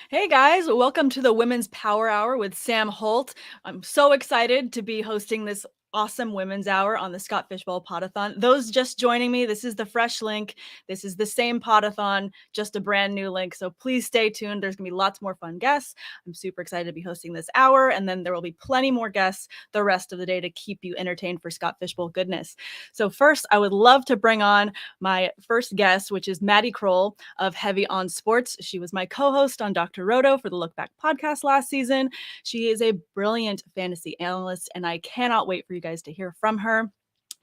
Hey guys, welcome to the Women's Power Hour with Sam Holt. I'm so excited to be hosting this awesome Women's Hour on the SFBPodathon. Those just joining me, this is the fresh link. This is the same Podathon, just a brand new link. So please stay tuned. There's going to be lots more fun guests. I'm super excited to be hosting this hour, and then there will be plenty more guests the rest of the day to keep you entertained for Scott Fishbowl goodness. So first, I would love to bring on my first guest, which is Maddie Kroll of Heavy on Sports. She was my co-host on Dr. Roto for the Look Back podcast last season. She is a brilliant fantasy analyst, and I cannot wait for you guys to hear from her.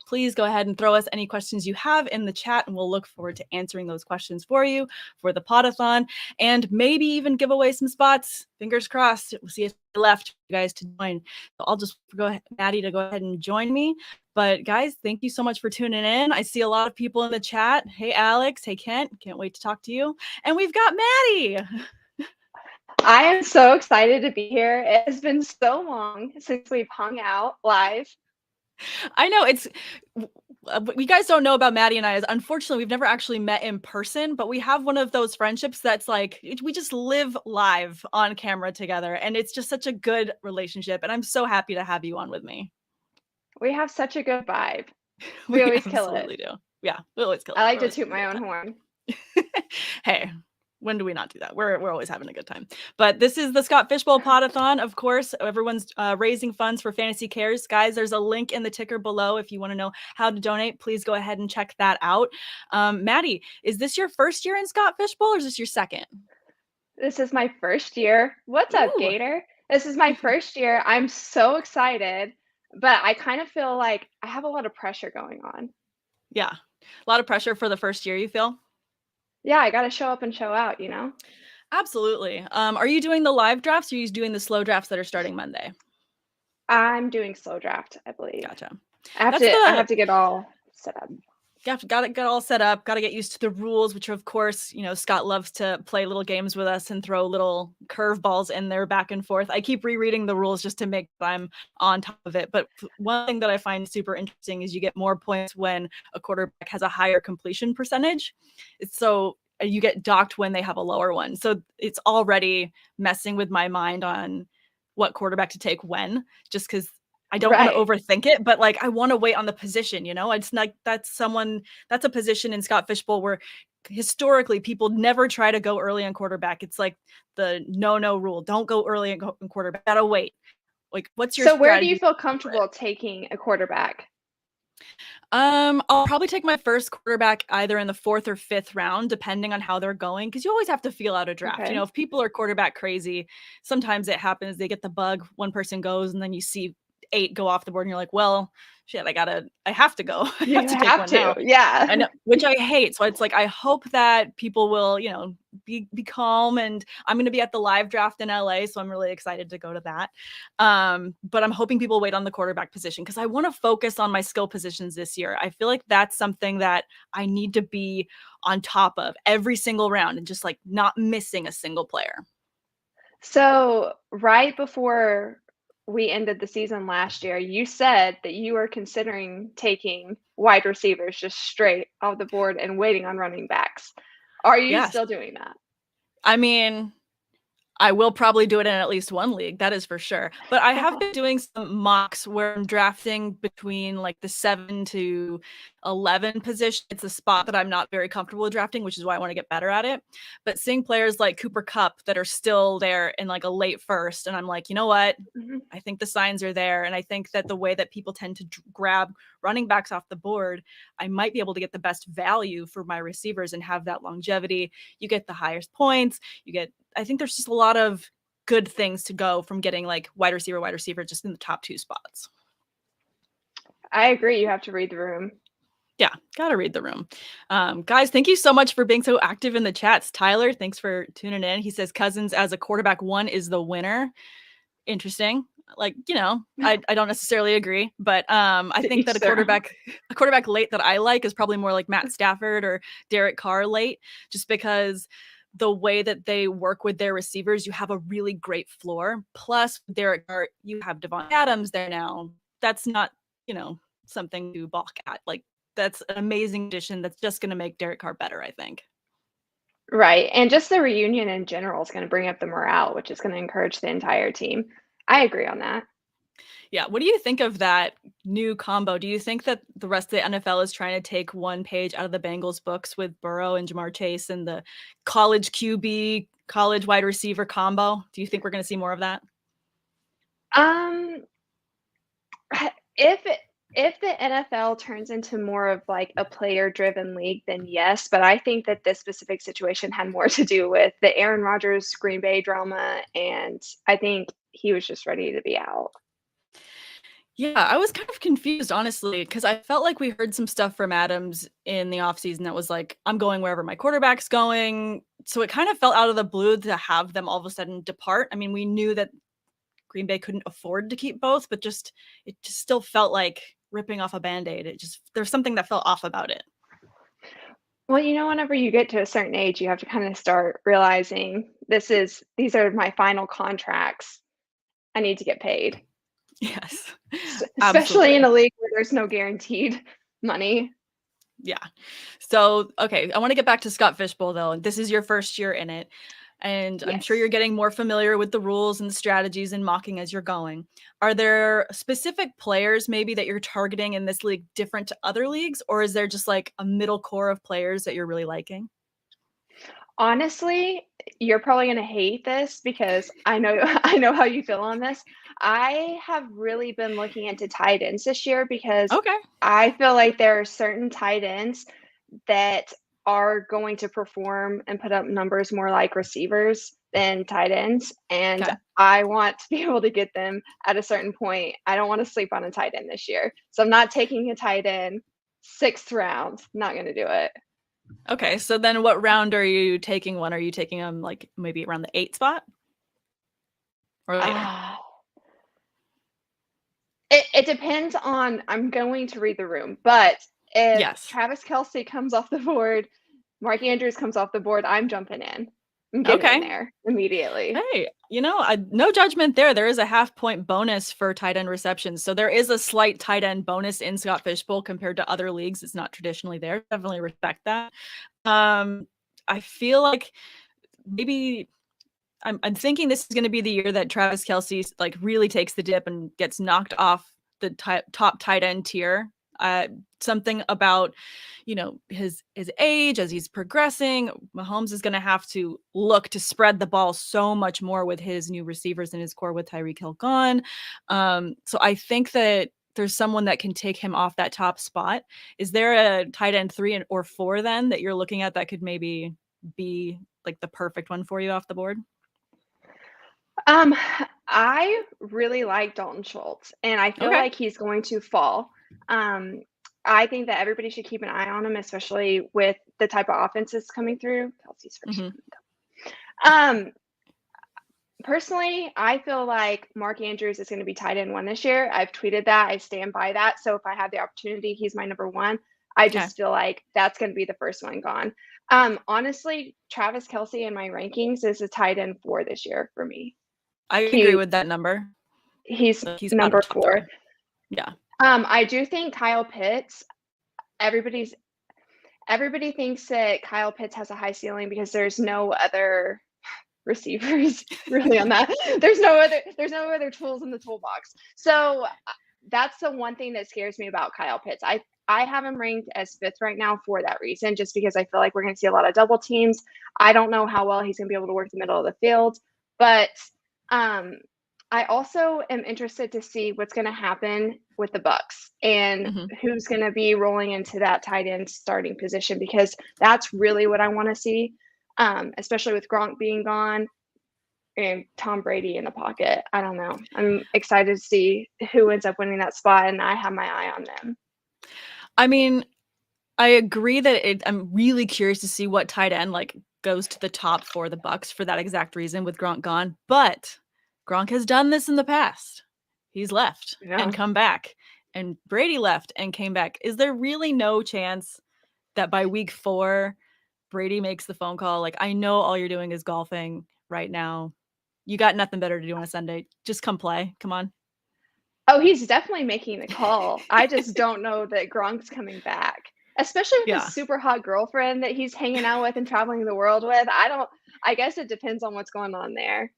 Please go ahead and throw us any questions you have in the chat, and we'll look forward to answering those questions for you for the Podathon, and maybe even give away some spots. Fingers crossed. We'll see if I left you guys to join. So I'll just go ahead, Maddie, to go ahead and join me. But guys, thank you so much for tuning in. I see a lot of people in the chat. Hey, Alex. Hey, Kent. Can't wait to talk to you. And we've got Maddie. I am so excited to be here. It has been so long since we've hung out live. I know it's, you guys don't know about Maddie and I is unfortunately we've never actually met in person, but we have one of those friendships that's like, we just live live on camera together, and it's just such a good relationship. And I'm so happy to have you on with me. We have such a good vibe. We We always kill absolutely it. do. Yeah, we always kill it. I like We're to always toot having a my good own time. horn. Hey, when do we not do that? We're always having a good time. But this is the Scott Fishbowl Podathon. Of course, everyone's raising funds for Fantasy Cares. Guys, there's a link in the ticker below. If you want to know how to donate, please go ahead and check that out. Maddie, is this your first year in Scott Fishbowl, or is this your second? This is my first year. What's up, Ooh. Gator? This is my first year. I'm so excited, but I kind of feel like I have a lot of pressure going on. Yeah, a lot of pressure for the first year, you feel? Yeah, I got to show up and show out, you know? Absolutely. Are you doing the live drafts, or are you doing the slow drafts that are starting Monday? I'm doing slow draft, I believe. Gotcha. I have to get all set up. Got to get all set up, got to get used to the rules, which of course, Scott loves to play little games with us and throw little curveballs in there back and forth. I keep rereading the rules just to make sure I'm on top of it. But one thing that I find super interesting is you get more points when a quarterback has a higher completion percentage. So you get docked when they have a lower one. So it's already messing with my mind on what quarterback to take when, just because I don't want to overthink it, but like I want to wait on the position, It's like that's a position in Scott Fishbowl where historically people never try to go early on quarterback. It's like the no rule. Don't go early on quarterback. Gotta wait. Like, what's your So where do you strategy? feel comfortable taking a quarterback? I'll probably take my first quarterback either in the 4th or 5th round, depending on how they're going, because you always have to feel out a draft. Okay. If people are quarterback crazy, sometimes it happens. They get the bug, one person goes, and then you see 8 go off the board, and you're like, well, shit, I have to go. I You have to take one now. yeah. I know, which I hate. So it's like, I hope that people will, be calm, and I'm going to be at the live draft in LA. So I'm really excited to go to that. But I'm hoping people wait on the quarterback position because I want to focus on my skill positions this year. I feel like that's something that I need to be on top of every single round and just like not missing a single player. So right before we ended the season last year, you said that you were considering taking wide receivers just straight off the board and waiting on running backs. Are you Yes. still doing that? I mean, I will probably do it in at least one league, that is for sure. But I have been doing some mocks where I'm drafting between like the 7 to 11 position. It's a spot that I'm not very comfortable with drafting, which is why I want to get better at it. But seeing players like Cooper Kupp that are still there in like a late first, and I'm like, you know what? I think the signs are there. And I think that the way that people tend to grab running backs off the board, I might be able to get the best value for my receivers and have that longevity. You get the highest points. I think there's just a lot of good things to go from getting like wide receiver, just in the top 2 spots. I agree. You have to read the room. Yeah, gotta read the room. Guys, thank you so much for being so active in the chats. Tyler, thanks for tuning in. He says Cousins as a quarterback 1 is the winner. Interesting. Like, I don't necessarily agree, but I think that a quarterback late that I like is probably more like Matt Stafford or Derek Carr late, just because the way that they work with their receivers, you have a really great floor. Plus, Derek Carr, you have Devon Adams there now. That's not, something to balk at. Like, that's an amazing addition that's just going to make Derek Carr better, I think. Right, and just the reunion in general is gonna bring up the morale, which is gonna encourage the entire team. I agree on that. Yeah, what do you think of that new combo? Do you think that the rest of the NFL is trying to take one page out of the Bengals books with Burrow and Jamar Chase and the college QB, college wide receiver combo? Do you think we're gonna see more of that? Um, if if the NFL turns into more of like a player-driven league, then yes, but I think that this specific situation had more to do with the Aaron Rodgers Green Bay drama, and I think he was just ready to be out. Yeah, I was kind of confused, honestly, because I felt like we heard some stuff from Adams in the offseason that was like, I'm going wherever my quarterback's going. So it kind of felt out of the blue to have them all of a sudden depart. I mean, we knew that Green Bay couldn't afford to keep both, but it just still felt like ripping off a band-aid. There's something that felt off about it. Well, whenever you get to a certain age, you have to kind of start realizing these are my final contracts. I need to get paid, Yes, especially in absolutely. a league where there's no guaranteed money. Yeah. So, okay, I want to get back to Scott Fishbowl though. And this is your first year in it. And I'm sure you're Yes. getting more familiar with the rules and the strategies and mocking as you're going. Are there specific players maybe that you're targeting in this league different to other leagues? Or is there just like a middle core of players that you're really liking? Honestly, you're probably gonna hate this because I know I know how you feel on this. I have really been looking into tight ends this year because Okay. I feel like there are certain tight ends that are going to perform and put up numbers more like receivers than tight ends, and Okay. I want to be able to get them at a certain point. I don't wanna sleep on a tight end this year. So I'm not taking a tight end 6th round, not gonna do it. Okay. So then what round are you taking one? Are you taking them like maybe around the 8 spot or later? Ah. It depends on I'm going to read the room, but if Yes. Travis Kelce comes off the board, Mark Andrews comes off the board, I'm jumping in. I'm getting in Okay. there immediately. Hey, no judgment there. There is a half point bonus for tight end receptions. So there is a slight tight end bonus in Scott Fishbowl compared to other leagues. It's not traditionally there. Definitely respect that. Um, I feel like maybe I'm thinking this is going to be the year that Travis Kelce like really takes the dip and gets knocked off the top tight end tier. Something about his age as he's progressing. Mahomes is going to have to look to spread the ball so much more with his new receivers in his core with Tyreek Hill gone. So I think that there's someone that can take him off that top spot. Is there a tight end 3 or 4 then that you're looking at that could maybe be like the perfect one for you off the board? Um, I really like Dalton Schultz, and I feel Okay. like he's going to fall. Um, I think that everybody should keep an eye on him, especially with the type of offenses coming through. Kelsey's first Hmm. round. Personally, I feel like Mark Andrews is going to be tight end 1 this year. I've tweeted that. I stand by that. So if I have the opportunity, he's my number 1. I Okay. just feel like that's going to be the first one gone. Honestly, Travis Kelce in my rankings is a tight end 4 this year for me. I agree He with that number. he's Like he's got a number top 4. dollar. Yeah. I do think Kyle Pitts. Everybody's everybody thinks that Kyle Pitts has a high ceiling because there's no other receivers really on that. There's no other tools in the toolbox. So that's the one thing that scares me about Kyle Pitts. I have him ranked as 5th right now for that reason, just because I feel like we're going to see a lot of double teams. I don't know how well he's going to be able to work the middle of the field, but um, I also am interested to see what's going to happen with the Bucks and Hmm. who's going to be rolling into that tight end starting position because that's really what I want to see, especially with Gronk being gone and Tom Brady in the pocket. I don't know. I'm excited to see who ends up winning that spot, and I have my eye on them. I mean, I agree that I'm really curious to see what tight end like goes to the top for the Bucks for that exact reason with Gronk gone. But Gronk has done this in the past. He's left and Yeah. come back, and Brady left and came back. Is there really no chance that by week 4, Brady makes the phone call? Like, I know all you're doing is golfing right now. You got nothing better to do on a Sunday. Just come play. Come on. Oh, he's definitely making the call. I just don't know that Gronk's coming back. especially with Yeah. his super hot girlfriend that he's hanging out with and traveling the world with. I guess it depends on what's going on there.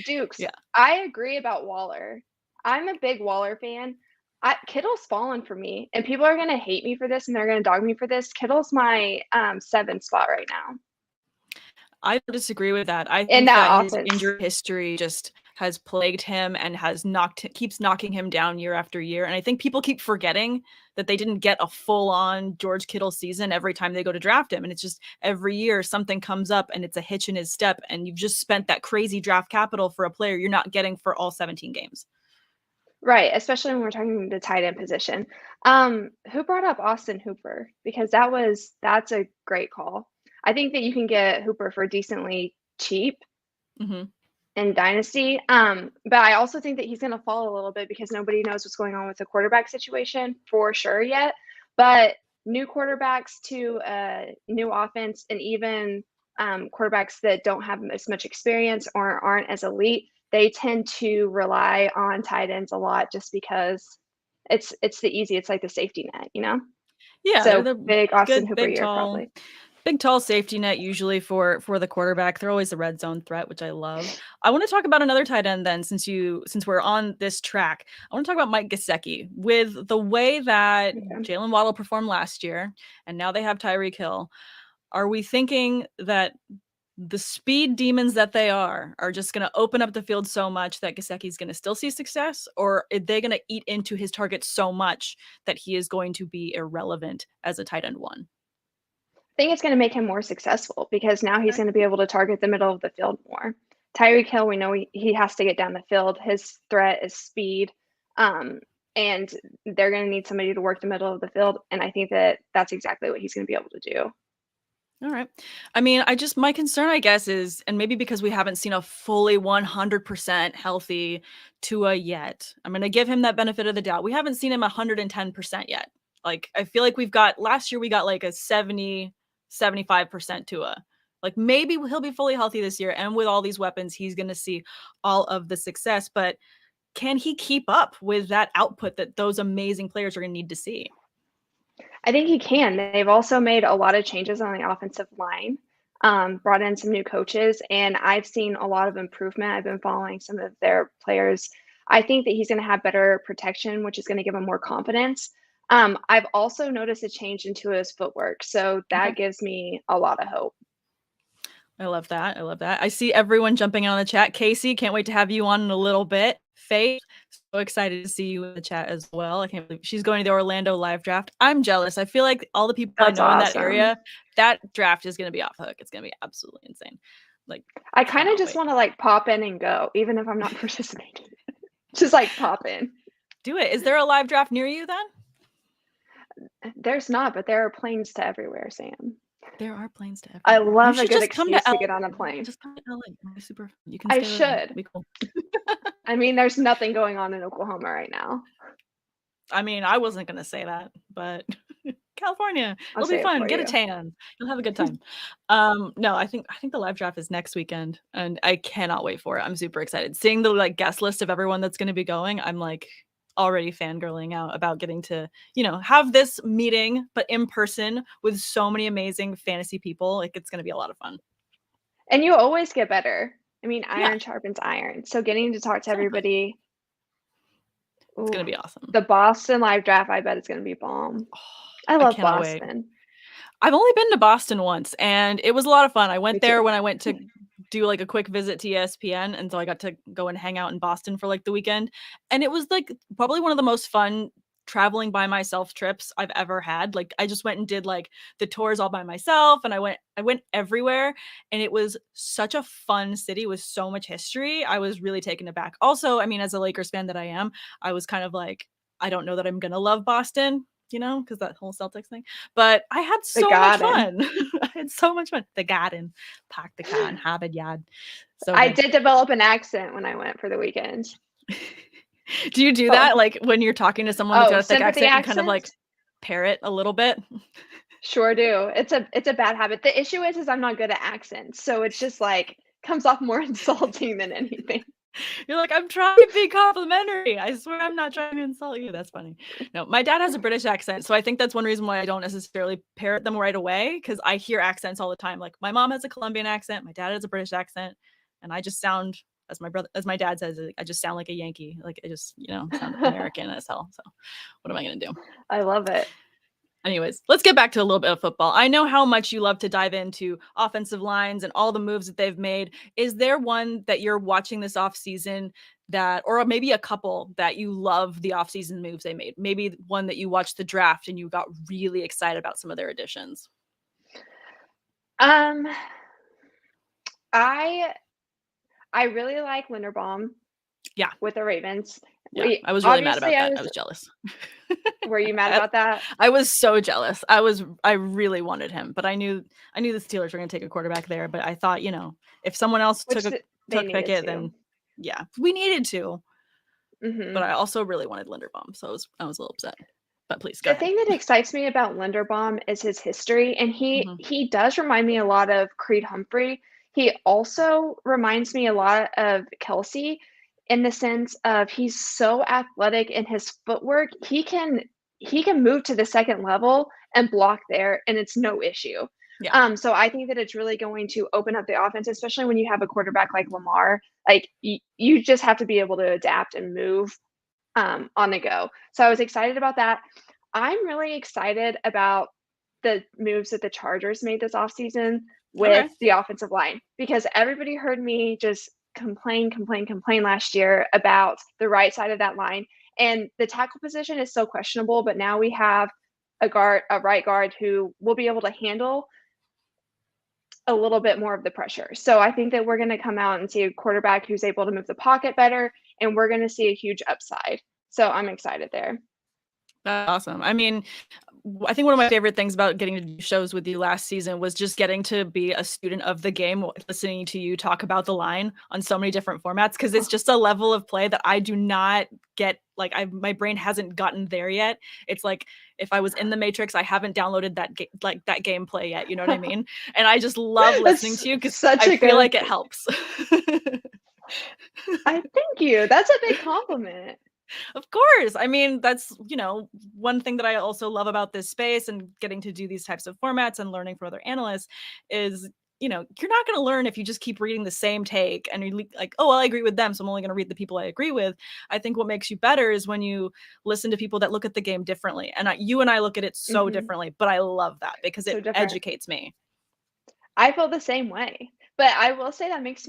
Dukes, Yeah. I agree about Waller. I'm a big Waller fan. Kittle's fallen for me, and people are gonna hate me for this, and they're gonna dog me for this. Kittle's my 7 spot right now I don't disagree with that. I in think that that his offense. injury history just has plagued him and keeps knocking him down year after year. And I think people keep forgetting that they didn't get a full-on George Kittle season every time they go to draft him. And it's just every year something comes up and it's a hitch in his step. And you've just spent that crazy draft capital for a player you're not getting for all 17 games. Right, especially when we're talking the tight end position. Who brought up Austin Hooper? Because that's a great call. I think that you can get Hooper for decently cheap Mm-hmm. in Dynasty. But I also think that he's going to fall a little bit because nobody knows what's going on with the quarterback situation for sure yet. But new quarterbacks to a new offense, and even quarterbacks that don't have as much experience or aren't as elite, they tend to rely on tight ends a lot just because it's the easy, it's like the safety net, you know? Yeah, they're So the big Austin good, Hooper big, year tall, probably. big, tall safety net usually for the quarterback. They're always a red zone threat, which I love. I want to talk about another tight end then, since we're on this track. I want to talk about Mike Gesicki. With the way that Okay. Jalen Waddle performed last year, and now they have Tyreek Hill, are we thinking that the speed demons that they are just going to open up the field so much that Gesicki's going to still see success, or are they going to eat into his target so much that he is going to be irrelevant as a tight end one? Think it's going to make him more successful because now he's Okay. going to be able to target the middle of the field more. Tyreek Hill, we know he has to get down the field. His threat is speed, and they're going to need somebody to work the middle of the field. And I think that that's exactly what he's going to be able to do. All right. I mean, my concern, I guess, is, and maybe because we haven't seen a fully 100% healthy Tua yet, I'm going to give him that benefit of the doubt. We haven't seen him 110% yet. Like, I feel like last year we got like a 75% Tua. Like, maybe he'll be fully healthy this year. And with all these weapons, he's going to see all of the success. But can he keep up with that output that those amazing players are going to need to see? I think he can. They've also made a lot of changes on the offensive line, brought in some new coaches, and I've seen a lot of improvement. I've been following some of their players. I think that he's going to have better protection, which is going to give him more confidence. I've also noticed a change into his footwork, so Okay. that gives me a lot of hope. I love that. I love that. I see everyone jumping in on the chat. Casey, can't wait to have you on in a little bit. Faith, so excited to see you in the chat as well. I can't believe she's going to the Orlando live draft. I'm jealous. I feel like all the people I That's know in that awesome. area, that draft is going to be off the hook. It's going to be absolutely insane. Like, I kind of cannot just wait. want to like pop in and go, even if I'm not participating. Just like pop in. Do it. Is there a live draft near you then? There's not, but there are planes to everywhere, Sam. There are planes to I everywhere. You love a should good just come to excuse to get LA. on a plane. Just come to LA. It'll be super fun. You can I stay with me. It'll should. be cool. I mean, there's nothing going on in Oklahoma right now. I mean, I wasn't going to say that, but California, I'll it'll be say it fun. for Get a you. tan. You'll have a good time. No, I think the live draft is next weekend, and I cannot wait for it. I'm super excited. Seeing the like guest list of everyone that's going to be going, I'm like already fangirling out about getting to, have this meeting, but in person with so many amazing fantasy people. Like, it's going to be a lot of fun. And you always get better. I mean, Yeah, iron sharpens iron. So getting to talk to exactly. everybody. It's going Ooh, to be awesome. the Boston live draft, I bet it's going to be bomb. I love cannot wait. Boston. I've only been to Boston once, and it was a lot of fun. I Me went too. there when I went to do like a quick visit to ESPN, and so I got to go and hang out in Boston for like the weekend. And it was like probably one of the most fun traveling by myself trips I've ever had. Like, I just went and did like the tours all by myself, and I went everywhere, and it was such a fun city with so much history. I was really taken aback. Also, I mean, as a Lakers fan that I am, I was kind of like, I don't know that I'm gonna love Boston, because that whole Celtics thing. But I had The so much Garden. fun. I had so much fun. The Garden, Park the Car, and Harvard Yard. So I good. did develop an accent when I went for the weekend. Do you do Oh, that? Like when you're talking to someone that's got a thick sympathy accent, you kind of like accent? parrot a little bit? Sure do. It's a bad habit. The issue is I'm not good at accents. So it's just like comes off more insulting than anything. You're like, I'm trying to be complimentary. I swear I'm not trying to insult you. That's funny. No, my dad has a British accent. So I think that's one reason why I don't necessarily parrot them right away, because I hear accents all the time. Like my mom has a Colombian accent, my dad has a British accent, and I just sound, as my dad says, I just sound like a Yankee. Like I just, sound American as hell. So what am I going to do? I love it. Anyways, let's get back to a little bit of football. I know how much you love to dive into offensive lines and all the moves that they've made. Is there one that you're watching this offseason or maybe a couple that you love the offseason moves they made? Maybe one that you watched the draft and you got really excited about some of their additions. I really like Linderbaum. Yeah. With the Ravens. Yeah, I was really mad about that. I was jealous. Were you mad about that? I was so jealous. I really wanted him, but I knew the Steelers were going to take a quarterback there. But I thought, if someone else took Pickett, then yeah, we needed to. Mm-hmm. But I also really wanted Linderbaum, so I was a little upset. But please go ahead. The thing that excites me about Linderbaum is his history, and he does remind me a lot of Creed Humphrey. He also reminds me a lot of Kelsey, in the sense of he's so athletic in his footwork. He can move to the second level and block there, and it's no issue. Yeah. So I think that it's really going to open up the offense, especially when you have a quarterback like Lamar. Like you just have to be able to adapt and move on the go. So I was excited about that. I'm really excited about the moves that the Chargers made this offseason with the offensive line, because everybody heard me just complain last year about the right side of that line. And the tackle position is so questionable, but now we have a right guard who will be able to handle a little bit more of the pressure. So I think that we're going to come out and see a quarterback who's able to move the pocket better, and we're going to see a huge upside. So I'm excited there. That's awesome. I mean, I think one of my favorite things about getting to do shows with you last season was just getting to be a student of the game, listening to you talk about the line on so many different formats, because it's just a level of play that I do not get. Like my brain hasn't gotten there yet. It's like if I was in the Matrix, I haven't downloaded that gameplay yet. You know what I mean? And I just love listening to you because I feel like it helps. I thank you. That's a big compliment. Of course. I mean, that's, one thing that I also love about this space and getting to do these types of formats and learning from other analysts is, you're not going to learn if you just keep reading the same take and you're like, oh, well, I agree with them, so I'm only going to read the people I agree with. I think what makes you better is when you listen to people that look at the game differently. And you and I look at it so differently, but I love that because it educates me. I feel the same way. But I will say that makes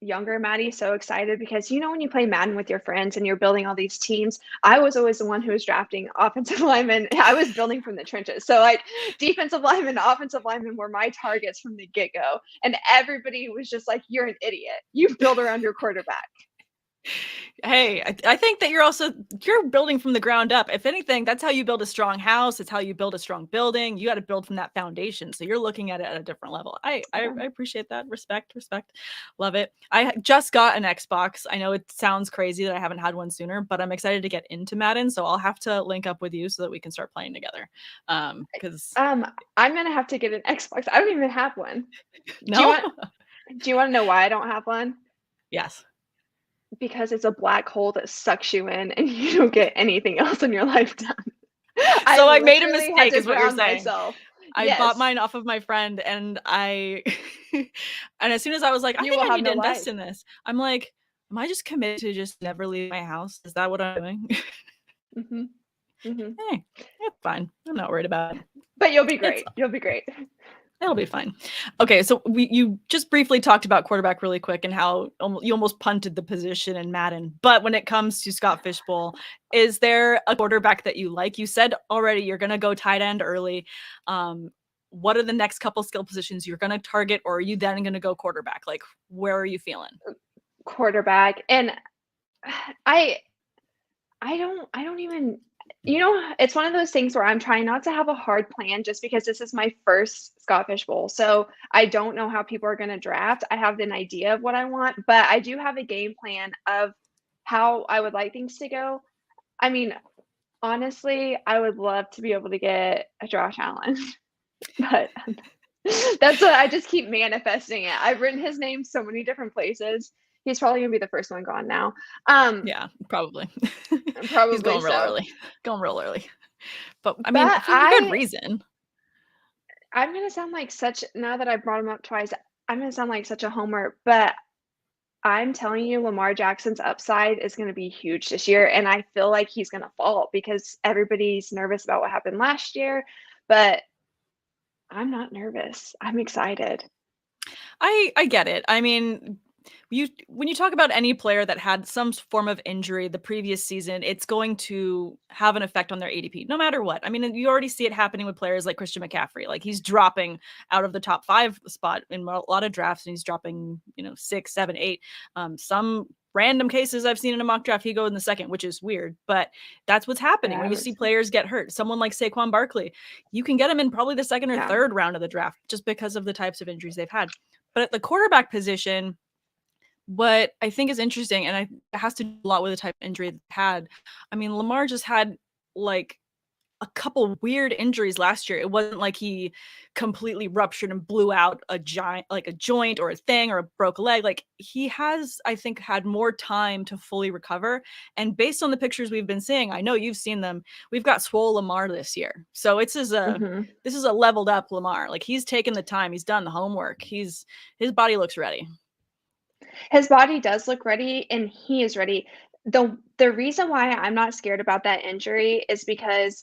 younger Maddie so excited, because when you play Madden with your friends and you're building all these teams, I was always the one who was drafting offensive linemen. I was building from the trenches. So like defensive linemen, offensive linemen were my targets from the get-go. And everybody was just like, you're an idiot. You build around your quarterback. Hey, I think that you're building from the ground up. If anything, that's how you build a strong house. It's how you build a strong building. You got to build from that foundation. So you're looking at it at a different level. I appreciate that. Respect. Love it. I just got an Xbox. I know it sounds crazy that I haven't had one sooner, but I'm excited to get into Madden. So I'll have to link up with you so that we can start playing together. Because I'm going to have to get an Xbox. I don't even have one. No? Do you want to know why I don't have one? Yes. Because it's a black hole that sucks you in and you don't get anything else in your life done. So I made a mistake is what you're saying. I bought mine off of my friend, and and as soon as I was like, I think I need to invest in this, I'm like, am I just committed to just never leave my house? Is that what I'm doing? Hey, it's fine. I'm not worried about it. But you'll be great. You'll be great. It'll be fine. Okay, so you just briefly talked about quarterback really quick and how you almost punted the position in Madden. But when it comes to Scott Fishbowl, is there a quarterback that you like? You said already you're going to go tight end early. What are the next couple skill positions you're going to target, or are you then going to go quarterback? Like, where are you feeling? Quarterback. And I don't even... it's one of those things where I'm trying not to have a hard plan, just because this is my first Scott Fishbowl. So I don't know how people are going to draft. I have an idea of what I want, but I do have a game plan of how I would like things to go. I mean, honestly, I would love to be able to get a Josh Allen, but that's what I just keep manifesting it. I've written his name so many different places. He's probably gonna be the first one gone now. Yeah, probably. He's Probably going real so. early. Going real early. But I mean, But for good reason. I'm gonna sound like such now that I brought him up twice, I'm gonna sound like such a homer, but I'm telling you, Lamar Jackson's upside is gonna be huge this year, and I feel like he's gonna fall because everybody's nervous about what happened last year, but I'm not nervous. I'm excited. I get it. I mean, when you talk about any player that had some form of injury the previous season, it's going to have an effect on their ADP, no matter what. I mean, you already see it happening with players like Christian McCaffrey. Like he's dropping out of the top 5 spot in a lot of drafts, and he's dropping, 6, 7, 8. Some random cases I've seen in a mock draft, he goes in the second, which is weird, but that's what's happening when Yeah, you see players get hurt. Someone like Saquon Barkley, you can get him in probably the second or yeah. third round of the draft just because of the types of injuries they've had. But at the quarterback position, what I think is interesting, and it has to do a lot with the type of injury they had. I mean, Lamar just had like a couple weird injuries last year. It wasn't like he completely ruptured and blew out a joint or a thing or broke a leg. Like he has, I think, had more time to fully recover. And based on the pictures we've been seeing, I know you've seen them. We've got swole Lamar this year, so this is a leveled up Lamar. Like he's taken the time, he's done the homework. His body looks ready. His body does look ready, and he is ready. The reason why I'm not scared about that injury is because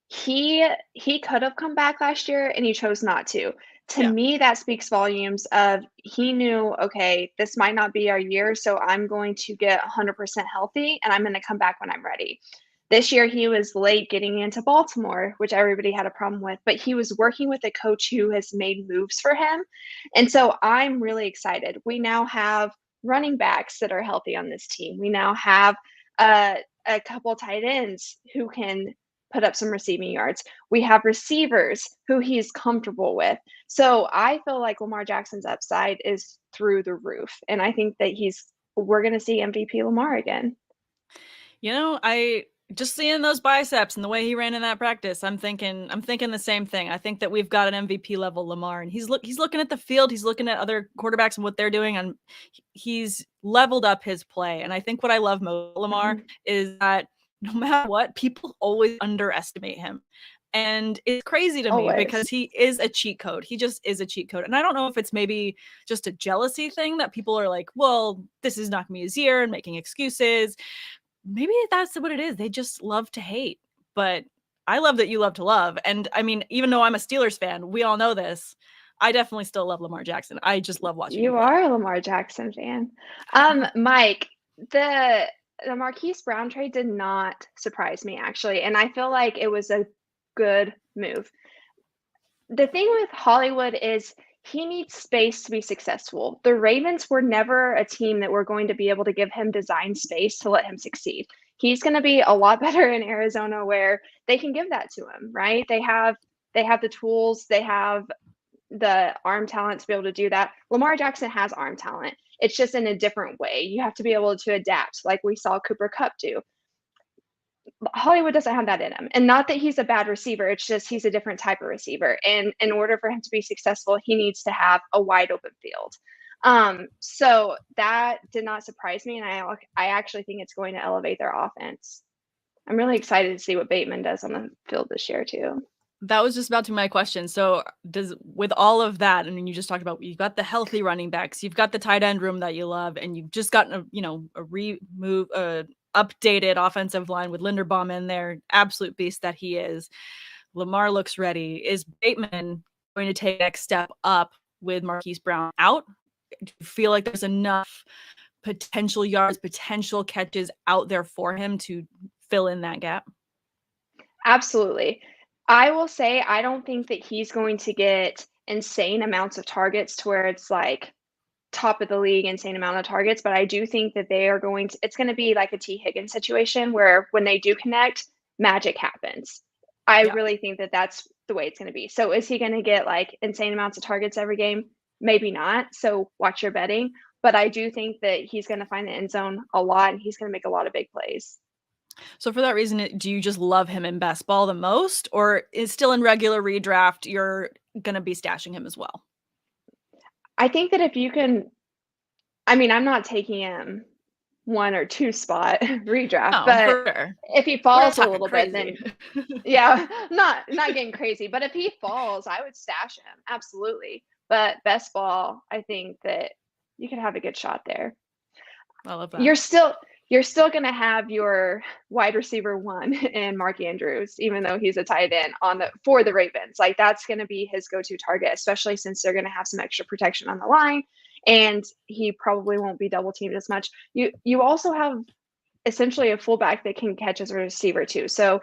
he could have come back last year and he chose not to. To Yeah. me, that speaks volumes of he knew, okay, this might not be our year, so I'm going to get 100% healthy and I'm going to come back when I'm ready. This year, he was late getting into Baltimore, which everybody had a problem with, but he was working with a coach who has made moves for him. And so I'm really excited. We now have running backs that are healthy on this team. We now have a couple tight ends who can put up some receiving yards. We have receivers who he's comfortable with. So I feel like Lamar Jackson's upside is through the roof. And I think that we're going to see MVP Lamar again. I just seeing those biceps and the way he ran in that practice, I'm thinking the same thing. I think that we've got an MVP level Lamar, and he's looking at the field, he's looking at other quarterbacks and what they're doing, and he's leveled up his play. And I think what I love most Lamar Mhm. is that no matter what, people always underestimate him. And it's crazy to me Always. because he is a cheat code. He just is a cheat code. And I don't know if it's maybe just a jealousy thing that people are like, well, this is not going to be his year and making excuses. Maybe that's what it is. They just love to hate. But I love that you love to love. And I mean, even though I'm a Steelers fan, we all know this. I definitely still love Lamar Jackson. I just love watching him You play. are a Lamar Jackson fan. Mike, the the Marquise Brown trade did not surprise me actually, and I feel like it was a good move. The thing with Hollywood is he needs space to be successful. The Ravens were never a team that were going to be able to give him design space to let him succeed. He's going to be a lot better in Arizona where they can give that to him, right? They have the tools, they have the arm talent to be able to do that. Lamar Jackson has arm talent. It's just in a different way. You have to be able to adapt, like we saw Cooper Kupp do. Hollywood doesn't have that in him. And not that he's a bad receiver, it's just he's a different type of receiver. And in order for him to be successful, he needs to have a wide open field. So that did not surprise me. And I actually think it's going to elevate their offense. I'm really excited to see what Bateman does on the field this year, too. That was just about to be my question. So, with all of that, and you just talked about, you've got the healthy running backs, you've got the tight end room that you love, and you've just gotten updated offensive line with Linderbaum in there, absolute beast that he is. Lamar looks ready. Is Bateman going to take the next step up with Marquise Brown out? Do you feel like there's enough potential yards, potential catches out there for him to fill in that gap? Absolutely. I will say I don't think that he's going to get insane amounts of targets to where it's like top of the league, insane amount of targets, but I do think that it's going to be like a T. Higgins situation where when they do connect, magic happens. I Yeah. really think that that's the way it's going to be. So is he going to get like insane amounts of targets every game? Maybe not. So watch your betting. But I do think that he's going to find the end zone a lot and he's going to make a lot of big plays. So for that reason, do you just love him in best ball the most, or is still in regular redraft, you're going to be stashing him as well? I think that if you can I mean, I'm not taking him 1 or 2 spot redraft, Oh, but for sure. if he We're not falls a talking little bit, crazy. then yeah, not getting crazy, but if he falls, I would stash him, absolutely. But best ball, I think that you could have a good shot there. I love that. You're still you're still gonna have your wide receiver 1 in Mark Andrews, even though he's a tight end on the for the Ravens. Like, that's gonna be his go-to target, especially since they're gonna have some extra protection on the line, and he probably won't be double teamed as much. You also have essentially a fullback that can catch as a receiver too. So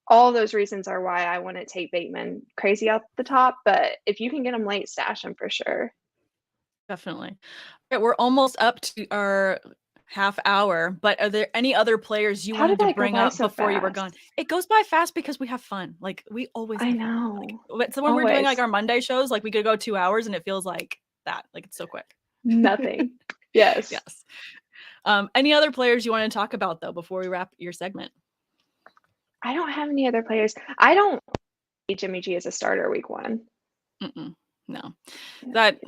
all those reasons are why I wouldn't take Bateman crazy out the top, but if you can get him late, stash him for sure. Definitely. Okay, we're almost up to our half hour, but are there any other players you How wanted did to that go bring by up so before you were gone? fast? It goes by fast because we have fun. Like, we always I have fun. Like, know. so when we're doing like Always. our Monday shows, like we could go 2 hours and it feels like that. Like, it's so quick. Nothing. Yes. Yes. Any other players you want to talk about though before we wrap your segment? I don't have any other players. I don't see Jimmy G as a starter week 1. No. That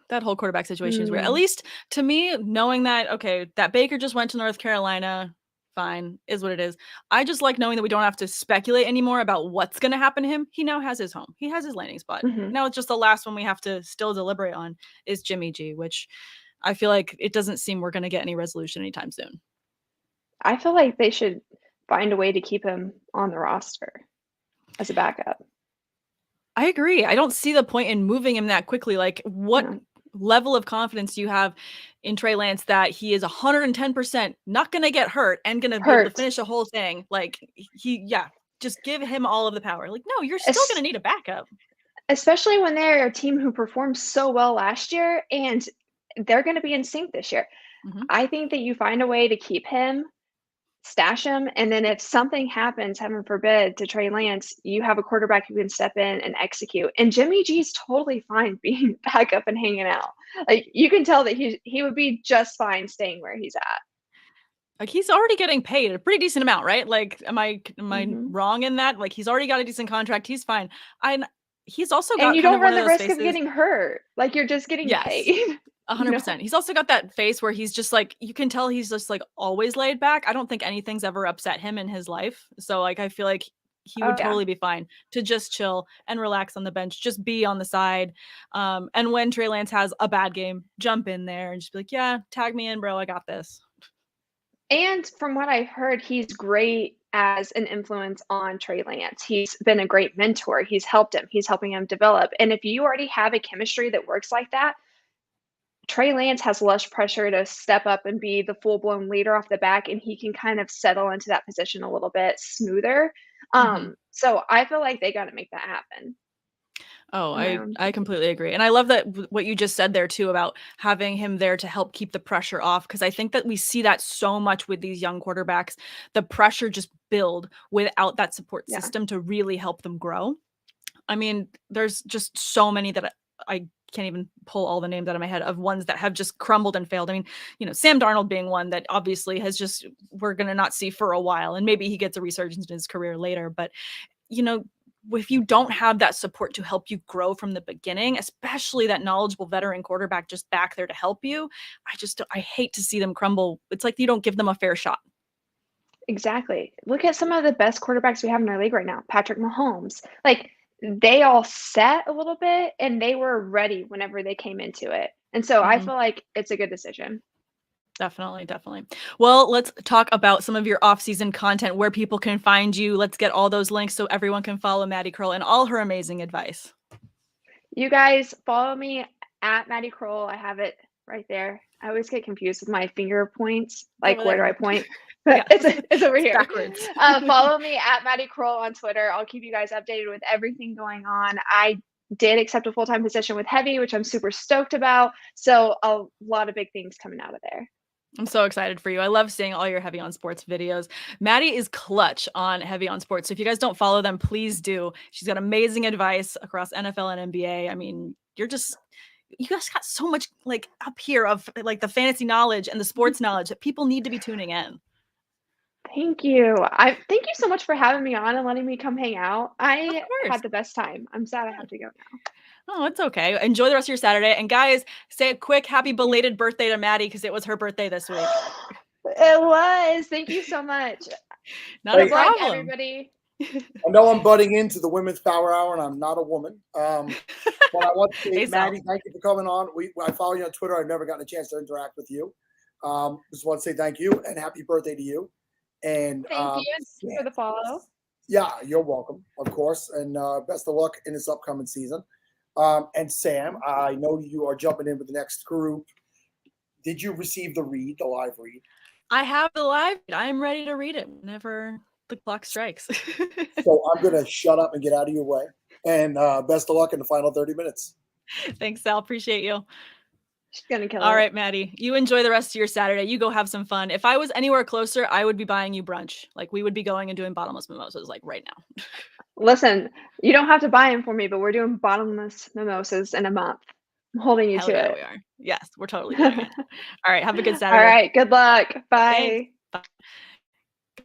that whole quarterback situation is weird. At Mm, least to me, knowing that, okay, that Baker just went to North Carolina, fine, is what it is. I just like knowing that we don't have to speculate anymore about what's going to happen to him. He now has his home. He has his landing spot. mhm. Now it's just the last one we have to still deliberate on is Jimmy G, which I feel like it doesn't seem we're going to get any resolution anytime soon. I feel like they should find a way to keep him on the roster as a backup. I agree. I don't see the point in moving him that quickly. Like, what No. level of confidence do you have in Trey Lance that he is 110% not going to get hurt and going to be able to Hurt. finish a whole thing? Like, yeah, just give him all of the power. Like, no, you're still going to Es need a backup. especially when they're a team who performed so well last year, and they're gonna be in sync this year. Hmm. I think that you find a way to keep him, stash him, and then if something happens, heaven forbid, to Trey Lance, you have a quarterback who can step in and execute. And Jimmy G's totally fine being back up and hanging out. Like, you can tell that he would be just fine staying where he's at. Like, he's already getting paid a pretty decent amount, right? Like, am I Mhm. wrong in that? Like, he's already got a decent contract. He's fine. I he's also And got you kind don't of one run of the those risk of faces. getting hurt. Like, you're just getting Yes. paid, you know? 100%. He's also got that face where he's just like, you can tell he's just like always laid back. I don't think anything's ever upset him in his life. So like I feel like he Oh, would yeah. totally be fine to just chill and relax on the bench, just be on the side. And when Trey Lance has a bad game, jump in there and just be like, yeah, tag me in, bro. I got this. And from what I've heard, he's great as an influence on Trey Lance. He's been a great mentor. He's helped him. He's helping him develop. And if you already have a chemistry that works like that, Trey Lance has less pressure to step up and be the full-blown leader off the back, and he can kind of settle into that position a little bit smoother. Hmm. So I feel like they got to make that happen, Oh, in my I own I opinion. completely agree. And I love that what you just said there too about having him there to help keep the pressure off because I think that we see that so much with these young quarterbacks. The pressure just build without that support Yeah. system to really help them grow. I mean, there's just so many that I can't even pull all the names out of my head of ones that have just crumbled and failed. I mean, Sam Darnold being one that obviously has just we're going to not see for a while and maybe he gets a resurgence in his career later, but you know, if you don't have that support to help you grow from the beginning, especially that knowledgeable veteran quarterback just back there to help you, I hate to see them crumble. It's like you don't give them a fair shot. Exactly. Look at some of the best quarterbacks we have in our league right now. Patrick Mahomes. Like, they all set a little bit and they were ready whenever they came into it. And so I Hmm. feel like it's a good decision. Definitely, definitely. Well, let's talk about some of your off-season content, where people can find you. Let's get all those links so everyone can follow Maddie Curl and all her amazing advice. You guys follow me at Maddie Kroll. I have it right there. I always get confused with my finger points. It's Like, over where do I there. point? Yeah, But it's over it's here. backwards. Follow me at Maddie Kroll on Twitter. I'll keep you guys updated with everything going on. I did accept a full-time position with Heavy, which I'm super stoked about. So a lot of big things coming out of there. I'm so excited for you. I love seeing all your Heavy on Sports videos. Maddie is clutch on Heavy on Sports. So if you guys don't follow them, please do. She's got amazing advice across NFL and NBA. I mean, you guys got so much like up here of like the fantasy knowledge and the sports knowledge that people need to be tuning in. Thank you. I thank you so much for having me on and letting me come hang out. Of I course. had the best time. I'm sad I have to go now. Oh, it's okay. Enjoy the rest of your Saturday. And guys, say a quick happy belated birthday to Maddie because it was her birthday this week. It was. Thank you so much. Not a Good luck, problem. everybody. I know I'm butting into the Women's Power Hour, and I'm not a woman. But I want to say, Hey, Sal. Maddie, thank you for coming on. I follow you on Twitter. I've never gotten a chance to interact with you. Just want to say thank you and happy birthday to you. And Thank you for the follow. Yeah, you're welcome, of course. And best of luck in this upcoming season. And Sam, I know you are jumping in with the next group. Did you receive the live read? I have the live read. I'm ready to read it whenever the clock strikes. So I'm going to shut up and get out of your way. And best of luck in the final 30 minutes. Thanks, Sal. Appreciate you. She's going to kill it. All right, Maddie, you enjoy the rest of your Saturday. You go have some fun. If I was anywhere closer, I would be buying you brunch. Like we would be going and doing bottomless mimosas like right now. Listen, you don't have to buy them for me, but we're doing bottomless mimosas in a month. I'm holding you Hell to yeah, it. we are. Yes, we're totally doing it. All right, have a good Saturday. All right, good luck. Bye. Thanks. Bye.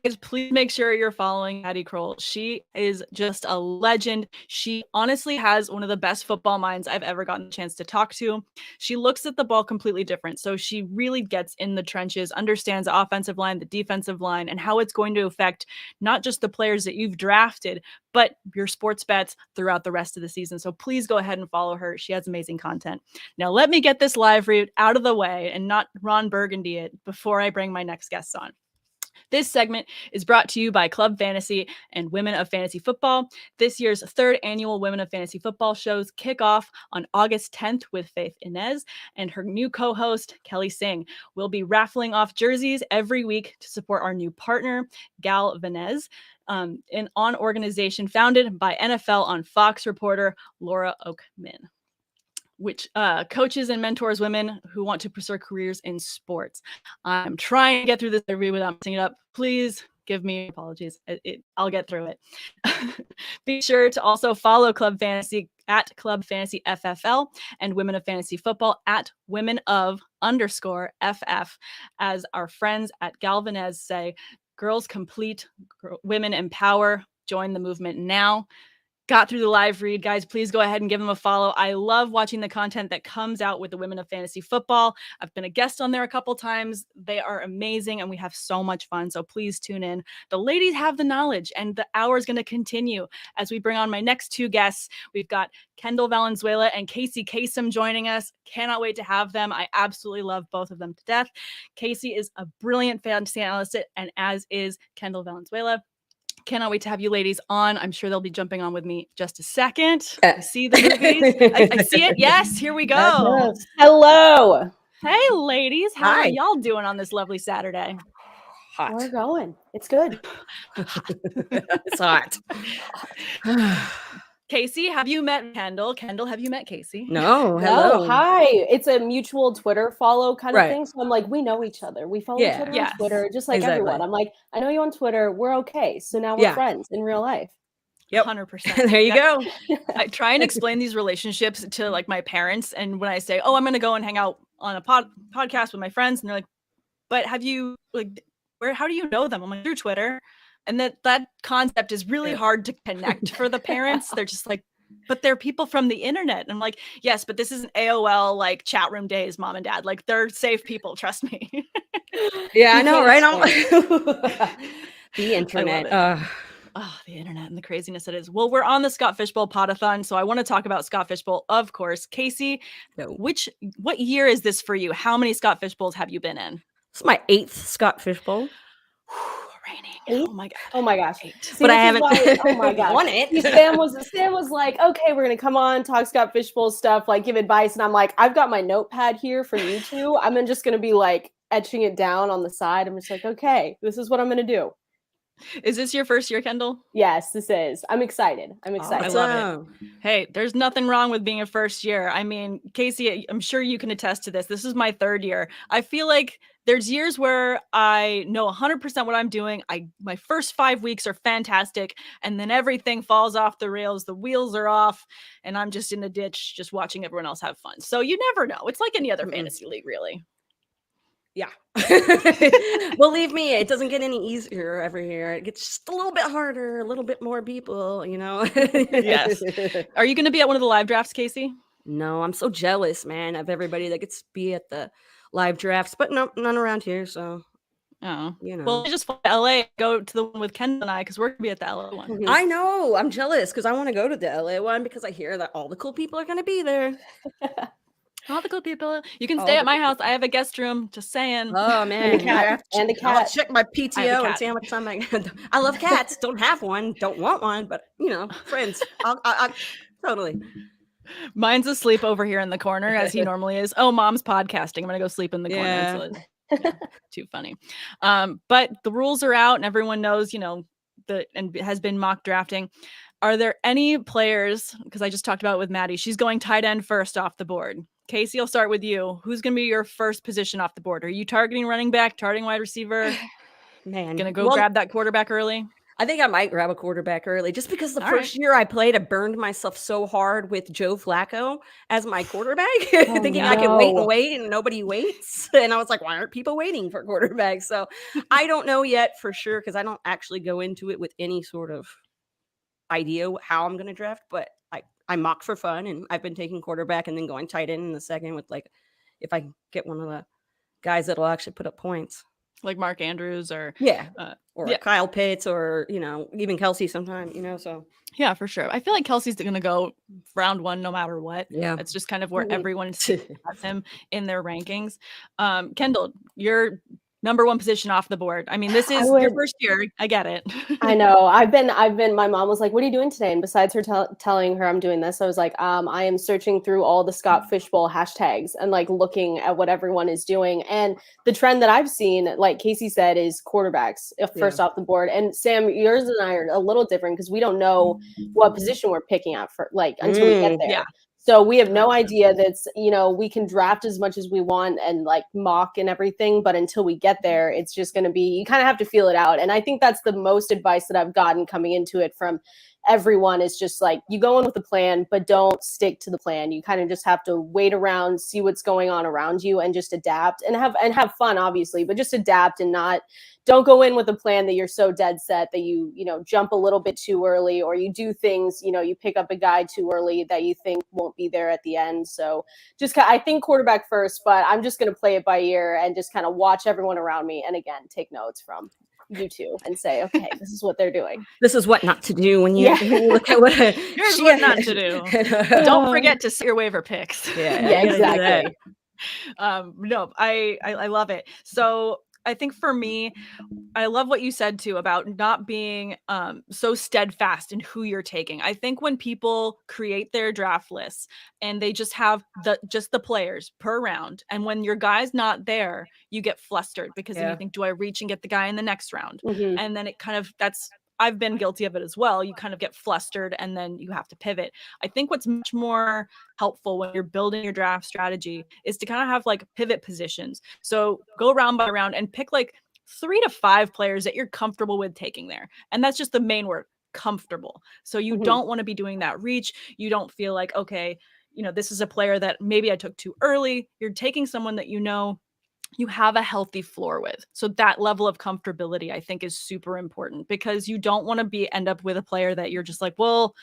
Guys, please make sure you're following Maddie Kroll. She is just a legend. She honestly has one of the best football minds I've ever gotten a chance to talk to. She looks at the ball completely different. So she really gets in the trenches, understands the offensive line, the defensive line, and how it's going to affect not just the players that you've drafted, but your sports bets throughout the rest of the season. So please go ahead and follow her. She has amazing content. Now, let me get this live read out of the way and not Ron Burgundy it before I bring my next guests on. This segment is brought to you by Club Fantasy and Women of Fantasy Football. This year's third annual Women of Fantasy Football shows kick off on August 10th with Faith Inez and her new co-host, Kelly Singh. We'll be raffling off jerseys every week to support our new partner, Gal Vanez, an organization founded by NFL on Fox reporter Laura Oakman, which coaches and mentors women who want to pursue careers in sports. I'm trying to get through this interview without messing it up. Please give me apologies. I'll get through it. Be sure to also follow Club Fantasy at Club Fantasy FFL and Women of Fantasy Football at Women of _FF. As our friends at Galvanez say, girls complete, women empower. Join the movement now. Got through the live read, guys. Please go ahead and give them a follow. I love watching the content that comes out with the Women of Fantasy Football. I've been a guest on there a couple times. They are amazing and we have so much fun. So please tune in. The ladies have the knowledge and the hour is going to continue as we bring on my next two guests. We've got Kendall Valenzuela and Casey Kasem joining us. Cannot wait to have them. I absolutely love both of them to death. Casey is a brilliant fantasy analyst, and as is Kendall Valenzuela. Cannot wait to have you ladies on. I'm sure they'll be jumping on with me just a second. I see the movies. I see it. Yes, here we go. Hello. Hey, ladies. How Hi. are y'all doing on this lovely Saturday? Hot. We're going. It's good. It's hot. Casey, have you met Kendall? Kendall, have you met Casey? No, hello. Oh, hi. It's a mutual Twitter follow kind of Right. thing. So I'm like, we know each other. We follow each Yeah. other Yes. on Twitter, just like Exactly. everyone. I'm like, I know you on Twitter. We're okay. So now we're Yeah. friends in real life. Yep. 100%. There you go. I try and explain these relationships to like my parents. And when I say, oh, I'm going to go and hang out on a podcast with my friends, and they're like, but have you how do you know them? I'm like, through Twitter. And that concept is really hard to connect for the parents. They're just like, but they're people from the internet. And I'm like, yes, but this isn't AOL like chat room days, mom and dad. Like they're safe people. Trust me. Yeah, I know, right? The internet. Oh, the internet and the craziness it is. Well, we're on the Scott Fishbowl Podathon, so I want to talk about Scott Fishbowl, of course. Casey, what year is this for you? How many Scott Fishbowls have you been in? It's my 8th Scott Fishbowl. Raining. Oh my god. Oh my gosh. See, but I haven't oh my gosh. won it. Sam was like, okay, we're gonna come on, talk Scott Fishbowl stuff, like give advice. And I'm like, I've got my notepad here from you two. I'm just gonna be like etching it down on the side. I'm just like, okay, this is what I'm gonna do. Is this your first year, Kendall? Yes, this is. I'm excited. I'm excited. I love it. Hey, there's nothing wrong with being a first year. I mean, Casey, I'm sure you can attest to this. This is my 3rd year. I feel like there's years where I know 100% what I'm doing. My first 5 weeks are fantastic, and then everything falls off the rails. The wheels are off, and I'm just in the ditch, just watching everyone else have fun. So you never know. It's like any other fantasy league, really. Yeah. Believe me, it doesn't get any easier every year. It gets just a little bit harder, a little bit more people, Yes. Are you going to be at one of the live drafts, Casey? No, I'm so jealous, man, of everybody that gets to be at the live drafts, but no, none around here. So, Oh, you well, know. just fly to LA, go to the one with Kendall and I, because we're going to be at the LA one. I know. I'm jealous because I want to go to the LA one because I hear that all the cool people are going to be there. All the cool people. You can All stay the at my cool house. I have a guest room. Just saying. Oh man, cat. I have to And a I'll cat. check my I have a PTO and cat. see how much time I love cats. Don't have one. Don't want one, but friends. I totally. Mine's asleep over here in the corner as he normally is. Oh, mom's podcasting. I'm gonna go sleep in the corner. Yeah. So yeah, too funny. But the rules are out and everyone knows, and has been mock drafting. Are there any players, because I just talked about it with Maddie, she's going tight end first off the board. Casey, I'll start with you. Who's going to be your first position off the board? Are you targeting running back, targeting wide receiver? Man. Going to go grab that quarterback early? I think I might grab a quarterback early just because the All first year I played, I burned myself so hard with Joe Flacco as my quarterback, thinking I could wait and wait and nobody waits. And I was like, why aren't people waiting for quarterbacks? So I don't know yet for sure because I don't actually go into it with any sort of idea how I'm going to draft, but I mock for fun, and I've been taking quarterback and then going tight end in the second with if I get one of the guys that'll actually put up points. Like Mark Andrews or Kyle Pitts or even Kelsey sometime, so yeah, for sure. I feel like Kelsey's gonna go round one no matter what. Yeah, it's just kind of where everyone sees him in their rankings. Kendall, you're number one position off the board. I mean, this is your first year. I get it. I know. I've been. My mom was like, "What are you doing today?" And besides her telling her I'm doing this, I was like, I am searching through all the Scott Fishbowl hashtags and looking at what everyone is doing. And the trend that I've seen, like Casey said, is quarterbacks first off the board. And Sam, yours and I are a little different because we don't know what position we're picking out for until we get there. Yeah. So we have no idea that's, we can draft as much as we want and mock and everything. But until we get there, it's just going to be, you kind of have to feel it out. And I think that's the most advice that I've gotten coming into it from everyone is just you go in with a plan, but don't stick to the plan. You kind of just have to wait around, see what's going on around you and just adapt and have fun, obviously, but just adapt and don't go in with a plan that you're so dead set that you jump a little bit too early or you do things, you pick up a guy too early that you think won't be there at the end. So I think quarterback first, but I'm just going to play it by ear and just kind of watch everyone around me. And again, take notes from you two and say, okay, this is what they're doing. This is what not to do when you look at what here's what not to do. Don't forget to see your waiver picks. Yeah, exactly. No, I love it. So I think for me, I love what you said too about not being so steadfast in who you're taking. I think when people create their draft lists and they just have the players per round, and when your guy's not there, you get flustered because then you think, do I reach and get the guy in the next round? Mm-hmm. And then it kind of I've been guilty of it as well. You kind of get flustered and then you have to pivot. I think what's much more helpful when you're building your draft strategy is to kind of have pivot positions. So go round by round and pick 3 to 5 players that you're comfortable with taking there. And that's just the main word, comfortable. So you don't want to be doing that reach. You don't feel like, okay, this is a player that maybe I took too early. You're taking someone that you have a healthy floor with. So that level of comfortability, I think, is super important because you don't want to end up with a player that you're just like, well,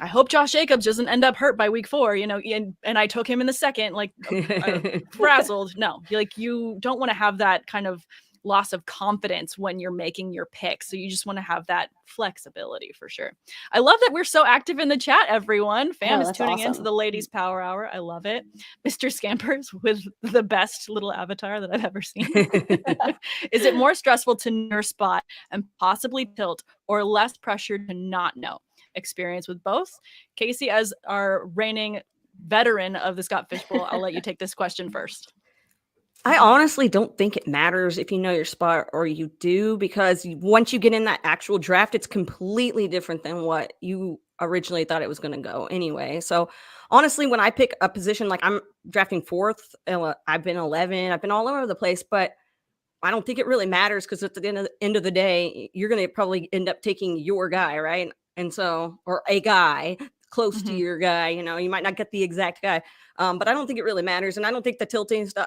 I hope Josh Jacobs doesn't end up hurt by week 4, and I took him in the second, frazzled. No, you don't want to have that kind of loss of confidence when you're making your pick. So you just want to have that flexibility for sure. I love that we're so active in the chat, everyone. Fam is tuning into the Ladies Power Hour. I love it. Mr. Scampers with the best little avatar that I've ever seen. Is it more stressful to know your spot and possibly tilt or less pressure to not know? Experience with both. Casey, as our reigning veteran of the Scott Fishbowl, I'll let you take this question first. I honestly don't think it matters if you know your spot or you do, because once you get in that actual draft, it's completely different than what you originally thought it was going to go anyway. So honestly, when I pick a position, I'm drafting 4th, I've been 11, I've been all over the place, but I don't think it really matters because at the end of the day, you're going to probably end up taking your guy, right? And so, or a guy close to your guy, you might not get the exact guy. But I don't think it really matters. And I don't think the tilting stuff,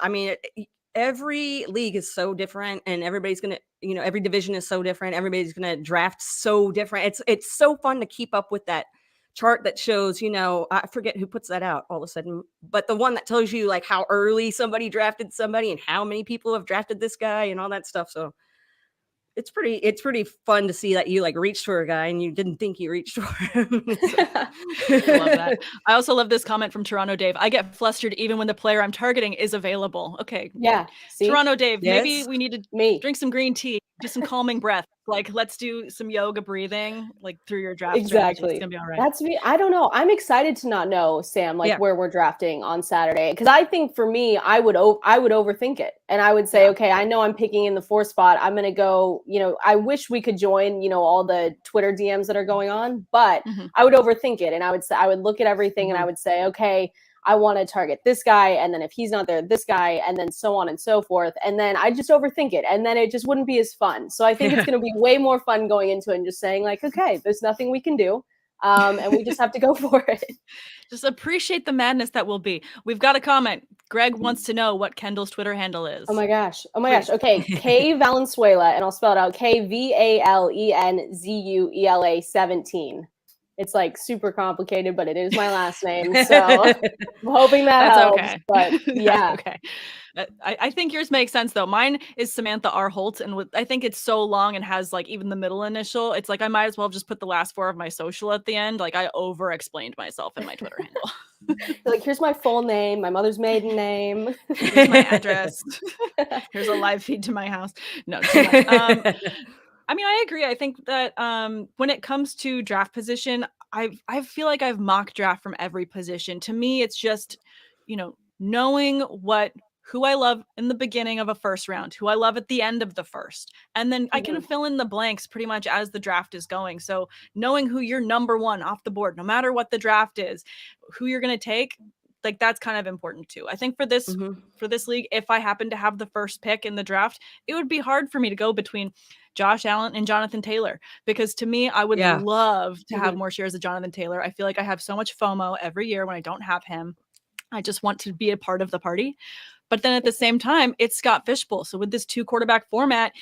every league is so different, and everybody's gonna, every division is so different. Everybody's gonna draft so different. It's so fun to keep up with that chart that shows, I forget who puts that out all of a sudden, but the one that tells you like how early somebody drafted somebody and how many people have drafted this guy and all that stuff. So it's pretty fun to see that you like reached for a guy and you didn't think you reached for him. I love that. I also love this comment from Toronto Dave. I get flustered even when the player I'm targeting is available. Okay. Yeah. See? Toronto Dave, maybe Yes. we need to Me. drink some green tea, do some calming breath. Like, let's do some yoga breathing, like through your draft strategy. Exactly. It's gonna be all right. That's me. I don't know. I'm excited to not know, Sam, like Yeah. where we're drafting on Saturday. Because I think for me, I would overthink it, and I would say, Yeah. okay, I know I'm picking in the 4 spot. I'm gonna go. I wish we could join. All the Twitter DMs that are going on, but Mhm. I would overthink it, and I would say I would look at everything, and I would say, okay, I want to target this guy, and then if he's not there, this guy, and then so on and so forth. And then I just overthink it, and then it just wouldn't be as fun. So I think it's going to be way more fun going into it and just saying like, okay, there's nothing we can do, and we just have to go for it. Just appreciate the madness that will be. We've got a comment. Greg wants to know what Kendall's Twitter handle is. Oh my gosh. Please. Okay. K Valenzuela, and I'll spell it out. KVALENZUELA 17. It's like super complicated, but it is my last name. So I'm hoping that That's helps. okay. But yeah. That's okay. I think yours makes sense though. Mine is Samantha R. Holt, and I think it's so long and has like even the middle initial. It's like I might as well just put the last 4 of my social at the end. Like I over-explained myself in my Twitter handle. Like, here's my full name, my mother's maiden name. Here's my address. Here's a live feed to my house. No, too much. I mean, I agree. I think that when it comes to draft position, I feel like I've mock draft from every position. To me, it's just, knowing who I love in the beginning of a first round, who I love at the end of the first. And then I can fill in the blanks pretty much as the draft is going. So knowing who you're number 1 off the board, no matter what the draft is, who you're going to take, like that's kind of important too. I think for this league, if I happen to have the first pick in the draft, it would be hard for me to go between Josh Allen and Jonathan Taylor, because to me, I would love to have more shares of Jonathan Taylor. I feel like I have so much FOMO every year when I don't have him. I just want to be a part of the party. But then at the same time, it's Scott Fishbowl. So with this 2 quarterback format,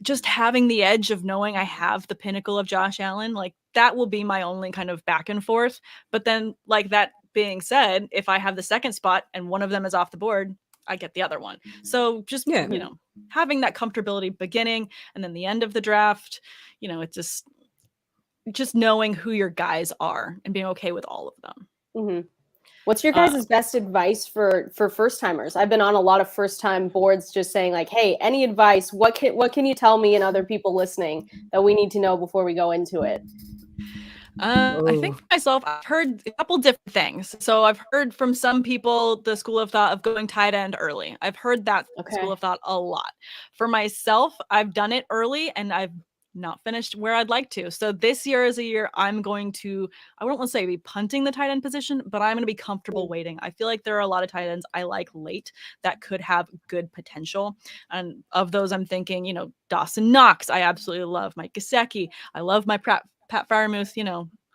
just having the edge of knowing I have the pinnacle of Josh Allen, like that will be my only kind of back and forth. But then like that being said, if I have the second spot and one of them is off the board, I get the other one. So just, having that comfortability beginning and then the end of the draft, it's just knowing who your guys are and being okay with all of them. Mm-hmm. What's your guys' best advice for first timers? I've been on a lot of first time boards just saying like, hey, any advice? What can you tell me and other people listening that we need to know before we go into it? I think for myself, I've heard a couple different things. So I've heard from some people the school of thought of going tight end early. I've heard that school of thought a lot. For myself, I've done it early and I've not finished where I'd like to. So this year is a year I'm going to, I wouldn't want to say be punting the tight end position, but I'm going to be comfortable waiting. I feel like there are a lot of tight ends I like late that could have good potential. And of those, I'm thinking, Dawson Knox, I absolutely love. Mike Gesicki. I love my Pat Freiermuth,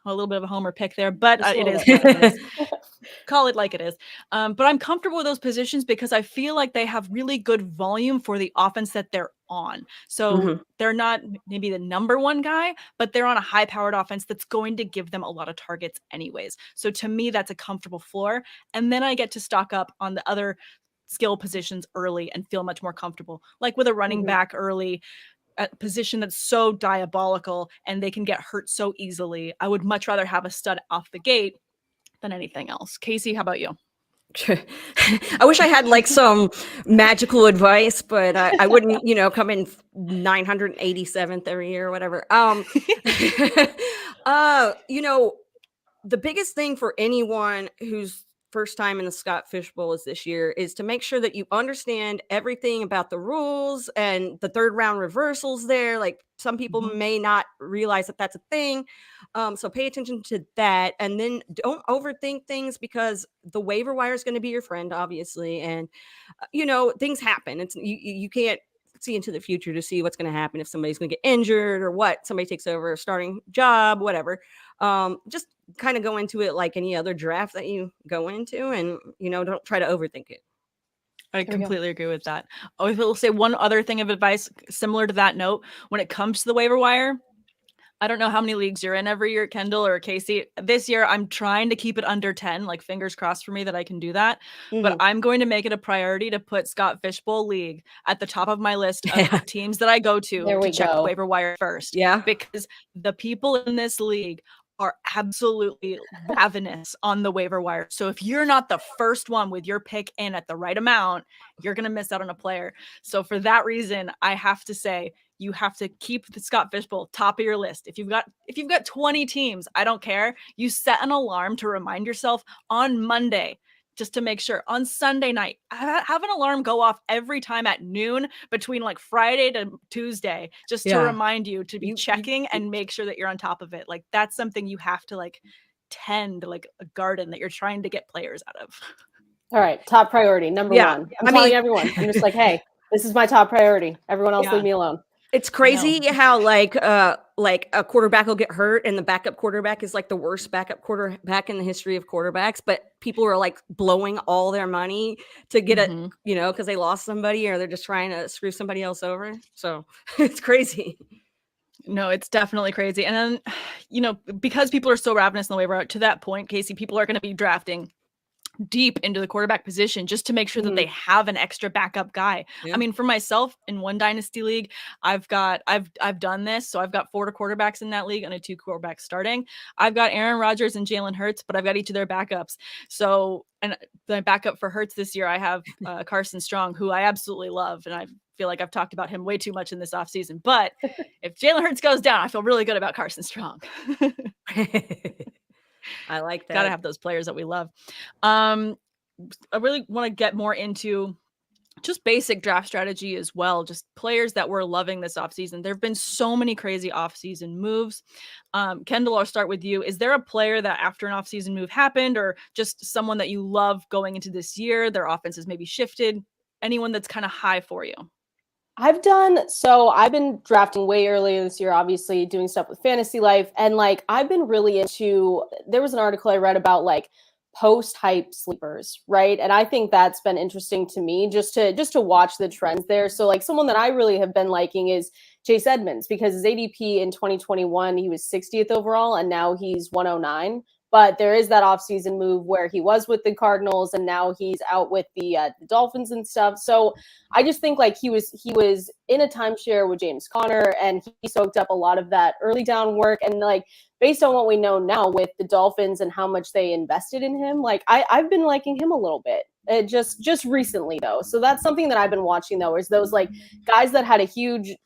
a little bit of a homer pick there, but it is what it is. Call it like it is. But I'm comfortable with those positions because I feel like they have really good volume for the offense that they're on. So they're not maybe the number 1 guy, but they're on a high-powered offense that's going to give them a lot of targets anyways. So to me, that's a comfortable floor. And then I get to stock up on the other skill positions early and feel much more comfortable. Like with a running back early, a position that's so diabolical and they can get hurt so easily. I would much rather have a stud off the gate than anything else. Casey, how about you? I wish I had like some magical advice, but I wouldn't, come in 987th every year or whatever. The biggest thing for anyone who's first time in the Scott Fishbowl is this year is to make sure that you understand everything about the rules and the 3rd round reversals there. Like some people may not realize that that's a thing. So pay attention to that. And then don't overthink things because the waiver wire is going to be your friend, obviously. And, things happen. It's you can't see into the future to see what's going to happen if somebody's going to get injured or what, somebody takes over a starting job, whatever. Just kind of go into it like any other draft that you go into and, don't try to overthink it. I we go. completely agree with that. I will say one other thing of advice similar to that note. When it comes to the waiver wire, I don't know how many leagues you're in every year, Kendall or Casey. This year, I'm trying to keep it under 10, like fingers crossed for me that I can do that. But I'm going to make it a priority to put Scott Fishbowl League at the top of my list of teams that I go to check the waiver wire first. Yeah. Because the people in this league are absolutely ravenous on the waiver wire. So if you're not the first one with your pick in at the right amount, you're going to miss out on a player. So for that reason, I have to say, you have to keep the Scott Fishbowl top of your list. If you've got 20 teams, I don't care. You set an alarm to remind yourself on Monday, just to make sure. On Sunday night, have an alarm go off every time at noon between like Friday to Tuesday, just to remind you to be checking and make sure that you're on top of it. Like that's something you have to like tend like a garden that you're trying to get players out of. All right, top priority, number one. I'm telling everyone. I'm just like, hey, this is my top priority. Everyone else leave me alone. It's crazy how like a quarterback will get hurt and the backup quarterback is like the worst backup quarterback in the history of quarterbacks, but people are like blowing all their money to get it, you know, because they lost somebody or they're just trying to screw somebody else over. So it's crazy. No, it's definitely crazy. And then, you know, because people are so ravenous in the waiver, to that point, Casey, people are going to be drafting deep into the quarterback position just to make sure that they have an extra backup guy. I mean, for myself in one dynasty league, I've done this. So I've got 4 quarterbacks in that league and 2 quarterbacks starting. I've got Aaron Rodgers and Jalen Hurts, but I've got each of their backups. So, and the backup for Hurts this year, I have Carson Strong, who I absolutely love. And I feel like I've talked about him way too much in this offseason. But if Jalen Hurts goes down, I feel really good about Carson Strong. I like that. Gotta have those players that we love. I really want to get more into just basic draft strategy as well. Just players that we're loving this offseason. There have been so many crazy offseason moves. Kendall, I'll start with you. Is there a player that after an offseason move happened or just someone that you love going into this year? Their offense has maybe shifted. Anyone that's kind of high for you? I've been drafting way earlier this year, obviously doing stuff with Fantasy Life. And like, I've been really there was an article I read about like post-hype sleepers, right? And I think that's been interesting to me just to watch the trends there. So like someone that I really have been liking is Chase Edmonds because his ADP in 2021, he was 60th overall and now he's 109. But there is that offseason move where he was with the Cardinals and now he's out with the Dolphins and stuff. So I just think like he was in a timeshare with James Conner and he soaked up a lot of that early down work. And like based on what we know now with the Dolphins and how much they invested in him, like I've been liking him a little bit. Just recently though. So that's something that I've been watching though, is those like guys that had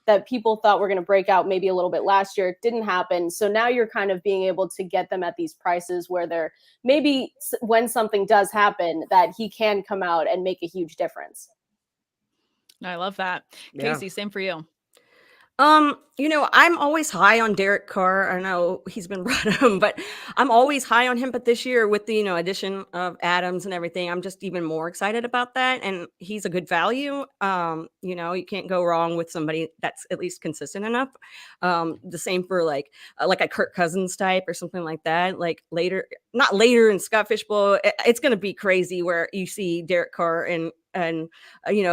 that people thought were going to break out maybe a little bit last year. It didn't happen. So now you're kind of being able to get them at these prices where they're maybe when something does happen that he can come out and make a huge difference. I love that. Casey, same for you. You know, I'm always high on Derek Carr. I know he's been brought up, but I'm always high on him. But this year with the, addition of Adams and everything, I'm just even more excited about that. And he's a good value. You can't go wrong with somebody that's at least consistent enough. The same for like a Kirk Cousins type or something like that. Like not later in Scott Fishbowl, it's going to be crazy where you see Derek Carr and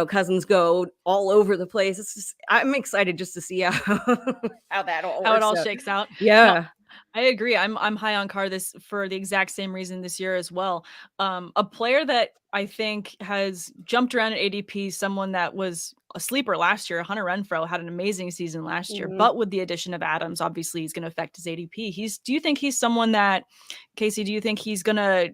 Cousins go all over the place. It's just, I'm excited just to see how that all how it all shakes out. Yeah. No, I agree. I'm high on Carr this for the exact same reason this year as well. A player that I think has jumped around at ADP, someone that was a sleeper last year, Hunter Renfrow had an amazing season last year, but with the addition of Adams, obviously he's going to affect his ADP. Do you think he's someone that, Casey, do you think he's going to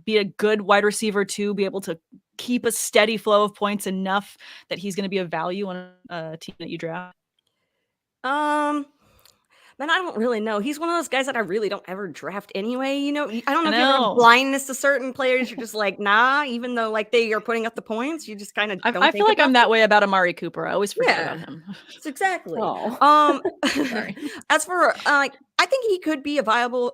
be a good wide receiver to be able to keep a steady flow of points enough that he's going to be a value on a team that you draft? Man, I don't really know. He's one of those guys that I really don't ever draft anyway. I don't know if you have blindness to certain players. You're just like, nah, even though like they are putting up the points, you just kind of don't I feel like I'm that way about Amari Cooper. I always forget about him. Exactly. Sorry. As for I think he could be a viable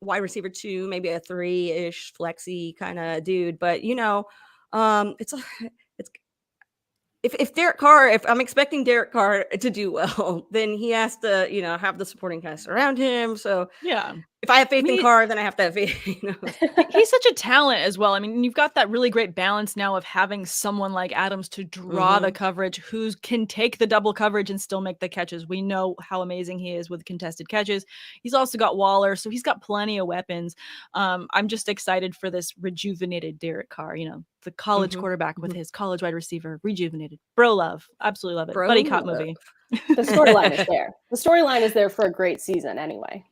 wide receiver 2, maybe a 3-ish flexy kind of dude, but it's if Derek Carr, if I'm expecting Derek Carr to do well, then he has to, have the supporting cast around him. So yeah, if I have faith I mean, in Carr, then I have to have faith. You know? he's such a talent as well. I mean, you've got that really great balance now of having someone like Adams to draw the coverage, who can take the double coverage and still make the catches. We know how amazing he is with contested catches. He's also got Waller, so he's got plenty of weapons. I'm just excited for this rejuvenated Derek Carr, you know, the college quarterback with his college wide receiver, rejuvenated. Bro love. Absolutely love it. Buddy cop movie. The storyline is there. The storyline is there for a great season anyway.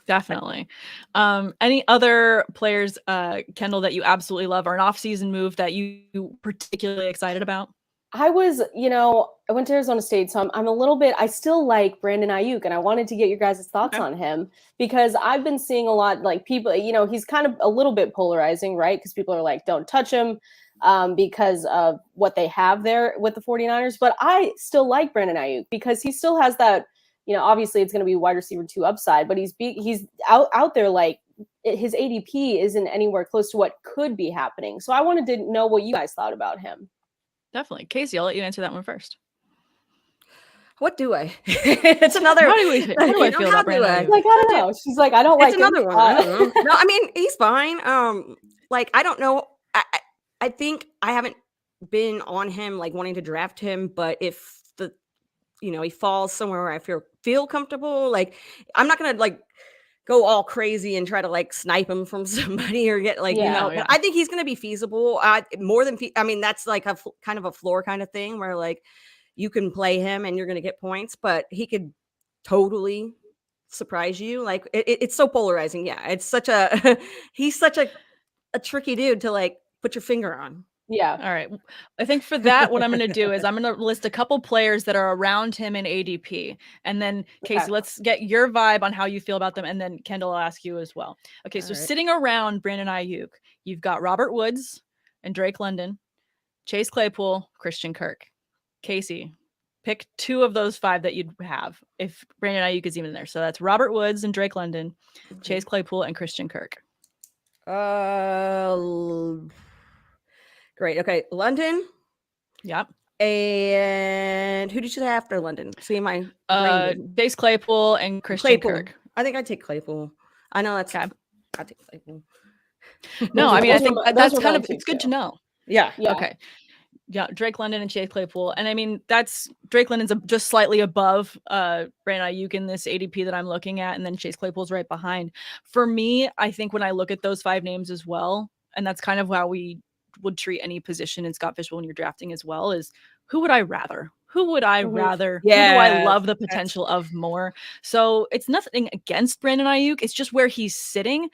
Definitely. Any other players, Kendall, that you absolutely love, or an off-season move that you particularly excited about? I was, I went to Arizona State, so I'm a little bit, I still like Brandon Ayuk, and I wanted to get your guys' thoughts on him, because I've been seeing a lot, like, people, he's kind of a little bit polarizing, right? Because people are like, don't touch him because of what they have there with the 49ers. But I still like Brandon Ayuk because he still has that, obviously it's going to be wide receiver 2 upside, but he's out there, like, his ADP isn't anywhere close to what could be happening. So I wanted to know what you guys thought about him. Definitely. Casey, I'll let you answer that one first. What do I? It's another. How do I feel about Brandon? Like, I don't know. She's like, I don't like. It's another one. I don't know. No, I mean, he's fine. Like, I don't know. I think I haven't been on him, like, wanting to draft him, but if he falls somewhere where I feel comfortable, like, I'm not gonna, like, go all crazy and try to, like, snipe him from somebody or get, like, Yeah. I think he's going to be feasible. More than, I mean, that's like a kind of a floor kind of thing where, like, you can play him and you're going to get points, but he could totally surprise you. Like, it's so polarizing. Yeah. It's such he's such a tricky dude to, like, put your finger on. Yeah. All right. I think for that, what I'm going to do is I'm going to list a couple players that are around him in ADP. And then, Casey, let's get your vibe on how you feel about them. And then Kendall, I'll ask you as well. Okay. So sitting around Brandon Ayuk, you've got Robert Woods and Drake London, Chase Claypool, Christian Kirk. Casey, pick 2 of those 5 that you'd have if Brandon Ayuk is even there. So that's Robert Woods and Drake London, Chase Claypool, and Christian Kirk. Great. Okay. London. Yep. And who did you say after London? See my Chase Claypool and Christian Kirk. I think I'd take Claypool. I know that's I'd take Claypool. No, I mean, I think that's kind of, it's good to know. Yeah. Okay. Yeah, Drake London and Chase Claypool. And I mean, that's Drake London's just slightly above Brandon Ayuk in this ADP that I'm looking at, and then Chase Claypool's right behind. For me, I think when I look at those 5 names as well, and that's kind of how we would treat any position in Scott Fishbowl when you're drafting as well, is who would I rather? Who would I rather? Yeah, who do I love the potential of more? So it's nothing against Brandon Ayuk. It's just where he's sitting,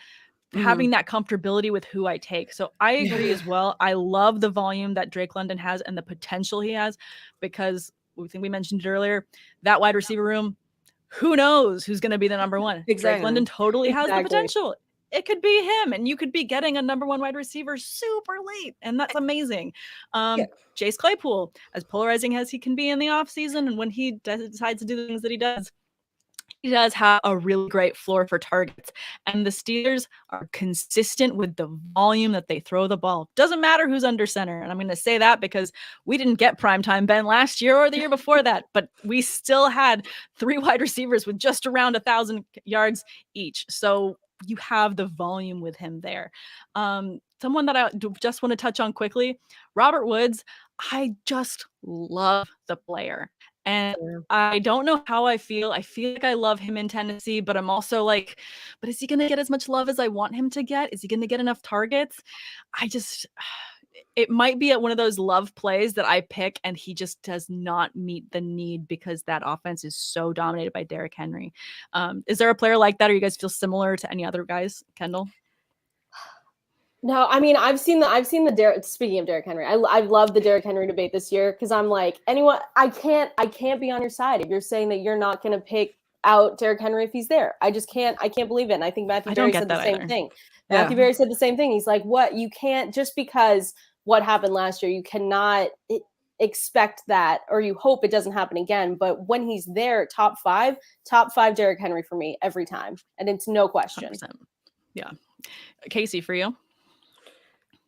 having that comfortability with who I take. So I agree as well. I love the volume that Drake London has and the potential he has, because we think we mentioned it earlier, that wide receiver room, who knows who's going to be the number 1? Exactly. Drake London totally has the potential. It could be him, and you could be getting a number 1 wide receiver super late, and that's amazing. Chase Claypool, as polarizing as he can be in the offseason, and when he decides to do the things that he does have a really great floor for targets. And the Steelers are consistent with the volume that they throw the ball. Doesn't matter who's under center. And I'm going to say that because we didn't get primetime Ben last year or the year before that, but we still had 3 wide receivers with just around 1,000 yards each. So you have the volume with him there. Someone that I just want to touch on quickly, Robert Woods. I just love the player. And I don't know how I feel. I feel like I love him in Tennessee, but I'm also like, but is he going to get as much love as I want him to get? Is he going to get enough targets? It might be at one of those love plays that I pick and he just does not meet the need because that offense is so dominated by Derrick Henry. Is there a player like that, or you guys feel similar to any other guys? Kendall? No, I mean, I've seen the speaking of Derrick Henry, I've loved the Derrick Henry debate this year, because I'm like, anyone, I can't be on your side if you're saying that you're not going to pick out Derrick Henry if he's there. I can't believe it. And I think Matthew Berry said the same thing. Matthew Berry said the same thing. He's like, what? You can't, just because what happened last year, you cannot expect that, or you hope it doesn't happen again. But when he's there, top five Derrick Henry for me every time. And it's no question. 100%. Yeah. Casey, for you?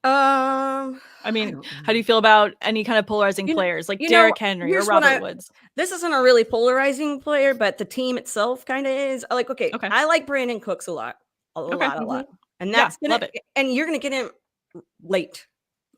I mean, how do you feel about any kind of polarizing players like Derrick Henry or Robert Woods? This isn't a really polarizing player, but the team itself kind of is. Like, okay, I like Brandon Cooks a lot. a Okay. lot. And Yeah, that's gonna love it. and you're gonna get him late.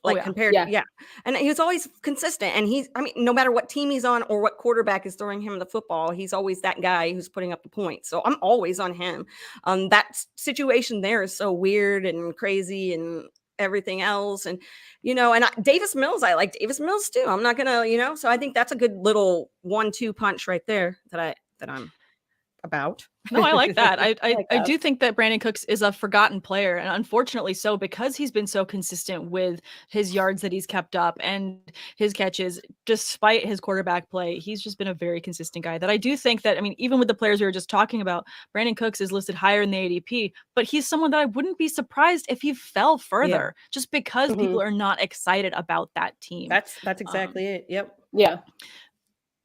Oh, Like yeah. compared Yeah. and he was always consistent. And I mean, no matter what team he's on or what quarterback is throwing him the football, he's always that guy who's putting up the points. So I'm always on him. That situation there is so weird and crazy and everything else. And and Davis Mills, I like Davis Mills too. I'm not gonna. So I think that's a good little 1-2 punch right there that I'm about. No, I like that. I like I that. do think that Brandon Cooks is a forgotten player, and unfortunately so, because he's been so consistent with his yards that he's kept up and his catches, despite his quarterback play. He's just been a very consistent guy that I do think that, I mean, even with the players we were just talking about, Brandon Cooks is listed higher in the ADP, but he's someone that I wouldn't be surprised if he fell further just because people are not excited about that team. That's exactly it. Yep. Yeah.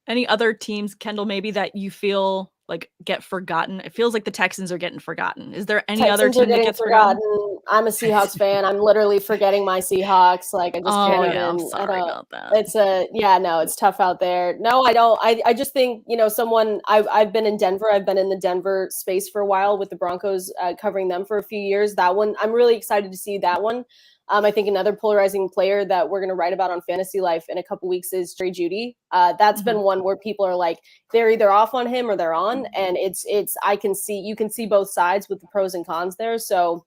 Any other teams, Kendall, maybe that you feel like get forgotten? It feels like the Texans are getting forgotten. Is there any other Texans are team that getting gets forgotten? I'm a Seahawks fan. I'm literally forgetting my Seahawks. Like I just Oh, can't yeah, I'm even. sorry about that. It's tough out there. No, I don't. I just think I've been in Denver. I've been in the Denver space for a while with the Broncos, covering them for a few years. That one, I'm really excited to see that one. I think another polarizing player that we're going to write about on Fantasy Life in a couple weeks is Jerry Jeudy. That's been one where people are like, they're either off on him or they're on, and you can see both sides with the pros and cons there. So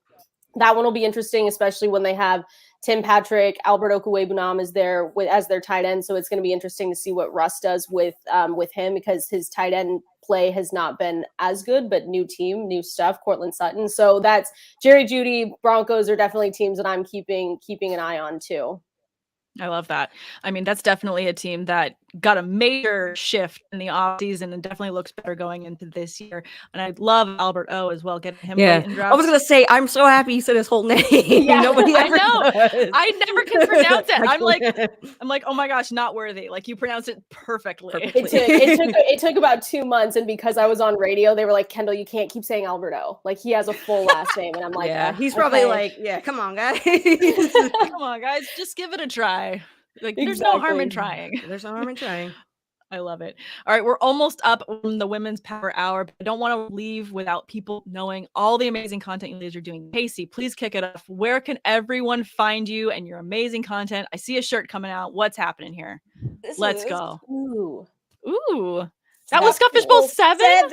that one will be interesting, especially when they have Tim Patrick, Albert Okwuegbunam is there as their tight end. So it's going to be interesting to see what Russ does with him, because his tight end play has not been as good, but new team, new stuff, Cortland Sutton. So that's Jerry Jeudy. Broncos are definitely teams that I'm keeping an eye on too. I love that. I mean, that's definitely a team that got a major shift in the offseason and definitely looks better going into this year. And I love Albert O as well, getting him late in drafts. I was gonna say, I'm so happy you said his whole name. Yeah, Nobody I ever know. does. I never can pronounce it. I I'm like, oh my gosh, not worthy. Like, you pronounce it perfectly. It took about 2 months, and because I was on radio, they were like, Kendall, you can't keep saying Alberto. Like, he has a full last name, and I'm like, yeah, he's probably okay. like, yeah, come on, guys. Come on, guys, just give it a try. Like, there's no harm in Exactly. trying. There's no harm in trying. I love it. All right, we're almost up on the Women's Power Hour, but I don't want to leave without people knowing all the amazing content you guys are doing. Casey, please kick it off. Where can everyone find you and your amazing content? I see a shirt coming out. What's happening here? Let's go. Ooh. That was Scott Fishbowl 7? 7,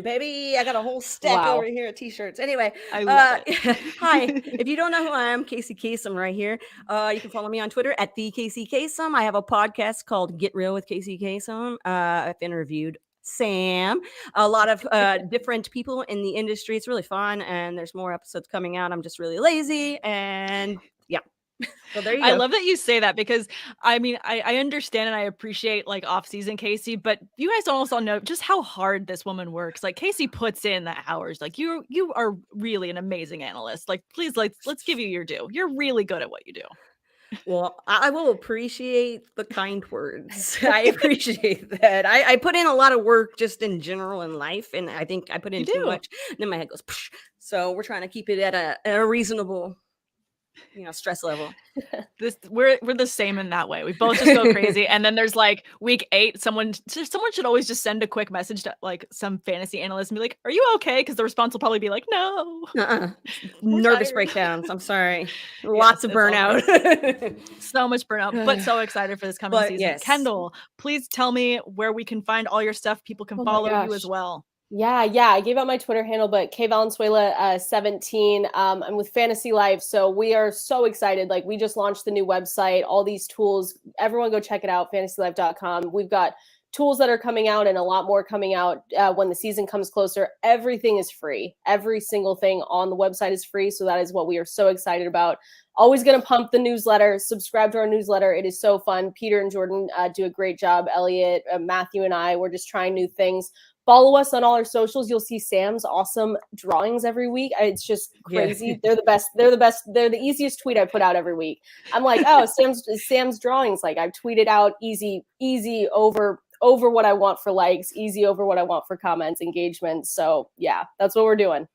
baby. I got a whole stack over here of t-shirts. Anyway, I love it. Hi. If you don't know who I am, Casey Kasem right here. You can follow me on Twitter at the Casey Kasem. I have a podcast called Get Real with Casey Kasem. I've interviewed Sam, a lot of different people in the industry. It's really fun, and there's more episodes coming out. I'm just really lazy, and yeah. So there you go. I love that you say that, because I mean, I understand and I appreciate like off-season Casey, but you guys also know just how hard this woman works. Like, Casey puts in the hours. Like, you are really an amazing analyst. Like, please, let's give you your due. You're really good at what you do. Well, I will appreciate the kind words. I appreciate that. I put in a lot of work just in general in life, and I think I put in too much. And then my head goes, psh. So we're trying to keep it at a reasonable, stress level. We're the same in that way. We both just go crazy, and then there's like week 8. Someone should always just send a quick message to like some fantasy analyst and be like, "Are you okay?" Because the response will probably be like, "No." Nervous tired. breakdowns. I'm sorry. Lots of it's all burnout. So much burnout, but so excited for this coming season. Yes. Kendall, please tell me where we can find all your stuff. People can follow you as well. Yeah. I gave out my Twitter handle, but K Valenzuela 17. I'm with Fantasy Life, so we are so excited. Like, we just launched the new website, all these tools. Everyone go check it out, fantasylife.com. We've got tools that are coming out and a lot more coming out when the season comes closer. Everything is free. Every single thing on the website is free. So that is what we are so excited about. Always going to pump the newsletter. Subscribe to our newsletter. It is so fun. Peter and Jordan do a great job. Elliot, Matthew, and I, we're just trying new things. Follow us on all our socials. You'll see Sam's awesome drawings every week. It's just crazy. Yeah. They're the best. They're the best. They're the easiest tweet I put out every week. I'm like, oh, Sam's drawings. Like, I've tweeted out easy over what I want for likes, easy over what I want for comments, engagement. So yeah, that's what we're doing.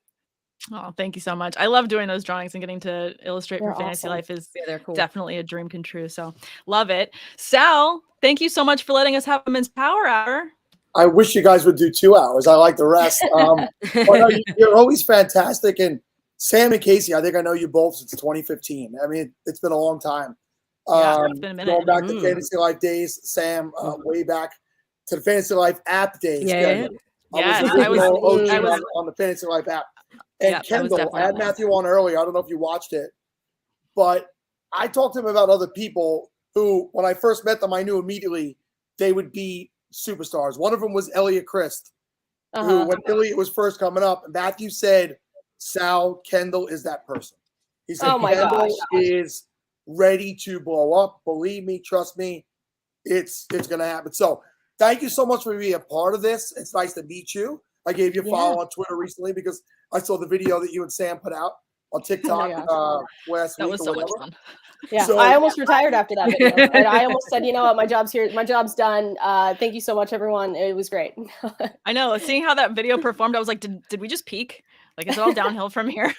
Oh, thank you so much. I love doing those drawings, and getting to illustrate for Fantasy Life is they're cool. definitely a dream come true. So love it. Sal, thank you so much for letting us have Women's Power Hour. I wish you guys would do 2 hours. I like the rest. But no, you're always fantastic. And Sam and Casey, I think I know you both since 2015. I mean, it's been a long time. Yeah, it's been a minute. Going back to Fantasy Life days, Sam, way back to the Fantasy Life app days. Yeah. I was on the Fantasy Life app. And Kendall, I had Matthew on earlier. I don't know if you watched it, but I talked to him about other people who, when I first met them, I knew immediately they would be superstars. One of them was Elliot Christ, who, when Elliot was first coming up, Matthew said, Sal, Kendall is that person. He said, Kendall is ready to blow up. Believe me, trust me, it's going to happen. So thank you so much for being a part of this. It's nice to meet you. I gave you a follow on Twitter recently because I saw the video that you and Sam put out on TikTok last week. That was so much fun. Yeah, so, I almost retired after that video. And I almost said, you know what, my job's here. My job's done. Thank you so much, everyone. It was great. I know. Seeing how that video performed, I was like, did we just peak? Like, is it all downhill from here?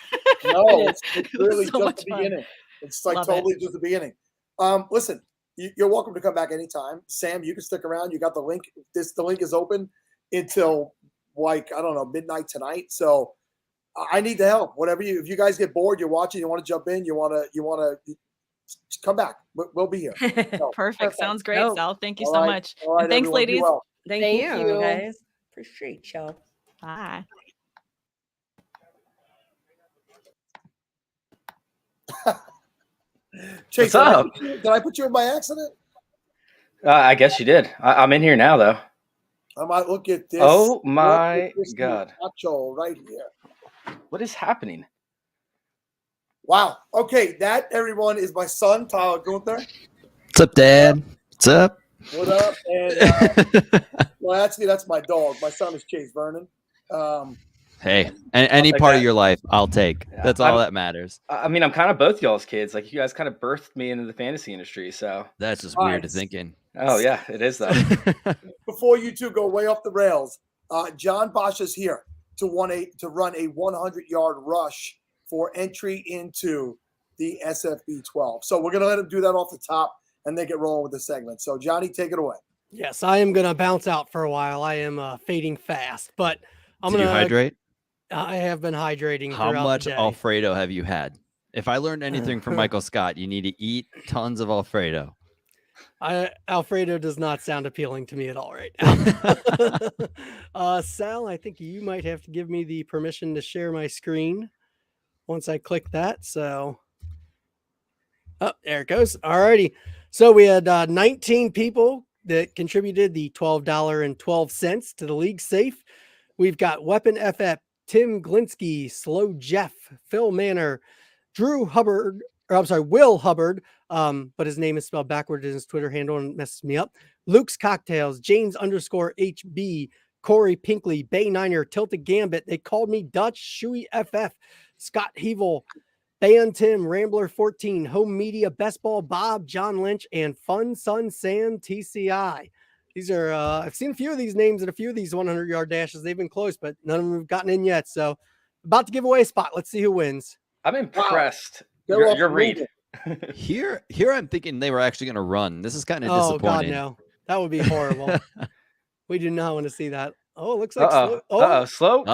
No, it's really so just the beginning. It's like totally just the beginning. Listen, you're welcome to come back anytime. Sam, you can stick around. You got the link. The link is open until like, I don't know, midnight tonight. So I need the help. Whatever if you guys get bored, you're watching, you want to jump in, you want to come back. We'll be here. So, Perfect. Sounds great, Sal. Thank you so much. All right, and thanks, everyone, ladies. well. Thank you, guys. Appreciate y'all. Bye. Chase, what's up? Did I put you in by accident? I guess you did. I'm in here now, though. I might look at this. Oh my God! Nacho right here. What is happening? Wow. Okay, that everyone is my son, Tyler Gunther. What's up, Dad? What's up? What up? And well, actually, that's my dog. My son is Chase Vernon. Hey, any part of your life, I'll take. That's all that matters. I mean, I'm kind of both y'all's kids. Like, you guys kind of birthed me into the fantasy industry, so that's just weird to think in. Oh yeah, it is though. Before you two go way off the rails, John Bosch is here to run a 100-yard rush for entry into the SFB 12. So we're gonna let him do that off the top and then get rolling with the segment. So Johnny, take it away. Yes, I am gonna bounce out for a while. I am fading fast, but Did you hydrate? I have been hydrating. How much the day. Alfredo have you had? If I learned anything from Michael Scott, you need to eat tons of Alfredo. Alfredo does not sound appealing to me at all right now. Sal, I think you might have to give me the permission to share my screen once I click that. So, oh, there it goes. All righty. So we had 19 people that contributed the $12.12 to the league safe. We've got Weapon FF, Tim Glinsky, Slow Jeff, Phil Manor, Will Hubbard, but his name is spelled backwards in his Twitter handle and messes me up. Luke's Cocktails, James_HB, Corey Pinkley, Bay Niner, Tilted Gambit. They called me Dutch, Shuey FF, Scott Hevel, Ban Tim, Rambler 14, Home Media, Best Ball Bob, John Lynch, and Fun Sun Sam TCI. These are, I've seen a few of these names and a few of these 100-yard dashes. They've been close, but none of them have gotten in yet. So about to give away a spot. Let's see who wins. I'm impressed. Wow. Your read. Here I'm thinking they were actually going to run. This is kind of disappointing. Oh, God, no. That would be horrible. We do not want to see that. Oh, it looks like Slow.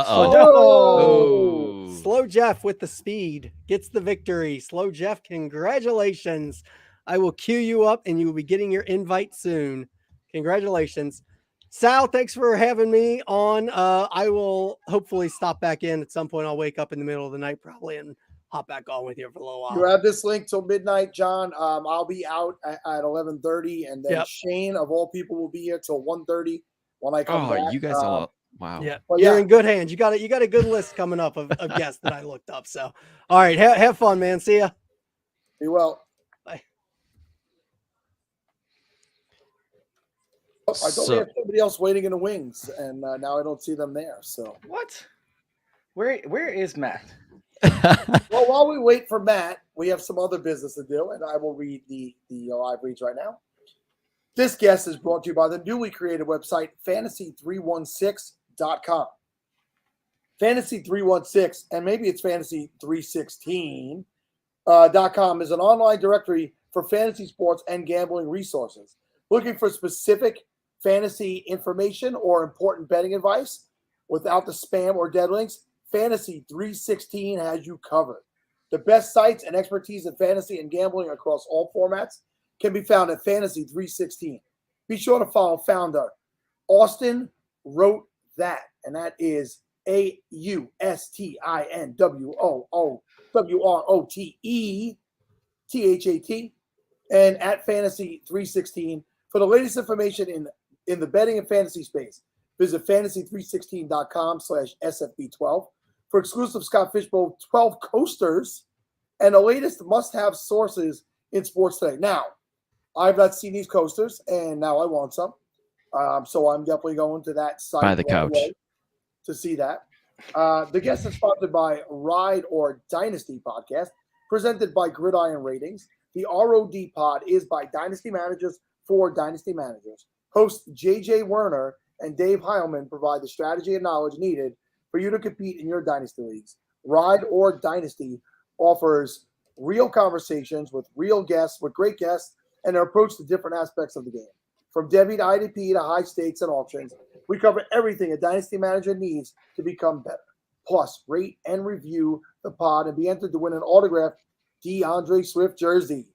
Slow Jeff with the speed gets the victory. Slow Jeff, congratulations. I will queue you up and you will be getting your invite soon. Congratulations. Sal, thanks for having me on. I will hopefully stop back in at some point. I'll wake up in the middle of the night probably and hop back on with you for a little while. You have this link till midnight, John. I'll be out at 11:30, and then Shane, of all people, will be here till 1:30 when I come back. You guys all wow. Yeah, you're in good hands. You got a good list coming up of guests that I looked up. So, all right, have fun, man. See ya. Be well. Bye. I thought we had somebody else waiting in the wings, and now I don't see them there. So what? Where is Matt? Well, while we wait for Matt, we have some other business to do, and I will read the live reads right now. This guest is brought to you by the newly created website, fantasy316.com. Fantasy316, and maybe it's fantasy316.com, is an online directory for fantasy sports and gambling resources. Looking for specific fantasy information or important betting advice without the spam or dead links, Fantasy 316 has you covered. The best sites and expertise in fantasy and gambling across all formats can be found at Fantasy 316. Be sure to follow founder Austin Wrote That, and that is AUSTINWOOWROTETHAT, and at Fantasy 316 for the latest information in the betting and fantasy space. Visit fantasy316.com/SFB12 for exclusive Scott Fishbowl 12 coasters and the latest must-have sources in sports today. Now, I've not seen these coasters, and now I want some. So I'm definitely going to that site By the couch to see that. The guest is sponsored by Ride or Dynasty podcast, presented by Gridiron Ratings. The ROD pod is by Dynasty Managers for Dynasty Managers. Hosts JJ Werner and Dave Heilman provide the strategy and knowledge needed for you to compete in your Dynasty leagues. Ride or Dynasty offers real conversations with real guests, with great guests, and their approach to different aspects of the game. From Debbie to IDP to high stakes and auctions, we cover everything a Dynasty manager needs to become better. Plus, rate and review the pod and be entered to win an autographed DeAndre Swift jersey.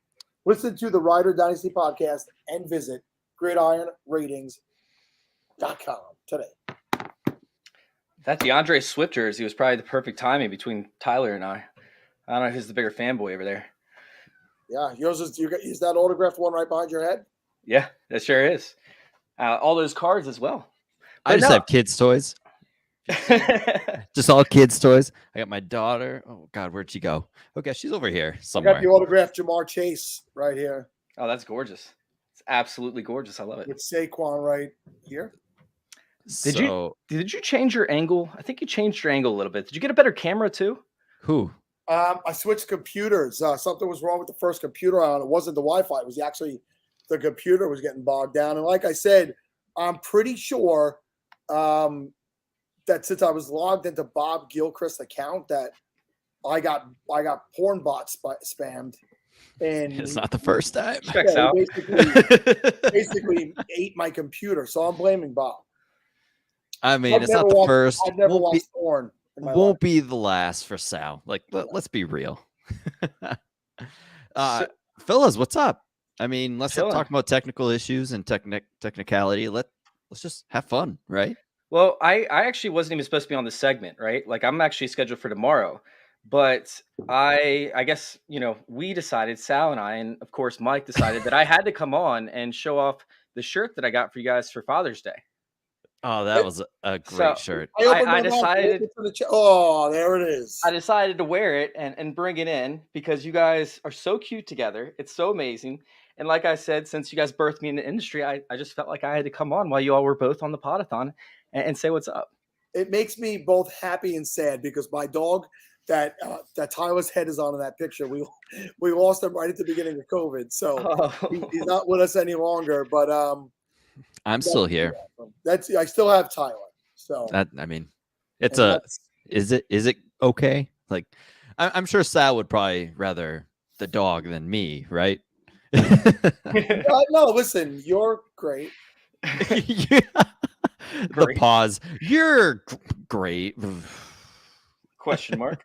Listen to the Rider Dynasty podcast and visit gridironratings.com today. That DeAndre Swift jersey was probably the perfect timing between Tyler and I. I don't know who's the bigger fanboy over there. Yeah, yours is that autographed one right behind your head? Yeah, that sure is. All those cards as well. I just have kids' toys. Just all kids' toys. I got my daughter. Oh, God, where'd she go? Okay, she's over here somewhere. I got the autographed Jamar Chase right here. Oh, that's gorgeous. It's absolutely gorgeous. I love it. With Saquon right here. Did you change your angle? I think you changed your angle a little bit. Did you get a better camera too? Who? I switched computers. Something was wrong with the first computer on. It wasn't the Wi-Fi. It was actually the computer was getting bogged down. And like I said, I'm pretty sure that since I was logged into Bob Gilchrist's account, that I got porn bots spammed. And it's not the first time. Checks out. Basically ate my computer. So I'm blaming Bob. I mean, it's not the first. I've never watched porn. Won't be the last for Sal. Like, let's be real. Fellas, what's up? I mean, let's not talk about technical issues and technicality. Let's just have fun, right? Well, I actually wasn't even supposed to be on this segment, right? Like, I'm actually scheduled for tomorrow. But I guess, we decided, Sal and I, and of course Mike decided that I had to come on and show off the shirt that I got for you guys for Father's Day. Oh, that was a great shirt. I decided. Oh, there it is. I decided to wear it and bring it in because you guys are so cute together. It's so amazing. And like I said, since you guys birthed me in the industry, I just felt like I had to come on while you all were both on the Podathon and say what's up. It makes me both happy and sad because my dog that Tyler's head is on in that picture, we lost him right at the beginning of COVID. So he's not with us any longer, but I'm still here. I still have Tyler. So is it okay? Like, I'm sure Sal would probably rather the dog than me, right? No, listen, you're great. The pause. You're great. Question mark.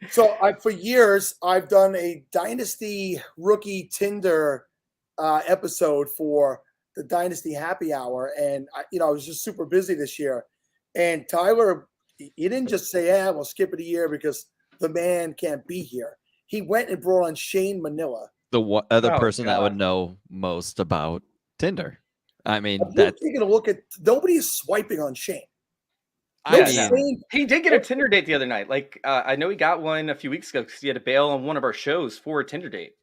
So for years I've done a Dynasty rookie Tinder episode for the Dynasty Happy Hour, and I was just super busy this year. And Tyler, he didn't just say, "Yeah, we'll skip it a year because the man can't be here." He went and brought on Shane Manila, the other person that would know most about Tinder. I mean, that's taking a look at. Nobody is swiping on Shane. He did get a Tinder date the other night. Like, I know he got one a few weeks ago because he had to bail on one of our shows for a Tinder date.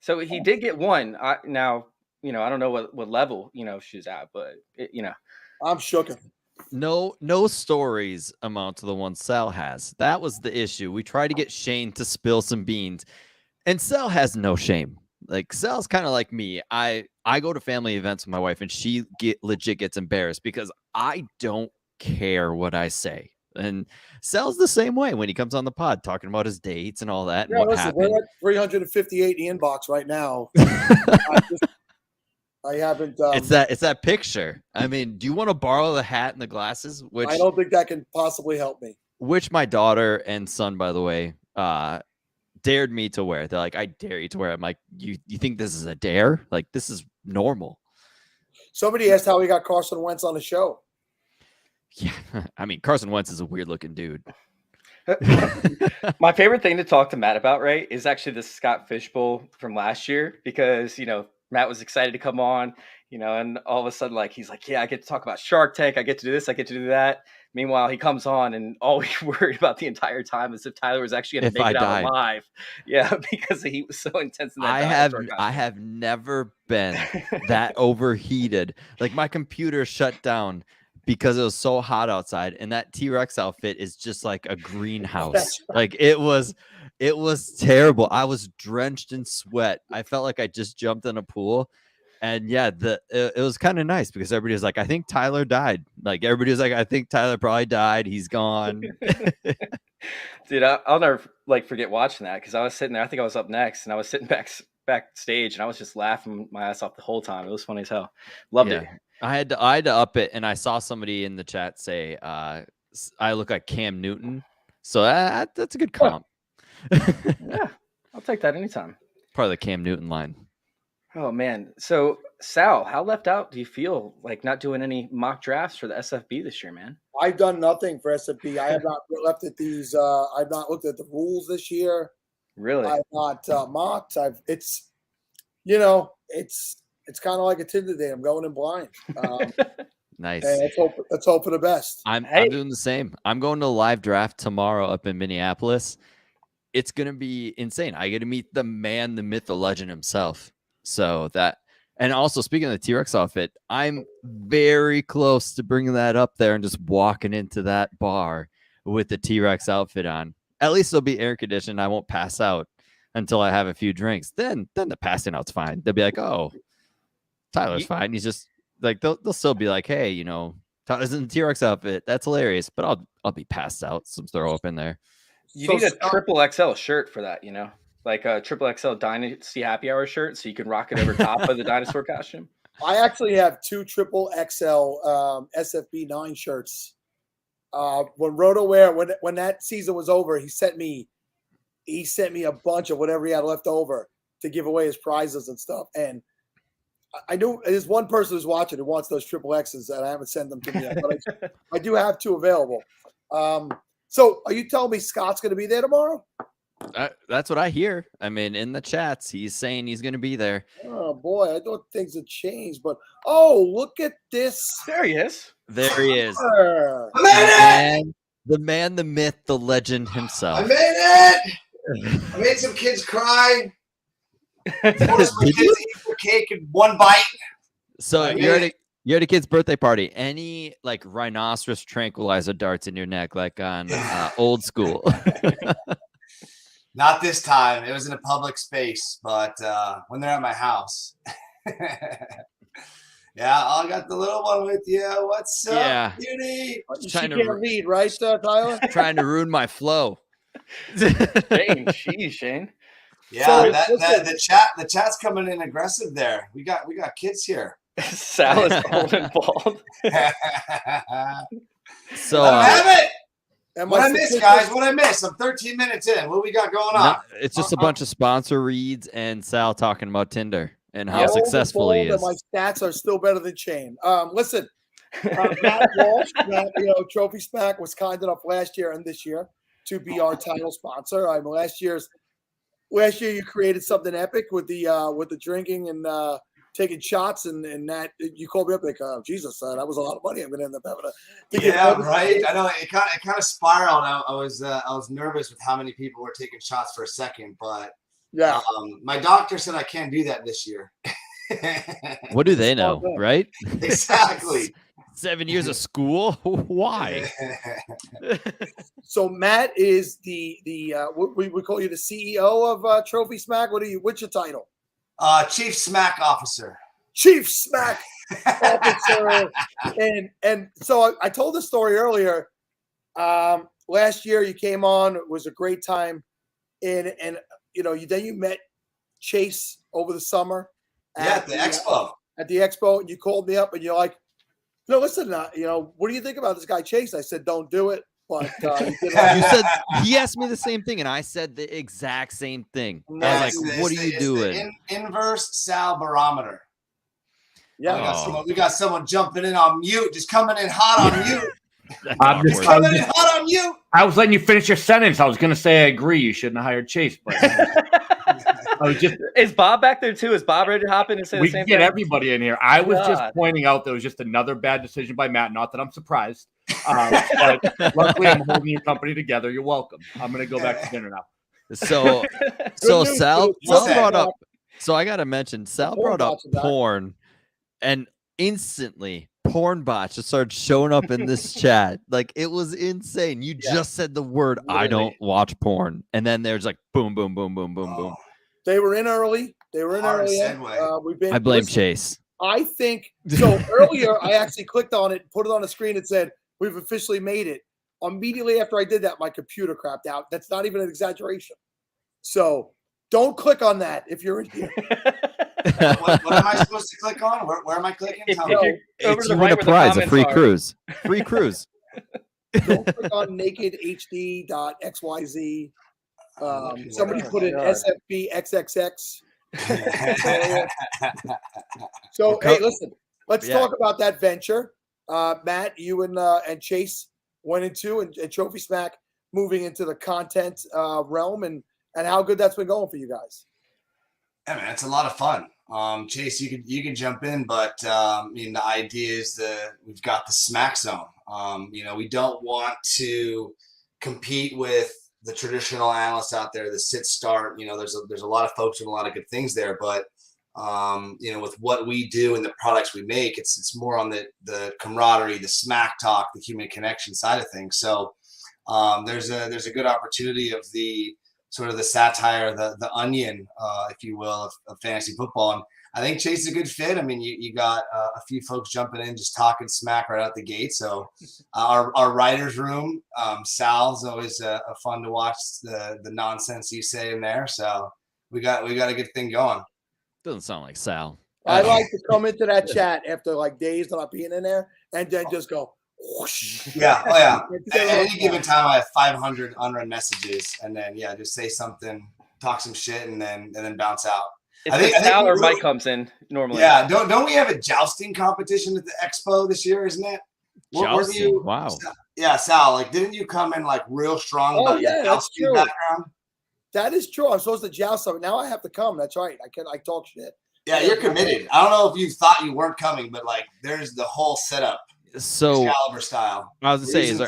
So he did get one. Now, I don't know what level, she's at, but I'm shook. No stories amount to the one Sal has. That was the issue. We tried to get Shane to spill some beans, and Sal has no shame. Like, Sal's kind of like me. I go to family events with my wife, and she legit gets embarrassed because I don't care what I say. And Sal's the same way when he comes on the pod talking about his dates and all that. Yeah, and what happened. We're at 358 in the inbox right now. I haven't. It's that picture. I mean, do you want to borrow the hat and the glasses? Which I don't think that can possibly help me. Which my daughter and son, by the way, dared me to wear. They're like, I dare you to wear it. I'm like, you think this is a dare? Like, this is normal. Somebody asked how we got Carson Wentz on the show. Yeah, I mean, Carson Wentz is a weird looking dude. My favorite thing to talk to Matt about, right, is actually the Scott Fishbowl from last year, because, Matt was excited to come on, and all of a sudden, like, he's like, yeah, I get to talk about Shark Tank. I get to do this. I get to do that. Meanwhile, he comes on and all we worried about the entire time is if Tyler was actually going to make it out alive. Yeah, because he was so intense in that. I have never been that overheated. Like, my computer shut down because it was so hot outside, and that T-Rex outfit is just like a greenhouse. Like, it was terrible. I was drenched in sweat. I felt like I just jumped in a pool. And yeah, it was kind of nice because everybody was like, I think Tyler died. Like, everybody was like, I think Tyler probably died. He's gone. Dude, I'll never forget watching that, because I was sitting there. I think I was up next, and I was sitting backstage, and I was just laughing my ass off the whole time. It was funny as hell. Loved it. I had to up it, and I saw somebody in the chat say, I look like Cam Newton. So that's a good comp. Yeah, I'll take that anytime. Part of the Cam Newton line. Oh, man. So, Sal, how left out do you feel, like, not doing any mock drafts for the SFB this year, man? I've done nothing for SFB. I have not left at these. I've not looked at the rules this year. Really? I've not mocked. It's kind of like a Tinder day. I'm going in blind. Nice. And let's hope for the best. I'm doing the same. I'm going to a live draft tomorrow up in Minneapolis. It's going to be insane. I get to meet the man, the myth, the legend himself. So that, and also speaking of the T-Rex outfit, I'm very close to bringing that up there and just walking into that bar with the T-Rex outfit on. At least it'll be air conditioned. I won't pass out until I have a few drinks. Then the passing out's fine. They'll be like, oh, Tyler's fine. He's just like, they'll still be like, hey, Tyler's in the T-Rex outfit. That's hilarious. But I'll be passed out. Some throw up in there. You need a triple XL shirt for that, like a triple XL Dynasty Happy Hour shirt, so you can rock it over top of the dinosaur costume. I actually have 2 triple XL SFB 9 shirts. When RotoWare, when that season was over, he sent me a bunch of whatever he had left over to give away as prizes and stuff. And I know there's one person who's watching who wants those triple X's, and I haven't sent them to me yet, but I do have 2 available. So are you telling me Scott's going to be there tomorrow? That's what I hear. I mean, in the chats, he's saying he's going to be there. Oh boy, I thought things had changed, but look at this. There he is. There he is. I made it! The man, the myth, the legend himself. I made it! I made some kids cry. Forced my kids to eat their cake in one bite. So you're at a kid's birthday party. Any like rhinoceros tranquilizer darts in your neck, like on Old School? Not this time. It was in a public space, but when they're at my house. Yeah, I got the little one with you. What's up, beauty? She can't read, right, Tyler? Trying to ruin my flow. Shane. Yeah, so, the chat's coming in aggressive there. We got kids here. Sal is old and bald. So have it. What I miss, guys? What I miss? I'm 13 minutes in. What we got going on? It's just a bunch of sponsor reads and Sal talking about Tinder and how successful he is. My stats are still better than Shane. Listen, Matt Walsh, TrophySmack was kind enough last year and this year to be our title sponsor. Last year you created something epic with the drinking and taking shots and that you called me up like, oh, Jesus, that was a lot of money. I'm going to end up having to yeah, right. I know it kind of spiraled. I was nervous with how many people were taking shots for a second, but yeah, my doctor said I can't do that this year. What do they know, right? Exactly. 7 years of school. Why? So Matt is the we call you the CEO of TrophySmack. What's your title? Chief Smack Officer. Chief Smack Officer. And so I told the story earlier. Last year you came on. It was a great time. And then you met Chase over the summer. At the expo. at the expo, and you called me up, and you're like, "No, listen, what do you think about this guy Chase?" I said, "Don't do it." But you said he asked me the same thing, and I said the exact same thing. I was like, "What are you doing?" Inverse Sal barometer. Yeah, we got someone jumping in on mute, just coming in hot on mute. Just coming in hot on mute. I was letting you finish your sentence. I was going to say I agree. You shouldn't have hired Chase, but Is Bob back there too? Is Bob ready to hop in and say the same thing? We can get everybody in here. I was just pointing out there was just another bad decision by Matt. Not that I'm surprised, but luckily I'm holding your company together. You're welcome. I'm going to go back to dinner now. So Sal brought up. So I got to mention, Sal brought up porn, and instantly porn bots just started showing up in this chat. Like, it was insane. You just said the word, literally. I don't watch porn. And then there's like boom, boom, boom, boom, boom, boom. They were in early. I blame Chase. I think so. Earlier, I actually clicked on it, put it on the screen, and said, "We've officially made it." Immediately after I did that, my computer crapped out. That's not even an exaggeration. So don't click on that if you're in here. What am I supposed to click on? Where am I clicking? You win a prize, a free cruise. Free cruise. Don't click on nakedhd.xyz. Somebody put in SFBXXX. So, hey, listen, let's talk about that venture. Matt, you and Chase went into, and TrophySmack moving into the content realm, and how good that's been going for you guys. Yeah, man, it's a lot of fun. Chase, you can jump in, but the idea is we've got the Smack Zone. We don't want to compete with the traditional analysts out there, the sit start. There's a lot of folks with a lot of good things there, but with what we do and the products we make, it's more on the camaraderie, the smack talk, the human connection side of things. So there's a good opportunity of the sort of the satire, the onion, if you will, of fantasy football. And I think Chase is a good fit. I mean, you got a few folks jumping in, just talking smack right out the gate. So our writer's room, Sal's always fun to watch the nonsense you say in there. So we got a good thing going. Doesn't sound like Sal. I like to come into that chat after like days of not being in there and then just go whoosh. Yeah. Oh yeah. At any given time, I have 500 unread messages, and then just say something, talk some shit, and then bounce out. I think Sal or Mike comes in normally. Yeah. Don't we have a jousting competition at the expo this year? Isn't it? Jousting. Wow. Yeah, Sal. Like, didn't you come in like real strong? Oh yeah, that's true. Background? That is true. I'm supposed to joust something. Now I have to come. That's right. I talk shit. Yeah, you're committed. I don't know if you thought you weren't coming, but like, there's the whole setup. So Excalibur style. I was gonna say, is there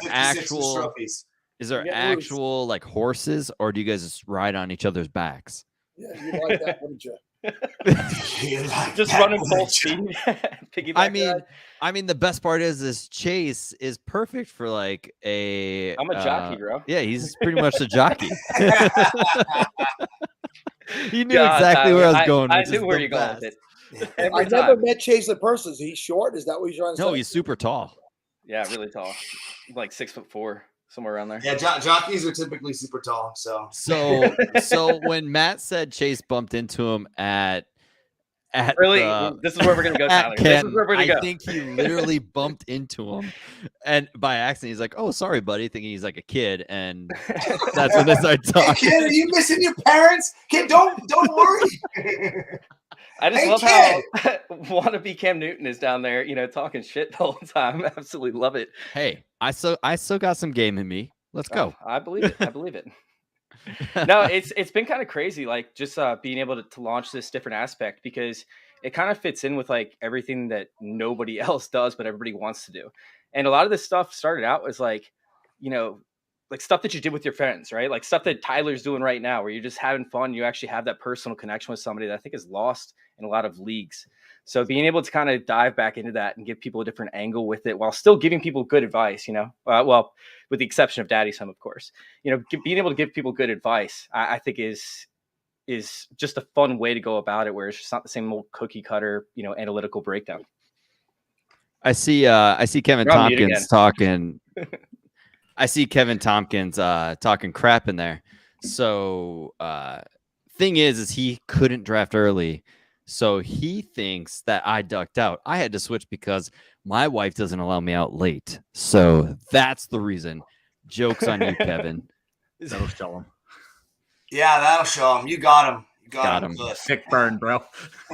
actual like horses, or do you guys just ride on each other's backs? Yeah, you like that, wouldn't you? Just running full speed. I mean, the best part is Chase is perfect for like a. I'm a jockey, bro. Yeah, he's pretty much a jockey. He knew exactly where I was going. I knew where you're going with it. I never met Chase in person. Is he short? Is that what he's trying to say? No, he's super tall. Yeah, really tall. Like 6'4", somewhere around there. Yeah, jockeys are typically super tall. So when Matt said Chase bumped into him at really, this is where we're gonna go, Tyler. This is where we're gonna go. I think he literally bumped into him, and by accident, he's like, "Oh, sorry, buddy," thinking he's like a kid, and that's when they started talking. Hey, kid, are you missing your parents? Kid, don't worry. I just love how wannabe Cam Newton is down there, talking shit the whole time. I absolutely love it. Hey, I still got some game in me. Let's go. I believe it. I believe it. No, it's been kind of crazy, like just being able to launch this different aspect, because it kind of fits in with like everything that nobody else does, but everybody wants to do. And a lot of this stuff started out as like stuff that you did with your friends, right? Like stuff that Tyler's doing right now, where you're just having fun. You actually have that personal connection with somebody that I think is lost in a lot of leagues. So being able to kind of dive back into that and give people a different angle with it, while still giving people good advice, well, with the exception of Daddy Some, of course, being able to give people good advice, I think is just a fun way to go about it, where it's just not the same old cookie cutter, analytical breakdown. I see Kevin Tompkins talking. I see Kevin Tompkins talking crap in there. So thing is he couldn't draft early. So he thinks that I ducked out. I had to switch because my wife doesn't allow me out late. So that's the reason. Joke's on you, Kevin. That'll show him. Yeah, that'll show him. You got him. You Got him. Good. Sick burn, bro.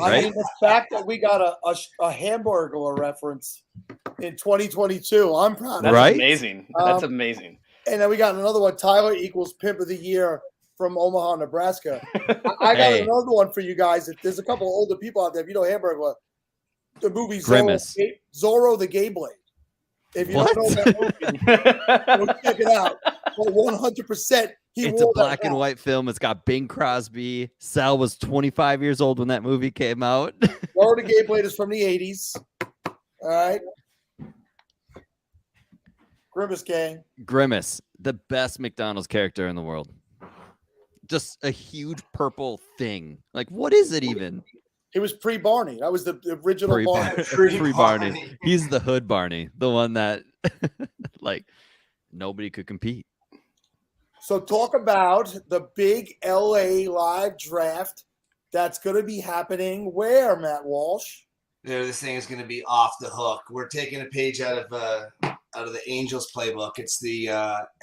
I mean, the fact that we got a Hamburglar reference in 2022, I'm proud of. That's Right? amazing. That's amazing. And then we got another one, Tyler equals Pimp of the Year from Omaha, Nebraska. I got another one for you guys. If there's a couple of older people out there, if you know Hamburglar, the movie Grimace. Zorro the Gay Blade. If you don't know that movie, go check it out. But 100%, it's a black and white film. It's got Bing Crosby. Sal was 25 years old when that movie came out. Zorro the Gay Blade is from the 80s. All right. Grimace gang. Grimace, the best McDonald's character in the world. Just a huge purple thing. Like, what is it even? It was pre-Barney. That was the original Barney. Pre-Barney. He's the hood Barney, the one that like nobody could compete. So talk about the big LA live draft that's going to be happening where, Matt Walsh? Yeah, this thing is going to be off the hook. We're taking a page out of the Angels playbook. It's the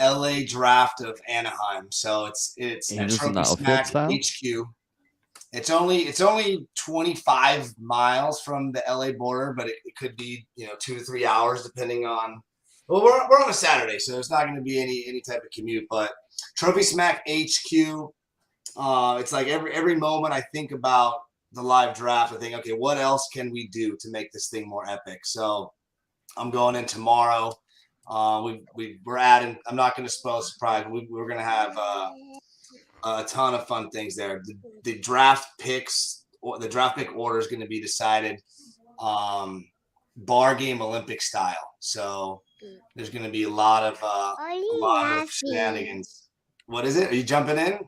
LA draft of Anaheim. So it's Angels at TrophySmack HQ. It's only 25 miles from the LA border, but it could be 2 to 3 hours depending on. Well, we're on a Saturday, so it's not going to be any type of commute. But TrophySmack HQ. It's like every moment I think about the live draft, I think, okay, what else can we do to make this thing more epic? So I'm going in tomorrow. We're adding. I'm not going to spoil the surprise. We're going to have a ton of fun things there. The draft picks, or the draft pick order is going to be decided bar game Olympic style. So there's going to be a lot of shenanigans. What is it? Are you jumping in?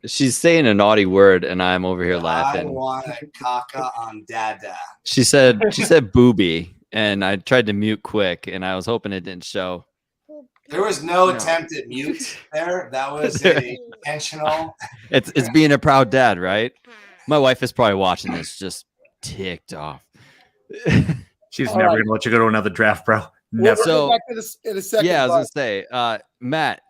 She's saying a naughty word, and I'm over here laughing. I want a caca on dada. She said booby, and I tried to mute quick, and I was hoping it didn't show. There was no attempt at mute there. That was intentional. It's being a proud dad, right? My wife is probably watching this, just ticked off. She's never gonna let you go to another draft, bro. Never. We'll back to this in a second. Yeah, I was gonna say, Matt,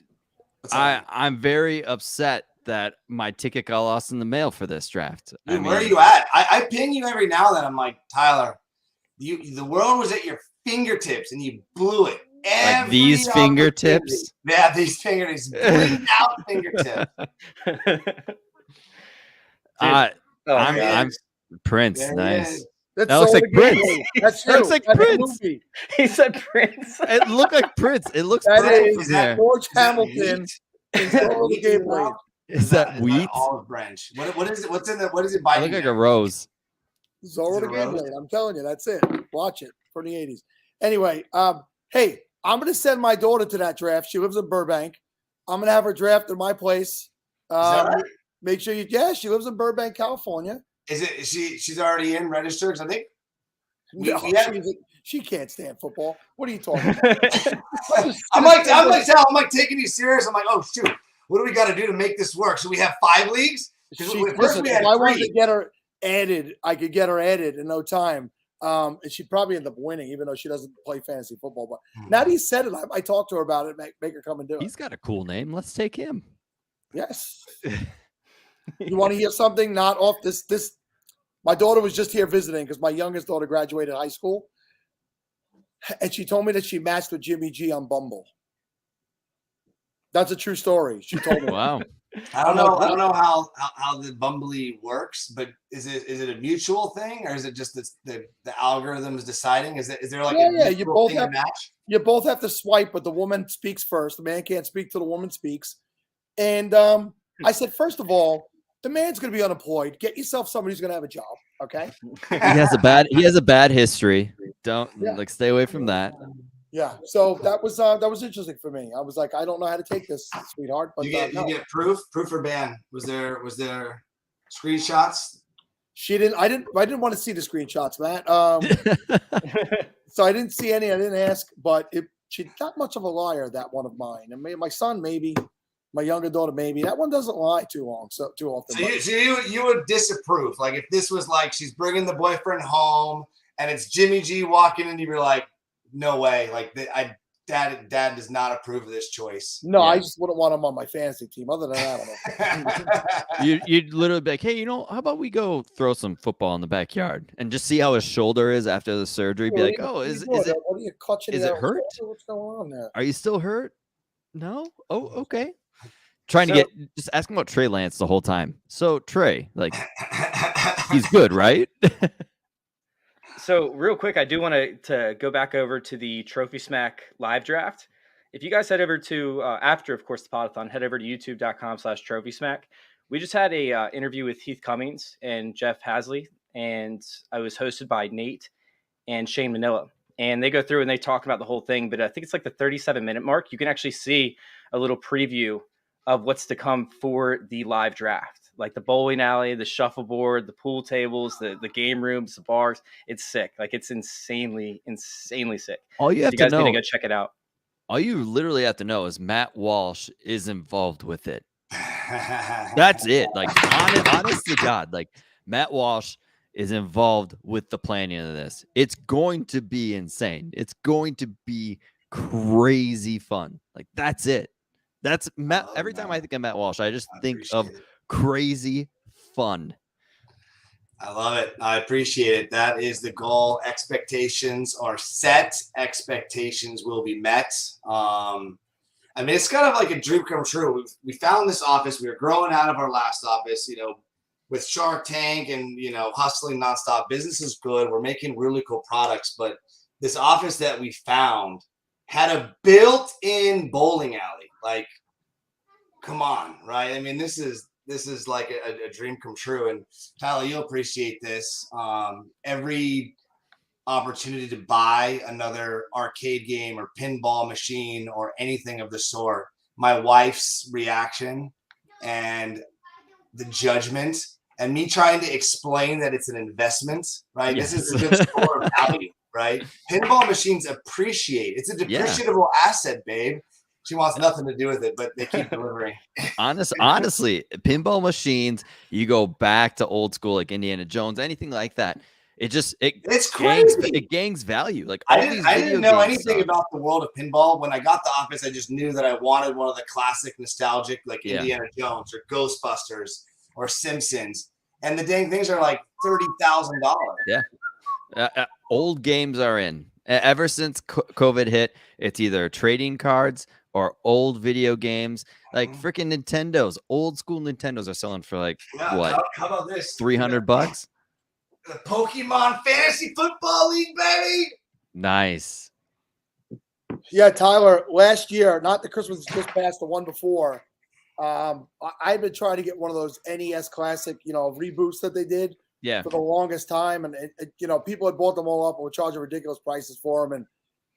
I'm very upset that my ticket got lost in the mail for this draft. Dude, where are you at? I ping you every now and then. I'm like, Tyler, the world was at your fingertips and you blew it. Like these fingertips? Yeah, these fingertips. Blinged out fingertips. I'm Prince. There Nice. That looks like Prince. That's That looks like Prince. He said Prince. It looked like Prince. It looks That Prince is from there. George Hamilton. Is that wheat? Olive branch. What is it? What is it I biting? look like there? a rose. Zorro the Game Blade. I'm telling you, that's it. Watch it from the 80s. Anyway, hey, I'm going to send my daughter to that draft. She lives in Burbank. I'm going to have her draft at my place. Right? Make sure she lives in Burbank, California. Is she's already in registered? Because I think she can't stand football. What are you talking about? I'm like taking you serious. I'm like, oh shoot, what do we got to do to make this work? So we have 5 leagues. Listen, if I wanted to get her added, I could get her added in no time. And she'd probably end up winning, even though she doesn't play fantasy football. But now that he said it, I talked to her about it. Make her come and do it. He's got a cool name. Let's take him. Yes. You want to hear something not off this? My daughter was just here visiting because my youngest daughter graduated high school, and she told me that she matched with Jimmy G on Bumble. That's a true story. She told me. Wow. I don't know how the Bumbly works, but is it a mutual thing, or is it just the algorithm is deciding? Is there like you both have match? You both have to swipe, but the woman speaks first. The man can't speak till the woman speaks. And I said, first of all, the man's going to be unemployed. Get yourself somebody who's going to have a job. Okay. He has a bad history. Don't stay away from that. Yeah. So that was interesting for me. I was like, I don't know how to take this, sweetheart. But you get proof or ban? Was there screenshots? I didn't want to see the screenshots, Matt. So I didn't see any. I didn't ask, but she's not much of a liar. That one of mine. And my son maybe. My younger daughter, maybe. That one doesn't lie too often. So you would disapprove. Like if this was like she's bringing the boyfriend home and it's Jimmy G walking in, you'd be like, no way. Like dad does not approve of this choice. No, I just wouldn't want him on my fantasy team. Other than that, I don't know. You'd literally be like, hey, how about we go throw some football in the backyard and just see how his shoulder is after the surgery? Be like, oh, is it hurt? What's going on there? Are you still hurt? No? Oh, okay. Trying to just ask him about Trey Lance the whole time. So Trey, like, he's good, right? So real quick, I do want to go back over to the TrophySmack live draft. If you guys head over to, after, of course, the Podathon, head over to youtube.com/TrophySmack. We just had a interview with Heath Cummings and Jeff Hasley, and I was hosted by Nate and Shane Manila. And they go through and they talk about the whole thing, but I think it's like the 37-minute mark. You can actually see a little preview of what's to come for the live draft, like the bowling alley, the shuffleboard, the pool tables, the game rooms, the bars. It's sick. Like it's insanely sick. All you have you guys to know, need to go check it out. All you literally have to know is Matt Walsh is involved with it. That's it. Like honest to God, like Matt Walsh is involved with the planning of this. It's going to be insane. It's going to be crazy fun. Like that's it. That's Matt. Every time I think of Matt Walsh, I just think of crazy fun. I love it. I appreciate it. That is the goal. Expectations are set. Expectations will be met. I mean, it's kind of like a dream come true. We found this office. We were growing out of our last office, with Shark Tank and, hustling nonstop. Business is good. We're making really cool products. But this office that we found had a built-in bowling alley. Like, come on, right? I mean, this is like a dream come true. And Tyler, you'll appreciate this. Every opportunity to buy another arcade game or pinball machine or anything of the sort, my wife's reaction and the judgment and me trying to explain that it's an investment, right? Yes. This is a good store of value, right? Pinball machines appreciate. It's a depreciable asset, babe. She wants nothing to do with it, but they keep delivering. Honestly, pinball machines, you go back to old school like Indiana Jones, anything like that. It's crazy. It gains value. Like I didn't know anything about the world of pinball. When I got the office, I just knew that I wanted one of the classic nostalgic, like Indiana Jones or Ghostbusters or Simpsons. And the dang things are like $30,000. Yeah. Old games are in. Ever since COVID hit, it's either trading cards or old video games. Like freaking Nintendos, old school Nintendos are selling for like what? How about this? $300? The Pokemon Fantasy Football League, baby. Nice. Yeah, Tyler, last year, not the Christmas just passed, the one before, I've been trying to get one of those NES Classic, reboots that they did for the longest time. And, people had bought them all up and were charging ridiculous prices for them. And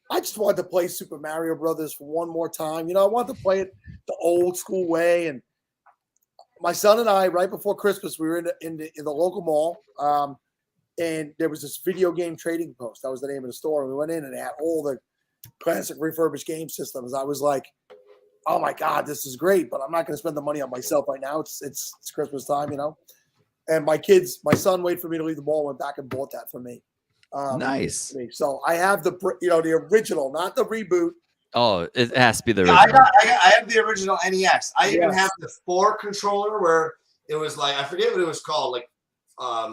I just wanted to play Super Mario Brothers for one more time. I wanted to play it the old school way. And my son and I, right before Christmas, we were in the local mall. And there was this video game trading post. That was the name of the store. And we went in and it had all the classic refurbished game systems. I was like, oh my God, this is great, but I'm not going to spend the money on myself right now. It's Christmas time, And my son waited for me to leave the mall, went back and bought that for me. Nice. So I have the original, not the reboot. Oh, it has to be the original. I have the original NES. I even have the 4 controller where it was like, I forget what it was called. Like, I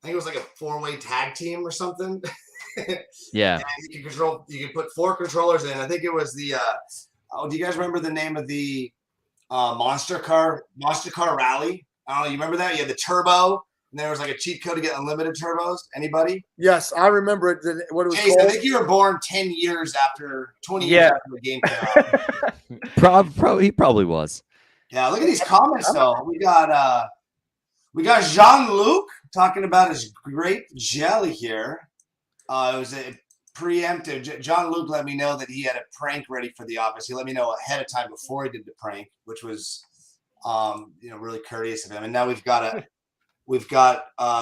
think it was like a 4-way tag team or something. Yeah. And you can put 4 controllers in. I think it was the, do you guys remember the name of the Monster Car Rally? Oh, you remember that? You had the turbo, and there was like a cheat code to get unlimited turbos. Anybody? Yes, I remember it. What it was Chase, called? I think you were born 20 years after the game came out. He probably was. Yeah, look at these comments though. We got Jean-Luc talking about his grape jelly here. It was a preemptive. Jean-Luc let me know that he had a prank ready for the office. He let me know ahead of time before he did the prank, which was really courteous of him. And now we've got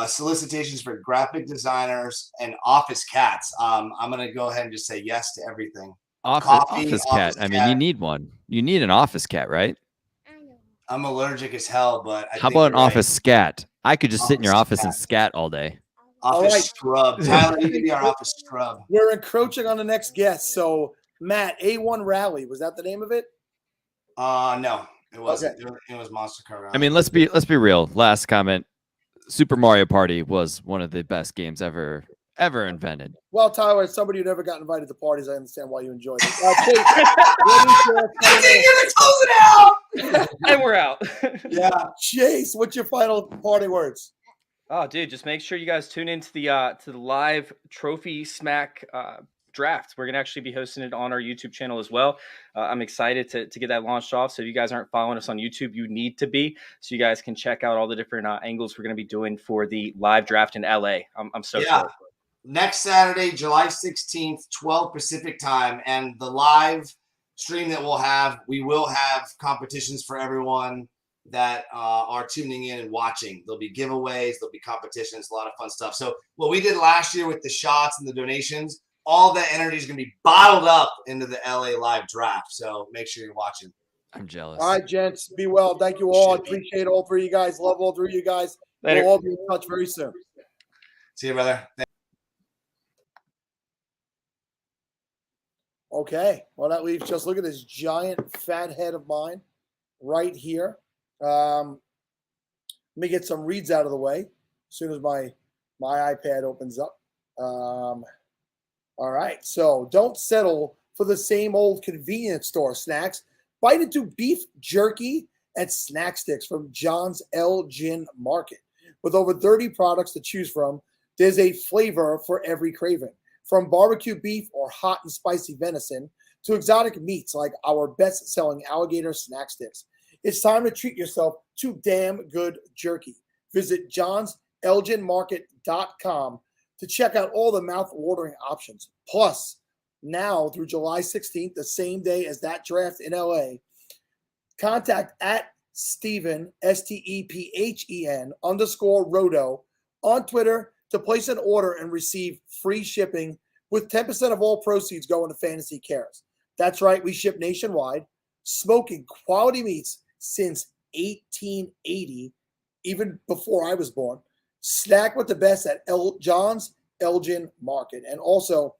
solicitations for graphic designers and office cats. I'm gonna go ahead and just say yes to everything. Office cat. I mean, you need one. You need an office cat, right? I'm allergic as hell, but how about an office scat? I could just sit in your office and scat all day. Office scrub. Tyler, you can be our office scrub. We're encroaching on the next guest. So, Matt, A1 Rally, was that the name of it? No, it wasn't. Okay. It was Monster Car Rally. I mean, let's be real. Last comment. Super Mario Party was one of the best games ever invented. Well, Tyler, as somebody who never got invited to parties, I understand why you enjoyed it. Close it out. And we're out. Yeah, Chase, what's your final parting words? Oh, dude, just make sure you guys tune into the live TrophySmack draft. We're gonna actually be hosting it on our YouTube channel as well. I'm excited to get that launched off. So if you guys aren't following us on YouTube, you need to be, so you guys can check out all the different angles we're gonna be doing for the live draft in LA. I'm so excited. Next Saturday, July 16th, 12 Pacific time, and the live stream that we will have competitions for everyone that are tuning in and watching. There'll be giveaways, there'll be competitions, a lot of fun stuff. So what we did last year with the shots and the donations, all that energy is going to be bottled up into the LA live draft. So make sure you're watching. I'm jealous. All right, gents, be well. Thank you all. I appreciate all three of you guys. Love all three of you guys. Later. We'll all be in touch very soon. See you, brother. Okay. Well, that leaves just look at this giant fat head of mine right here. Let me get some reads out of the way as soon as my iPad opens up. All right, so don't settle for the same old convenience store snacks. Bite into beef jerky and snack sticks from John's Elgin Market. With over 30 products to choose from, there's a flavor for every craving. From barbecue beef or hot and spicy venison to exotic meats like our best-selling alligator snack sticks. It's time to treat yourself to damn good jerky. Visit johnselginmarket.com to check out all the mouth-watering options. Plus, now through July 16th, the same day as that draft in LA, contact at Stephen, STEPHEN _Roto on Twitter to place an order and receive free shipping with 10% of all proceeds going to Fantasy Cares. That's right, we ship nationwide, smoking quality meats since 1880, even before I was born. Snack with the best at John's Elgin Market. And also,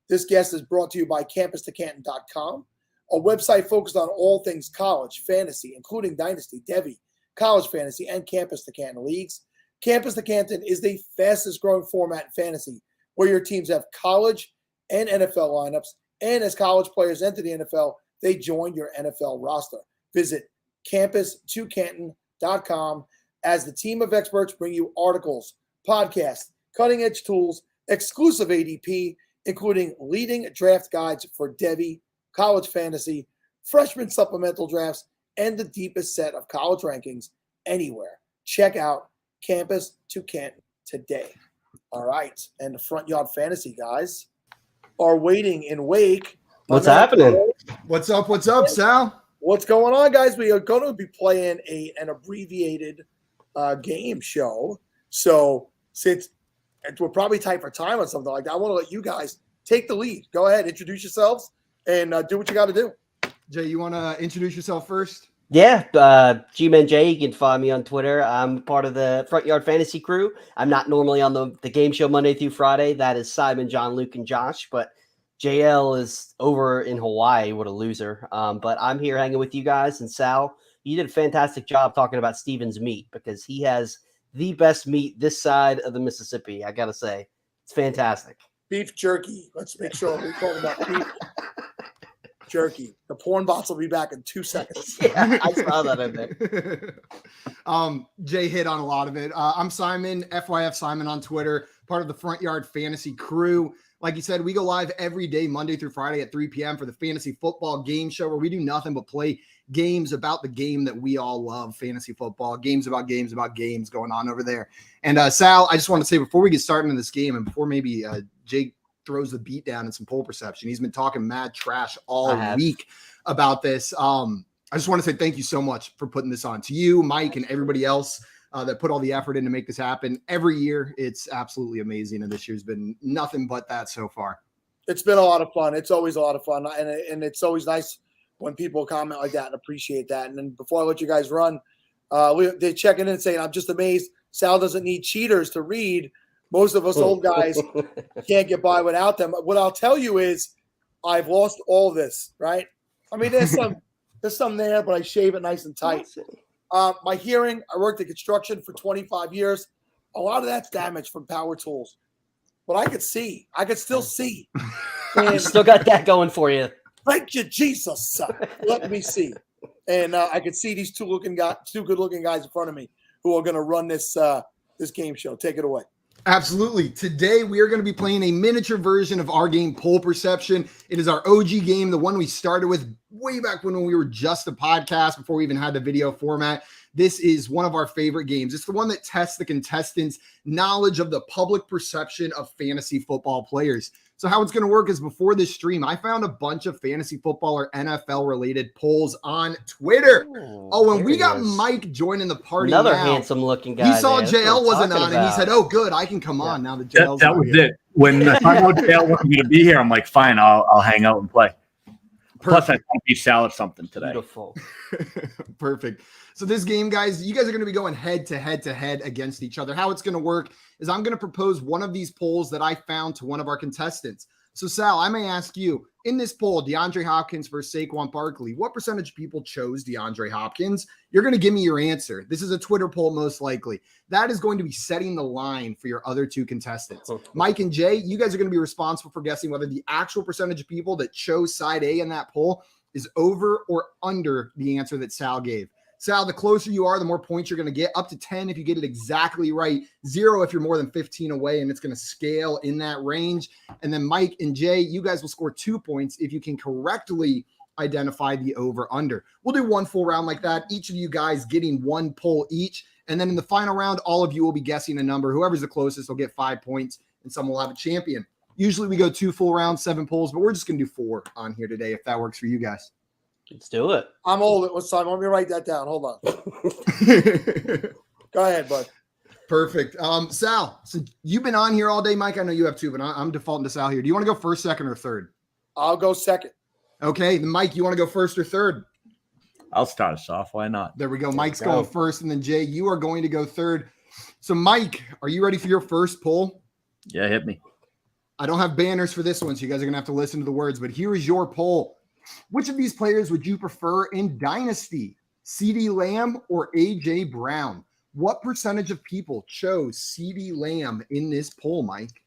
this guest is brought to you by CampusToCanton.com, a website focused on all things college, fantasy, including Dynasty, Devy, College Fantasy, and Campus to Canton leagues. Campus to Canton is the fastest growing format in fantasy, where your teams have college and NFL lineups, and as college players enter the NFL, they join your NFL roster. Visit CampusToCanton.com as the team of experts bring you articles, podcasts, cutting-edge tools, exclusive ADP, including leading draft guides for Devy, college fantasy, freshman supplemental drafts, and the deepest set of college rankings anywhere. Check out Campus to Canton today. All right. And the Front Yard Fantasy guys are waiting in wake. What's happening? What's up? What's up, Sal? What's going on, guys? We are going to be playing an abbreviated game show. So since we're probably tight for time on something like that, I want to let you guys take the lead. Go ahead, introduce yourselves, and do what you got to do. Jay, you want to introduce yourself first? Yeah, G-Man J, you can find me on Twitter. I'm part of the Front Yard Fantasy crew. I'm not normally on the game show Monday through Friday. That is Simon, John, Luke, and Josh, but JL is over in Hawaii. What a loser. But I'm here hanging with you guys. And Sal, you did a fantastic job talking about Steven's meat, because he has the best meat this side of the Mississippi. I got to say, it's fantastic. Beef jerky. Let's make sure we're talking about beef jerky. The porn bots will be back in 2 seconds. Yeah, I saw that in there. Jay hit on a lot of it. I'm Simon, FYF Simon on Twitter, part of the Front Yard Fantasy crew. Like you said, we go live every day, Monday through Friday at 3 p.m. for the Fantasy Football Game Show, where we do nothing but play games about the game that we all love, fantasy football, games about games going on over there. And Sal, I just want to say, before we get started in this game, and before maybe Jake throws the beat down in some poll perception, he's been talking mad trash all week about this. I just want to say thank you so much for putting this on, to you, Mike, and everybody else that put all the effort in to make this happen. Every year, it's absolutely amazing, and this year's been nothing but that so far. It's been a lot of fun. It's always a lot of fun, and it's always nice when people comment like that and appreciate that. And then before I let you guys run, they're checking in saying, I'm just amazed Sal doesn't need cheaters to read. Most of us old guys can't get by without them. What I'll tell you is I've lost all this, right? I mean, there's some there, but I shave it nice and tight. My hearing, I worked in construction for 25 years. A lot of that's damaged from power tools. But I could see. I could still see. You still got that going for you. Thank you, Jesus. Let me see. And I could see these two good-looking guys in front of me who are going to run this game show. Take it away. Absolutely. Today, we are going to be playing a miniature version of our game, Pole Perception. It is our OG game, the one we started with way back when we were just a podcast, before we even had the video format. This is one of our favorite games. It's the one that tests the contestants' knowledge of the public perception of fantasy football players. So how it's going to work is, before this stream, I found a bunch of fantasy football or NFL-related polls on Twitter. And we got Mike joining the party. Another handsome-looking guy. He saw JL wasn't on, and he said, "Oh, good, I can come on now that JL's that was it. When I know JL wasn't going to be here, I'm like, fine, I'll hang out and play. Plus, I thought beef salad something today. Beautiful. Perfect. So this game, guys, you guys are going to be going head to head against each other. How it's going to work is I'm going to propose one of these polls that I found to one of our contestants. So, Sal, I may ask you, in this poll, DeAndre Hopkins versus Saquon Barkley, what percentage of people chose DeAndre Hopkins? You're going to give me your answer. This is a Twitter poll, most likely. That is going to be setting the line for your other two contestants. Mike and Jay, you guys are going to be responsible for guessing whether the actual percentage of people that chose side A in that poll is over or under the answer that Sal gave. Sal, the closer you are, the more points you're going to get. Up to 10 if you get it exactly right. 0 if you're more than 15 away, and it's going to scale in that range. And then Mike and Jay, you guys will score 2 points if you can correctly identify the over-under. We'll do one full round like that. Each of you guys getting one poll each. And then in the final round, all of you will be guessing a number. Whoever's the closest will get 5 points, and someone will have a champion. Usually we go 2 full rounds, 7 polls, but we're just going to do 4 on here today if that works for you guys. Let's do it. I'm old at what time. Let me write that down. Hold on. Go ahead, bud. Perfect. Sal, so you've been on here all day. Mike, I know you have too, but I'm defaulting to Sal here. Do you want to go first, second, or third? I'll go second. Okay. Then Mike, you want to go first or third? I'll start us off. Why not? There we go. Mike's going first, and then Jay, you are going to go third. So, Mike, are you ready for your first poll? Yeah, hit me. I don't have banners for this one, so you guys are going to have to listen to the words, but here is your poll. Which of these players would you prefer in Dynasty? CeeDee Lamb or A.J. Brown? What percentage of people chose CeeDee Lamb in this poll, Mike?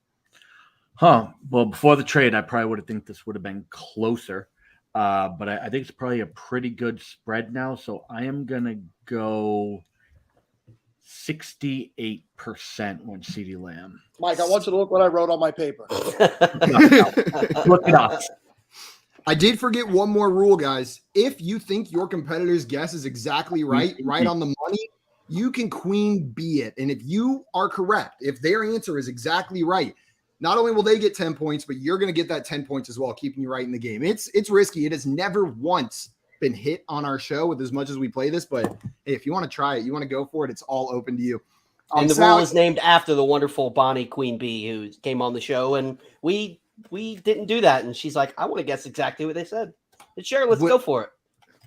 Well, before the trade, I probably would have think this would have been closer. But I think it's probably a pretty good spread now. So I am going to go 68% on CeeDee Lamb. Mike, I want you to look what I wrote on my paper. Look it up. I did forget one more rule, guys. If you think your competitor's guess is exactly right on the money, you can queen bee it. And if you are correct, if their answer is exactly right, not only will they get 10 points, but you're going to get that 10 points as well, keeping you right in the game. It's risky. It has never once been hit on our show with as much as we play this, but hey, if you want to try it, you want to go for it, it's all open to you. And the rule is named after the wonderful Bonnie Queen Bee who came on the show, and we didn't do that, and she's like, I want to guess exactly what they said. And sure, let's go for it.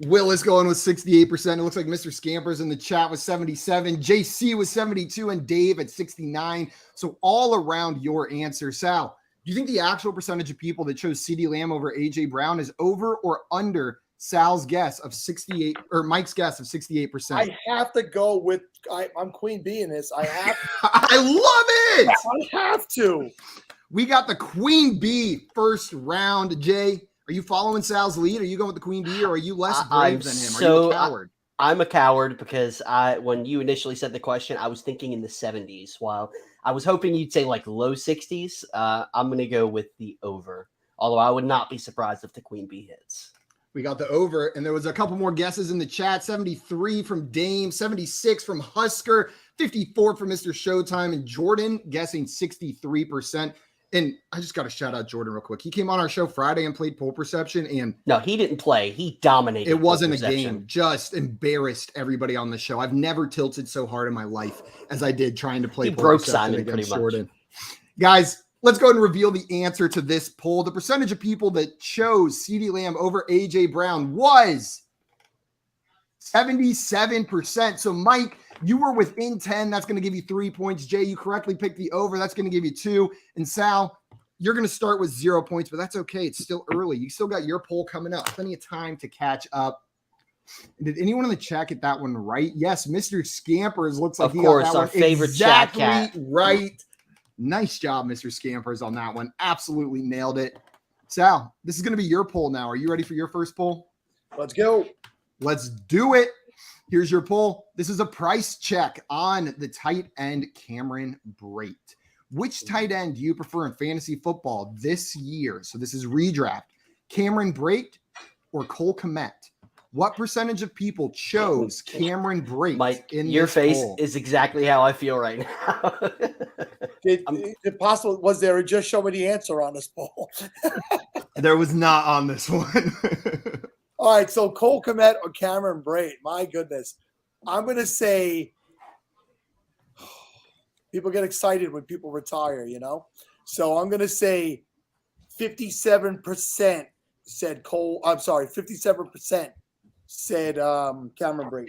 Will is going with 68%. It looks like Mr. Scampers in the chat was 77. JC was 72, and Dave at 69. So all around your answer. Sal, do you think the actual percentage of people that chose CeeDee Lamb over A.J. Brown is over or under Sal's guess of 68, or Mike's guess of 68%? I have to go with, I'm Queen Bee in this. I have I love it. I have to. We got the Queen Bee first round. Jay, are you following Sal's lead? Are you going with the Queen Bee, or are you less brave than him? Are you a coward? I'm a coward because when you initially said the question, I was thinking in the 70s. While I was hoping you'd say like low 60s, I'm going to go with the over. Although I would not be surprised if the Queen Bee hits. We got the over, and there was a couple more guesses in the chat. 73 from Dame, 76 from Husker, 54 from Mr. Showtime, and Jordan guessing 63%. And I just got to shout out Jordan real quick. He came on our show Friday and played Pole Perception. And no, he didn't play. He dominated. It wasn't a game. Just embarrassed everybody on the show. I've never tilted so hard in my life as I did trying to play He Pole broke Perception Simon against pretty much. Jordan. Guys, Let's go ahead and reveal the answer to this poll. The percentage of people that chose CeeDee Lamb over AJ Brown was 77%. So, Mike, you were within 10. That's going to give you 3 points. Jay, you correctly picked the over. That's going to give you 2. And Sal, you're going to start with 0 points, but that's okay. It's still early. You still got your poll coming up. Plenty of time to catch up. Did anyone in the chat get that one right? Yes, Mr. Scampers looks like he got that our one favorite exactly chat cat. right. Nice job, Mr. Scampers, on that one. Absolutely nailed it. Sal, this is going to be your poll now. Are you ready for your first poll? Let's go. Let's do it. Here's your poll. This is a price check on the tight end Cameron Brate. Which tight end do you prefer in fantasy football this year? So this is redraft. Cameron Brate or Cole Kmet? What percentage of people chose Cameron Brate? Mike, in your this face poll? is exactly how I feel right now. If possible, was there just show me the answer on this poll? There was not on this one. All right, so Cole Kmet or Cameron Brate? My goodness. I'm going to say people get excited when people retire, you know? So I'm going to say 57% said Cole. I'm sorry, 57% said Cameron Brate.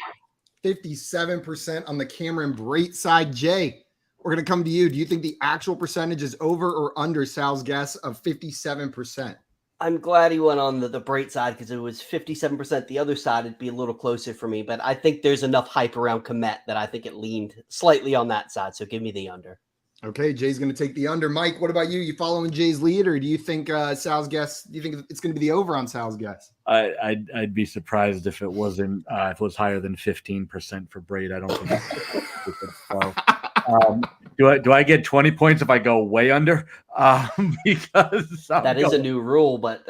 57% on the Cameron Brate side. Jay, we're going to come to you. Do you think the actual percentage is over or under Sal's guess of 57%? I'm glad he went on the Brate side because it was 57%. The other side, it'd be a little closer for me, but I think there's enough hype around Kmet that I think it leaned slightly on that side. So give me the under. Okay, Jay's going to take the under. Mike, what about you? You following Jay's lead, or do you think Sal's guess? Do you think it's going to be the over on Sal's guess? I'd be surprised if it wasn't if it was higher than 15% for Brate. I don't think. Do I get 20 points if I go way under? Because that is a new rule, but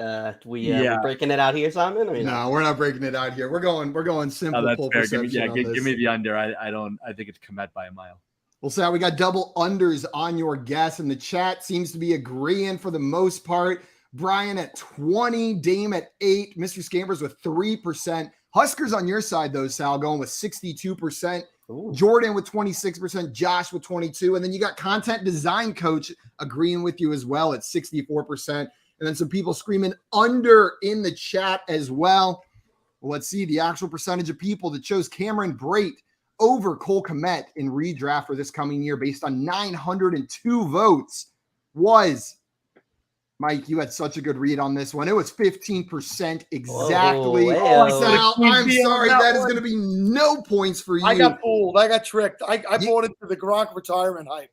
we're breaking it out here, Simon. No, we're not breaking it out here. We're going simple. That's Full fair. perception. Give me the under. I think it's Kmet by a mile. Well, Sal, we got double unders on your guess, and the chat seems to be agreeing for the most part. Brian at 20, Dame at 8, Mr. Scampers with 3%. Huskers on your side, though, Sal, going with 62%. Ooh. Jordan with 26%, Josh with 22%, and then you got Content Design Coach agreeing with you as well at 64%. And then some people screaming under in the chat as well. Well, let's see the actual percentage of people that chose Cameron Brate over Cole Kmet in redraft for this coming year based on 902 votes was, Mike, you had such a good read on this one. It was 15% exactly. Sal, I'm sorry. That is going to be no points for you. I got fooled. I got tricked. I bought into the Gronk retirement hype.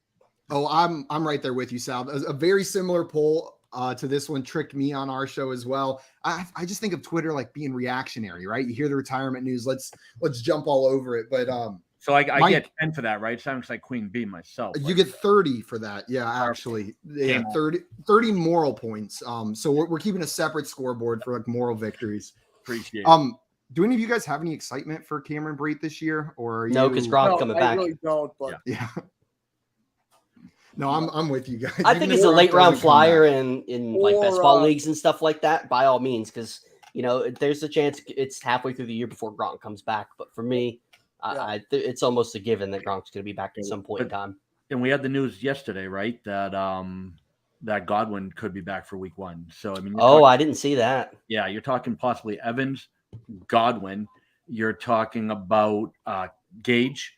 Oh, I'm right there with you, Sal. A very similar poll to this one tricked me on our show as well. I just think of Twitter like being reactionary, right? You hear the retirement news, let's jump all over it. But so I get 10 for that, right? Sounds like Queen Bee myself. You get 30 for that. Yeah, actually. Yeah, 30 moral points. So we're keeping a separate scoreboard for like moral victories. Appreciate it. Do any of you guys have any excitement for Cameron Brate this year? Or no, because Gronk's coming back. I really don't, but yeah. No, I'm with you guys. I think it's a late round flyer in like best ball leagues and stuff like that, by all means, because there's a chance it's halfway through the year before Gronk comes back. But for me, it's almost a given that Gronk's going to be back at some point in time. And we had the news yesterday, right? That that Godwin could be back for week 1. So I mean, I didn't see that. Yeah, you're talking possibly Evans, Godwin. You're talking about Gage.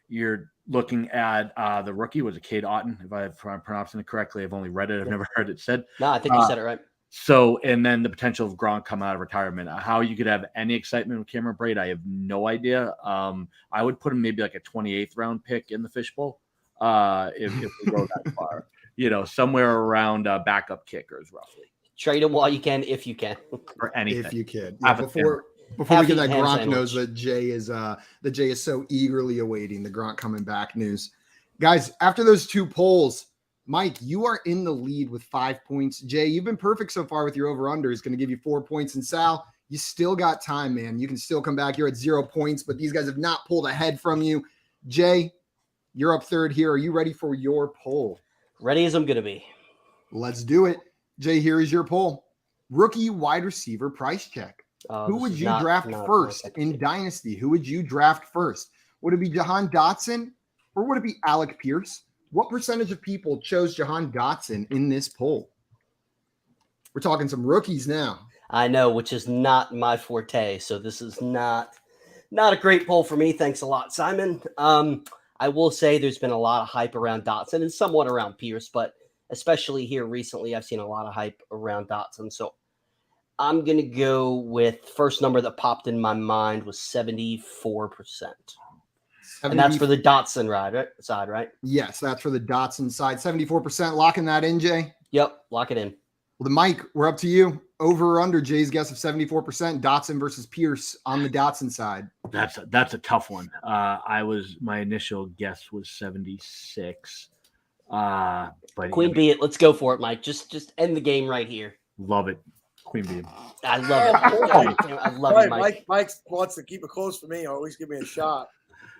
You're looking at the rookie was Cade Otton, if I'm pronouncing it correctly. I've only read it. I've never heard it said. No, I think you said it right. So, and then the potential of Gronk coming out of retirement. How you could have any excitement with Cameron Brate, I have no idea. I would put him maybe like a 28th round pick in the fishbowl if we go that far. Somewhere around backup kickers, roughly. Trade him while you can, if you can. For anything. If you can. Yeah, before we get that Gronk knows that Jay is so eagerly awaiting the Gronk coming back news. Guys, after those 2 polls, Mike, you are in the lead with 5 points. Jay, you've been perfect so far with your over-under. It's going to give you 4 points. And Sal, you still got time, man. You can still come back. You're at 0 points, but these guys have not pulled ahead from you. Jay, you're up third here. Are you ready for your poll? Ready as I'm going to be. Let's do it. Jay, here is your poll. Rookie wide receiver price check. Who would you draft first in Dynasty? Who would you draft first? Would it be Jahan Dotson or would it be Alec Pierce? What percentage of people chose Jahan Dotson in this poll? We're talking some rookies now. I know, which is not my forte. So this is not a great poll for me. Thanks a lot, Simon. I will say there's been a lot of hype around Dotson and somewhat around Pierce, but especially here recently, I've seen a lot of hype around Dotson. So I'm going to go with first number that popped in my mind was 74%. And that's for the Dotson side, right? Yes, that's for the Dotson side. 74%. Locking that in, Jay? Yep, lock it in. Well, then, Mike, we're up to you. Over or under Jay's guess of 74%, Dotson versus Pierce on the Dotson side. That's a tough one. My initial guess was 76. But Queen Bee it. Let's go for it, Mike. Just end the game right here. Love it. Queen Bee. I love it. I love it, Mike. Mike wants to keep it close for me, or at least give me a shot.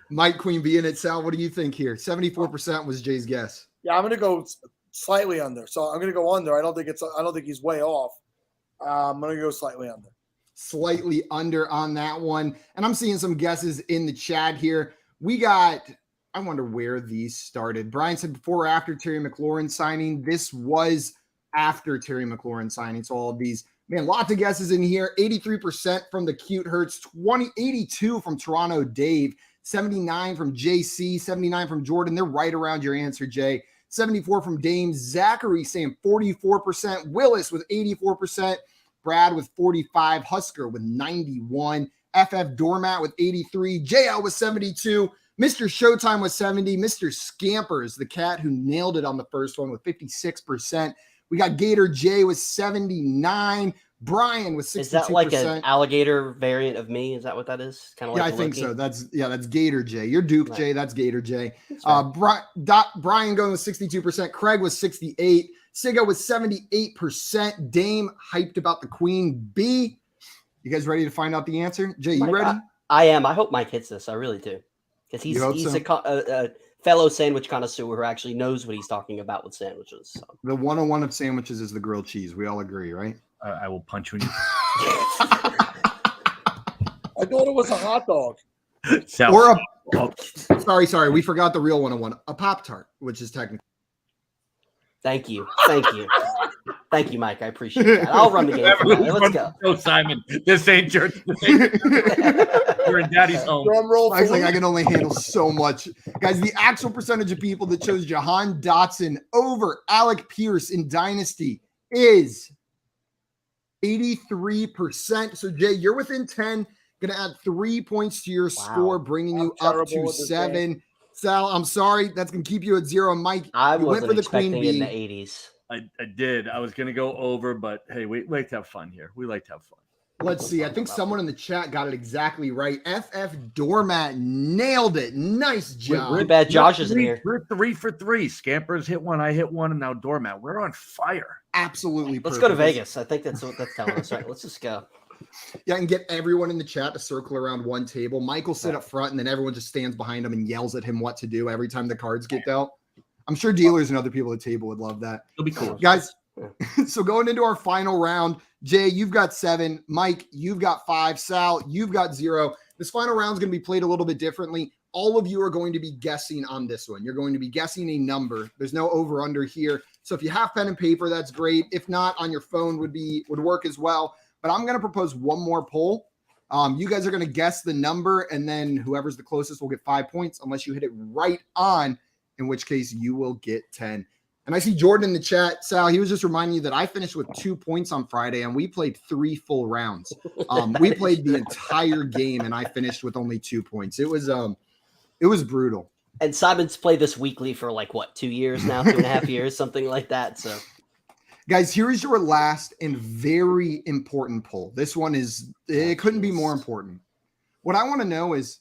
Mike, Queen Bee in it. Sal, what do you think here? 74% was Jay's guess. Yeah, I'm going to go slightly under. So I'm going to go under. I don't think he's way off. I'm going to go slightly under. Slightly under on that one. And I'm seeing some guesses in the chat here. I wonder where these started. Brian said before or after Terry McLaurin signing. This was after Terry McLaurin signing. So all of these, man, lots of guesses in here. 83% from the Cute Hurts, 82 from Toronto Dave, 79 from JC, 79 from Jordan. They're right around your answer, Jay. 74 from Dame. Zachary saying 44%. Willis with 84%. Brad with 45. Husker with 91. FF Doormat with 83. JL with 72. Mr. Showtime with 70. Mr. Scampers, the cat who nailed it on the first one with 56%. We got Gator J with 79. Brian with 62%. Is that like an alligator variant of me? Is that what that is? Kind of like I think so. That's Gator J. You're Duke Right. J. That's Gator J. Right. Brian going with 62%. Craig was 68. Siga was 78%. Dame hyped about the Queen Bee. You guys ready to find out the answer? Jay, you ready? I am. I hope Mike hits this. I really do. Because he's a fellow sandwich connoisseur who actually knows what he's talking about with sandwiches. So. The 101 of sandwiches is the grilled cheese. We all agree, right? I will punch you in your I thought it was a hot dog. Sorry. We forgot the real 101. A Pop-Tart, which is technically. Thank you, Mike. I appreciate that. I'll run the game. Let's go. Go, Simon. This ain't church. You're in Daddy's home. Drum roll. Mike's like, I can only handle so much. Guys, the actual percentage of people that chose Jahan Dotson over Alec Pierce in Dynasty is 83%. So, Jay, you're within 10. Going to add 3 points to your score, bringing you up to 7. Sal, I'm sorry. That's going to keep you at 0. Mike, I you went for the Queen Bee. In the 80s. I did. I was going to go over, but hey, we like to have fun here. We like to have fun. Let's see. I think someone in the chat got it exactly right. FF Doormat nailed it. Nice job. Too bad Josh isn't here. We're 3 for 3. Scampers hit one. I hit one. And now Doormat. We're on fire. Absolutely. Let's go to Vegas. I think that's what that's telling us. Right. Let's just go. Yeah, and get everyone in the chat to circle around one table. Mike will sit up front, and then everyone just stands behind him and yells at him what to do every time the cards get dealt. I'm sure dealers and other people at the table would love that. It'll be cool. Guys, so going into our final round, Jay, you've got 7. Mike, you've got 5. Sal, you've got 0. This final round is going to be played a little bit differently. All of you are going to be guessing on this one. You're going to be guessing a number. There's no over-under here. So if you have pen and paper, that's great. If not, on your phone would work as well. But I'm going to propose one more poll. You guys are going to guess the number, and then whoever's the closest will get 5 points unless you hit it right on, in which case you will get 10. And I see Jordan in the chat. Sal, he was just reminding you that I finished with 2 points on Friday, and we played 3 full rounds. We played the entire game, and I finished with only 2 points. It was brutal. And Simon's played this weekly for 2 years now, 2.5 years, something like that. So. Guys, here is your last and very important poll. This one it couldn't be more important. What I want to know is,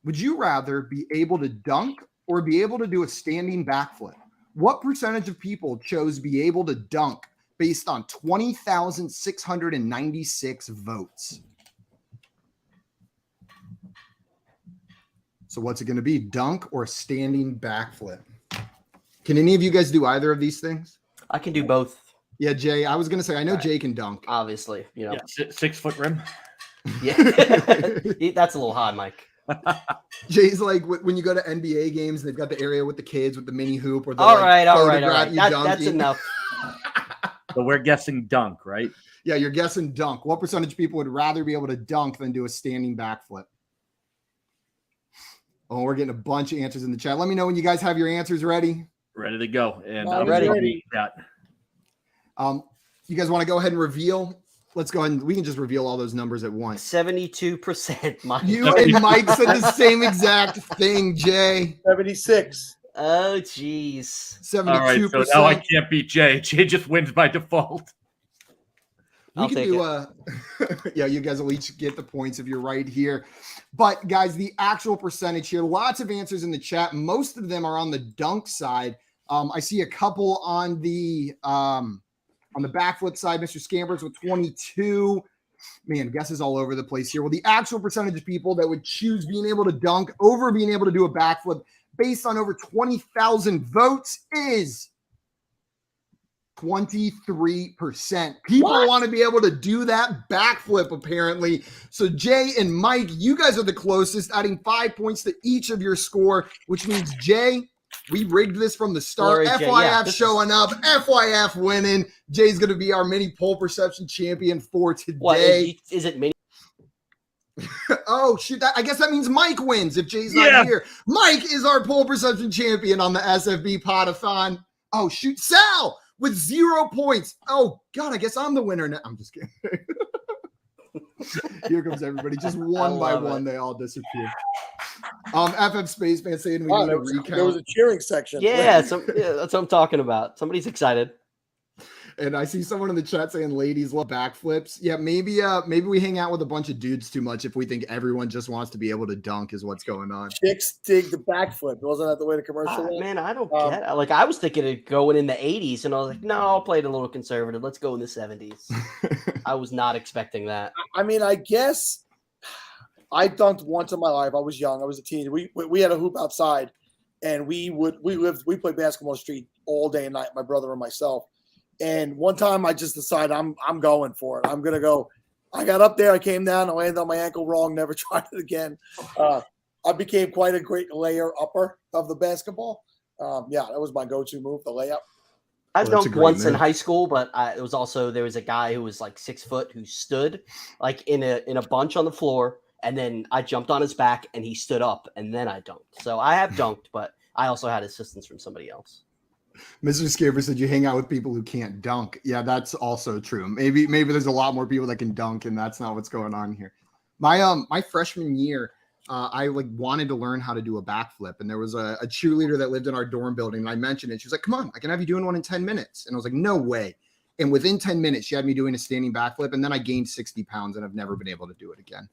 would you rather be able to dunk or be able to do a standing backflip? What percentage of people chose be able to dunk based on 20,696 votes? So what's it going to be, dunk or standing backflip? Can any of you guys do either of these things? I can do both. Yeah, Jay, I was going to say, I know Jay can dunk. Obviously, Yeah, 6 foot rim. Yeah. That's a little high, Mike. Jay's like when you go to NBA games, they've got the area with the kids with the mini hoop. Or all right. That's enough. So we're guessing dunk, right? Yeah, you're guessing dunk. What percentage of people would rather be able to dunk than do a standing backflip? Oh, we're getting a bunch of answers in the chat. Let me know when you guys have your answers ready. Ready to go. And I'm ready. You guys want to go ahead and reveal? Let's go ahead and we can just reveal all those numbers at once. 72%. Mike. You and Mike said the same exact thing, Jay. 76. Oh, geez. 72%. All right, so now I can't beat Jay. Jay just wins by default. We can do yeah, you guys will each get the points if you're right here. But guys, the actual percentage here, lots of answers in the chat. Most of them are on the dunk side. I see a couple on the backflip side. Mr. Scampers with 22. Man, guesses all over the place here. Well, the actual percentage of people that would choose being able to dunk over being able to do a backflip based on over 20,000 votes is 23%. People want to be able to do that backflip, apparently. So Jay and Mike, you guys are the closest, adding 5 points to each of your score, which means Jay, we rigged this from the start. Sorry, FYF showing up, FYF winning. Jay's going to be our mini pole perception champion for today. What, is it mini? Oh, shoot. I guess that means Mike wins if Jay's not here. Mike is our pole perception champion on the SFBPodathon. Oh, shoot. Sal with 0 points. Oh, God, I guess I'm the winner now. I'm just kidding. Here comes everybody. Just one by one, they all disappear. FF Spaceman saying we need a recount. There was a cheering section. Yeah, that's what I'm talking about. Somebody's excited. And I see someone in the chat saying ladies love backflips. Yeah, maybe we hang out with a bunch of dudes too much if we think everyone just wants to be able to dunk is what's going on. Chicks dig the backflip. Wasn't that the way the commercial went? Man, I don't get it. Like, I was thinking of going in the 80s, and I was like, no, I'll play it a little conservative. Let's go in the 70s. I was not expecting that. I mean, I guess I dunked once in my life. I was young. I was a teen. We had a hoop outside, and we played basketball on the street all day and night, my brother and myself. And one time I just decided I'm going for it. I'm going to go. I got up there. I came down. I landed on my ankle wrong. Never tried it again. I became quite a great layer upper of the basketball. Yeah, that was my go-to move, the layup. I dunked once in high school, but there was a guy who was like 6 foot who stood like in a bunch on the floor. And then I jumped on his back and he stood up and then I dunked. So I have dunked, but I also had assistance from somebody else. Mr. Scaver said you hang out with people who can't dunk. Yeah, that's also true. Maybe there's a lot more people that can dunk, and that's not what's going on here. My freshman year, I wanted to learn how to do a backflip, and there was a cheerleader that lived in our dorm building, and I mentioned it. She was like, "Come on, I can have you doing one in 10 minutes." And I was like, "No way." And within 10 minutes, she had me doing a standing backflip, and then I gained 60 pounds, and I've never been able to do it again.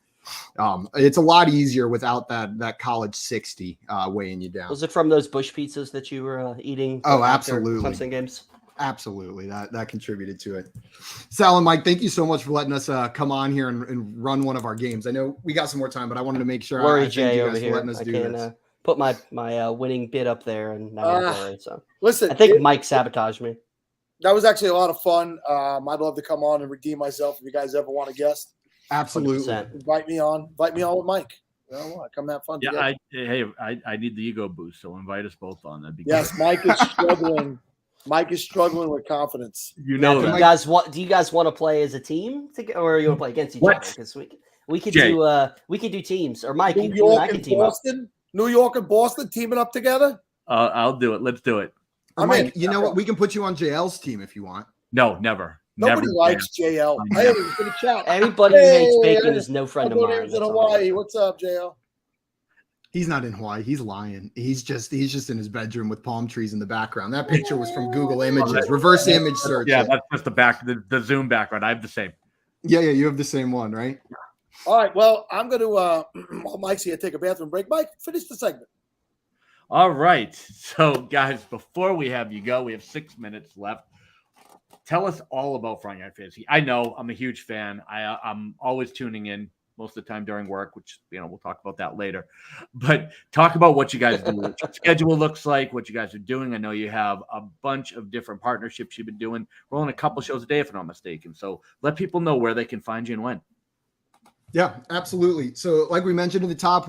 It's a lot easier without that college 60 weighing you down. Was it from those bush pizzas that you were eating? Oh, absolutely. Clemson games. Absolutely. That contributed to it. Sal and Mike, thank you so much for letting us come on here and run one of our games. I know we got some more time, but I wanted to make sure I Jay over here. I can put my winning bid up there and now so listen. I think Mike sabotaged me. That was actually a lot of fun. I'd love to come on and redeem myself if you guys ever want to guest. Absolutely. 100%. Invite me on with Mike. You know what? Come have fun. Yeah, I need the ego boost, so invite us both on. That'd be yes, good. Mike is struggling. Mike is struggling with confidence. You know, do you guys want to play as a team or you want to play against each other? Because we could do teams. Or Mike, New York and Boston. New York and Boston teaming up together. I'll do it. Let's do it. Mike, you know what? We can put you on JL's team if you want. No, never. Nobody likes JL. Hey, we're gonna chat. Everybody who hates bacon is no friend of mine. He's in Hawaii. What's up, JL? He's not in Hawaii. He's lying. He's just in his bedroom with palm trees in the background. That picture was from Google Images. Reverse image search. Yeah, that's just the Zoom background. I have the same. Yeah, you have the same one, right? All right. Well, I'm going to while Mike's here, take a bathroom break. Mike, finish the segment. All right. So, guys, before we have you go, we have 6 minutes left. Tell us all about Front Yard Fantasy. I know I'm a huge fan. I'm always tuning in most of the time during work, which, we'll talk about that later. But talk about what you guys do, what your schedule looks like, what you guys are doing. I know you have a bunch of different partnerships you've been doing. Rolling a couple shows a day, if I'm not mistaken. So let people know where they can find you and when. Yeah, absolutely. So like we mentioned at the top,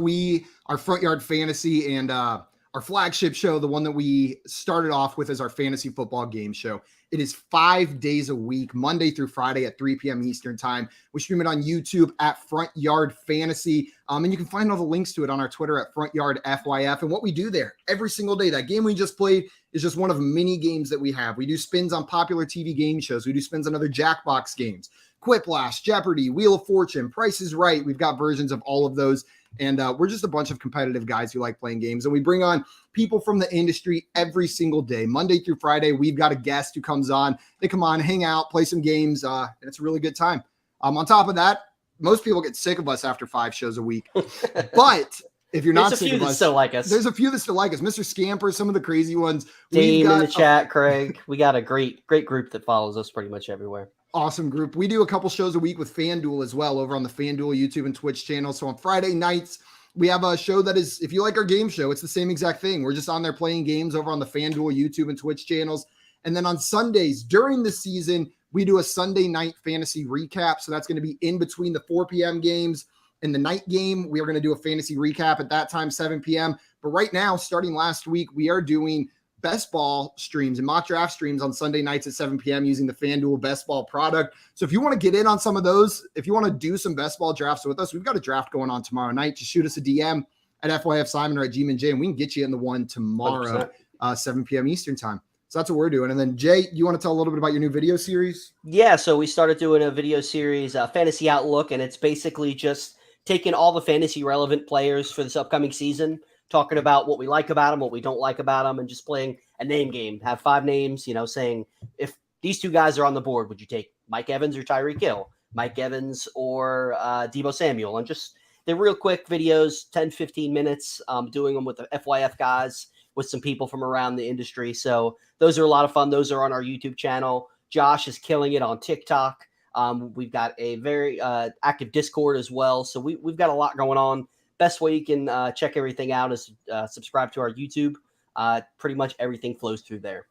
our Front Yard Fantasy and our flagship show, the one that we started off with, is our fantasy football game show. It is 5 days a week, Monday through Friday at 3 p.m. Eastern time. We stream it on YouTube at Front Yard Fantasy. And you can find all the links to it on our Twitter at Front Yard FYF. And what we do there every single day, that game we just played is just one of many games that we have. We do spins on popular TV game shows. We do spins on other Jackbox games, Quiplash, Jeopardy, Wheel of Fortune, Price is Right. We've got versions of all of those. And we're just a bunch of competitive guys who like playing games. And we bring on people from the industry every single day, Monday through Friday. We've got a guest who comes on. They come on, hang out, play some games, and it's a really good time. On top of that, most people get sick of us after 5 shows a week. But if you're not sick of us, still like us. There's a few that still like us. Mr. Scamper, some of the crazy ones. Dame in the chat, Craig. We got a great group that follows us pretty much everywhere. Awesome group. We do a couple shows a week with FanDuel as well over on the FanDuel YouTube and Twitch channel. So on Friday nights, we have a show that is, if you like our game show, it's the same exact thing. We're just on there playing games over on the FanDuel YouTube and Twitch channels. And then on Sundays during the season, we do a Sunday night fantasy recap. So that's going to be in between the 4 p.m. games and the night game. We are going to do a fantasy recap at that time, 7 p.m. But right now, starting last week, we are doing best ball streams and mock draft streams on Sunday nights at 7 p.m. using the FanDuel best ball product. So if you want to get in on some of those, if you want to do some best ball drafts with us, we've got a draft going on tomorrow night. Just shoot us a DM at FYFSimon or at GManJ, and we can get you in the one tomorrow, 7 p.m. Eastern time. So that's what we're doing. And then Jay, you want to tell a little bit about your new video series? Yeah. So we started doing a video series, Fantasy Outlook, and it's basically just taking all the fantasy relevant players for this upcoming season, talking about what we like about them, what we don't like about them, and just playing a name game. Have 5 names, saying if these 2 guys are on the board, would you take Mike Evans or Tyreek Hill, Mike Evans or Deebo Samuel? And just they're real quick videos, 10, 15 minutes, doing them with the FYF guys, with some people from around the industry. So those are a lot of fun. Those are on our YouTube channel. Josh is killing it on TikTok. We've got a very active Discord as well. So we've got a lot going on. Best way you can check everything out is subscribe to our YouTube. Pretty much everything flows through there.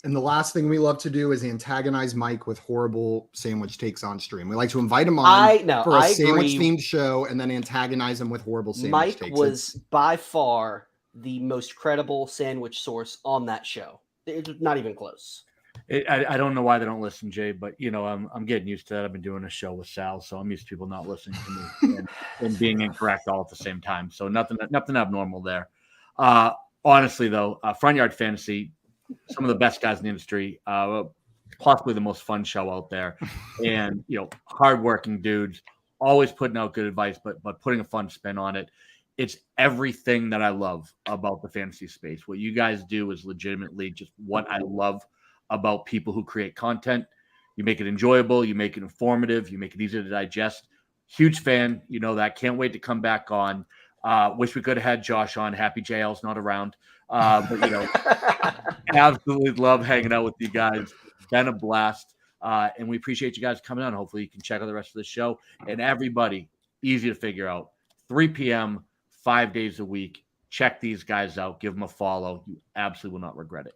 And the last thing we love to do is antagonize Mike with horrible sandwich takes on stream. We like to invite him on for a sandwich-themed show and then antagonize him with horrible sandwich takes. Mike was by far the most credible sandwich source on that show. It's not even close. I don't know why they don't listen, Jay, but I'm getting used to that. I've been doing a show with Sal, so I'm used to people not listening to me and being incorrect all at the same time. So nothing abnormal there. Honestly, though, Front Yard Fantasy, some of the best guys in the industry, possibly the most fun show out there, and hardworking dudes, always putting out good advice, but putting a fun spin on it. It's everything that I love about the fantasy space. What you guys do is legitimately just what I love about people who create content. You make it enjoyable, you make it informative, you make it easy to digest. Huge fan, that. Can't wait to come back on. Wish we could have had Josh on. Happy JL's not around. But absolutely love hanging out with you guys. Been a blast. And we appreciate you guys coming on. Hopefully you can check out the rest of the show. And everybody, easy to figure out. 3 p.m., 5 days a week. Check these guys out. Give them a follow. You absolutely will not regret it.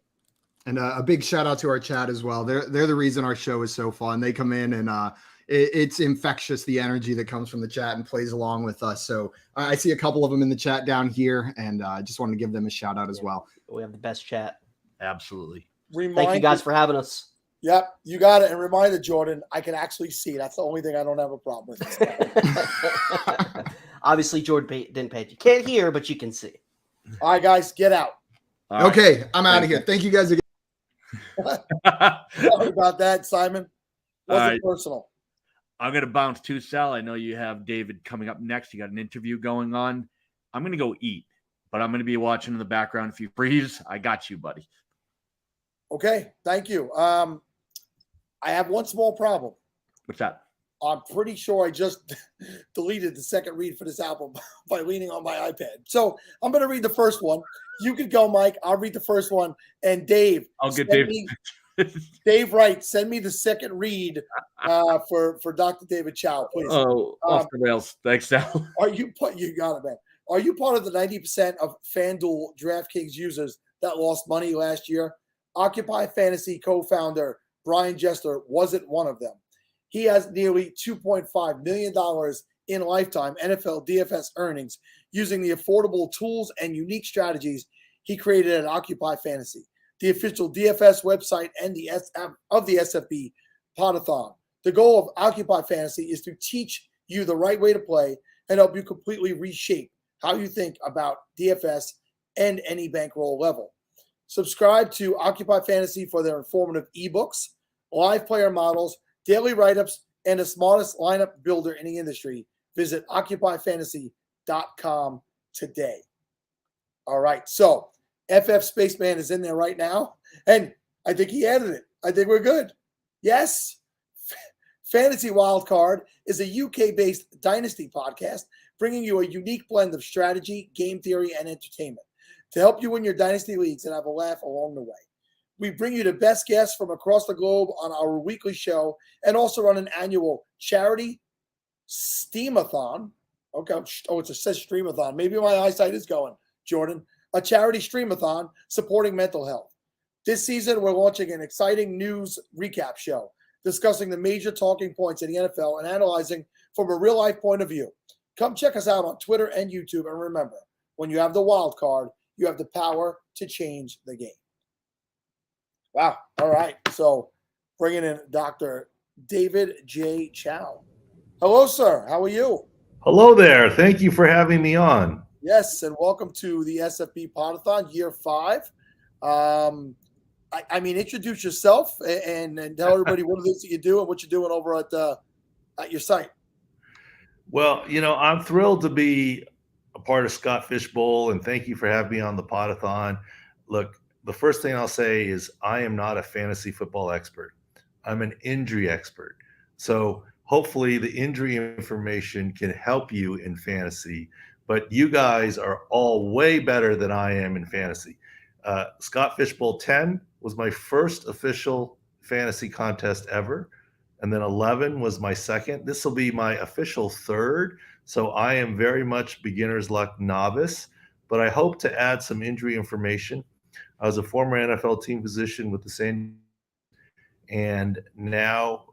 And a big shout out to our chat as well. They're the reason our show is so fun. They come in and it's infectious, the energy that comes from the chat and plays along with us. So I see a couple of them in the chat down here, and I just wanted to give them a shout out as well. We have the best chat. Absolutely. Thank you guys for having us. Yep, you got it. And reminder, Jordan, I can actually see. That's the only thing I don't have a problem with. Obviously, Jordan didn't pay. You can't hear, but you can see. All right, guys, get out. Okay, I'm out of here. Thank you guys again. Sorry about that, Simon. Wasn't personal. I'm going to bounce to Sal. I know you have David coming up next. You got an interview going on. I'm going to go eat, but I'm going to be watching in the background. If you freeze, I got you, buddy. Okay, thank you. I have one small problem. What's that? I'm pretty sure I just deleted the second read for this album by leaning on my iPad. So I'm going to read the first one. You could go, Mike. I'll read the first one. And Dave. I'll get Dave. Dave Wright, send me the second read for Dr. David Chow, please. Oh, off the rails. Thanks, Sal. You got it, man. Are you part of the 90% of FanDuel DraftKings users that lost money last year? Occupy Fantasy co-founder Brian Jester wasn't one of them. He has nearly $2.5 million in lifetime NFL DFS earnings using the affordable tools and unique strategies he created at Occupy Fantasy, the official DFS website and the SFB Podathon. The goal of Occupy Fantasy is to teach you the right way to play and help you completely reshape how you think about DFS and any bankroll level. Subscribe to Occupy Fantasy for their informative ebooks, live player models, daily write-ups, and the smartest lineup builder in the industry. Visit occupyfantasy.com today. All right, so FF Spaceman is in there right now, and I think he added it. I think we're good. Yes. Fantasy Wildcard is a UK-based dynasty podcast bringing you a unique blend of strategy, game theory, and entertainment to help you win your dynasty leagues and have a laugh along the way. We bring you the best guests from across the globe on our weekly show and also run an annual charity streamathon. Okay. Oh, it says streamathon. Maybe my eyesight is going, Jordan. A charity streamathon supporting mental health. This season, we're launching an exciting news recap show discussing the major talking points in the NFL and analyzing from a real-life point of view. Come check us out on Twitter and YouTube. And remember, when you have the wild card, you have the power to change the game. Wow. All right. So bringing in Dr. David J. Chow. Hello, sir. How are you? Hello there. Thank you for having me on. Yes, and welcome to the SFB Podathon, year 5. I mean, introduce yourself and tell everybody what it is that you do and what you're doing over at your site. Well, I'm thrilled to be a part of Scott Fishbowl, and thank you for having me on the Podathon. Look, the first thing I'll say is I am not a fantasy football expert. I'm an injury expert. So hopefully the injury information can help you in fantasy, but you guys are all way better than I am in fantasy. Scott Fishbowl 10 was my first official fantasy contest ever. And then 11 was my second. This will be my official third. So I am very much beginner's luck novice, but I hope to add some injury information. I was a former NFL team physician with the San and now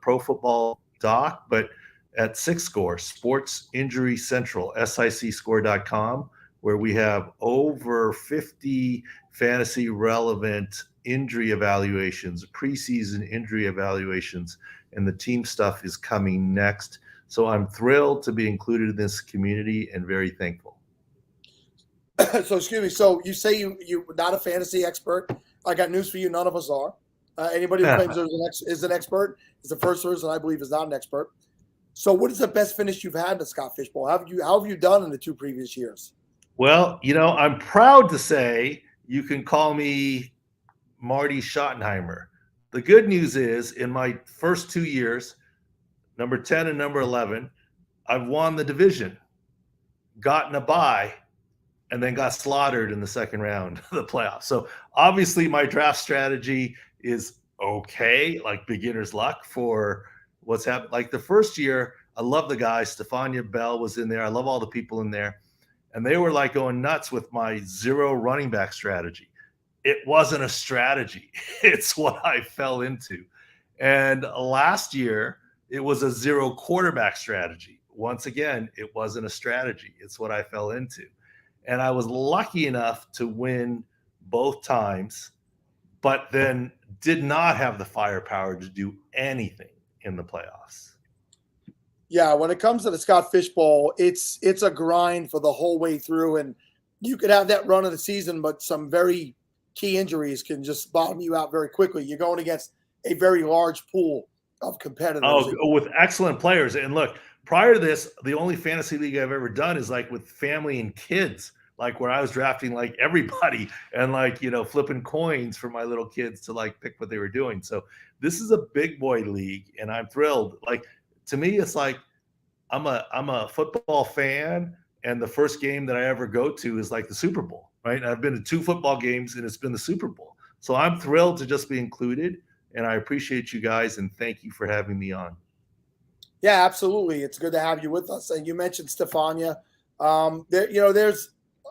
pro football doc, but at Six Score, Sports Injury Central, SICScore.com, where we have over 50 fantasy relevant injury evaluations, preseason injury evaluations, and the team stuff is coming next. So I'm thrilled to be included in this community and very thankful. So excuse me. So you say you're not a fantasy expert. I got news for you. None of us are. Anybody who claims is an expert is the first person I believe is not an expert. So what is the best finish you've had in the Scott Fishbowl? How have you done in the 2 previous years? Well, I'm proud to say you can call me Marty Schottenheimer. The good news is in my first 2 years, number 10 and number 11, I've won the division, gotten a bye, and then got slaughtered in the second round of the playoffs. So obviously my draft strategy is okay, like beginner's luck for what's happened. Like the first year, I love the guys. Stephania Bell was in there. I love all the people in there. And they were like going nuts with my 0 running back strategy. It wasn't a strategy. It's what I fell into. And last year, it was a 0 quarterback strategy. Once again, it wasn't a strategy. It's what I fell into. And I was lucky enough to win both times, but then did not have the firepower to do anything in the playoffs. Yeah, when it comes to the Scott Fishbowl, it's a grind for the whole way through. And you could have that run of the season, but some very key injuries can just bottom you out very quickly. You're going against a very large pool of competitors. Oh, with excellent players. And look, prior to this, the only fantasy league I've ever done is like with family and kids, like where I was drafting like everybody and like, flipping coins for my little kids to like pick what they were doing. So this is a big boy league and I'm thrilled. Like to me, it's like I'm a football fan and the first game that I ever go to is like the Super Bowl, right? And I've been to 2 football games and it's been the Super Bowl. So I'm thrilled to just be included and I appreciate you guys and thank you for having me on. Yeah, absolutely. It's good to have you with us. And you mentioned Stephania. There's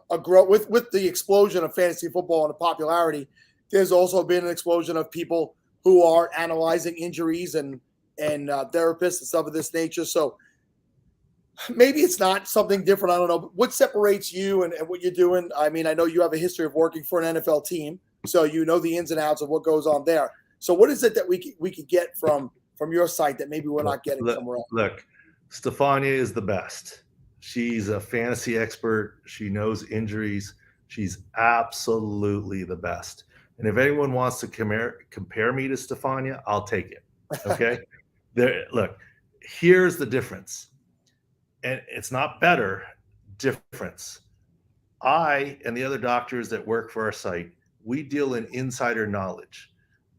a growth with the explosion of fantasy football and the popularity. There's also been an explosion of people who are analyzing injuries and therapists and stuff of this nature. So maybe it's not something different. I don't know. But what separates you and what you're doing? I mean, I know you have a history of working for an NFL team, so you know the ins and outs of what goes on there. So what is it that we could get from your site that maybe we're not getting somewhere else? Look, Stefania is the best. She's a fantasy expert. She knows injuries. She's absolutely the best. And if anyone wants to compare me to Stefania, I'll take it. Okay. Look, here's the difference. And it's not better, difference. I and the other doctors that work for our site, we deal in insider knowledge.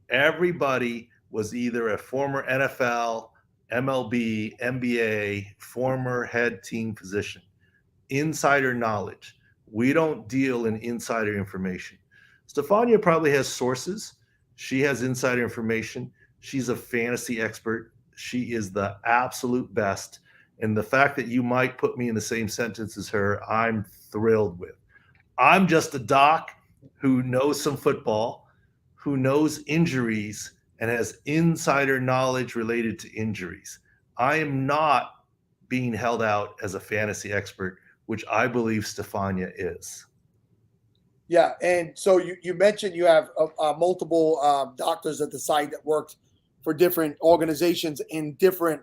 Everybody was either a former NFL, MLB, NBA, former head team physician. Insider knowledge. We don't deal in insider information. Stefania probably has sources. She has insider information. She's a fantasy expert. She is the absolute best. And the fact that you might put me in the same sentence as her, I'm thrilled with. I'm just a doc who knows some football, who knows injuries, and has insider knowledge related to injuries. I am not being held out as a fantasy expert, which I believe Stefania is. Yeah, and so you mentioned you have multiple doctors at the site that worked for different organizations in different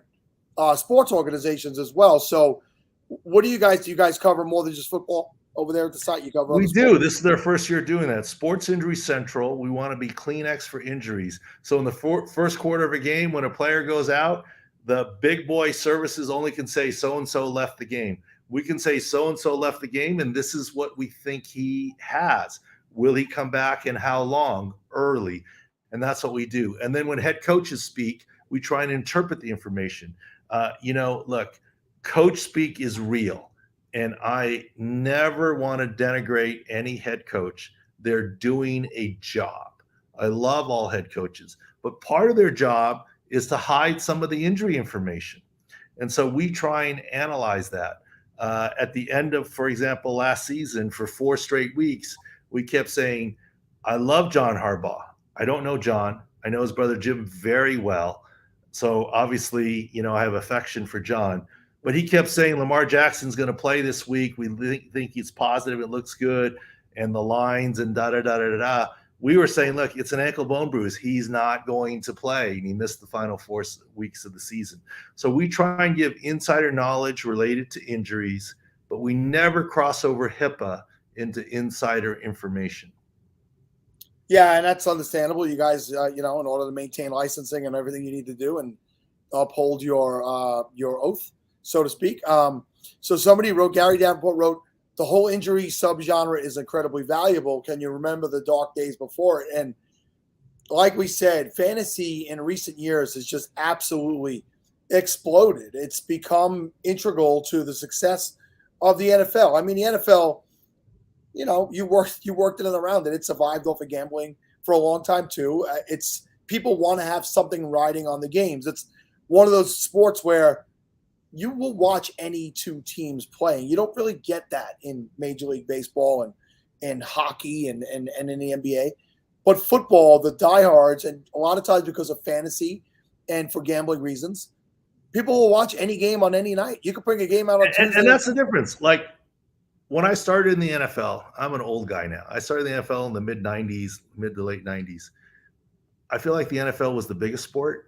sports organizations as well. So what do you guys cover more than just football over there at the site? You cover We other do. sports? This is their first year doing that. Sports Injury Central. We want to be Kleenex for injuries. So in the first quarter of a game, when a player goes out, the big boy services only can say so-and-so left the game. We can say so-and-so left the game, and this is what we think he has. Will he come back and how long? Early. And that's what we do. And then when head coaches speak, we try and interpret the information. Look, coach speak is real. And I never want to denigrate any head coach. They're doing a job. I love all head coaches, but part of their job is to hide some of the injury information. And so we try and analyze that. At the end of, for example, last season, for 4 straight weeks, we kept saying, I love John Harbaugh. I don't know John. I know his brother Jim very well. So obviously, I have affection for John. But he kept saying Lamar Jackson's going to play this week. We think he's positive. It looks good. And the lines and da-da-da-da-da. We were saying, look, it's an ankle bone bruise. He's not going to play. And he missed the final 4 weeks of the season. So we try and give insider knowledge related to injuries, but we never cross over HIPAA into insider information. Yeah, and that's understandable. You guys, in order to maintain licensing and everything you need to do and uphold your oath, so to speak. So somebody wrote, Gary Davenport wrote, the whole injury subgenre is incredibly valuable. Can you remember the dark days before it? And like we said, fantasy in recent years has just absolutely exploded. It's become integral to the success of the NFL. I mean, the NFL, you worked in and around it. It survived off of gambling for a long time too. It's people want to have something riding on the games. It's one of those sports where you will watch any 2 teams playing. You don't really get that in Major League Baseball and hockey and in the NBA. But football, the diehards, and a lot of times because of fantasy and for gambling reasons, people will watch any game on any night. You could bring a game out on Tuesday. And that's the difference. Like when I started in the NFL, I'm an old guy now. I started in the NFL in the mid to late 90s. I feel like the NFL was the biggest sport.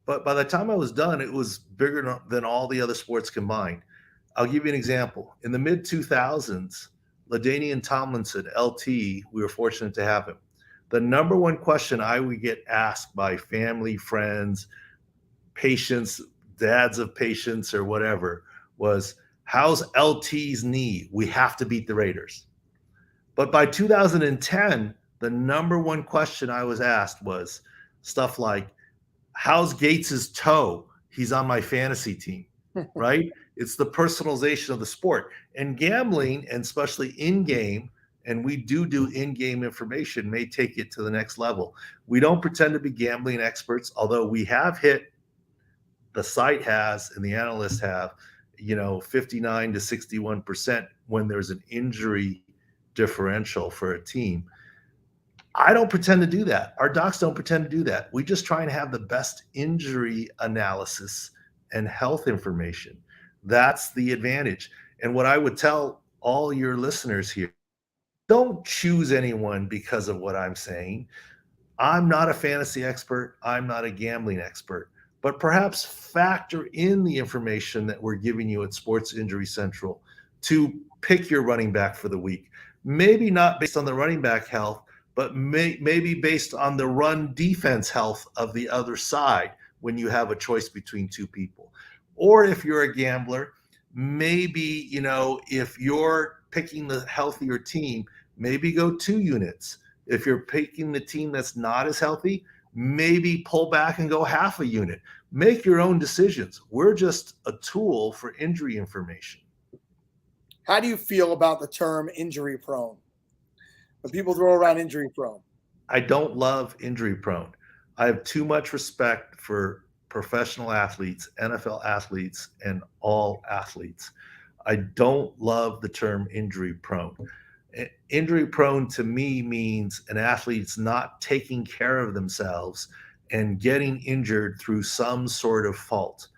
But by the time I was done, it was bigger than all the other sports combined. I'll give you an example. In the mid-2000s, LaDainian Tomlinson, LT, we were fortunate to have him. The number one question I would get asked by family, friends, patients, dads of patients or whatever was, how's LT's knee? We have to beat the Raiders. But by 2010, the number one question I was asked was stuff like, how's Gates's toe? He's on my fantasy team, right? It's the personalization of the sport. And gambling, and especially in-game, and we do in-game information, may take it to the next level. We don't pretend to be gambling experts, although we have hit, the site has, and the analysts have, 59 to 61% when there's an injury differential for a team. I don't pretend to do that. Our docs don't pretend to do that. We just try and have the best injury analysis and health information. That's the advantage. And what I would tell all your listeners here, don't choose anyone because of what I'm saying. I'm not a fantasy expert. I'm not a gambling expert, but perhaps factor in the information that we're giving you at Sports Injury Central to pick your running back for the week. Maybe not based on the running back health, but maybe based on the run defense health of the other side when you have a choice between two people. Or if you're a gambler, maybe, if you're picking the healthier team, maybe go 2 units. If you're picking the team that's not as healthy, maybe pull back and go half a unit. Make your own decisions. We're just a tool for injury information. How do you feel about the term injury prone? When people throw around injury prone. I don't love injury prone. I have too much respect for professional athletes, NFL athletes, and all athletes. I don't love the term injury prone. Injury prone to me means an athlete's not taking care of themselves and getting injured through some sort of fault.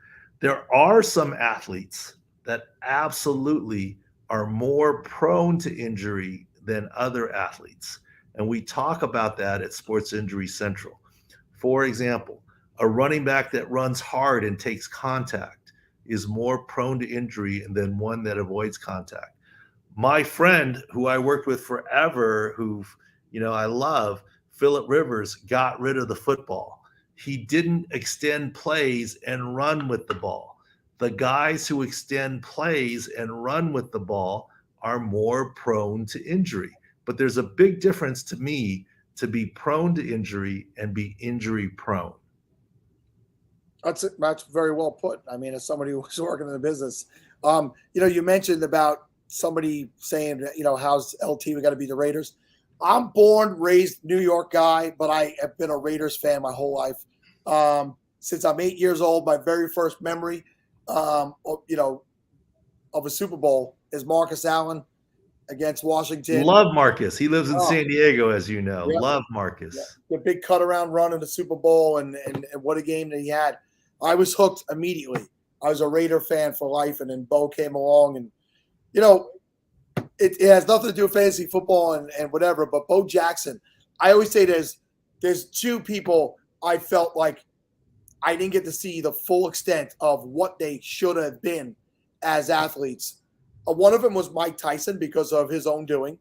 There are some athletes that absolutely are more prone to injury than other athletes. And we talk about that at Sports Injury Central. For example, a running back that runs hard and takes contact is more prone to injury than one that avoids contact. My friend who I worked with forever, who I love, Phillip Rivers, got rid of the football. He didn't extend plays and run with the ball. The guys who extend plays and run with the ball are more prone to injury. But there's a big difference to me to be prone to injury and be injury prone. That's very well put. I mean, as somebody who's working in the business, you mentioned about somebody saying, how's LT? We got to be the Raiders. I'm born, raised New York guy, but I have been a Raiders fan my whole life. Since I'm 8 years old, my very first memory, of a Super Bowl is Marcus Allen against Washington. Love Marcus. He lives in San Diego, as you know. Yeah. Love Marcus. Yeah. The big cut around run in the Super Bowl and what a game that he had. I was hooked immediately. I was a Raider fan for life, and then Bo came along, and it has nothing to do with fantasy football and whatever, but Bo Jackson, I always say there's two people I felt like I didn't get to see the full extent of what they should have been as athletes. One of them was Mike Tyson because of his own doing.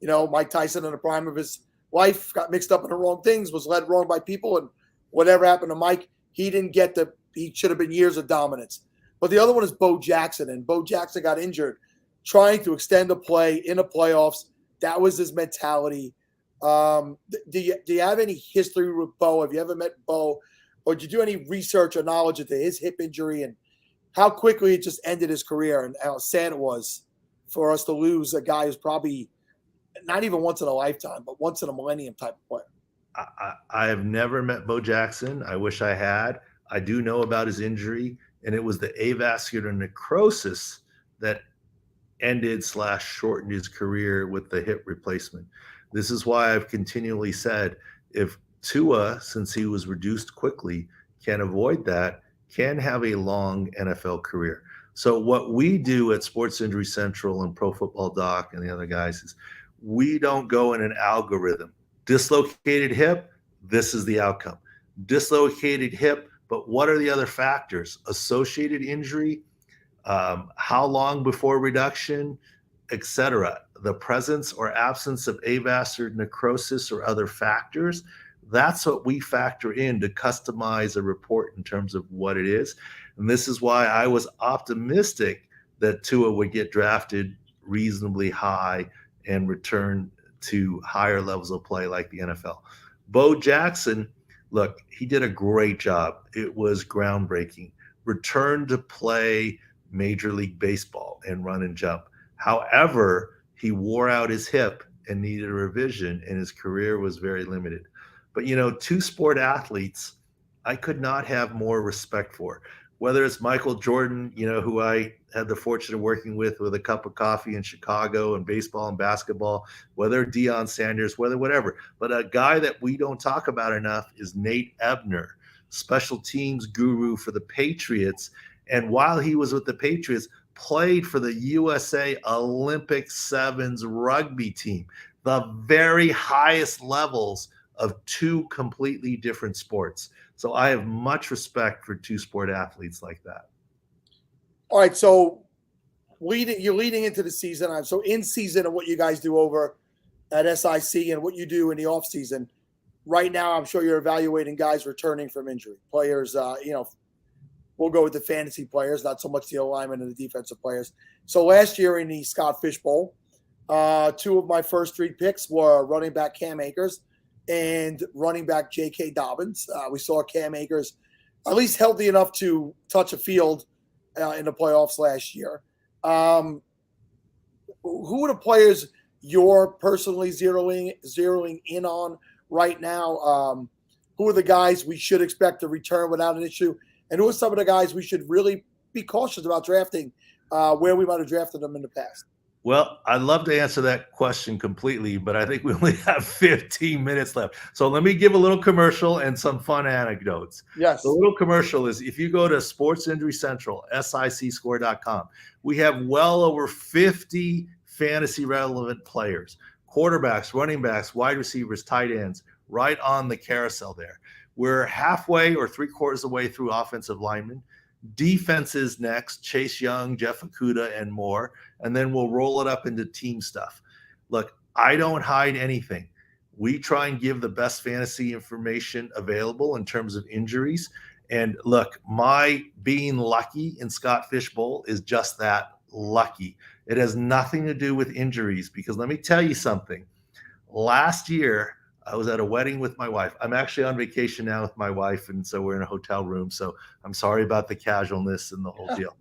Mike Tyson in the prime of his life got mixed up in the wrong things, was led wrong by people, and whatever happened to Mike, he didn't get he should have been years of dominance. But the other one is Bo Jackson, and Bo Jackson got injured trying to extend the play in the playoffs. That was his mentality. Do you have any history with Bo? Have you ever met Bo? Or did you do any research or knowledge into his hip injury and how quickly it just ended his career and how sad it was for us to lose a guy who's probably not even once in a lifetime, but once in a millennium type of player? I have never met Bo Jackson. I wish I had. I do know about his injury, and it was the avascular necrosis that ended/shortened his career with the hip replacement. This is why I've continually said, if Tua, since he was reduced quickly, can avoid that, can have a long NFL career. So what we do at Sports Injury Central and Pro Football Doc and the other guys is we don't go in an algorithm. Dislocated hip, this is the outcome. Dislocated hip, but what are the other factors? Associated injury, how long before reduction, etc. The presence or absence of avascular necrosis or other factors, that's what we factor in to customize a report in terms of what it is. And this is why I was optimistic that Tua would get drafted reasonably high and return to higher levels of play like the NFL. Bo Jackson, look, he did a great job. It was groundbreaking. Returned to play Major League Baseball and run and jump. However, he wore out his hip and needed a revision, and his career was very limited. But, two sport athletes I could not have more respect for. Whether it's Michael Jordan, who I had the fortune of working with a cup of coffee in Chicago and baseball and basketball, whether Deion Sanders, whatever. But a guy that we don't talk about enough is Nate Ebner, special teams guru for the Patriots. And while he was with the Patriots, played for the USA Olympic Sevens rugby team, the very highest levels of two completely different sports. So I have much respect for two-sport athletes like that. All right, so you're leading into the season. So in season and what you guys do over at SIC and what you do in the off season. Right now, I'm sure you're evaluating guys returning from injury. Players, we'll go with the fantasy players, not so much the alignment and the defensive players. So last year in the Scott Fish Bowl, two of my first three picks were running back Cam Akers and running back J.K. Dobbins. We saw Cam Akers at least healthy enough to touch a field in the playoffs last year. Who are the players you're personally zeroing in on right now? Who are the guys we should expect to return without an issue? And who are some of the guys we should really be cautious about drafting where we might have drafted them in the past? Well, I'd love to answer that question completely, but I think we only have 15 minutes left. So let me give a little commercial and some fun anecdotes. Yes. The little commercial is if you go to Sports Injury Central, SICScore.com, we have well over 50 fantasy relevant players, quarterbacks, running backs, wide receivers, tight ends, right on the carousel there. We're halfway or three-quarters of the way through offensive linemen. Defenses next, Chase Young, Jeff Okudah, and more. And then we'll roll it up into team stuff. Look, I don't hide anything. We try and give the best fantasy information available in terms of injuries. And look, my being lucky in Scott Fish Bowl is just that, lucky. It has nothing to do with injuries, because let me tell you something. Last year, I was at a wedding with my wife. I'm actually on vacation now with my wife, and so we're in a hotel room. So I'm sorry about the casualness and the whole deal.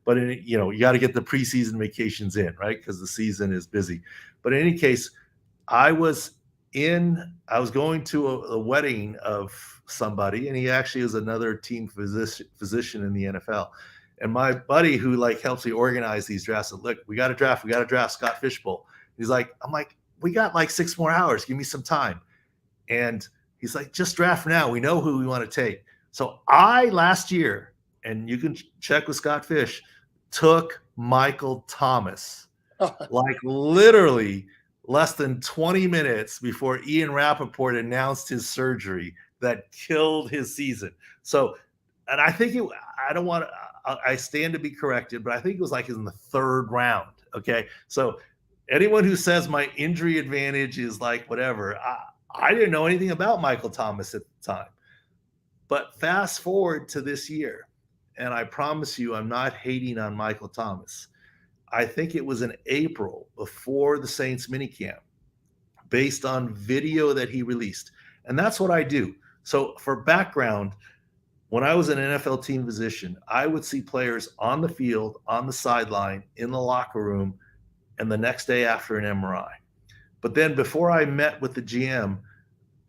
But you got to get the preseason vacations in, right? Because the season is busy. But in any case, I was going to a wedding of somebody, and he actually is another team physician in the NFL. And my buddy who helps me organize these drafts said, look, we got to draft Scott Fish Bowl. I'm like, we got 6 more hours. Give me some time. And he's like, just draft now. We know who we want to take. So I, last year, and you can check with Scott Fish, took Michael Thomas, literally less than 20 minutes before Ian Rappaport announced his surgery that killed his season. So, and I think I stand to be corrected, but I think it was in the 3rd round. Okay. So anyone who says my injury advantage is whatever, I didn't know anything about Michael Thomas at the time. But fast forward to this year, and I promise you I'm not hating on Michael Thomas. I think it was in April before the Saints minicamp, based on video that he released. And that's what I do. So for background, when I was an NFL team physician, I would see players on the field, on the sideline, in the locker room, and the next day after an MRI. But then before I met with the GM,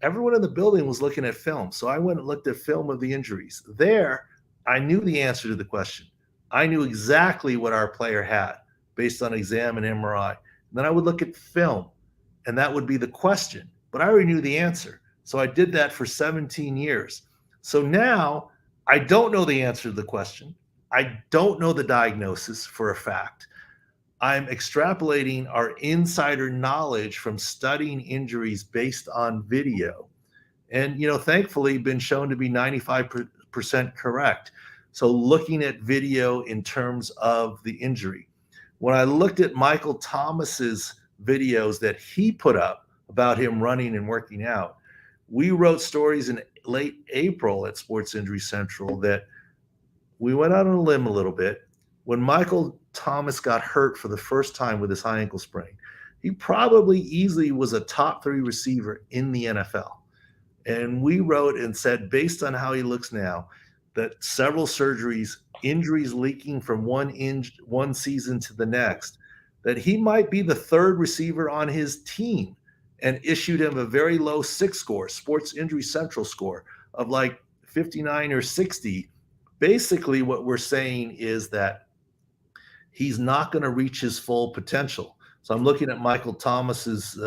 everyone in the building was looking at film. So I went and looked at film of the injuries. There, I knew the answer to the question. I knew exactly what our player had based on exam and MRI. And then I would look at film, and that would be the question. But I already knew the answer. So I did that for 17 years. So now I don't know the answer to the question. I don't know the diagnosis for a fact. I'm extrapolating our insider knowledge from studying injuries based on video. And, thankfully been shown to be 95% correct. So looking at video in terms of the injury. When I looked at Michael Thomas's videos that he put up about him running and working out, we wrote stories in late April at Sports Injury Central that we went out on a limb a little bit. When Michael Thomas got hurt for the first time with his high ankle sprain, he probably easily was a top 3 receiver in the NFL. And we wrote and said, based on how he looks now, that several surgeries, injuries leaking from one season to the next, that he might be the 3rd receiver on his team, and issued him a very low 6 score, Sports Injury Central score of 59 or 60. Basically, what we're saying is that he's not going to reach his full potential. So I'm looking at Michael Thomas's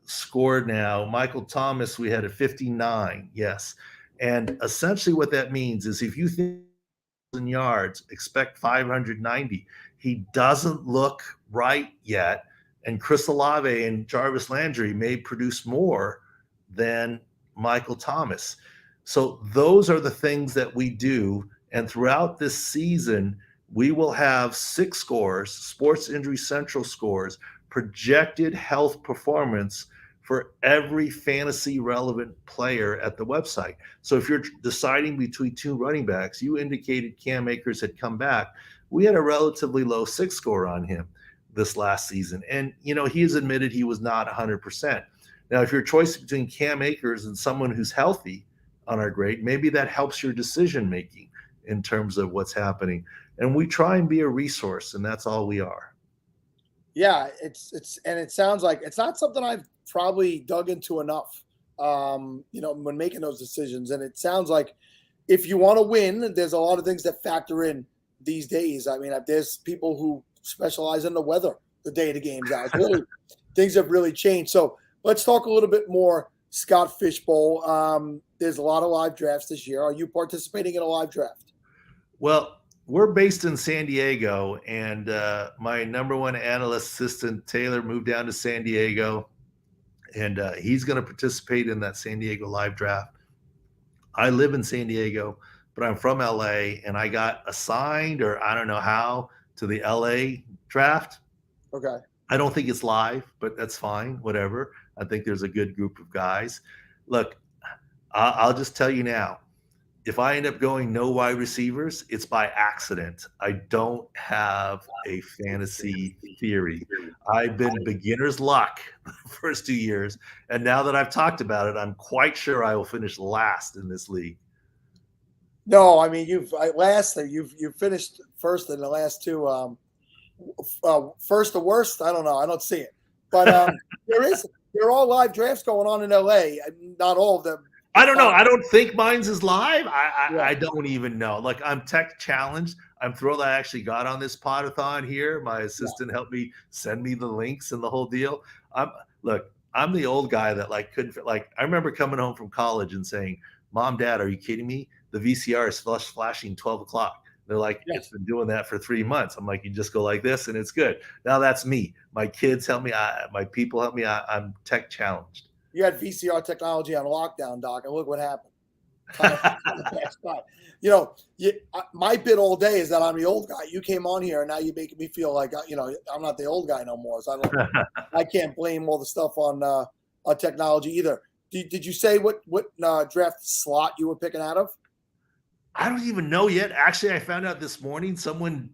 score now. Michael Thomas, we had a 59, yes. And essentially what that means is if you think yards, expect 590. He doesn't look right yet. And Chris Olave and Jarvis Landry may produce more than Michael Thomas. So those are the things that we do. And throughout this season, we will have 6 scores, Sports Injury Central scores, projected health performance for every fantasy relevant player at the website. So if you're deciding between 2 running backs, you indicated Cam Akers had come back. We had a relatively low 6 score on him this last season. And, he has admitted he was not 100%. Now, if your choice between Cam Akers and someone who's healthy on our grade, maybe that helps your decision making in terms of what's happening. And we try and be a resource, and that's all we are. Yeah, and it sounds like it's not something I've probably dug into enough, when making those decisions. And it sounds like if you want to win, there's a lot of things that factor in these days. I mean, there's people who specialize in the weather the day the game's out. Really, things have really changed. So let's talk a little bit more Scott Fishbowl. There's a lot of live drafts this year. Are you participating in a live draft? Well, we're based in San Diego, and my number one analyst assistant, Taylor, moved down to San Diego, and he's going to participate in that San Diego live draft. I live in San Diego, but I'm from LA, and I got assigned, or I don't know how, to the LA draft. Okay. I don't think it's live, but that's fine, whatever. I think there's a good group of guys. Look, I'll just tell you now, if I end up going no wide receivers, it's by accident. I don't have a fantasy theory. I've been beginner's luck the first 2 years. And now that I've talked about it, I'm quite sure I will finish last in this league. No, I mean, you've finished first in the last 2. First to worst, I don't know. I don't see it. But there are all live drafts going on in LA. Not all of them. I don't know. I don't think mine's is live. I don't even know. Like, I'm tech challenged. I'm thrilled I actually got on this podathon here. My assistant helped me send me the links and the whole deal. I'm the old guy that couldn't fit. I remember coming home from college and saying, "Mom, Dad, are you kidding me? The VCR is flashing 12 o'clock." They're like, "It's been doing that for 3 months." I'm like, "You just go like this and it's good." Now that's me. My kids help me. My people help me. I'm tech challenged. You had VCR technology on lockdown, Doc, and look what happened. My bit all day is that I'm the old guy. You came on here, and now you're making me feel like I'm not the old guy no more. So I can't blame all the stuff on technology either. Did you say what draft slot you were picking out of? I don't even know yet. Actually, I found out this morning. Someone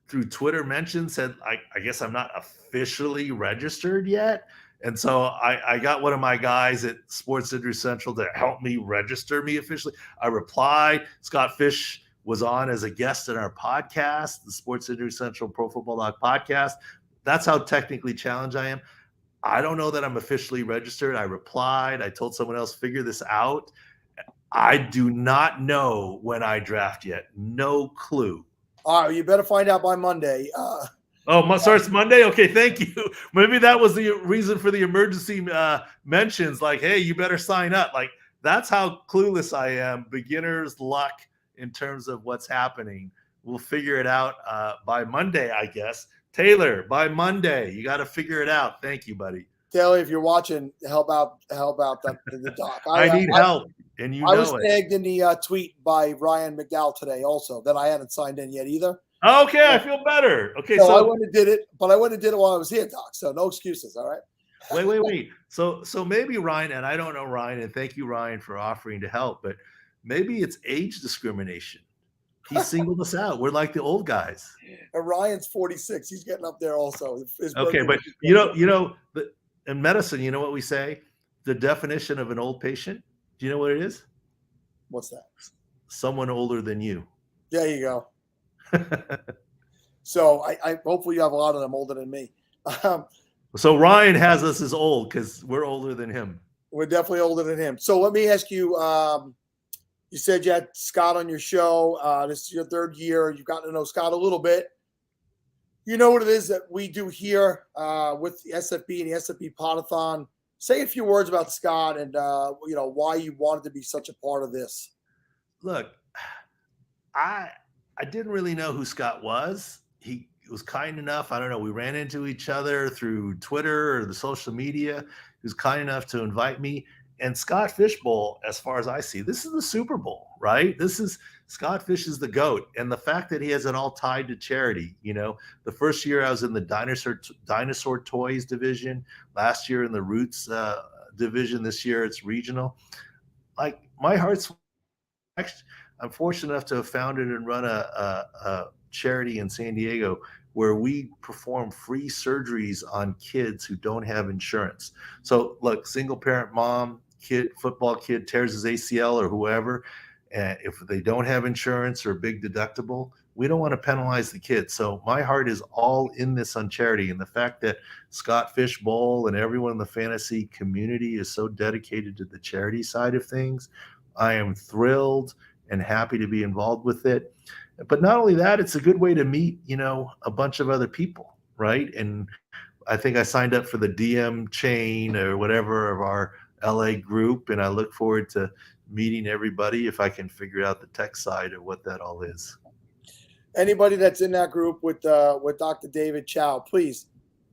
through Twitter said, I guess I'm not officially registered yet. And so I got one of my guys at Sports Injury Central to help me register me officially. I replied. Scott Fish was on as a guest in our podcast, the Sports Injury Central Pro Football Doc podcast. That's how technically challenged I am. I don't know that I'm officially registered. I replied. I told someone else, figure this out. I do not know when I draft yet. No clue. All right, you better find out by Monday. It's Monday? Okay, thank you. Maybe that was the reason for the emergency mentions, like, hey, you better sign up. Like, that's how clueless I am. Beginner's luck in terms of what's happening. We'll figure it out by Monday, I guess. Taylor, by Monday, you got to figure it out. Thank you, buddy. Taylor, if you're watching, help out the doc. I need help, and I was tagged in the tweet by Ryan McDowell today also that I hadn't signed in yet either. Okay, I feel better. Okay, so I went and did it, but I went and did it while I was here, Doc. So no excuses. All right. Wait. So maybe Ryan, and I don't know Ryan, and thank you, Ryan, for offering to help, but maybe it's age discrimination. He singled us out. We're like the old guys. And Ryan's 46. He's getting up there also. Okay, but in medicine, you know what we say? The definition of an old patient. Do you know what it is? What's that? Someone older than you. There you go. So I hopefully you have a lot of them older than me. So Ryan has us as old because we're older than him. We're definitely older than him. So let me ask you, you said you had Scott on your show. This is your 3rd year. You've gotten to know Scott a little bit. You know what it is that we do here with the SFB and the SFBPodathon. Say a few words about Scott and why you wanted to be such a part of this. Look, I didn't really know who Scott was. He was kind enough. I don't know. We ran into each other through Twitter or the social media. He was kind enough to invite me. And Scott Fishbowl, as far as I see, this is the Super Bowl, right? Scott Fish is the GOAT. And the fact that he has it all tied to charity, the first year I was in the dinosaur toys division, last year in the Roots division, this year it's regional. Like, my heart's, I'm fortunate enough to have founded and run a charity in San Diego where we perform free surgeries on kids who don't have insurance. So look, single parent mom, football kid tears his ACL or whoever, and if they don't have insurance or a big deductible, we don't want to penalize the kids. So my heart is all in this on charity. And the fact that Scott Fishbowl and everyone in the fantasy community is so dedicated to the charity side of things, I am thrilled and happy to be involved with it. But not only that, it's a good way to meet, a bunch of other people, right? And I think I signed up for the DM chain or whatever of our LA group, and I look forward to meeting everybody if I can figure out the tech side of what that all is. Anybody that's in that group with Dr. David Chow, please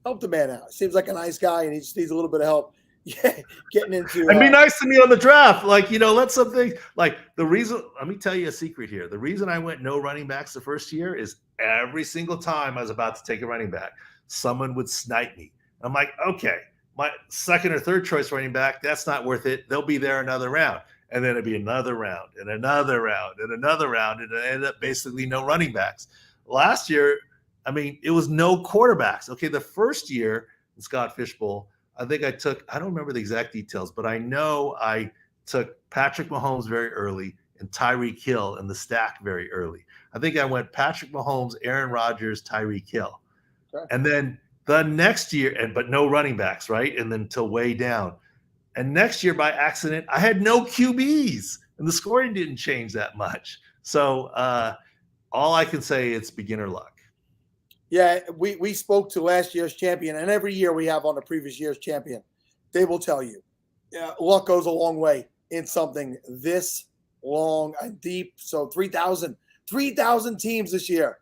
help the man out. Seems like a nice guy, and he just needs a little bit of help. Yeah, getting into and be nice to me on the draft. Like, let something like the reason, let me tell you a secret here. The reason I went no running backs the first year is every single time I was about to take a running back, someone would snipe me. I'm like, okay, my second or third choice running back, that's not worth it. They'll be there another round. And then it'd be another round and another round and another round. And it ended up basically no running backs. Last year, it was no quarterbacks. Okay, the first year in Scott Fishbowl, I think I don't remember the exact details, but I know I took Patrick Mahomes very early and Tyreek Hill in the stack very early. I think I went Patrick Mahomes, Aaron Rodgers, Tyreek Hill. Okay. And then the next year, but no running backs, right? And then till way down. And next year, by accident, I had no QBs, and the scoring didn't change that much. So all I can say, it's beginner luck. Yeah, we spoke to last year's champion, and every year we have on the previous year's champion. They will tell you, luck goes a long way in something this long and deep. So 3,000 teams this year,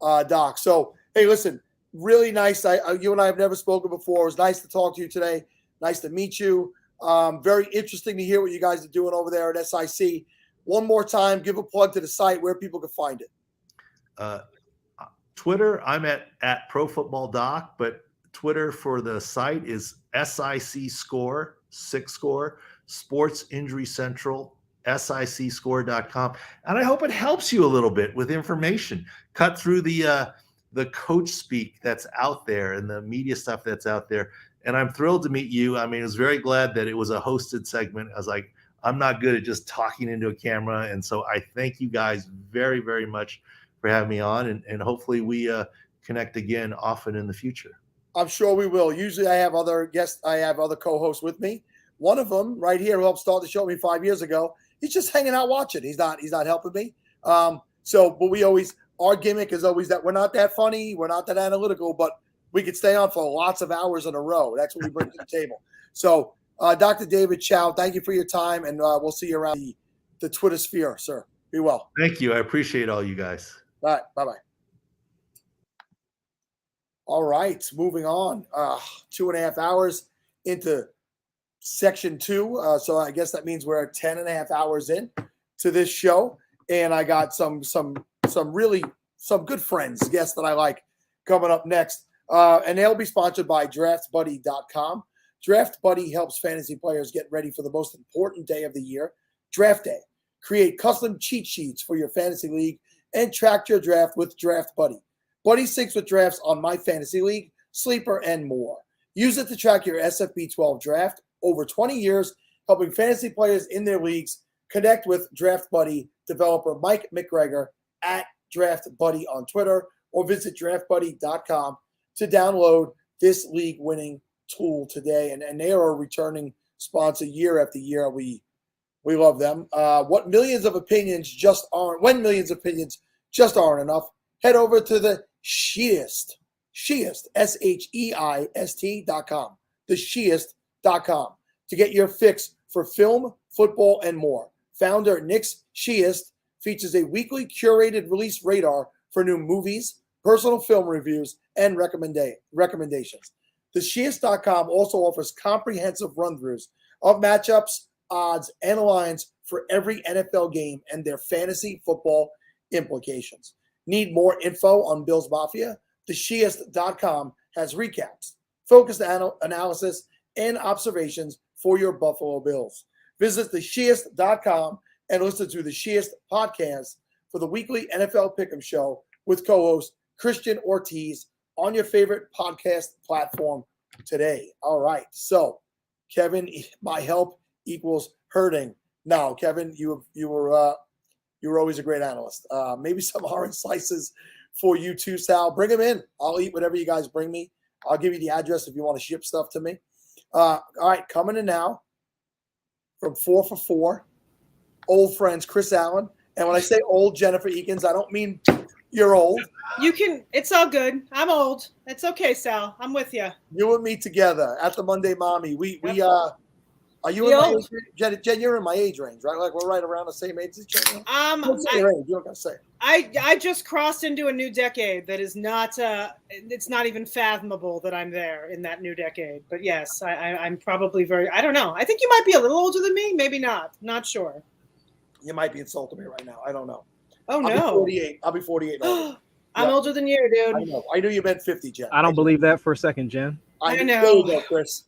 Doc. So, hey, listen, really nice. You and I have never spoken before. It was nice to talk to you today. Nice to meet you. Very interesting to hear what you guys are doing over there at SIC. One more time, give a plug to the site where people can find it. Twitter, I'm at ProFootballDoc, but Twitter for the site is SIC Score, 6 Score, Sports Injury Central, SICScore.com. And I hope it helps you a little bit with information. Cut through the coach speak that's out there and the media stuff that's out there. And I'm thrilled to meet you. I was very glad that it was a hosted segment. I was like, I'm not good at just talking into a camera. And so I thank you guys very, very much for having me on, and hopefully we connect again often in the future. I'm sure we will. Usually I have other guests, I have other co-hosts with me. One of them right here who helped start the show me 5 years ago, he's just hanging out watching. He's not helping me. But our gimmick is always that we're not that funny, we're not that analytical, but we could stay on for lots of hours in a row. That's what we bring to the table. So Dr. David Chow, thank you for your time, and we'll see you around the Twitter sphere, sir. Be well. Thank you. I appreciate all you guys. All right. Bye-bye. All right. Moving on. 2.5 hours into section 2. So I guess that means we're 10.5 hours in to this show. And I got some good friends, guests that I like coming up next. And they'll be sponsored by DraftBuddy.com. DraftBuddy helps fantasy players get ready for the most important day of the year, Draft Day. Create custom cheat sheets for your fantasy league and track your draft with DraftBuddy. Buddy syncs with drafts on My Fantasy League, Sleeper, and more. Use it to track your SFB12 draft. Over 20 years, helping fantasy players in their leagues. Connect with DraftBuddy developer Mike McGregor at DraftBuddy on Twitter, or visit DraftBuddy.com to download this league-winning tool today. And they are a returning sponsor year after year. We love them. When millions of opinions just aren't enough, head over to the Sheist, SHEIST.com, thesheist.com to get your fix for film, football, and more. Founder Nick Sheist features a weekly curated release radar for new movies, personal film reviews, and recommendations. TheShiest.com also offers comprehensive run-throughs of matchups, odds, and lines for every NFL game and their fantasy football implications. Need more info on Bills Mafia? TheShiest.com has recaps, focused analysis, and observations for your Buffalo Bills. Visit TheShiest.com and listen to the Shiest podcast for the weekly NFL Pick'em show with co-host Christian Ortiz on your favorite podcast platform today. All right. So, Kevin, my help equals hurting. No, Kevin, you were always a great analyst. Maybe some orange slices for you too, Sal. Bring them in. I'll eat whatever you guys bring me. I'll give you the address if you want to ship stuff to me. All right, coming in now from 4 for 4, old friends Chris Allen. And when I say old, Jennifer Eakins, I don't mean you're old. It's all good. I'm old. It's okay, Sal. I'm with you. You and me together at the Monday Mommy. Are you in my age range? Jen, you're in my age range, right? Like we're right around the same age as each other. What's your age? You don't gotta say. I just crossed into a new decade that is not it's not even fathomable that I'm there in that new decade. But yes, I'm probably I don't know. I think you might be a little older than me, maybe not. Not sure. You might be insulting me right now. I don't know. Oh no. I'll be 48. I'm older than you, dude. I know. I knew you meant 50, Jen. I don't believe that for a second, Jen. I know. There you go, Chris.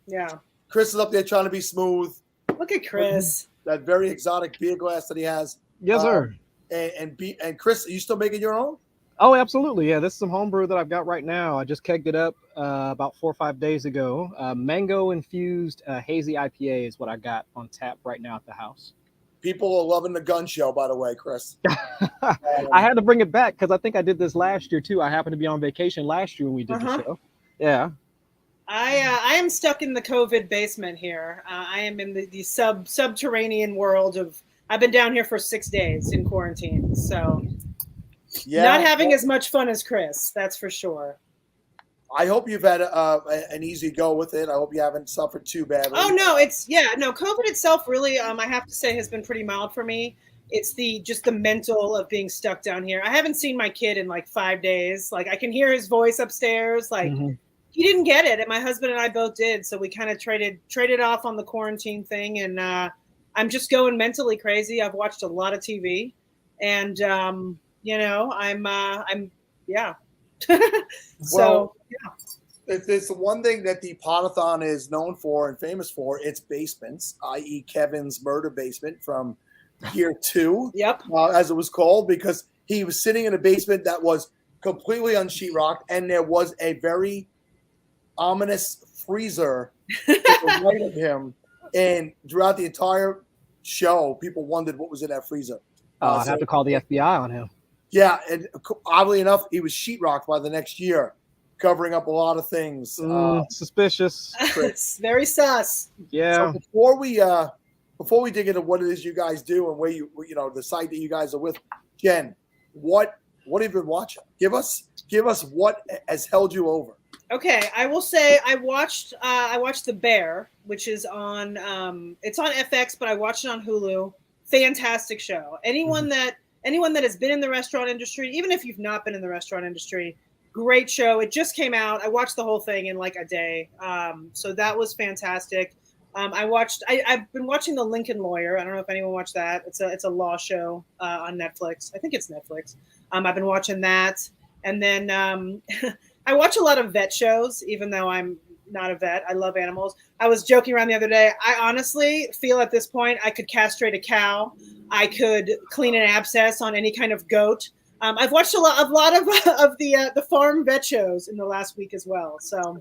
Yeah. Chris is up there trying to be smooth. Look at Chris. That very exotic beer glass that he has. Yes, sir. And Chris, are you still making your own? Oh, absolutely. Yeah, this is some homebrew that I've got right now. I just kegged it up about 4 or 5 days ago. Mango infused hazy IPA is what I got on tap right now at the house. People are loving the gun show, by the way, Chris. I had to bring it back because I think I did this last year too. I happened to be on vacation last year when we did the show. Yeah. I am stuck in the COVID basement here. I am in the subterranean world of. I've been down here for 6 days in quarantine, so not having as much fun as Chris. That's for sure. I hope you've had an easy go with it. I hope you haven't suffered too badly. Oh no, COVID itself really, I have to say, has been pretty mild for me. It's just the mental of being stuck down here. I haven't seen my kid in like 5 days. Like I can hear his voice upstairs. Like he didn't get it, and my husband and I both did. So we kind of traded off on the quarantine thing, and I'm just going mentally crazy. I've watched a lot of TV, and I'm so if there's the one thing that the Podathon is known for and famous for, it's basements, i.e. Kevin's murder basement from year 2, as it was called, because he was sitting in a basement that was completely on sheetrock, and there was a very ominous freezer to the right of him, and throughout the entire show, people wondered what was in that freezer. I'd have to call the FBI on him. Yeah, and oddly enough, he was sheetrocked by the next year, covering up a lot of things. Suspicious. It's very sus. Yeah. So before we dig into what it is you guys do and where the site that you guys are with, Jen, what have you been watching? Give us what has held you over. Okay, I will say I watched The Bear, which is on it's on FX, but I watched it on Hulu. Fantastic show. Anyone that has been in the restaurant industry, even if you've not been in the restaurant industry, great show. It just came out. I watched the whole thing in like a day. So that was fantastic. I've been watching The Lincoln Lawyer. I don't know if anyone watched that. It's a law show on Netflix. I think it's Netflix. I've been watching that. And then I watch a lot of vet shows, even though I'm not a vet. I love animals. I was joking around the other day. I honestly feel at this point I could castrate a cow. I could clean an abscess on any kind of goat. I've watched a lot of the farm vet shows in the last week as well. So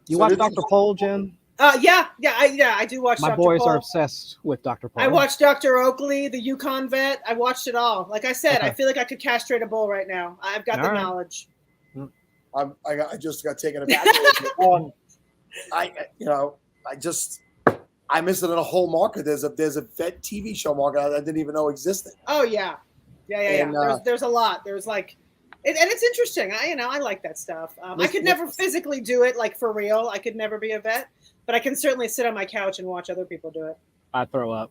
you watch Dr. Pole, Jen? I do watch. My Dr. boys Pole. are obsessed with Dr. Pole. I watched Dr. Oakley, the Yukon vet. I watched it all. Like I said, I feel like I could castrate a bull right now. I've got the knowledge. I just got taken aback. I missed it in a whole market. There's a vet TV show market I didn't even know existed. Oh yeah. There's a lot. There's like, and it's interesting. I like that stuff. I could never physically do it like for real. I could never be a vet, but I can certainly sit on my couch and watch other people do it. I throw up.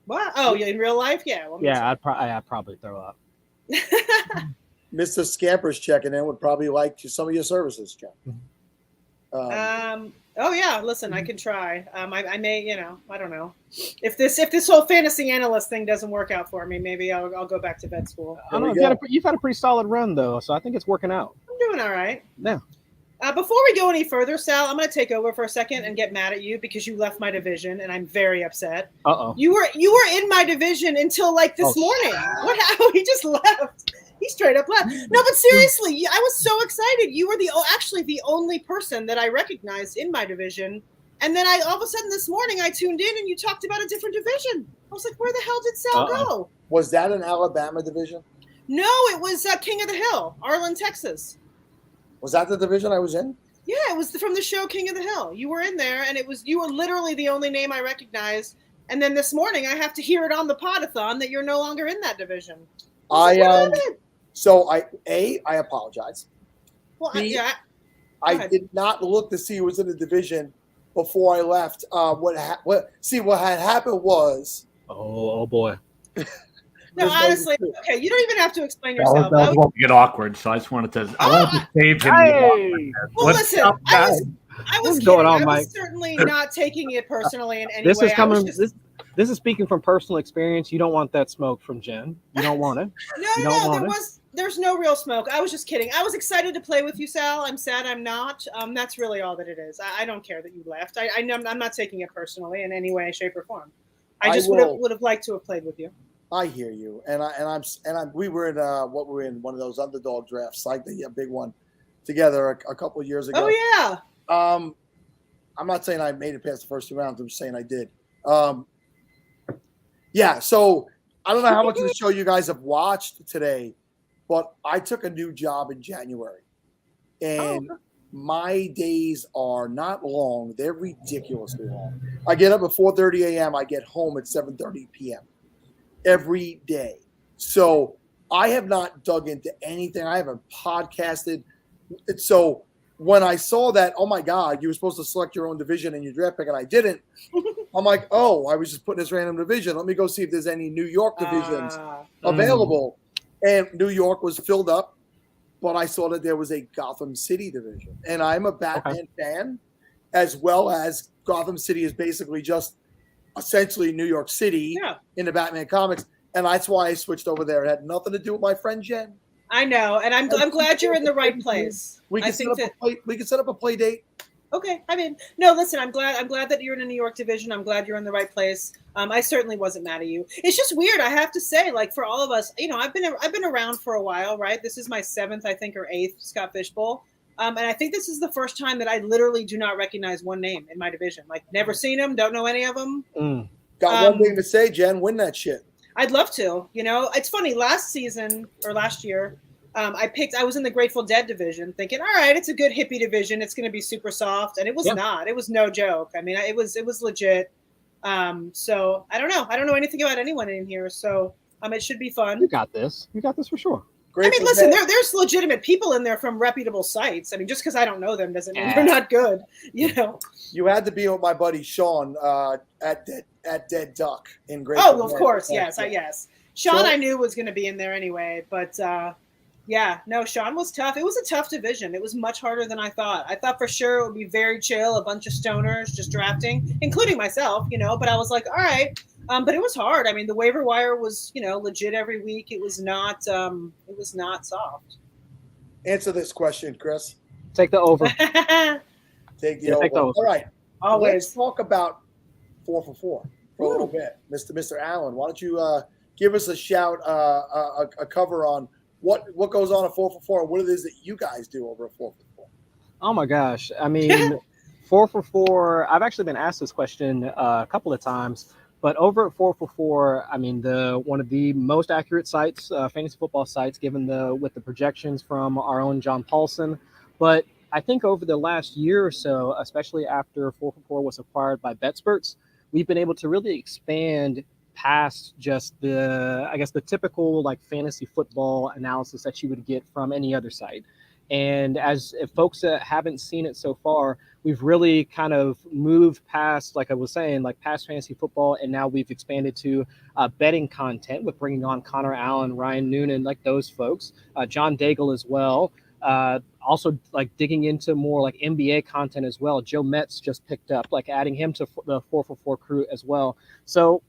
What? Oh, yeah, in real life? Yeah. Well, Yeah, I'd probably throw up. Mr. Scamper's checking in would probably like some of your services, John. Oh yeah, listen, I can try. I may, I don't know. If this whole fantasy analyst thing doesn't work out for me, maybe I'll go back to vet school. I don't know. You've had a pretty solid run though, so I think it's working out. I'm doing all right. Yeah. Before we go any further, Sal, I'm going to take over for a second and get mad at you because you left my division, and I'm very upset. Uh-oh. You were in my division until like this morning. What happened? He just left. He straight up left. No, but seriously, I was so excited. You were actually the only person that I recognized in my division. And then all of a sudden this morning I tuned in and you talked about a different division. I was like, where the hell did Sal go? Was that an Alabama division? No, it was King of the Hill, Arlen, Texas. Was that the division I was in? Yeah, it was from the show King of the Hill. You were in there, and you were literally the only name I recognized. And then this morning, I have to hear it on the Podathon that you're no longer in that division. I apologize. Well, I did not look to see who was in the division before I left. What had happened was. Oh boy. No, honestly, okay, you don't even have to explain yourself. That was get awkward, so I just wanted to save him. Hey. Well, listen, I was What's going on, I Mike? was certainly not taking it personally in any This way. is coming. This is speaking from personal experience. You don't want that smoke from Jen. You don't want it. No, there's no real smoke. I was just kidding. I was excited to play with you, Sal. I'm sad I'm not. That's really all that it is. I don't care that you left. I'm not taking it personally in any way, shape, or form. I just would have liked to have played with you. I hear you, we were in one of those underdog drafts, like the big one, together a couple of years ago. Oh yeah. I'm not saying I made it past the first 2 rounds. I'm just saying I did. Yeah. So I don't know how much of the show you guys have watched today, but I took a new job in January, and my days are not long. They're ridiculously long. I get up at 4:30 a.m. I get home at 7:30 p.m. every day. So I have not dug into anything. I haven't podcasted. So when I saw that, oh my God, you were supposed to select your own division in your draft pick and I didn't. I'm like, oh, I was just putting this random division. Let me go see if there's any New York divisions available. And New York was filled up, but I saw that there was a Gotham City division. And I'm a Batman fan, as well as Gotham City is basically just essentially New York City in the Batman comics, and that's why I switched over there. It had nothing to do with my friend Jen. I know, and I'm glad you're in the right place. We can set up a play date. Okay, I mean, no, listen, I'm glad that you're in a New York division. I'm glad you're in the right place. I certainly wasn't mad at you. It's just weird, I have to say, like for all of us, I've been around for a while, right? This is my 7th, I think, or 8th Scott Fishbowl. And I think this is the first time that I literally do not recognize one name in my division. Like, never seen them, don't know any of them. Got one thing to say, Jen. Win that shit. I'd love to. It's funny. Last year, I was in the Grateful Dead division, thinking, all right, it's a good hippie division. It's going to be super soft, and it was not. It was no joke. I mean, it was legit. So I don't know. I don't know anything about anyone in here. So it should be fun. You got this. You got this for sure. Grateful listen, there's legitimate people in there from reputable sites. I mean, just because I don't know them doesn't mean they're not good. You had to be with my buddy Sean at Dead Duck in Great. Oh, of course, yes. Sean, I knew was going to be in there anyway, but Sean was tough. It was a tough division. It was much harder than I thought. I thought for sure it would be very chill, a bunch of stoners just drafting, including myself. But I was like, all right. But it was hard. I mean, the waiver wire was, legit every week. It was not soft. Answer this question, Chris. Take the over. Take the over. All right. Always. Let's talk about 4 for 4 for a little bit. Mr. Allen, why don't you give us a shout, a cover on what goes on at 4 for 4 and what it is that you guys do over at 4 for 4? Oh my gosh. I mean, 4 for 4, I've actually been asked this question a couple of times. But over at 4 for 4, I mean, one of the most accurate sites, fantasy football sites, with the projections from our own John Paulson. But I think over the last year or so, especially after 4 for 4 was acquired by BetSperts, we've been able to really expand past just the typical like fantasy football analysis that you would get from any other site. And if folks haven't seen it so far, we've really kind of moved past, like I was saying, like past fantasy football, and now we've expanded to betting content with bringing on Connor Allen, Ryan Noonan, like those folks, John Daigle as well. Also, like digging into more like NBA content as well. Joe Metz just picked up, like adding him to the 4for4 crew as well. So,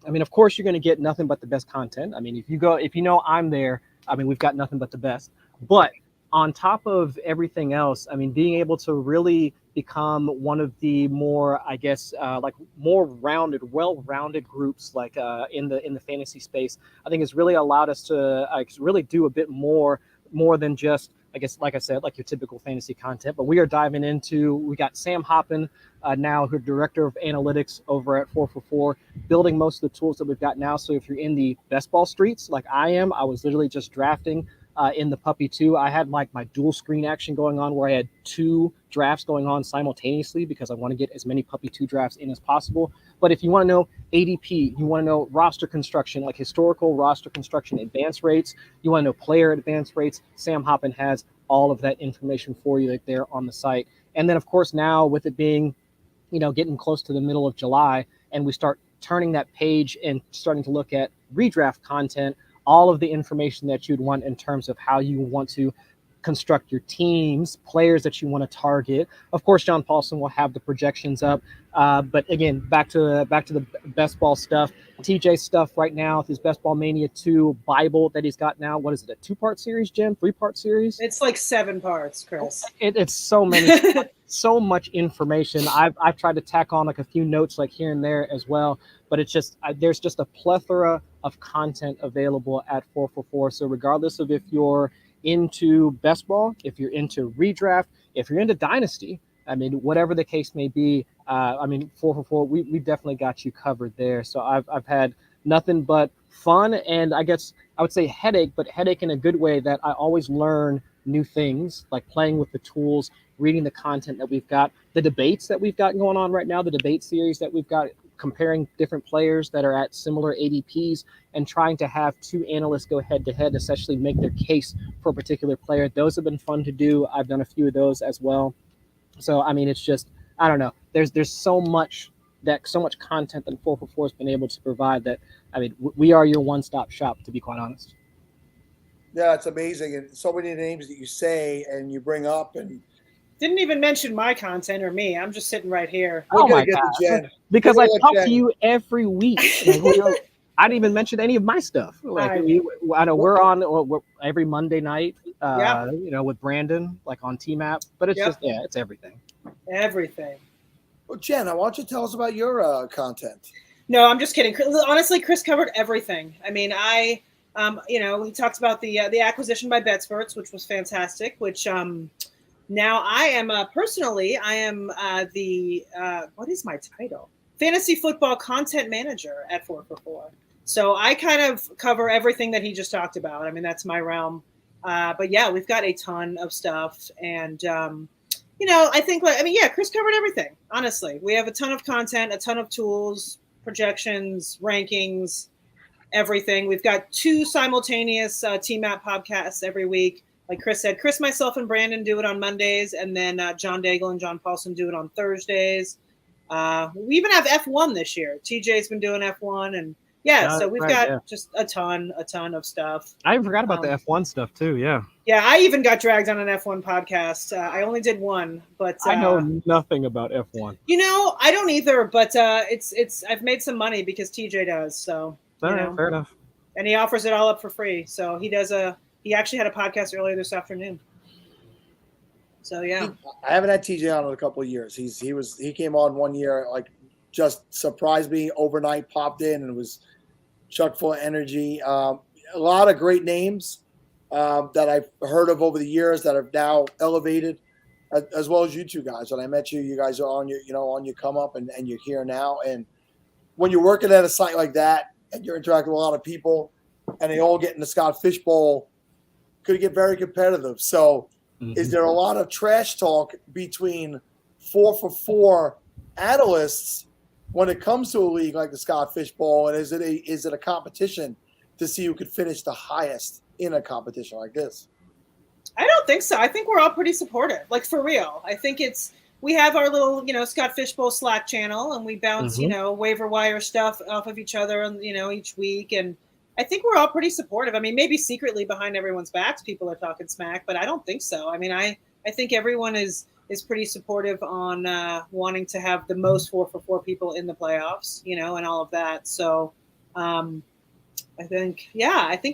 I mean, of course, you're going to get nothing but the best content. I mean, if you know I'm there, I mean, we've got nothing but the best. But on top of everything else, I mean, being able to really become one of the more, I guess, like more rounded, well-rounded groups, like in the fantasy space, I think has really allowed us to really do a bit more than just, I guess, like I said, like your typical fantasy content. But we are diving into, we got Sam Hoppin now, who's director of analytics over at 4for4, building most of the tools that we've got now. So if you're in the best ball streets like I am, I was literally just drafting in the Puppy 2. I had like my dual screen action going on where I had 2 drafts going on simultaneously because I want to get as many Puppy 2 drafts in as possible. But if you want to know ADP, you want to know roster construction, like historical roster construction advance rates, you want to know player advance rates, Sam Hoppin has all of that information for you like there on the site. And then, of course, now with it being, getting close to the middle of July, and we start turning that page and starting to look at redraft content, all of the information that you'd want in terms of how you want to construct your teams, players that you want to target. Of course, John Paulson will have the projections up. But again, back to the best ball stuff. TJ stuff right now with his Best Ball Mania 2 Bible that he's got now. What is it, a 2-part series, Jim? 3-part series? It's like 7 parts, Chris. It's so many, so much information. I've tried to tack on like a few notes like here and there as well, but it's just there's just a plethora of content available at 4for4. So regardless of if you're into best ball, if you're into redraft, if you're into dynasty, I mean, whatever the case may be, I mean, 4for4, we definitely got you covered there. So I've had nothing but fun, and I guess I would say headache, but headache in a good way, that I always learn new things, like playing with the tools, reading the content that we've got, the debates that we've got going on right now, the debate series that we've got, comparing different players that are at similar ADPs and trying to have 2 analysts go head to head, essentially make their case for a particular player. Those have been fun to do. I've done a few of those as well. So, I mean, it's just, I don't know. There's so much content that 4for4 has been able to provide that, I mean, we are your one-stop shop, to be quite honest. Yeah, it's amazing. And so many names that you say and you bring up, and didn't even mention my content or me. I'm just sitting right here. Oh my God. Because I talk to you every week. Like, I didn't even mention any of my stuff. Like I know we're on every Monday night, with Brandon, like on TMAP, but it's just, it's everything. Everything. Well, Jen, why don't you tell us about your content? No, I'm just kidding. Honestly, Chris covered everything. I mean, he talked about the acquisition by BetSperts, which was fantastic, which, now I am personally, I am the what is my title? Fantasy football content manager at 4for4. So I kind of cover everything that he just talked about. I mean, that's my realm. But yeah, we've got a ton of stuff, and I think Chris covered everything. Honestly, we have a ton of content, a ton of tools, projections, rankings, everything. We've got 2 simultaneous TMAP podcasts every week. Like Chris said, Chris, myself, and Brandon do it on Mondays, and then John Daigle and John Paulson do it on Thursdays. We even have F1 this year. TJ's been doing F1, and so we've got just a ton of stuff. I even forgot about the F1 stuff too. Yeah. Yeah, I even got dragged on an F1 podcast. I only did one, but I know nothing about F1. I don't either, but it's I've made some money because TJ does. So fair enough. And he offers it all up for free. So he actually had a podcast earlier this afternoon. So yeah, I haven't had TJ on in a couple of years. He came on one year, like just surprised me overnight, popped in, and was chock full of energy. A lot of great names that I've heard of over the years that have now elevated, as well as you 2 guys. When I met you, you guys are on your come up, and you're here now. And when you're working at a site like that and you're interacting with a lot of people, and they all get in the Scott Fishbowl, could get very competitive. So is there a lot of trash talk between 4for4 analysts when it comes to a league like the Scott Fishbowl? And is it a competition to see who could finish the highest in a competition like this? I don't think so. I think we're all pretty supportive, like for real. I think it's we have our little, Scott Fishbowl Slack channel, and we bounce, waiver wire stuff off of each other, and each week. And I think we're all pretty supportive. I mean, maybe secretly behind everyone's backs, people are talking smack, but I don't think so. I mean, I think everyone is pretty supportive on wanting to have the most 4-for-4 people in the playoffs, and all of that. So I think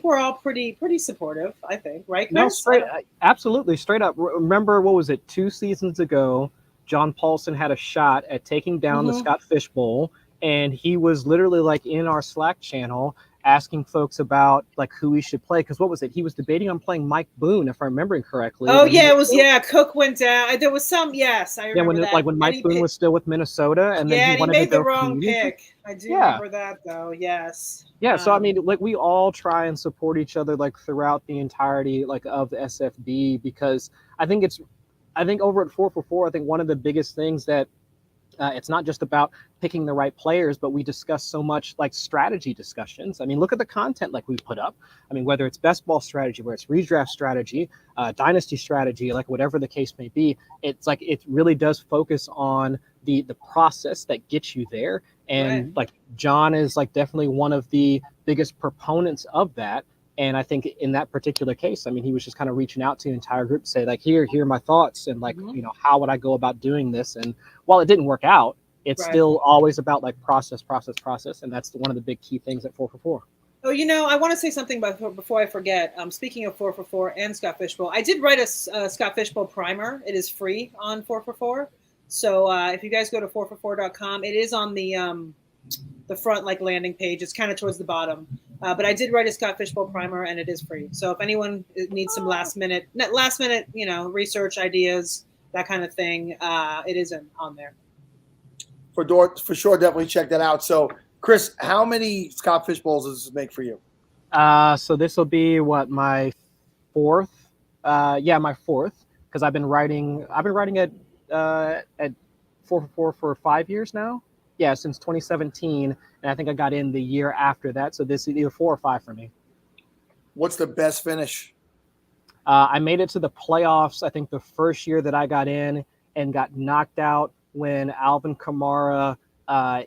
we're all pretty supportive, I think, right, Chris? No, absolutely, straight up. Remember, what was it, 2 seasons ago, John Paulson had a shot at taking down the Scott Fishbowl, and he was literally like in our Slack channel asking folks about like who he should play. Because what was it? He was debating on playing Mike Boone, if I'm remembering correctly. Oh yeah, it was Cook went down. There was some I remember that. When Mike Boone was still with Minnesota, and then he made the wrong pick. I do remember that though. Yes. Yeah, so I mean, like we all try and support each other like throughout the entirety like of the SFB, because I think over at 4-for-4, I think one of the biggest things that it's not just about picking the right players, but we discuss so much like strategy discussions. I mean, look at the content like we put up. I mean, whether it's best ball strategy, whether it's redraft strategy, dynasty strategy, like whatever the case may be, it's like it really does focus on the process that gets you there. And like John is like definitely one of the biggest proponents of that. And I think in that particular case, I mean, he was just kind of reaching out to the entire group to say, like, here are my thoughts, and like, how would I go about doing this? And while it didn't work out, it's still always about like process. And that's one of the big key things at 4-for-4. Oh, I want to say something before I forget. Speaking of 4-for-4 and Scott Fishbowl, I did write a Scott Fishbowl primer. It is free on 4-for-4. So if you guys go to 4for4.com, it is on the front like landing page. It's kind of towards the bottom. But I did write a Scott Fishbowl primer, and it is free. So if anyone needs some last minute, research ideas, that kind of thing, it is on there. For sure, definitely check that out. So, Chris, how many Scott Fishbowls does this make for you? So this will be my fourth. My fourth, because I've been writing at 4-for-4 for 5 years now. Yeah, since 2017, and I think I got in the year after that. So this is either 4 or 5 for me. What's the best finish? I made it to the playoffs, I think the first year that I got in, and got knocked out when Alvin Kamara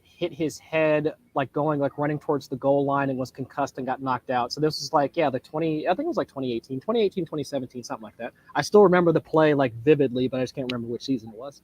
hit his head running towards the goal line and was concussed and got knocked out. So this was I think it was like 2018, 2017, something like that. I still remember the play like vividly, but I just can't remember which season it was.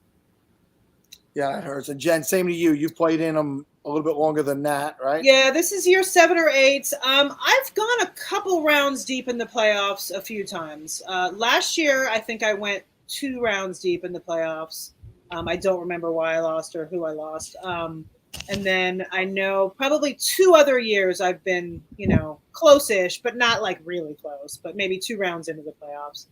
Yeah, it hurts. And Jen, same to you. You played in them a little bit longer than that, right? Yeah, this is year 7 or 8. I've gone a couple rounds deep in the playoffs a few times. Last year, I think I went 2 rounds deep in the playoffs. I don't remember why I lost or who I lost. And then I know probably 2 other years I've been, close-ish, but not like really close, but maybe 2 rounds into the playoffs.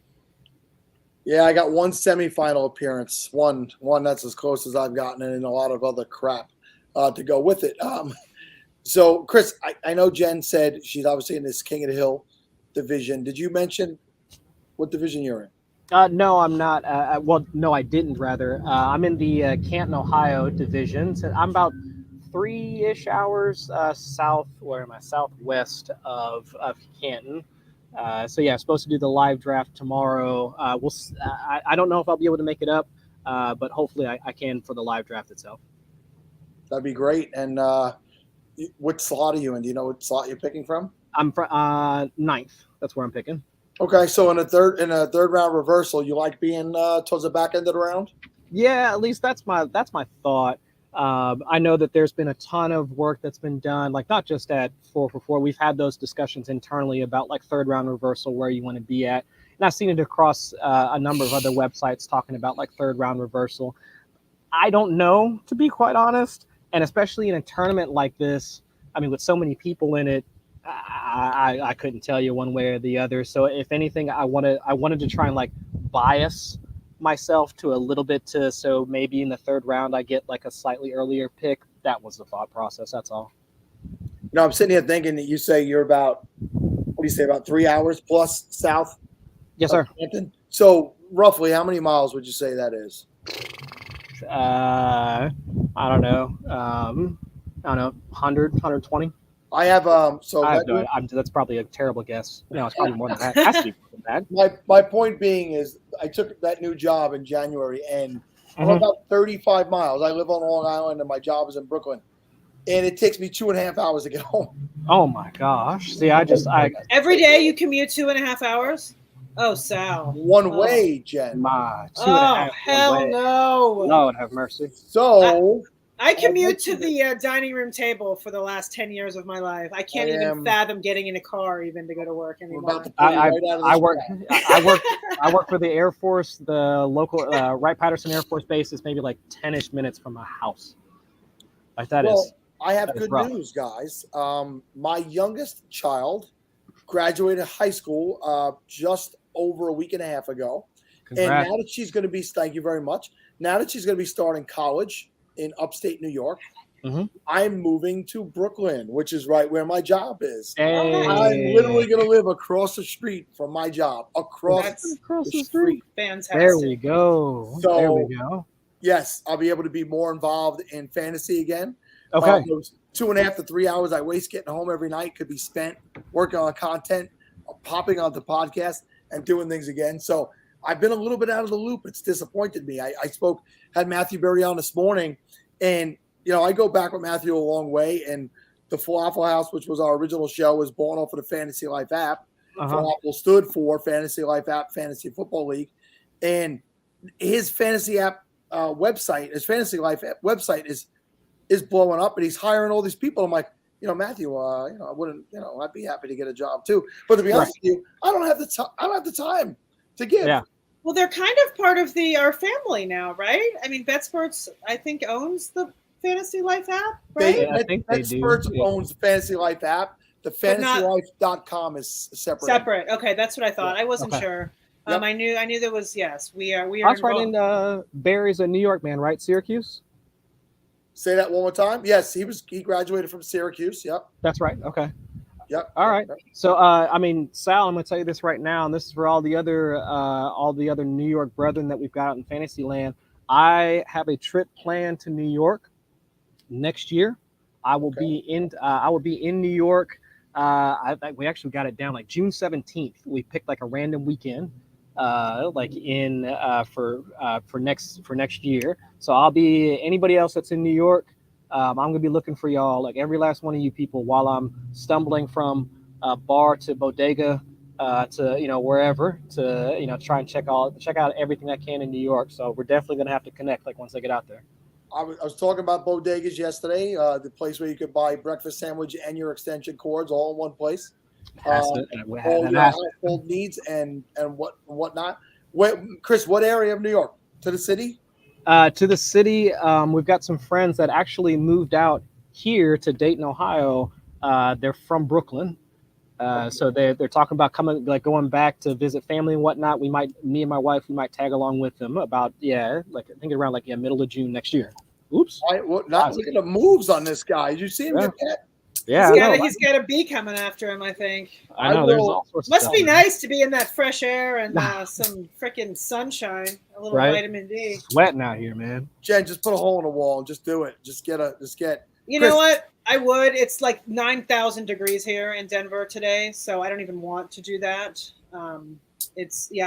Yeah, I got 1 semifinal appearance, one that's as close as I've gotten, and a lot of other crap to go with it. So, Chris, I know Jen said she's obviously in this King of the Hill division. Did you mention what division you're in? No, I'm not. No, I didn't, rather. I'm in the Canton, Ohio division. So I'm about 3-ish hours southwest of Canton. So yeah, I'm supposed to do the live draft tomorrow. I don't know if I'll be able to make it up, but hopefully I can for the live draft itself. That'd be great. And what slot are you in? Do you know what slot you're picking from? I'm from 9th. That's where I'm picking. Okay, so in a third round reversal, you like being towards the back end of the round? Yeah, at least that's my thought. I know that there's been a ton of work that's been done, like not just at 4-for-4. We've had those discussions internally about like third round reversal, where you want to be at. And I've seen it across a number of other websites talking about like third round reversal. I don't know, to be quite honest. And especially in a tournament like this, I mean, with so many people in it, I couldn't tell you one way or the other. So if anything, I wanted to try and like bias myself to a little bit so maybe in the third round I get like a slightly earlier pick. That was the thought process. That's all. I'm sitting here thinking that you say you're about 3 hours plus south? Yes, sir. Canton? So roughly how many miles would you say that is? I don't know. 100, 120. I have that's probably a terrible guess. No, it's probably more than that. It has to be more than that. My point being is I took that new job in January, and I'm about 35 miles. I live on Long Island, and my job is in Brooklyn. And it takes me 2.5 hours to get home. Oh my gosh! See, every day you commute 2.5 hours. Oh, Sal. One way, Jen. My 2.5. Oh, hell way. no. Lord have mercy. So I commute to the dining room table for the last 10 years of my life. I can't even fathom getting in a car even to go to work anymore. I work for the Air Force. The local Wright-Patterson Air Force Base is maybe like 10-ish minutes from my house. Like that is. I have good news, guys. My youngest child graduated high school just over a week and a half ago. Congrats. And now that she's going to be, thank you very much. Now that she's going to be starting college in upstate New York, I'm moving to Brooklyn, which is right where my job is. Hey. I'm literally going to live across the street from my job. Across the street. Fantastic. There we go. So, there we go. Yes, I'll be able to be more involved in fantasy again. Okay. Those 2.5 to 3 hours I waste getting home every night could be spent working on content, popping onto podcasts, and doing things again. So I've been a little bit out of the loop. It's disappointed me. I had Matthew Berry on this morning, and I go back with Matthew a long way. And the Falafel House, which was our original show, was born off of the Fantasy Life app. Falafel stood for Fantasy Life App Fantasy Football League, and his fantasy app website, his Fantasy Life app website is blowing up, and he's hiring all these people. I'm like, Matthew, I wouldn't, I'd be happy to get a job too. But to be honest with you, I don't have the time to give. Yeah. Well, they're kind of part of our family now, right? I mean, BetSports, I think, owns the Fantasy Life app, right? I think BetSports owns the Fantasy Life app. The FantasyLife.com is separate. Separate. Okay, that's what I thought. I wasn't sure. Yep. I knew there was. Yes, we are. I was right in Barry's a New York man, right? Syracuse. Say that one more time. Yes, he graduated from Syracuse. Yep. That's right. Okay. Yep. All right. So, Sal, I'm going to tell you this right now, and this is for all the other New York brethren that we've got out in fantasy land. I have a trip planned to New York next year. I will be in New York. We actually got it down like June 17th. We picked like a random weekend, for next year. So I'll be anybody else that's in New York. I'm going to be looking for y'all, like every last one of you people, while I'm stumbling from bar to bodega to wherever to try and check out everything I can in New York. So we're definitely going to have to connect like once I get out there. I was talking about bodegas yesterday, the place where you could buy breakfast sandwich and your extension cords all in one place. All your household needs and whatnot. Chris, what area of New York? To the city? To the city. We've got some friends that actually moved out here to Dayton, Ohio. They're from Brooklyn. So they're talking about going back to visit family and whatnot. Me and my wife, we might tag along with them about, I think around middle of June next year. Oops. Look at the moves on this guy. Did you see him get that? Yeah. He's got a bee coming after him, I think. I know. There's all sorts Must of be stuff. nice to be in that fresh air and some freaking sunshine, a little vitamin D. Sweating out here, man. Jen, just put a hole in the wall and just do it. You know what? I would. It's like 9,000 degrees here in Denver today, so I don't even want to do that. I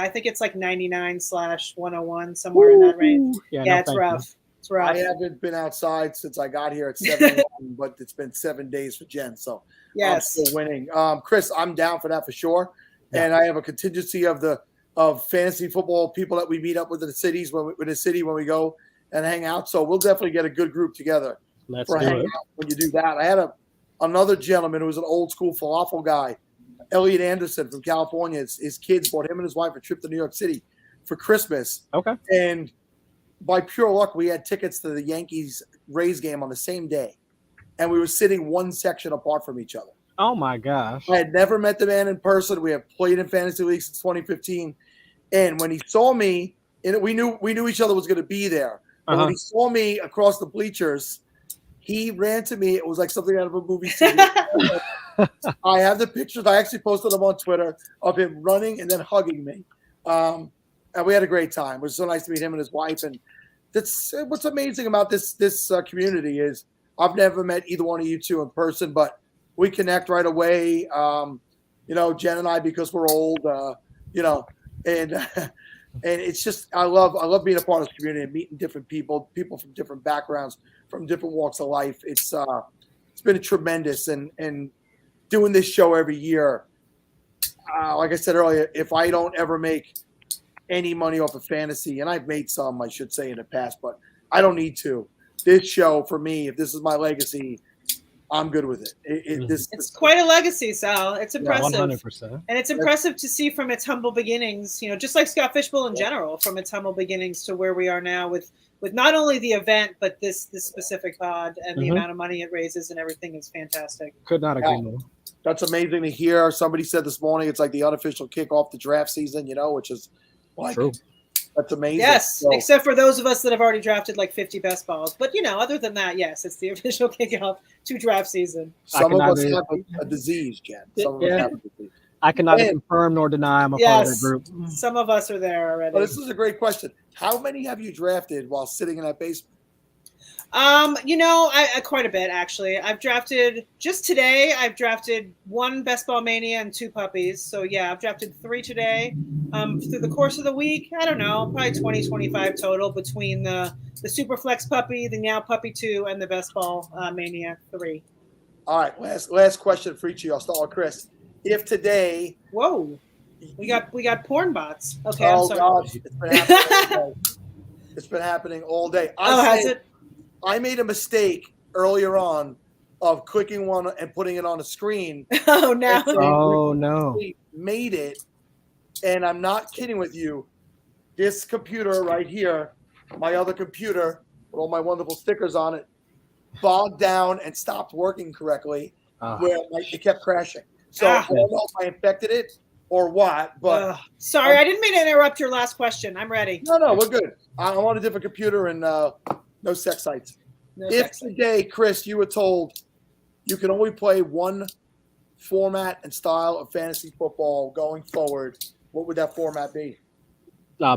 think it's like 99/101, somewhere in that range. Yeah, it's rough. It's rough. I haven't been outside since I got here at 7 but it's been 7 days for Jen, so yes. I'm still winning. Chris, I'm down for that for sure. Yeah. And I have a contingency of fantasy football people that we meet up with in the cities when we go and hang out. So we'll definitely get a good group together. Let's do it. When you do that. I had another gentleman who was an old school falafel guy, Elliot Anderson from California. His kids brought him and his wife a trip to New York City for Christmas. Okay. And by pure luck, we had tickets to the Yankees-Rays game on the same day. And we were sitting one section apart from each other. Oh, my gosh. I had never met the man in person. We have played in fantasy league since 2015. And when he saw me, and we knew each other was going to be there. And when he saw me across the bleachers, he ran to me. It was like something out of a movie scene. I have the pictures. I actually posted them on Twitter of him running and then hugging me. And we had a great time. It was so nice to meet him and his wife. And that's what's amazing about this community is I've never met either one of you two in person, but we connect right away. Jen and I, because we're old, and And it's just I love being a part of this community and meeting different people from different backgrounds, from different walks of life. It's been tremendous, and doing this show every year. Like I said earlier, if I don't ever make any money off of fantasy, and I've made some, I should say, in the past, but I don't need to. This show, for me, if this is my legacy, I'm good with it. It's quite a legacy, Sal. It's impressive. 100%. And it's impressive to see from its humble beginnings, just like Scott Fishbowl in general, from its humble beginnings to where we are now with not only the event, but this specific pod and the amount of money it raises and everything is fantastic. Could not agree more. That's amazing to hear. Somebody said this morning it's like the unofficial kickoff to draft season, which is like true. That's amazing. Yes, so, except for those of us that have already drafted like 50 best balls. But, other than that, yes, it's the official kickoff to draft season. Some of us have a disease, Jen. Some of us have a disease. I cannot confirm nor deny I'm a part of the group. Some of us are there already. But this is a great question. How many have you drafted while sitting in that basement? I quite a bit actually. I've drafted just today. I've drafted 1 Best Ball Mania and 2 puppies. So yeah, I've drafted 3 today. Through the course of the week, I don't know, probably 20, 25 total between the Superflex puppy, the Meow Puppy 2, and the Best Ball Mania 3. All right, last question for each of you. I'll start with Chris. If today, whoa, we got porn bots. Okay, I'm sorry. Gosh, it's been happening all day. It's been happening all day. Has it? I made a mistake earlier on of clicking one and putting it on a screen. Oh, no. Oh, no. Made it, and I'm not kidding with you. This computer right here, my other computer with all my wonderful stickers on it, bogged down and stopped working correctly, where it kept crashing. So I don't know if I infected it or what, but... sorry, I didn't mean to interrupt your last question. I'm ready. No, we're good. I'm on a different computer and... no sex sites. If today, Chris, you were told you can only play one format and style of fantasy football going forward, what would that format be?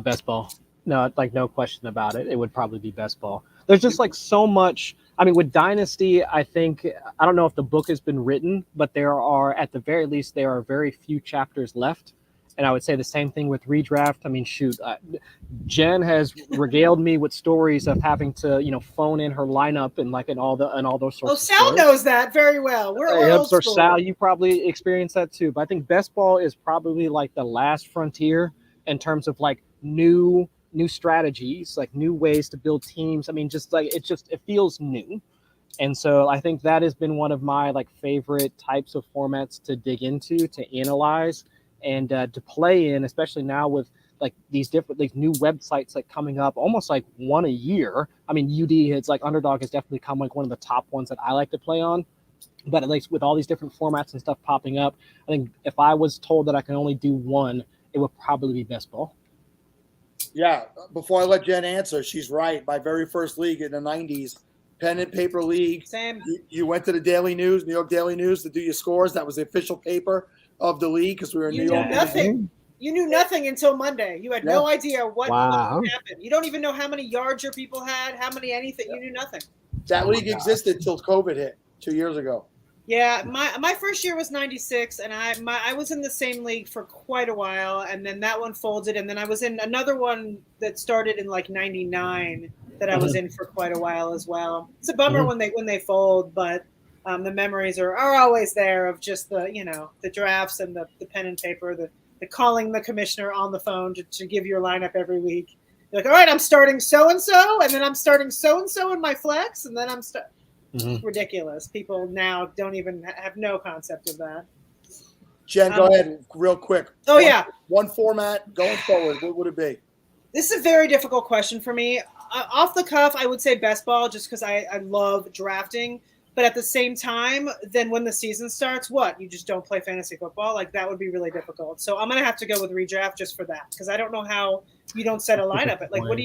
Best ball. No, no question about it. It would probably be best ball. There's just so much. I mean, with Dynasty, I don't know if the book has been written, but at the very least, there are very few chapters left. And I would say the same thing with redraft. I mean, shoot, Jen has regaled me with stories of having to, phone in her lineup and all those sorts. Oh, Sal knows that very well. We're old school. Sal, you probably experienced that too. But I think best ball is probably the last frontier in terms of new strategies, new ways to build teams. I mean, it feels new. And so I think that has been one of my favorite types of formats to dig into, to analyze, and to play in, especially now with these new websites coming up almost one a year. I mean, Underdog has definitely become one of the top ones that I like to play on. But at least with all these different formats and stuff popping up, I think if I was told that I can only do one, it would probably be best ball. Yeah, before I let Jen answer, she's right. My very first league in the 90s, pen and paper league. Same. You went to the Daily News, New York Daily News, to do your scores. That was the official paper of the league because we were in New York. Nothing. You knew nothing until Monday. You had no idea what happened. You don't even know how many yards your people had, how many anything. You knew nothing. That league existed till COVID hit 2 years ago. Yeah, my first year was 96, and I was in the same league for quite a while, and then that one folded, and then I was in another one that started in 99 that I was in for quite a while as well. It's a bummer when they fold, but the memories are always there of just the drafts and the pen and paper, the calling the commissioner on the phone to give your lineup every week. You're all right, I'm starting so-and-so, and then I'm starting so-and-so in my flex, and then I'm It's ridiculous. People now don't even have no concept of that. Jen, go ahead real quick. One format going forward, what would it be? This is a very difficult question for me. Off the cuff, I would say best ball just because I love drafting. But at the same time, then when the season starts, you just don't play fantasy football? That would be really difficult. So I'm going to have to go with redraft just for that because I don't know how you don't set a lineup. What do?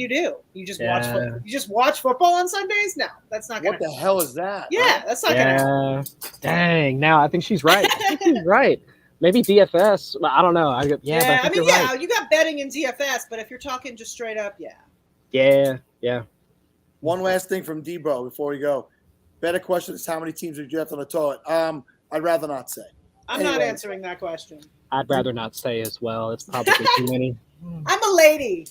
You just watch football? You just watch football on Sundays? No, that's not going to happen. What the hell is that? Yeah, that's not going to happen. Dang, now I think she's right. She's right. Maybe DFS. I don't know. You got betting in DFS, but if you're talking just straight up, Yeah. One last thing from Debo before we go. Better question is how many teams would you draft on the toilet? I'd rather not say. I'm not answering that question. I'd rather not say as well. It's probably too many. I'm a lady.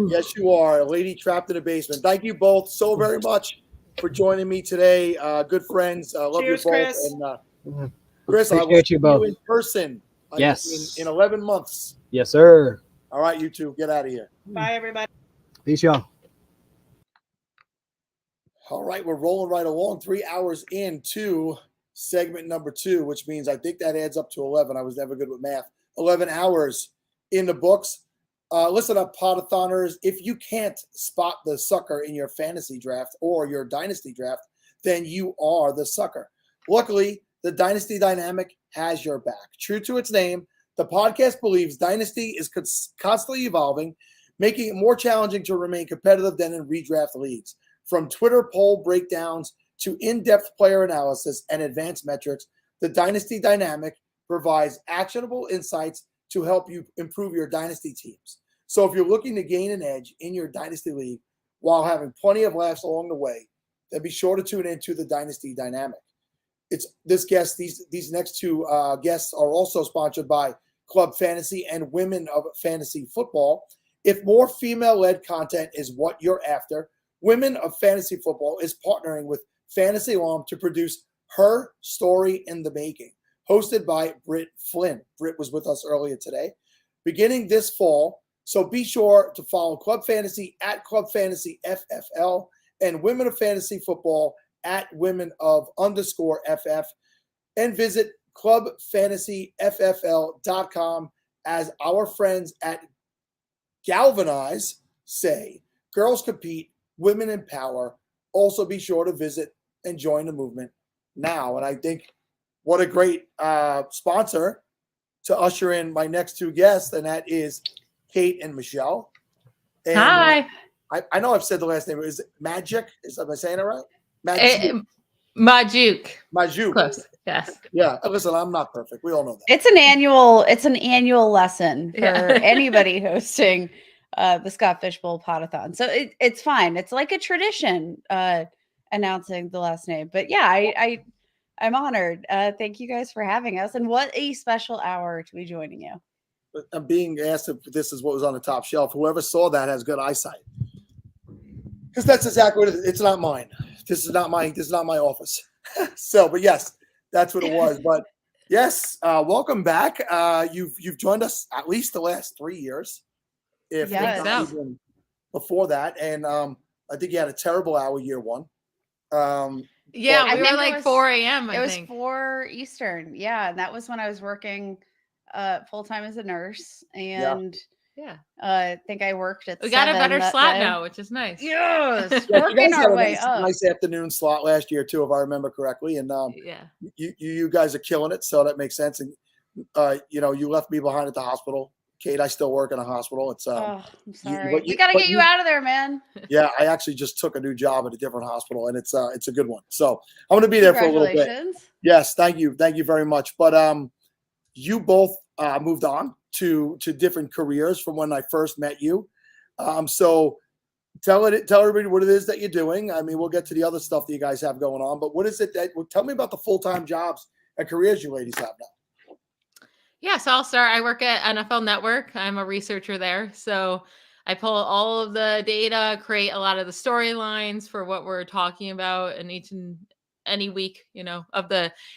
Yes, you are. A lady trapped in a basement. Thank you both so very much for joining me today. Good friends. Love Cheers, you both. Chris. And Chris, I will Appreciate see you both. you in person Yes. in 11 months. Yes, sir. All right, you two, get out of here. Bye, everybody. Peace, y'all. All right, we're rolling right along. 3 hours into segment number 2, which means I think that adds up to 11. I was never good with math. 11 hours in the books. Listen up, Podathoners. If you can't spot the sucker in your fantasy draft or your dynasty draft, then you are the sucker. Luckily, the Dynasty Dynamic has your back. True to its name, the podcast believes Dynasty is constantly evolving, making it more challenging to remain competitive than in redraft leagues. From Twitter poll breakdowns to in-depth player analysis and advanced metrics, the Dynasty Dynamic provides actionable insights to help you improve your Dynasty teams. So if you're looking to gain an edge in your Dynasty league while having plenty of laughs along the way, then be sure to tune into the Dynasty Dynamic. These next two guests are also sponsored by Club Fantasy and Women of Fantasy Football. If more female-led content is what you're after, Women of Fantasy Football is partnering with Fantasy Alarm to produce Her Story in the Making, hosted by Britt Flynn. Britt was with us earlier today. Beginning this fall, so be sure to follow Club Fantasy at Club Fantasy FFL and Women of Fantasy Football at Women of _FF, and visit clubfantasyffl.com. As our friends at Galvanize say, girls compete, women empower. Also be sure to visit and join the movement now. And I think what a great sponsor to usher in my next two guests, and that is Kate and Michelle. And, hi. I know I've said the last name. Is it Magic? Am I saying it right? Magic. Majuk. Close. Yes. Yeah. Listen, I'm not perfect. We all know that. It's an annual lesson for anybody hosting the Scott Fishbowl Podathon. So it's fine. It's like a tradition announcing the last name. But yeah, I'm honored. Thank you guys for having us. And what a special hour to be joining you. I'm being asked if this is what was on the top shelf. Whoever saw that has good eyesight. Because that's exactly what it is. It's not mine. This is not my office. So, but yes, that's what it was. But yes, welcome back. You've joined us at least the last 3 years, if not even before that. And I think you had a terrible hour year one. We were like 4 a.m. It was 4 Eastern. Yeah, and that was when I was working full time as a nurse, and I think I worked at. We got a better slot now, which is nice. Yes, working our way up. Nice afternoon slot last year too, if I remember correctly. And you guys are killing it, so that makes sense. And you left me behind at the hospital. Kate, I still work in a hospital. It's I'm sorry. We got to get you out of there, man. Yeah, I actually just took a new job at a different hospital, and it's a good one. So I'm going to be there for a little bit. Yes, thank you very much. But you both moved on to different careers from when I first met you. So tell everybody what it is that you're doing. I mean, we'll get to the other stuff that you guys have going on, but what is it tell me about the full-time jobs and careers you ladies have now. Yeah, so I'll start. I work at NFL Network. I'm a researcher there. So I pull all of the data, create a lot of the storylines for what we're talking about in each and any week, of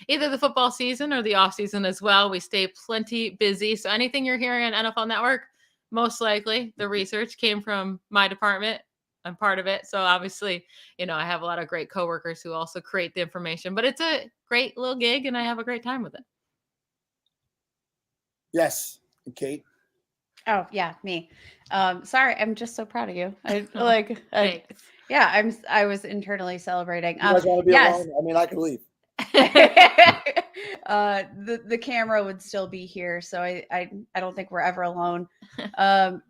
either the football season or the off season as well. We stay plenty busy. So anything you're hearing on NFL Network, most likely the research came from my department. I'm part of it. So obviously, I have a lot of great coworkers who also create the information, but it's a great little gig and I have a great time with it. Yes. And Kate? Oh, yeah, me. Sorry, I'm just so proud of you. I was internally celebrating. You guys want to be alone? I mean, I can leave. The camera would still be here, so I don't think we're ever alone. So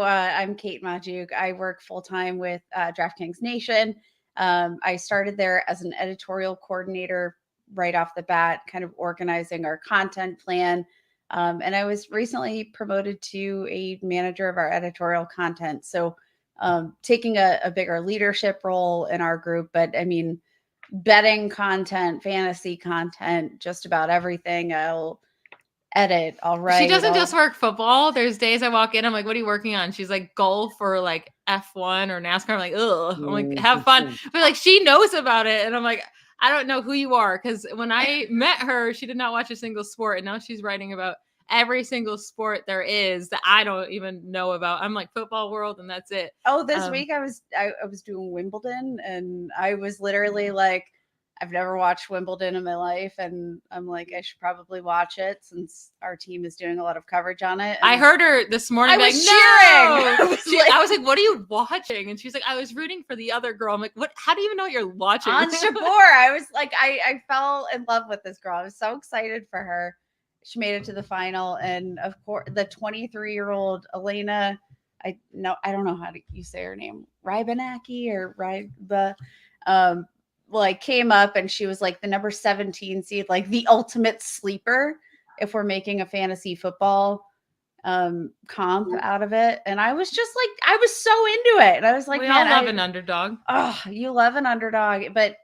I'm Kate Majuk. I work full-time with DraftKings Nation. I started there as an editorial coordinator right off the bat, kind of organizing our content plan. And I was recently promoted to a manager of our editorial content. So taking a bigger leadership role in our group. But I mean, betting content, fantasy content, just about everything. I'll edit, I'll write. She doesn't just work football. There's days I walk in, I'm like, what are you working on? She's like, golf or like F1 or NASCAR. I'm like, ugh. I'm like, have fun. But like, she knows about it. And I'm like, I don't know who you are. Because when I met her, she did not watch a single sport. And now she's writing about every single sport there is that I don't even know about. I'm like football world and that's it. Oh, this week I was doing Wimbledon and I was literally like, I've never watched Wimbledon in my life, and I'm like, I should probably watch it since our team is doing a lot of coverage on it. I heard her this morning. I was like, cheering. I was like, what are you watching? And she's like, I was rooting for the other girl. I'm like, what? How do you even know what you're watching? On Shabor, I was like, I fell in love with this girl. I was so excited for her. She made it to the final, and of course, the 23-year-old Elena. I don't know how you say her name, Rybanaki or Ryba. Like came up and she was like the number 17 seed, like the ultimate sleeper if we're making a fantasy football comp out of it. And I was just like, I was so into it. And I was like, we man, all love an underdog. Oh, you love an underdog. But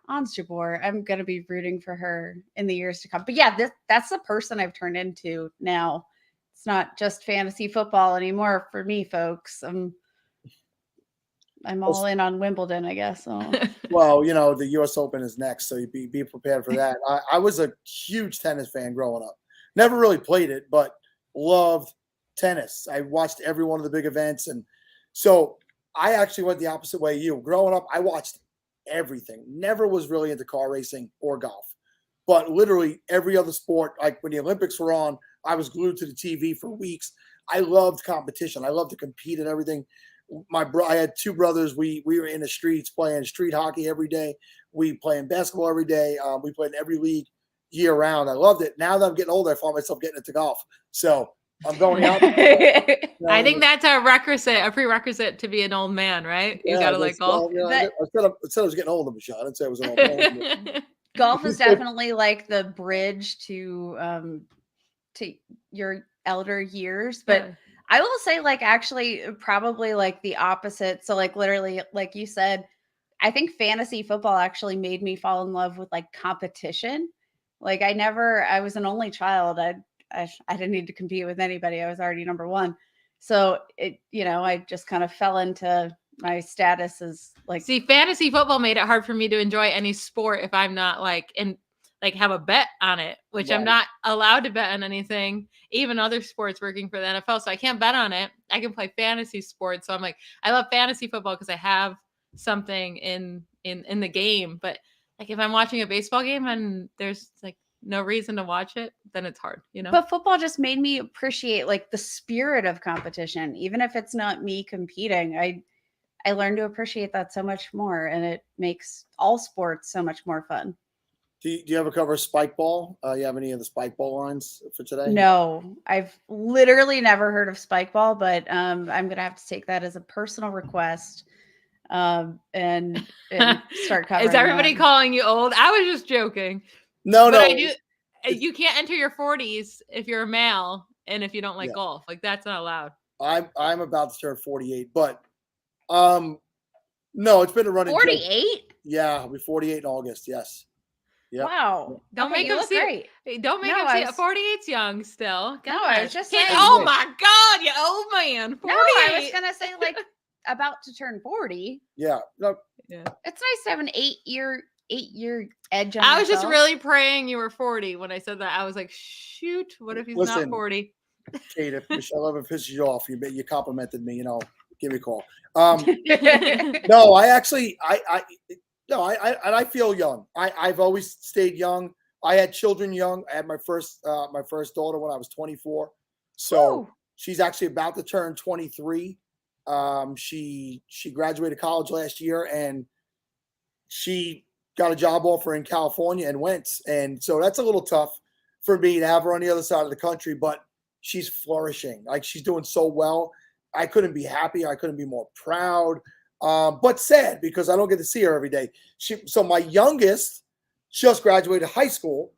on Jabor, I'm going to be rooting for her in the years to come. But yeah, that's the person I've turned into now. It's not just fantasy football anymore for me, folks. I'm all in on Wimbledon, I guess. So. Well, you know, the U.S. Open is next, so you be prepared for that. I was a huge tennis fan growing up. Never really played it, but loved tennis. I watched every one of the big events. And so I actually went the opposite way you. Growing up, I watched everything. Never was really into car racing or golf. But literally every other sport, like when the Olympics were on, I was glued to the TV for weeks. I loved competition. I loved to compete and everything. I had two brothers. We were in the streets playing street hockey every day. We playing basketball every day. We played in every league year round. I loved it. Now that I'm getting older, I find myself getting into golf. So I'm going out. I think that's a prerequisite to be an old man, right? You gotta like golf. I said I was getting older, Michelle. I didn't say I was an old man. Golf is definitely like the bridge to your elder years, but. Yeah. I will say, like, actually, probably like the opposite. So, like, literally, like you said, I think fantasy football actually made me fall in love with like competition. Like, I was an only child. I didn't need to compete with anybody. I was already number one. So I just kind of fell into my status as like. See, fantasy football made it hard for me to enjoy any sport if I'm not have a bet on it, which right. I'm not allowed to bet on anything, even other sports working for the NFL. So I can't bet on it. I can play fantasy sports. So I'm like, I love fantasy football because I have something in the game. But like if I'm watching a baseball game and there's like no reason to watch it, then it's hard, you know? But football just made me appreciate like the spirit of competition. Even if it's not me competing, I learned to appreciate that so much more. And it makes all sports so much more fun. Do you ever cover spike ball? You have any of the spike ball lines for today? No, I've literally never heard of spike ball, but I'm going to have to take that as a personal request and start covering. Is everybody calling you old? I was just joking. No. You can't enter your 40s if you're a male and if you don't like golf. Like that's not allowed. I'm about to turn 48, but no, it's been a running 48? Yeah, I'll be 48 in August. Yes. Yep. Wow. Don't make him see great. Don't make him see 48's young still. God. No, I was just saying. Oh my God, you old man. 48. No, I was gonna say like about to turn 40. Yeah. No. Yeah. It's nice to have an 8-year edge on I was just really praying you were 40 when I said that. I was like, shoot, what if he's not 40? Kate, if Michelle ever pisses you off, you complimented me, give me a call. No, I feel young. I've always stayed young. I had children young. I had my first daughter when I was 24. So she's actually about to turn 23. She graduated college last year and she got a job offer in California and went. And so that's a little tough for me to have her on the other side of the country, but she's flourishing. Like she's doing so well. I couldn't be happier. I couldn't be more proud. But sad because I don't get to see her every day. So my youngest just graduated high school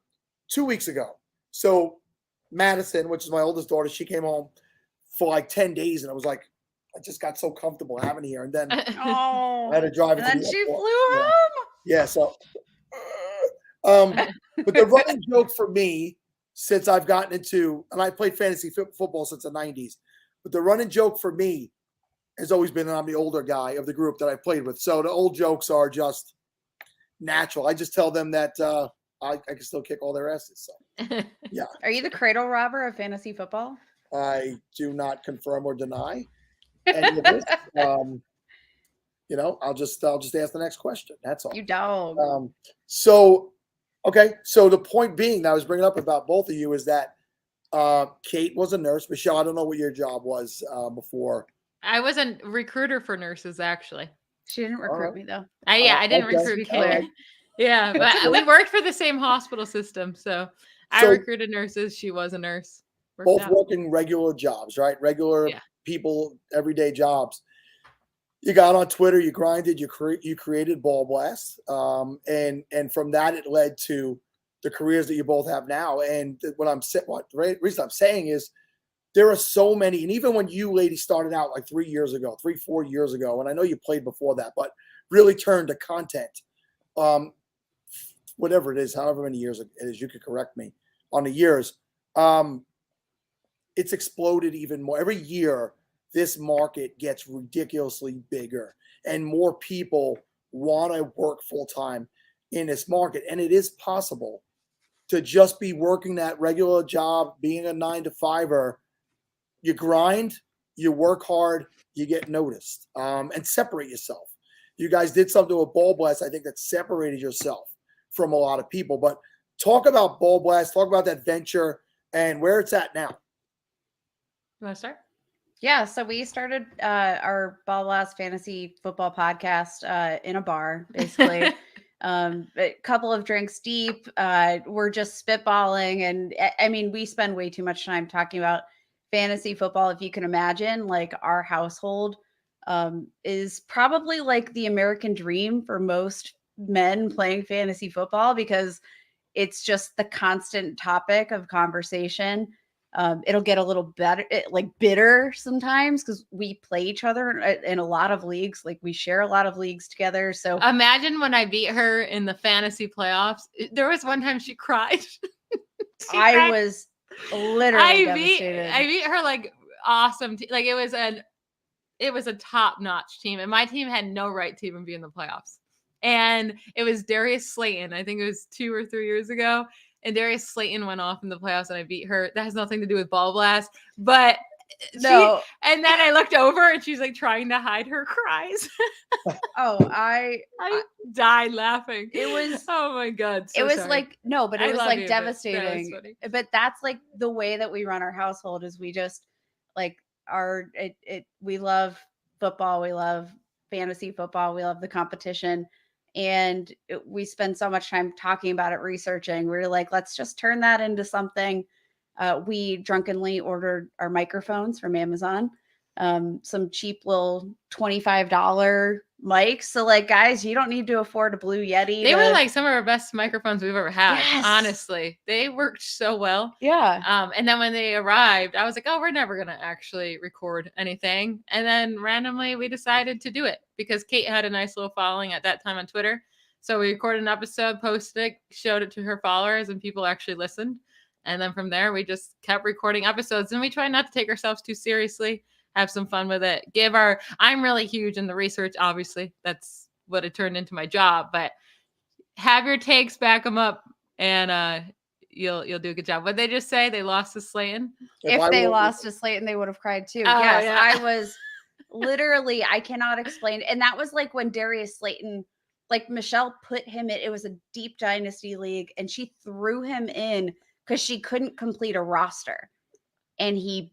2 weeks ago. So Madison, which is my oldest daughter, she came home for like 10 days. And I was like, I just got so comfortable having her here. And then I had to drive. And then she flew home. Yeah. So, but the running joke for me, since I've gotten into, and I played fantasy football since the 90s, but the running joke for me has always been that I'm the older guy of the group that I played with. So the old jokes are just natural. I just tell them that I can still kick all their asses. So, yeah. Are you the cradle robber of fantasy football? I do not confirm or deny any of this. I'll just ask the next question. That's all. You dog. So the point being that I was bringing up about both of you is that Kate was a nurse. Michelle, I don't know what your job was before. I was a recruiter for nurses, actually. She didn't recruit me though. I didn't recruit Kate. Yeah, but we worked for the same hospital system, so I recruited nurses. She was a nurse. Both working regular jobs, right? Regular people, everyday jobs. You got on Twitter, you grinded, you created Ball Blast, and from that it led to the careers that you both have now. And the reason I'm saying is there are so many, and even when you ladies started out like 4 years ago, and I know you played before that, but really turned to content, whatever it is, however many years it is, you could correct me on the years. It's exploded even more. Every year, this market gets ridiculously bigger and more people want to work full time in this market. And it is possible to just be working that regular job, being a 9-to-5er. You grind, you work hard, you get noticed, and separate yourself. You guys did something with Ball Blast, I think, that separated yourself from a lot of people. But talk about Ball Blast, talk about that venture and where it's at now. You want to start? Yeah, so we started our Ball Blast Fantasy Football podcast in a bar, basically. A couple of drinks deep. We're just spitballing. And I mean, we spend way too much time talking about fantasy football. If you can imagine, like our household is probably like the American dream for most men playing fantasy football because it's just the constant topic of conversation. It'll get a little better, bitter sometimes because we play each other in a lot of leagues. Like we share a lot of leagues together. So imagine when I beat her in the fantasy playoffs. There was one time she cried. I was literally devastated. I beat her like awesome. Like it was a top-notch team, and my team had no right to even be in the playoffs. And it was Darius Slayton. I think it was 2 or 3 years ago. And Darius Slayton went off in the playoffs and I beat her. That has nothing to do with Ball Blast. But and then I looked over and she's like trying to hide her cries. I died laughing. It was, oh my God. So it was sorry. But it was like devastating. But that's like the way that we run our household is we just like we love football. We love fantasy football. We love the competition. And we spend so much time talking about it, researching. We're like, let's just turn that into something. We drunkenly ordered our microphones from Amazon, some cheap little $25 mics. So like, guys, you don't need to afford a Blue Yeti. They were like some of our best microphones we've ever had. Yes. Honestly, they worked so well. Yeah. And then when they arrived, I was like, oh, we're never going to actually record anything. And then randomly we decided to do it because Kate had a nice little following at that time on Twitter. So we recorded an episode, posted it, showed it to her followers, and people actually listened. And then from there, we just kept recording episodes, and we try not to take ourselves too seriously, have some fun with it. I'm really huge in the research. Obviously, that's what it turned into my job, but have your takes, back them up, and you'll do a good job. What they just say, they lost to Slayton. If they lost to Slayton, they would have cried too. Oh, yes, yeah. I was literally, I cannot explain. And that was like when Darius Slayton, like Michelle put him in, it was a deep dynasty league, and she threw him in because she couldn't complete a roster. And he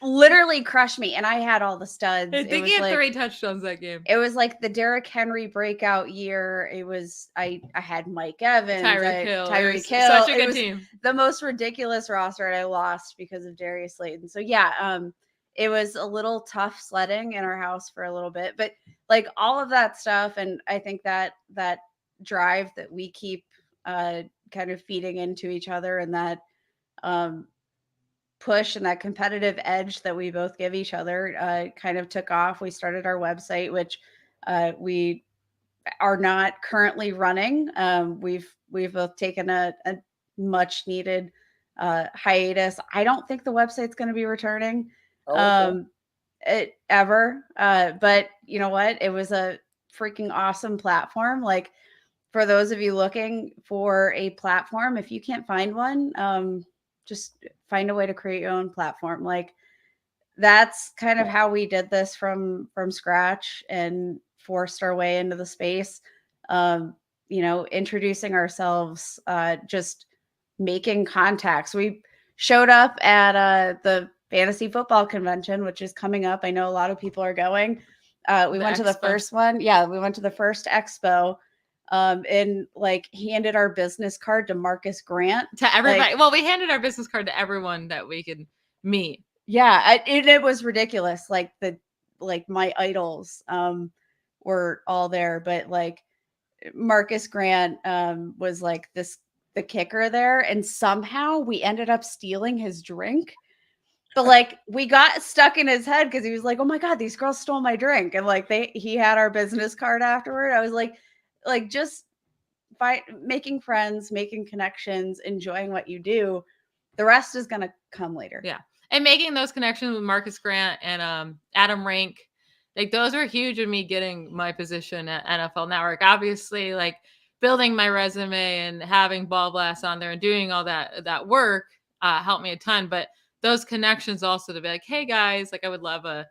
literally crushed me. And I had all the studs. I think he had 3 touchdowns that game. It was like the Derrick Henry breakout year. It was, I had Mike Evans, Tyreek Hill. Such a good team. The most ridiculous roster, and I lost because of Darius Slayton. So yeah, it was a little tough sledding in our house for a little bit, but like all of that stuff. And I think that drive that we keep kind of feeding into each other, and that push and that competitive edge that we both give each other kind of took off. We started our website, which are not currently running. We've both taken a much needed hiatus. I don't think the website's going to be returning ever. But you know what? It was a freaking awesome platform. Like, for those of you looking for a platform, if you can't find one, just find a way to create your own platform. Like, that's kind of how we did this from scratch and forced our way into the space. Introducing ourselves, just making contacts. We showed up at the fantasy football convention, which is coming up. I know a lot of people are going. We went to the first one. Yeah, we went to the first expo. And like handed our business card to Marcus Grant. To everybody. Well, we handed our business card to everyone that we could meet. Yeah, it was ridiculous. Like my idols were all there, but like Marcus Grant was like the kicker there, and somehow we ended up stealing his drink. But like we got stuck in his head because he was like, "Oh my God, these girls stole my drink," and like he had our business card afterward. I was like just making friends, making connections, enjoying what you do. The rest is gonna come later. Yeah. And making those connections with Marcus Grant and Adam Rank, like those were huge in me getting my position at NFL Network. Obviously, like building my resume and having Ball Blast on there and doing all that work helped me a ton. But those connections also to be like, hey guys, like I would love a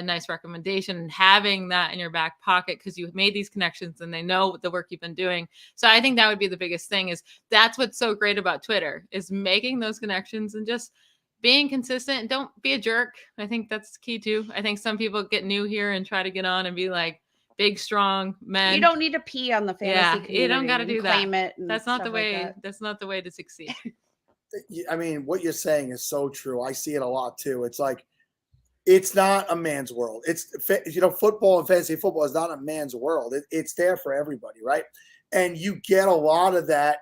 nice recommendation, and having that in your back pocket because you've made these connections and they know the work you've been doing. So I think that would be the biggest thing. Is that's what's so great about Twitter, is making those connections and just being consistent and don't be a jerk. I think that's key too. I think some people get new here and try to get on and be like big, strong men. You don't need to pee on the fantasy community. You don't got to do that. Claim it. That's not the way. Like that's not the way to succeed. I mean, what you're saying is so true. I see it a lot too. It's like, it's not a man's world. It's, football and fantasy football is not a man's world. It's there for everybody, right? And you get a lot of that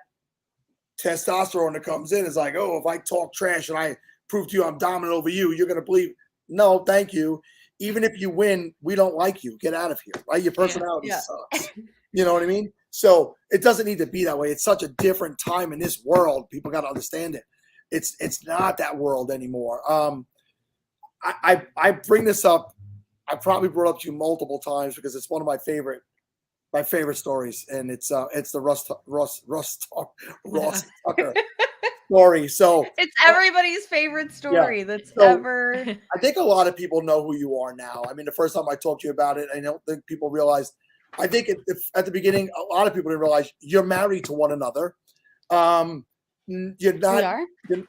testosterone that comes in. It's like, oh, if I talk trash and I prove to you I'm dominant over you, you're going to believe. No, thank you. Even if you win, we don't like you. Get out of here, right? Your personality sucks. You know what I mean? So it doesn't need to be that way. It's such a different time in this world. People got to understand it. It's not that world anymore. I bring this up. I probably brought it up to you multiple times because it's one of my favorite stories, and it's the Ross Tucker story. So it's everybody's favorite story ever. I think a lot of people know who you are now. I mean, the first time I talked to you about it, I don't think people realized. I think at the beginning, a lot of people didn't realize you're married to one another. You're not. We are?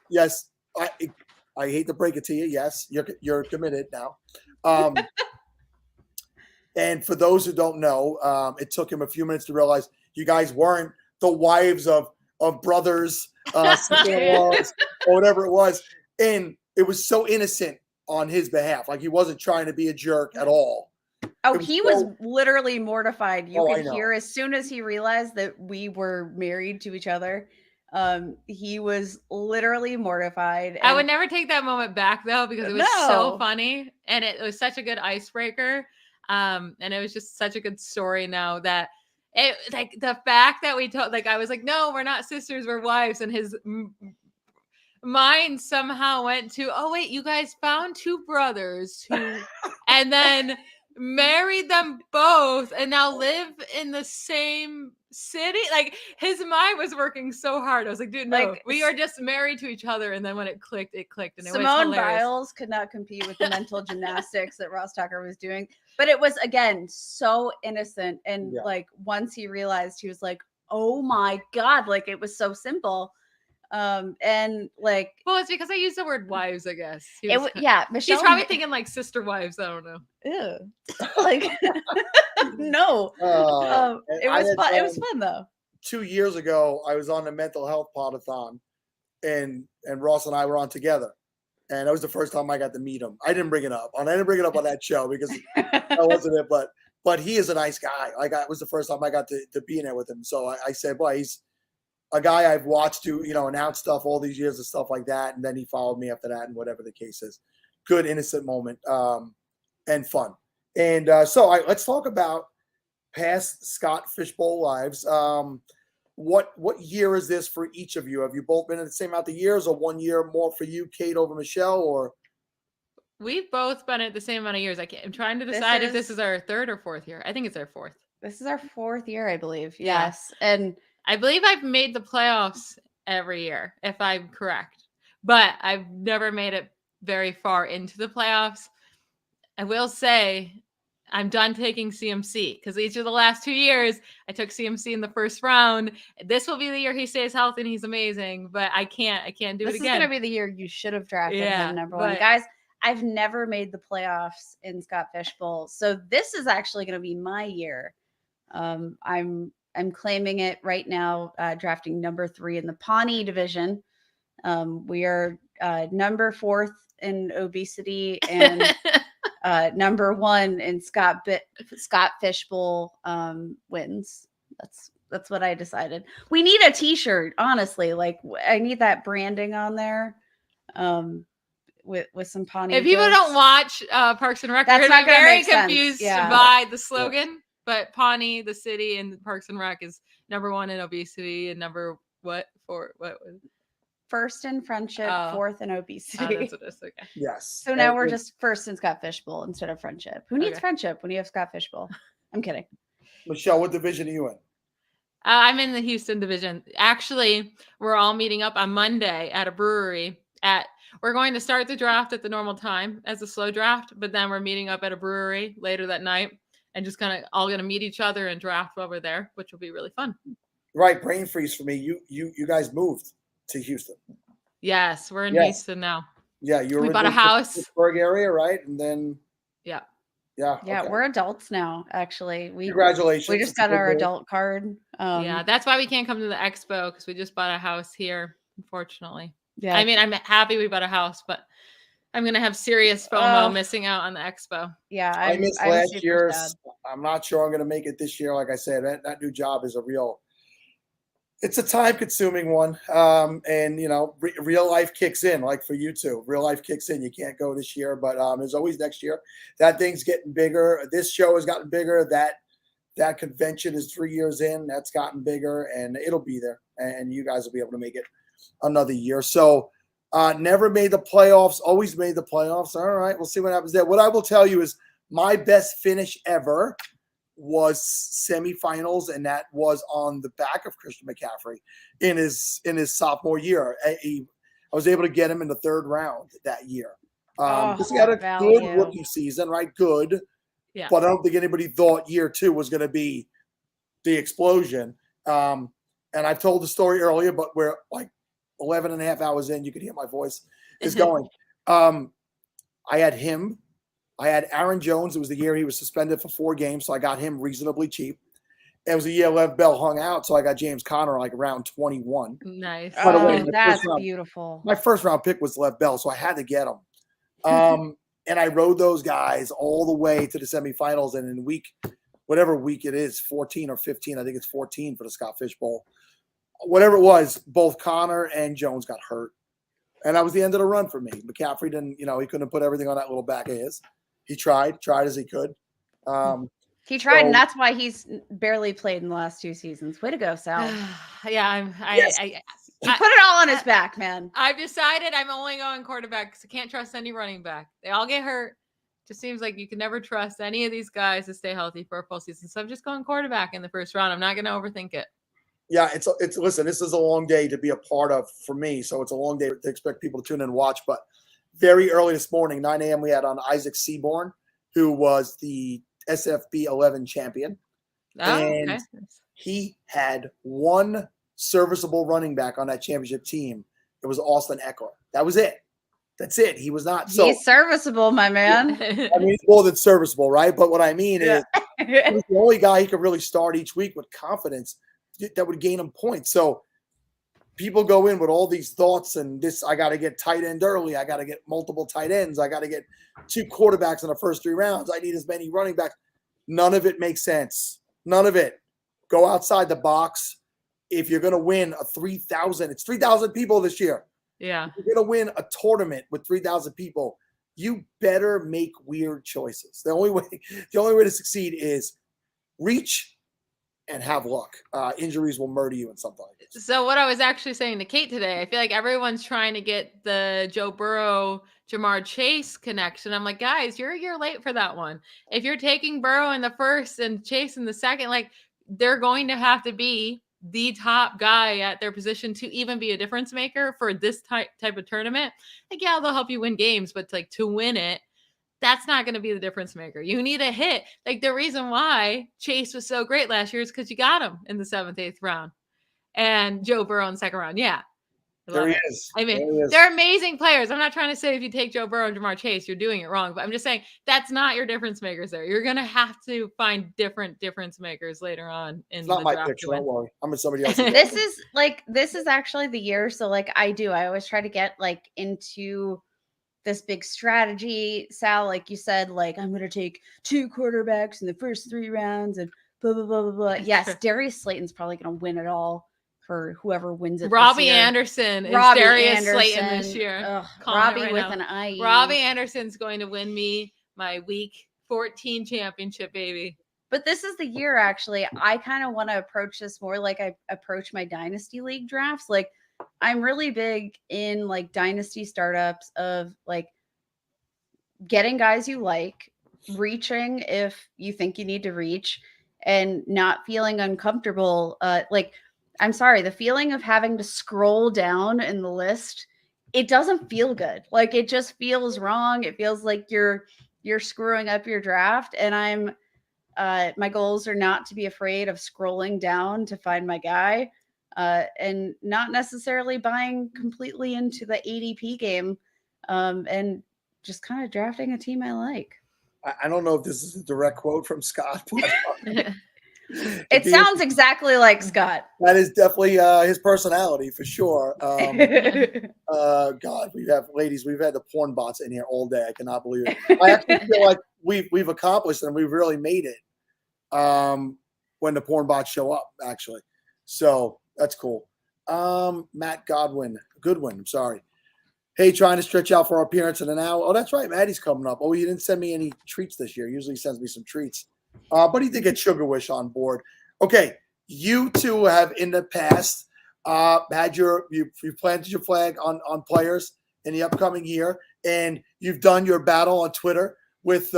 Yes. I hate to break it to you. Yes, you're committed now. And for those who don't know, it took him a few minutes to realize you guys weren't the wives of brothers, sister-in-laws, or whatever it was. And it was so innocent on his behalf. Like he wasn't trying to be a jerk at all. Oh, he was literally mortified. You could hear as soon as he realized that we were married to each other. He was literally mortified. I would never take that moment back though, because it was so funny and it was such a good icebreaker. And it was just such a good story now that it, like the fact that we told, like, I was like, no, we're not sisters, we're wives. And his mind somehow went to, oh wait, you guys found two brothers who, and then married them both and now live in the same city. Like his mind was working so hard. I was like, dude, no, like, we are just married to each other. And then when it clicked, and it Simone was hilarious. Biles could not compete with the mental gymnastics that Ross Tucker was doing. But it was, again, so innocent. And like once he realized, he was like, oh my God, like it was so simple. And like, well, it's because I used the word wives, I guess. Michelle, he's probably thinking like sister wives. I don't know. Ew. Like, no. It was fun. It was fun though. 2 years ago, I was on the mental health podathon, and Ross and I were on together, and that was the first time I got to meet him. I didn't bring it up on that show because I wasn't it, but he is a nice guy. Like it was the first time I got to be in there with him. So I said, boy, he's a guy I've watched to, announce stuff all these years and stuff like that. And then he followed me after that, and whatever the case is. Good, innocent moment, and fun. And so let's talk about past Scott Fishbowl lives. What year is this for each of you? Have you both been in the same amount of years, or 1 year more for you, Kate, over Michelle, or? We've both been at the same amount of years. I'm trying to decide if this is our third or fourth year. I think it's our fourth. This is our fourth year, I believe. Yeah. Yes. And I believe I've made the playoffs every year, if I'm correct. But I've never made it very far into the playoffs. I will say I'm done taking CMC because each of the last 2 years I took CMC in the first round. This will be the year he stays healthy and he's amazing, but I can't do it again. This is going to be the year you should have drafted him number one. Guys, I've never made the playoffs in Scott Fishbowl. So this is actually going to be my year. I'm claiming it right now, drafting number 3 in the Pawnee division. We are number 4th in obesity and number 1 in Scott Fishbowl wins. That's what I decided. We need a t-shirt, honestly. Like, I need that branding on there. With some Pawnee. If people don't watch Parks and Rec, they're going to be very confused by the slogan. Yeah. But Pawnee, the city, and Parks and Rec is number 1 in obesity and number what was first in friendship, 4th in obesity. Oh, that's what it is. Okay. Yes. So now we're just first in Scott Fishbowl instead of friendship. Who needs friendship when you have Scott Fishbowl? I'm kidding. Michelle, what division are you in? I'm in the Houston division. Actually, we're all meeting up on Monday at a brewery. We're going to start the draft at the normal time as a slow draft, but then we're meeting up at a brewery later that night and just kind of all going to meet each other and draft while we're there, which will be really fun. Right, brain freeze for me. You guys moved to Houston. Yes, we're in Houston now. Yeah, we bought a house. Pittsburgh area, right? And then yeah. Yeah, okay. We're adults now, actually. Congratulations. We just got our adult card. Yeah, that's why we can't come to the expo because we just bought a house here, unfortunately. Yeah. I mean, I'm happy we bought a house, but I'm going to have serious FOMO missing out on the expo. Yeah, I missed last year's. I'm not sure I'm going to make it this year. Like I said, that new job is it's a time-consuming one. And, real life kicks in, like for you two. Real life kicks in. You can't go this year, but there's always next year. That thing's getting bigger. This show has gotten bigger. That convention is 3 years in. That's gotten bigger, and it'll be there. And you guys will be able to make it another year. So never made the playoffs, always made the playoffs. All right, we'll see what happens there. What I will tell you is my best finish ever was semifinals, and that was on the back of Christian McCaffrey in his sophomore year. I was able to get him in the 3rd round that year. Because he had a good rookie season, right? Good. Yeah. But I don't think anybody thought year 2 was going to be the explosion. And I've told the story earlier, but we're like 11 and a half hours in, you can hear my voice is going. I had him. I had Aaron Jones. It was the year he was suspended for 4 games, so I got him reasonably cheap. It was the year Lev Bell hung out, so I got James Conner like around 21. Nice. That's beautiful. My first round pick was Lev Bell, so I had to get him. And I rode those guys all the way to the semifinals, and in whatever week it is, 14 or 15, I think it's 14 for the Scott Fishbowl. Whatever it was, both Connor and Jones got hurt. And that was the end of the run for me. McCaffrey didn't, he couldn't put everything on that little back of his. He tried as he could. He tried, and that's why he's barely played in the last 2 seasons. Way to go, Sal. Yeah, he put it all on his back, man. I've decided I'm only going quarterback because I can't trust any running back. They all get hurt. Just seems like you can never trust any of these guys to stay healthy for a full season. So I'm just going quarterback in the first round. I'm not going to overthink it. Yeah, it's listen, this is a long day to be a part of for me. So it's a long day to expect people to tune in and watch. But very early this morning, 9 a.m., we had on Isaac Seaborn, who was the SFB 11 champion. And okay. He had one serviceable running back on that championship team. It was Austin Eckler. That was it. That's it. He was not so. He's serviceable, my man. I mean, he's more than serviceable, right? But what I mean is he was the only guy he could really start each week with confidence that would gain him points. So people go in with all these thoughts and this, I got to get tight end early. I got to get multiple tight ends. I got to get 2 quarterbacks in the first 3 rounds. I need as many running backs. None of it makes sense. None of it. Go outside the box. If you're going to win a 3,000, it's 3,000 people this year. Yeah. If you're going to win a tournament with 3,000 people, you better make weird choices. The only way to succeed is reach and have luck. Injuries will murder you in something like this. So what I was actually saying to Kate today, I feel like everyone's trying to get the Joe Burrow, Jamar Chase connection. I'm like, guys, you're a year late for that one. If you're taking Burrow in the first and Chase in the second, like they're going to have to be the top guy at their position to even be a difference maker for this type of tournament. Like, yeah, they'll help you win games, but like to win it, that's not going to be the difference maker. You need a hit. Like the reason why Chase was so great last year is because you got him in the 7th, 8th round. And Joe Burrow in the 2nd round. Yeah. There he is. I mean, they're amazing players. I'm not trying to say if you take Joe Burrow and Jamar Chase, you're doing it wrong. But I'm just saying that's not your difference makers there. You're going to have to find different difference makers later on in It's not the my draft. picture. Don't worry. I'm in somebody else's. This is actually the year. So like I always try to get like into this big strategy. Sal, like you said, like I'm going to take 2 quarterbacks in the first 3 rounds and blah, blah, blah, blah, blah. Yes, Darius Slayton's probably going to win it all for whoever wins it. Robbie Anderson is Darius Slayton this year. Ugh, Robbie Robbie with with an IE. Robbie Anderson's going to win me my week 14 championship, baby. But this is the year, actually. I kind of want to approach this more like I approach my Dynasty League drafts. Like, I'm really big in, like, Dynasty startups of, like, getting guys you like, reaching if you think you need to reach, and not feeling uncomfortable. Like, I'm sorry, the feeling of having to scroll down in the list, it doesn't feel good. Like, it just feels wrong. It feels like you're screwing up your draft. And my goals are not to be afraid of scrolling down to find my guy, and not necessarily buying completely into the ADP game, and just kind of drafting a team I like. I don't know if this is a direct quote from Scott, but it sounds exactly like Scott. That is definitely his personality for sure. God, we've had the porn bots in here all day. I cannot believe it. I actually feel like we've accomplished and we've really made it when the porn bots show up, actually. So that's cool. Matt Goodwin. I'm sorry. Hey, trying to stretch out for our appearance in an hour. Oh, that's right. Maddie's coming up. Oh, he didn't send me any treats this year. Usually he sends me some treats. But he did get Sugar Wish on board. Okay, you two have in the past had you planted your flag on players in the upcoming year, and you've done your battle on Twitter with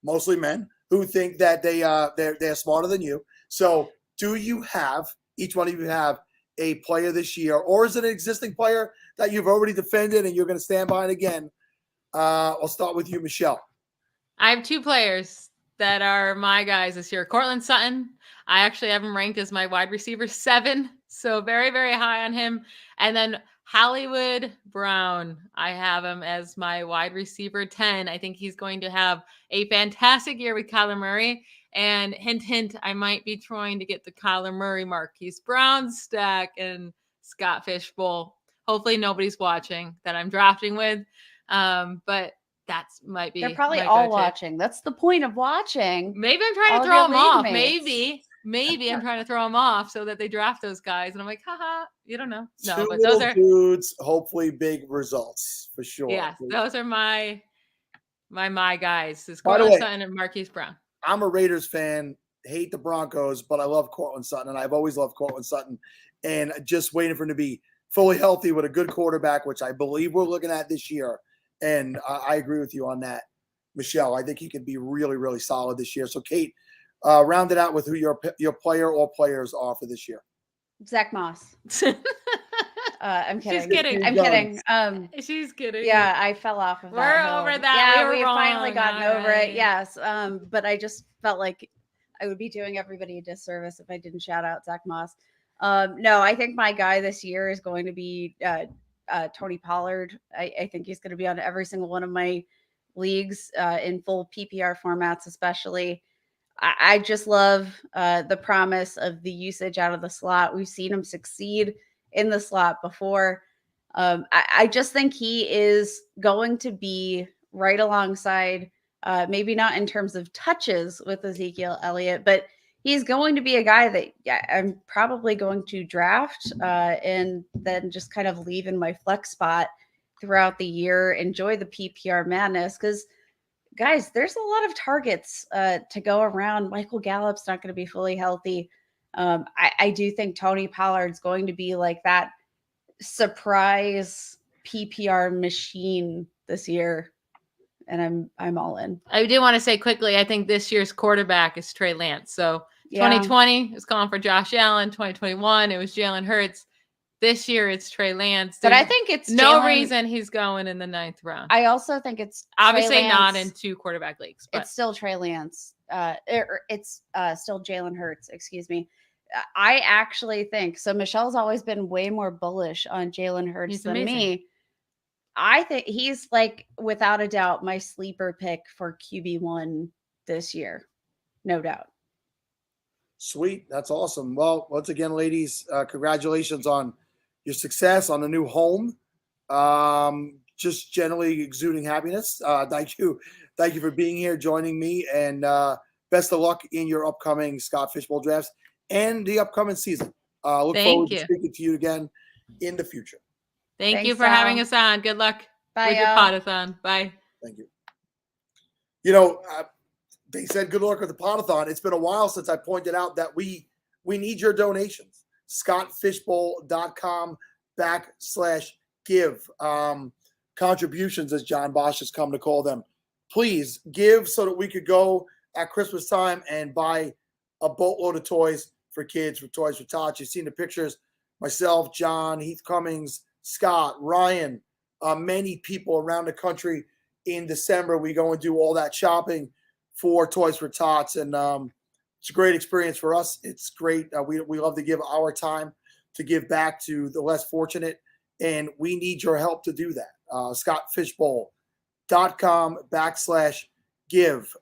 mostly men who think that they're smarter than you. So, do you have each one of you have a player this year, or is it an existing player that you've already defended and you're going to stand by it again? I'll start with you, Michelle. I have 2 players that are my guys this year. Cortland Sutton, I actually have him ranked as my wide receiver 7, so very, very high on him. And then Hollywood Brown, I have him as my wide receiver 10. I think he's going to have a fantastic year with Kyler Murray. And hint, hint, I might be trying to get the Kyler Murray Marquise Brown stack in Scott Fishbowl. Hopefully nobody's watching that I'm drafting with. But that's might be. They're probably all watching. That's the point of watching. Maybe I'm trying to throw them off. Maybe I'm trying to throw them off so that they draft those guys. And I'm like, haha, you don't know. No, Two but those are dudes, hopefully big results for sure. Yeah, those are my guys. Is By the Cortland way, Sutton and Marquise Brown. I'm a Raiders fan, hate the Broncos, but I love Cortland Sutton, and I've always loved Cortland Sutton. And just waiting for him to be fully healthy with a good quarterback, which I believe we're looking at this year. And I agree with you on that, Michelle. I think he could be really, really solid this year. So, Kate, round it out with who your player or players are for this year. Zach Moss. I'm kidding. She's kidding. I'm kidding. She's kidding. Yeah, I fell off of that. We're hill. over that. Yeah, we we've finally gotten All over right. it. Yes. But I just felt like I would be doing everybody a disservice if I didn't shout out Zach Moss. No, I think my guy this year is going to be Tony Pollard. I think he's going to be on every single one of my leagues in full PPR formats, especially. I just love the promise of the usage out of the slot. We've seen him succeed in the slot before. I just think he is going to be right alongside, maybe not in terms of touches with Ezekiel Elliott, but he's going to be a guy that I'm probably going to draft and then just kind of leave in my flex spot throughout the year, enjoy the PPR madness. Because guys, there's a lot of targets to go around. Michael Gallup's not going to be fully healthy. I do think Tony Pollard's going to be like that surprise PPR machine this year. And I'm all in. I do want to say quickly, I think this year's quarterback is Trey Lance. So Yeah. 2020 is calling for Josh Allen. 2021, it was Jalen Hurts. This year it's Trey Lance. But There's I think it's no Jalen- reason he's going in the 9th round. I also think it's obviously Trey not Lance. in 2 quarterback leagues, but It's still Trey Lance. It's still Jalen Hurts. Excuse me. I actually think so. Michelle's always been way more bullish on Jalen Hurts He's than amazing. me. I think he's like, without a doubt, my sleeper pick for QB1 this year. No doubt. Sweet. That's awesome. Well, once again, ladies, congratulations on your success on the new home. Just generally exuding happiness. Thank you. Thank you for being here, joining me, and best of luck in your upcoming Scott Fishbowl drafts and the upcoming season. Look forward to speaking to you again in the future. Thanks, you for having us on. Good luck with your podathon. Bye. Thank you. You know, they said good luck with the podathon. It's been a while since I pointed out that we need your donations. ScottFishbowl.com/give. Contributions, as John Bosch has come to call them. Please give so that we could go at Christmas time and buy a boatload of toys for kids, for Toys for Tots. You've seen the pictures. Myself, John, Heath Cummings, Scott, Ryan, many people around the country. In December, we go and do all that shopping for Toys for Tots, and it's a great experience for us. It's great. We love to give our time to give back to the less fortunate, and we need your help to do that. ScottFishbowl.com/give.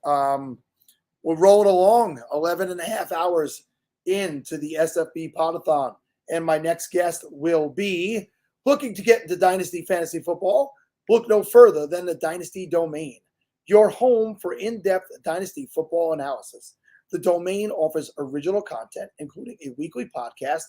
We're rolling along 11 and a half hours into the SFB Podathon, and my next guest will be looking to get into Dynasty Fantasy Football. Look no further than the Dynasty Domain, your home for in-depth Dynasty football analysis. The Domain offers original content, including a weekly podcast,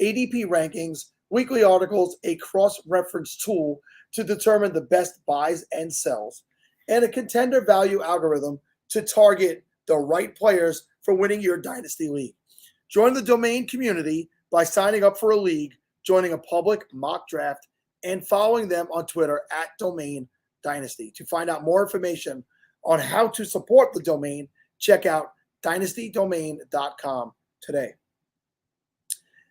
ADP rankings, weekly articles, a cross-reference tool to determine the best buys and sells, and a contender value algorithm to target the right players for winning your Dynasty League. Join the Domain community by signing up for a league, joining a public mock draft, and following them on Twitter @Domain Dynasty. To find out more information on how to support the Domain, check out dynastydomain.com today.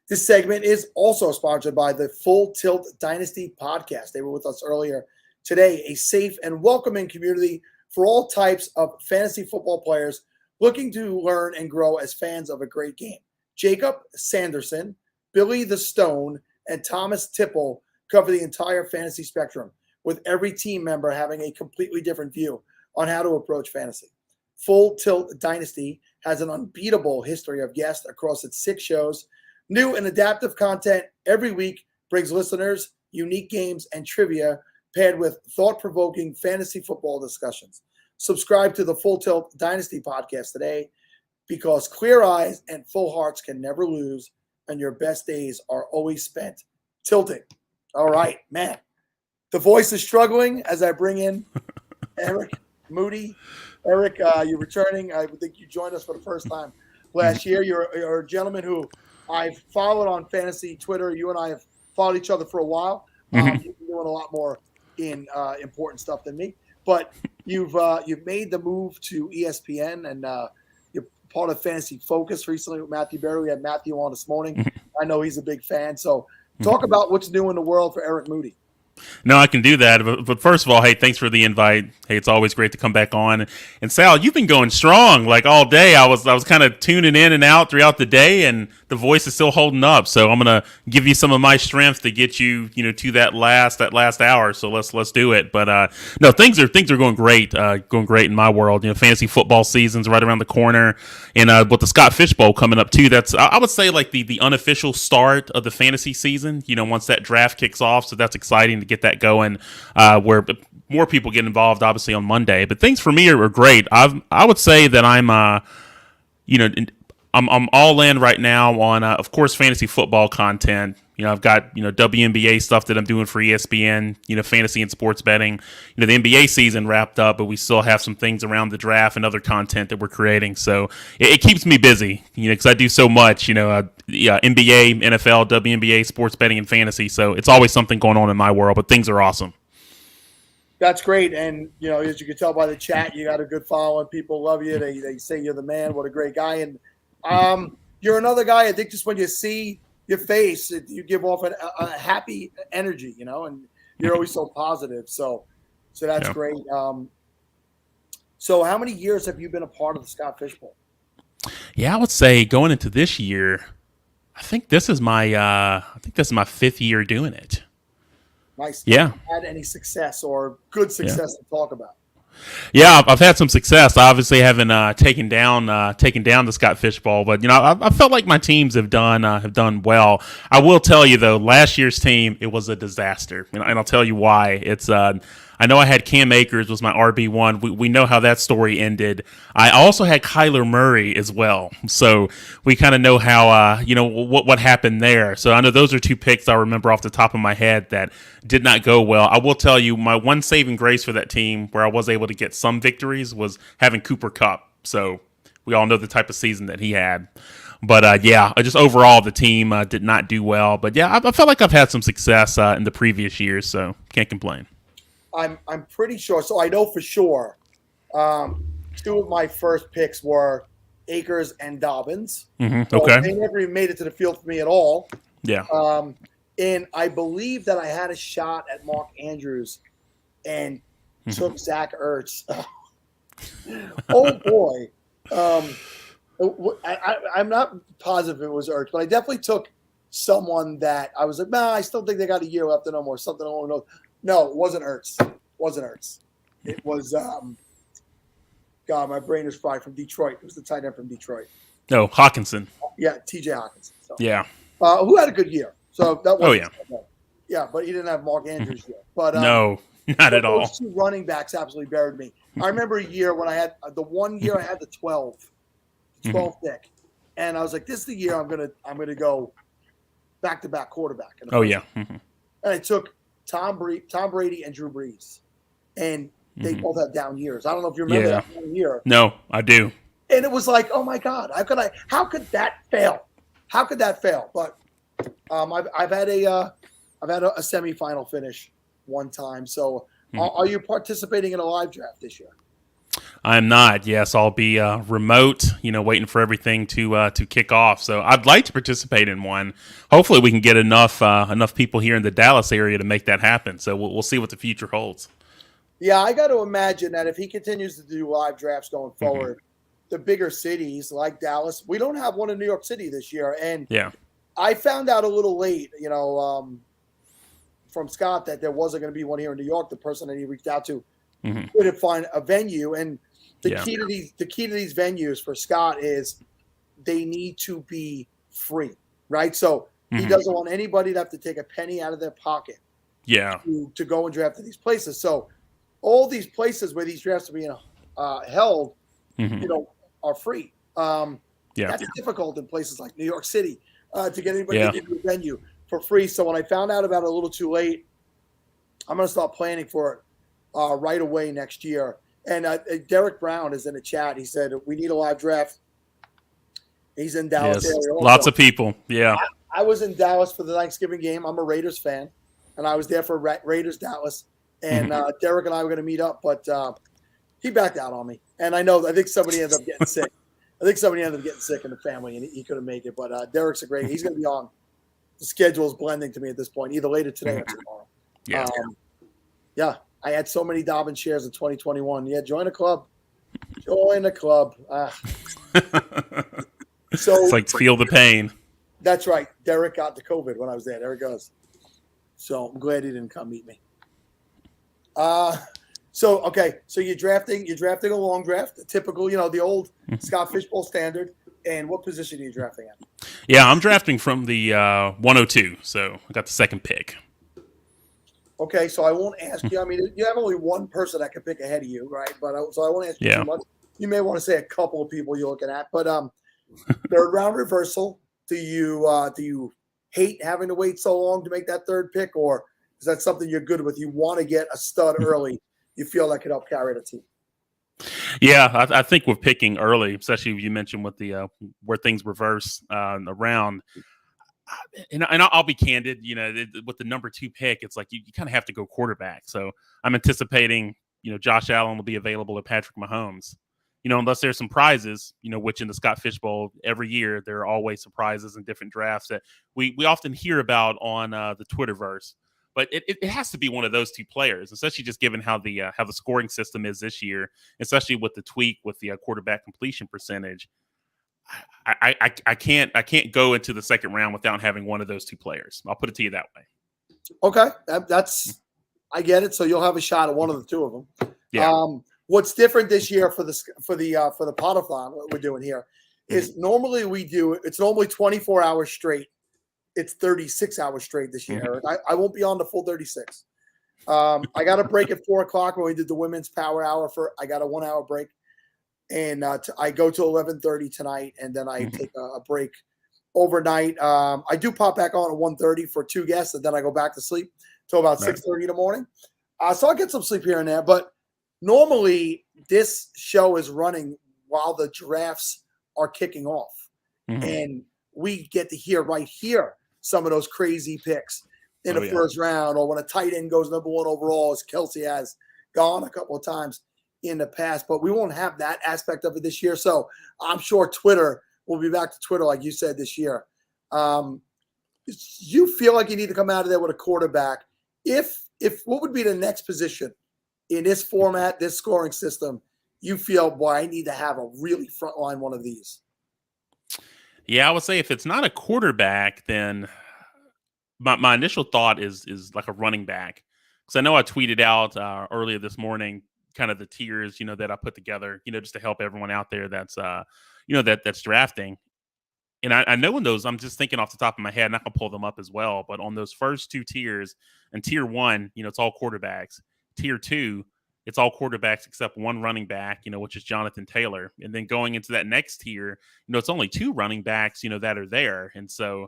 This segment is also sponsored by the Full Tilt Dynasty podcast. They were with us earlier today, a safe and welcoming community for all types of fantasy football players looking to learn and grow as fans of a great game. Jacob Sanderson, Billy the Stone, and Thomas Tipple cover the entire fantasy spectrum, with every team member having a completely different view on how to approach fantasy. Full Tilt Dynasty has an unbeatable history of guests across its 6 shows. New and adaptive content every week brings listeners unique games and trivia paired with thought-provoking fantasy football discussions. Subscribe to the Full Tilt Dynasty podcast today, because clear eyes and full hearts can never lose, and your best days are always spent tilting. All right, man. The voice is struggling as I bring in Eric Moody. Eric, you're returning. I think you joined us for the first time last year. You're a gentleman who I've followed on fantasy Twitter. You and I have followed each other for a while. You've been doing a lot more in important stuff than me. But you've made the move to ESPN, and you're part of Fantasy Focus recently with Matthew Berry. We had Matthew on this morning. I know he's a big fan. So talk about what's new in the world for Eric Moody. No, I can do that. But first of all, hey, thanks for the invite. Hey, it's always great to come back on. And Sal, you've been going strong like all day. I was kind of tuning in and out throughout the day, and the voice is still holding up. So I'm gonna give you some of my strength to get you, to that last hour. So let's do it. But no, things are going great. Going great in my world. Fantasy football season's right around the corner, and with the Scott Fishbowl coming up too. That's I would say like the unofficial start of the fantasy season. Once that draft kicks off, so that's exciting to get that going. Where more people get involved, obviously on Monday. But things for me are great. I would say that I'm all in right now on, of course, fantasy football content. I've got, WNBA stuff that I'm doing for ESPN, fantasy and sports betting. The NBA season wrapped up, but we still have some things around the draft and other content that we're creating. So it keeps me busy, because I do so much, NBA, NFL, WNBA, sports betting, and fantasy. So it's always something going on in my world, but things are awesome. That's great. And, as you can tell by the chat, you got a good following. People love you. They say you're the man. What a great guy. And you're another guy, I think, just when you see your face, you give off a happy energy, and you're always so positive. So that's great. So how many years have you been a part of the Scott Fishbowl? Yeah, I would say going into this year, I think this is my 5th year doing it. Nice. Yeah. Have you had any success or good success to talk about? Yeah, I've had some success. I obviously haven't taken down the Scott Fishbowl, but I felt like my teams have done well. I will tell you though, last year's team, it was a disaster, and I'll tell you why. It's I know I had Cam Akers was my RB1. We know how that story ended. I also had Kyler Murray as well, so we kind of know how what happened there. So I know those are two picks I remember off the top of my head that did not go well. I will tell you, my one saving grace for that team, where I was able to get some victories, was having Cooper Kupp. So we all know the type of season that he had. But just overall the team did not do well. But yeah, I felt like I've had some success in the previous years, so can't complain. I'm pretty sure. So I know for sure 2 of my first picks were Akers and Dobbins. Mm-hmm. So Okay. they never even made it to the field for me at all. Yeah. And I believe that I had a shot at Mark Andrews and took Zach Ertz. Oh boy. I'm not positive it was Ertz, but I definitely took someone that I was like, nah, I still think they got a year left in them or something along those. No, it wasn't Ertz. It was God, my brain is fried, from Detroit. It was the tight end from Detroit. No, Hawkinson. Yeah, TJ Hawkinson. So. Yeah. Who had a good year. So that was yeah. Yeah, but he didn't have Mark Andrews yet. But no, not at all. Those 2 running backs absolutely buried me. I remember a year when I had the 1 year I had the 12 pick, and I was like, "This is the year I'm gonna go back-to-back quarterback." Mm-hmm. And I took Tom Brady and Drew Brees, and they both had down years. I don't know if you remember that 1 year. No, I do. And it was like, oh my God, how could that fail? How could that fail? But I've had a semifinal finish one time. So are you participating in a live draft this year? I'm not. Yes, I'll be remote, waiting for everything to kick off. So I'd like to participate in one. Hopefully we can get enough people here in the Dallas area to make that happen. So we'll see what the future holds. Yeah, I got to imagine that if he continues to do live drafts going forward, the bigger cities like Dallas, we don't have one in New York City this year. And I found out a little late, from Scott, that there wasn't going to be one here in New York. The person that he reached out to couldn't find a venue. And the key to these venues for Scott is they need to be free, right? So he doesn't want anybody to have to take a penny out of their pocket to go and draft at these places. So all these places where these drafts are being held, are free. That's difficult in places like New York City to get anybody into a venue for free. So when I found out about it a little too late, I'm going to start planning for it right away next year. And Derek Brown is in the chat. He said, we need a live draft. He's in Dallas area also. Lots of people. Yeah. I was in Dallas for the Thanksgiving game. I'm a Raiders fan, and I was there for Raiders Dallas. And Derek and I were going to meet up, but he backed out on me. And I think somebody ended up getting sick. in the family, and he couldn't make it. But Derek's he's going to be on. The schedule is blending to me at this point, either later today or tomorrow. I had so many Dobbins shares in 2021. Yeah, join a club. Join the club. So it's like feel the pain. That's right. Derek got the COVID when I was there. There it goes. So I'm glad he didn't come meet me. So you're drafting a long draft, a typical, the old Scott Fishbowl standard. And what position are you drafting at? Yeah, I'm drafting from the 102, so I got the second pick. Okay, so I won't ask you. I mean, you have only one person that can pick ahead of you, right? But so I won't ask you too much. You may want to say a couple of people you're looking at, but third round reversal. Do you hate having to wait so long to make that third pick, or is that something you're good with? You want to get a stud early. You feel that could help carry the team. Yeah, I think with picking early, especially you mentioned with the where things reverse around, and I'll be candid, with the number 2 pick, it's like you kind of have to go quarterback. So I'm anticipating, Josh Allen will be available to Patrick Mahomes. Unless there's some prizes, which in the Scott Fishbowl every year there are always surprises in different drafts that we often hear about on the Twitterverse. But it has to be one of those 2 players, especially just given how the scoring system is this year, especially with the tweak with the quarterback completion percentage. I can't go into the second round without having one of those 2 players. I'll put it to you that way. Okay, that's I get it. So you'll have a shot at one of the 2 of them. Yeah. What's different this year for the Podathon, what we're doing here, is normally it's normally 24 hours straight. It's 36 hours straight this year. I won't be on the full 36. I got a break at 4:00 when we did the women's power hour. I got a 1-hour break, and I go to 11:30 tonight, and then I take a break overnight. I do pop back on at 1:30 for 2 guests, and then I go back to sleep till about 6:30 in the morning. So I get some sleep here and there, but normally this show is running while the drafts are kicking off, and we get to hear right here some of those crazy picks in the first round, or when a tight end goes number 1 overall, as Kelsey has gone a couple of times in the past. But we won't have that aspect of it this year. So I'm sure Twitter will be back to Twitter, like you said, this year. You feel like you need to come out of there with a quarterback. If what would be the next position in this format, this scoring system, you feel, boy, I need to have a really frontline one of these? Yeah, I would say if it's not a quarterback, then my initial thought is like a running back. Because I know I tweeted out earlier this morning kind of the tiers, that I put together, just to help everyone out there that's, that's drafting. And I know in those, I'm just thinking off the top of my head, and I can pull them up as well. But on those first 2 tiers, and tier 1, it's all quarterbacks. Tier 2, it's all quarterbacks except 1 running back, which is Jonathan Taylor. And then going into that next tier, it's only 2 running backs, that are there. And so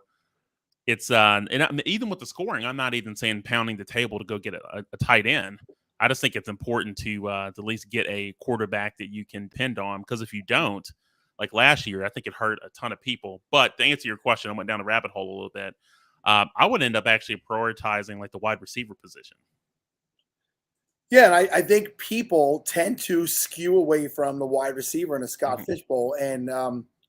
it's even with the scoring, I'm not even saying pounding the table to go get a tight end. I just think it's important to at least get a quarterback that you can depend on, because if you don't, like last year, I think it hurt a ton of people. But to answer your question, I went down a rabbit hole a little bit. I would end up actually prioritizing like the wide receiver position. Yeah, and I think people tend to skew away from the wide receiver in a Scott Fishbowl. And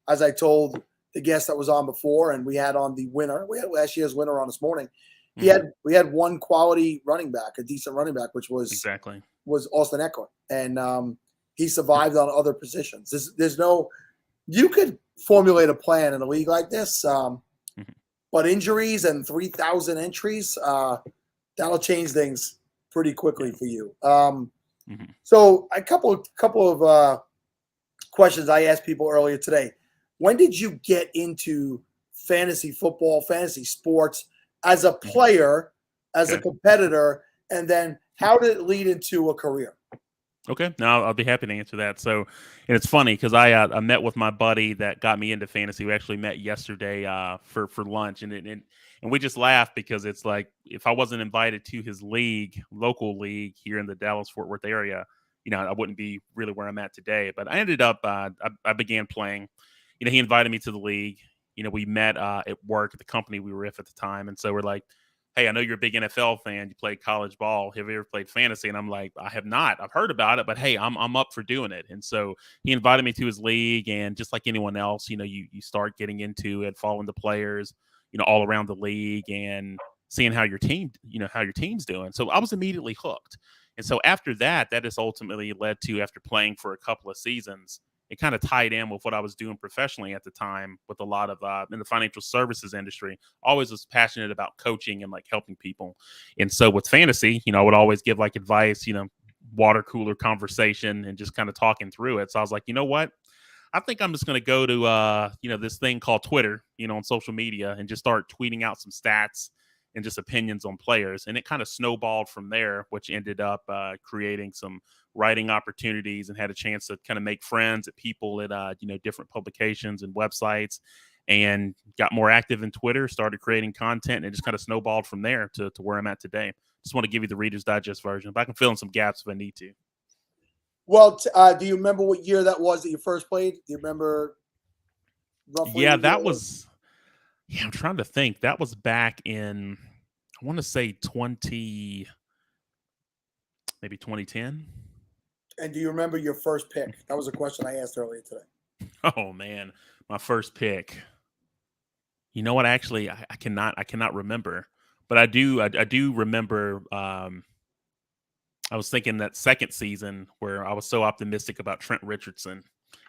as I told the guest that was on before, and we had on the winner, we had last year's winner on this morning, we had 1 quality running back, a decent running back, which was Austin Eckler. And he survived on other positions. You could formulate a plan in a league like this, but injuries and 3,000 entries, that'll change things pretty quickly for you. So a couple of questions I asked people earlier today. When did you get into fantasy football, fantasy sports as a player, as a competitor, and then how did it lead into a career? Okay, now I'll be happy to answer that. So, and it's funny because I met with my buddy that got me into fantasy. We actually met yesterday for lunch, and we just laughed because it's like if I wasn't invited to his local league here in the Dallas-Fort Worth area, I wouldn't be really where I'm at today. But I ended up I began playing. He invited me to the league. We met at work at the company we were with at the time, and so we're like, hey, I know you're a big NFL fan. You played college ball. Have you ever played fantasy? And I'm like, I have not. I've heard about it, but hey, I'm up for doing it. And so he invited me to his league, and just like anyone else, you start getting into it, following the players, all around the league, and seeing how your team's doing. So I was immediately hooked. And so after that has ultimately led to, after playing for a couple of seasons, it kind of tied in with what I was doing professionally at the time with a lot of in the financial services industry. Always was passionate about coaching and like helping people. And so with fantasy, I would always give like advice, water cooler conversation and just kind of talking through it. So I was like, you know what? I think I'm just going to go to, this thing called Twitter, on social media, and just start tweeting out some stats and just opinions on players. And it kind of snowballed from there, which ended up creating some writing opportunities, and had a chance to kind of make friends at people at, different publications and websites. and got more active in Twitter, started creating content, and it just kind of snowballed from there to where I'm at today. Just want to give you the Reader's Digest version, but I can fill in some gaps if I need to. Well, do you remember what year that was that you first played? Do you remember roughly? Yeah, that was. Yeah, I'm trying to think. That was back in, I want to say maybe 2010. And do you remember your first pick? That was a question I asked earlier today. Oh man, my first pick. You know what? Actually, I cannot remember, but I do remember. I was thinking that second season where I was so optimistic about Trent Richardson.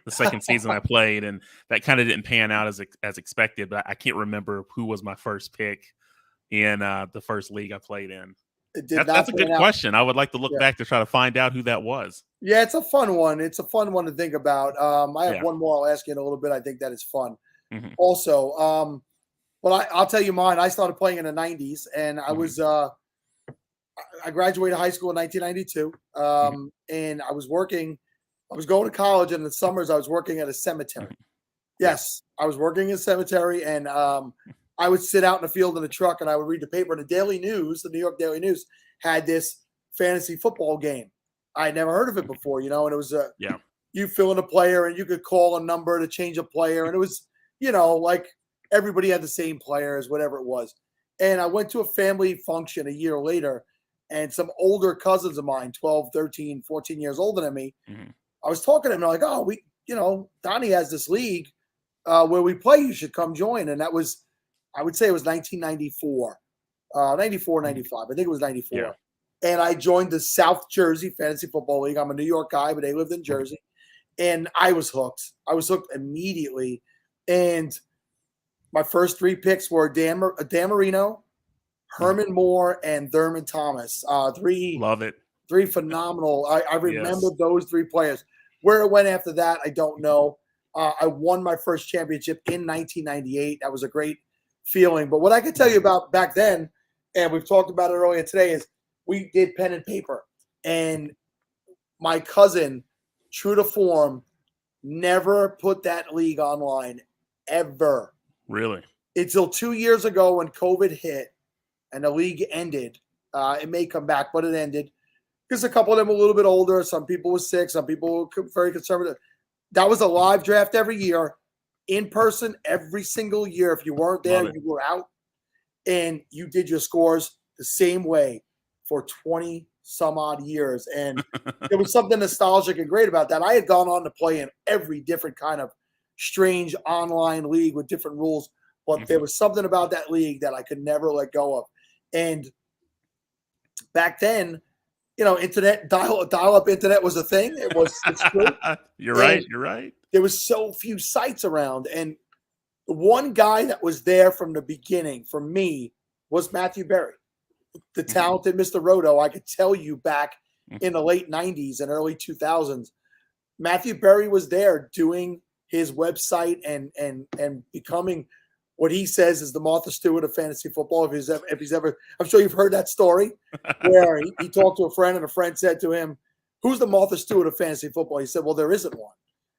The second season I played, and that kind of didn't pan out as expected. But I can't remember who was my first pick in the first league I played in. That's a good question. I would like to look back to try to find out who that was. Yeah, it's a fun one. It's a fun one to think about. I have one more I'll ask you in a little bit. I think that is fun. Mm-hmm. Also, well, I'll tell you mine. I started playing in the 90s, and I was I graduated high school in 1992, and I was going to college, and in the summers I was working at a cemetery. Yes, I was working in a cemetery, and I would sit out in the field in a truck, and I would read the paper. And the Daily News, the New York Daily News, had this fantasy football game. I had never heard of it before, and it was you fill in a player, and you could call a number to change a player, and it was like everybody had the same players, whatever it was. And I went to a family function a year later, and some older cousins of mine, 12, 13, 14 years older than me, I was talking to them, like, oh, Donnie has this league where we play. You should come join. And that was, I would say it was 1994, 94, 95. I think it was 94. Yeah. And I joined the South Jersey Fantasy Football League. I'm a New York guy, but they lived in Jersey. And I was hooked. I was hooked immediately. And my first three picks were Dan Marino, Herman Moore, and Thurman Thomas. Love it. Three phenomenal. I remember those three players. Where it went after that, I don't know. I won my first championship in 1998. That was a great feeling. But what I can tell you about back then, and we've talked about it earlier today, is we did pen and paper. And my cousin, true to form, never put that league online, ever. Really? Until 2 years ago when COVID hit and the league ended. It may come back, but it ended. Because a couple of them were a little bit older. Some people were sick. Some people were very conservative. That was a live draft every year, in person every single year. If you weren't there, you were out. And you did your scores the same way for 20 some odd years. And there was something nostalgic and great about that. I had gone on to play in every different kind of strange online league with different rules. But there was something about that league that I could never let go of. And back then, internet, dial-up internet was a thing. It was. It's true. You're right. There was so few sites around. And the one guy that was there from the beginning for me was Matthew Berry, the talented Mr. Roto. I could tell you back in the late 90s and early 2000s, Matthew Berry was there doing his website and becoming what he says is the Martha Stewart of fantasy football. If he's ever, I'm sure you've heard that story where he talked to a friend and a friend said to him, "Who's the Martha Stewart of fantasy football?" He said, "Well, there isn't one."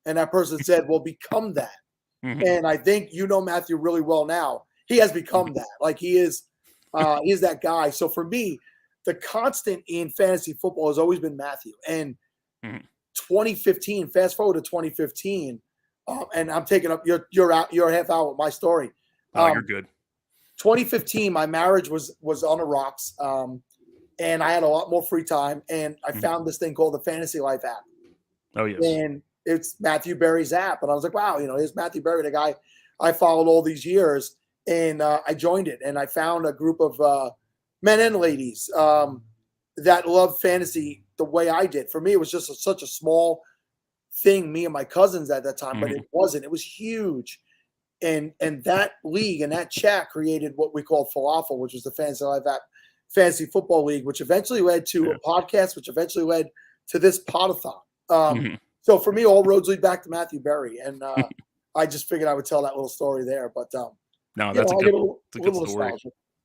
And that person said, "Well, become that." And I think Matthew really well now. He has become that. Like he is that guy. So for me, the constant in fantasy football has always been Matthew. And 2015, fast forward to 2015, and I'm taking up your half hour with my story. You're good. 2015, my marriage was on the rocks, and I had a lot more free time, and I found this thing called the Fantasy Life app. Oh, yes. And it's Matthew Berry's app, and I was like, wow, here's Matthew Berry, the guy I followed all these years, and I joined it, and I found a group of men and ladies that love fantasy the way I did. For me, it was just such a small thing, me and my cousins at that time, but it wasn't. It was huge. And that league and that chat created what we called Falafel, which was the Fantasy Life app, Fantasy Football League, which eventually led to a podcast, which eventually led to this Podathon. So for me, all roads lead back to Matthew Berry, and I just figured I would tell that little story there. But no, that's a good story.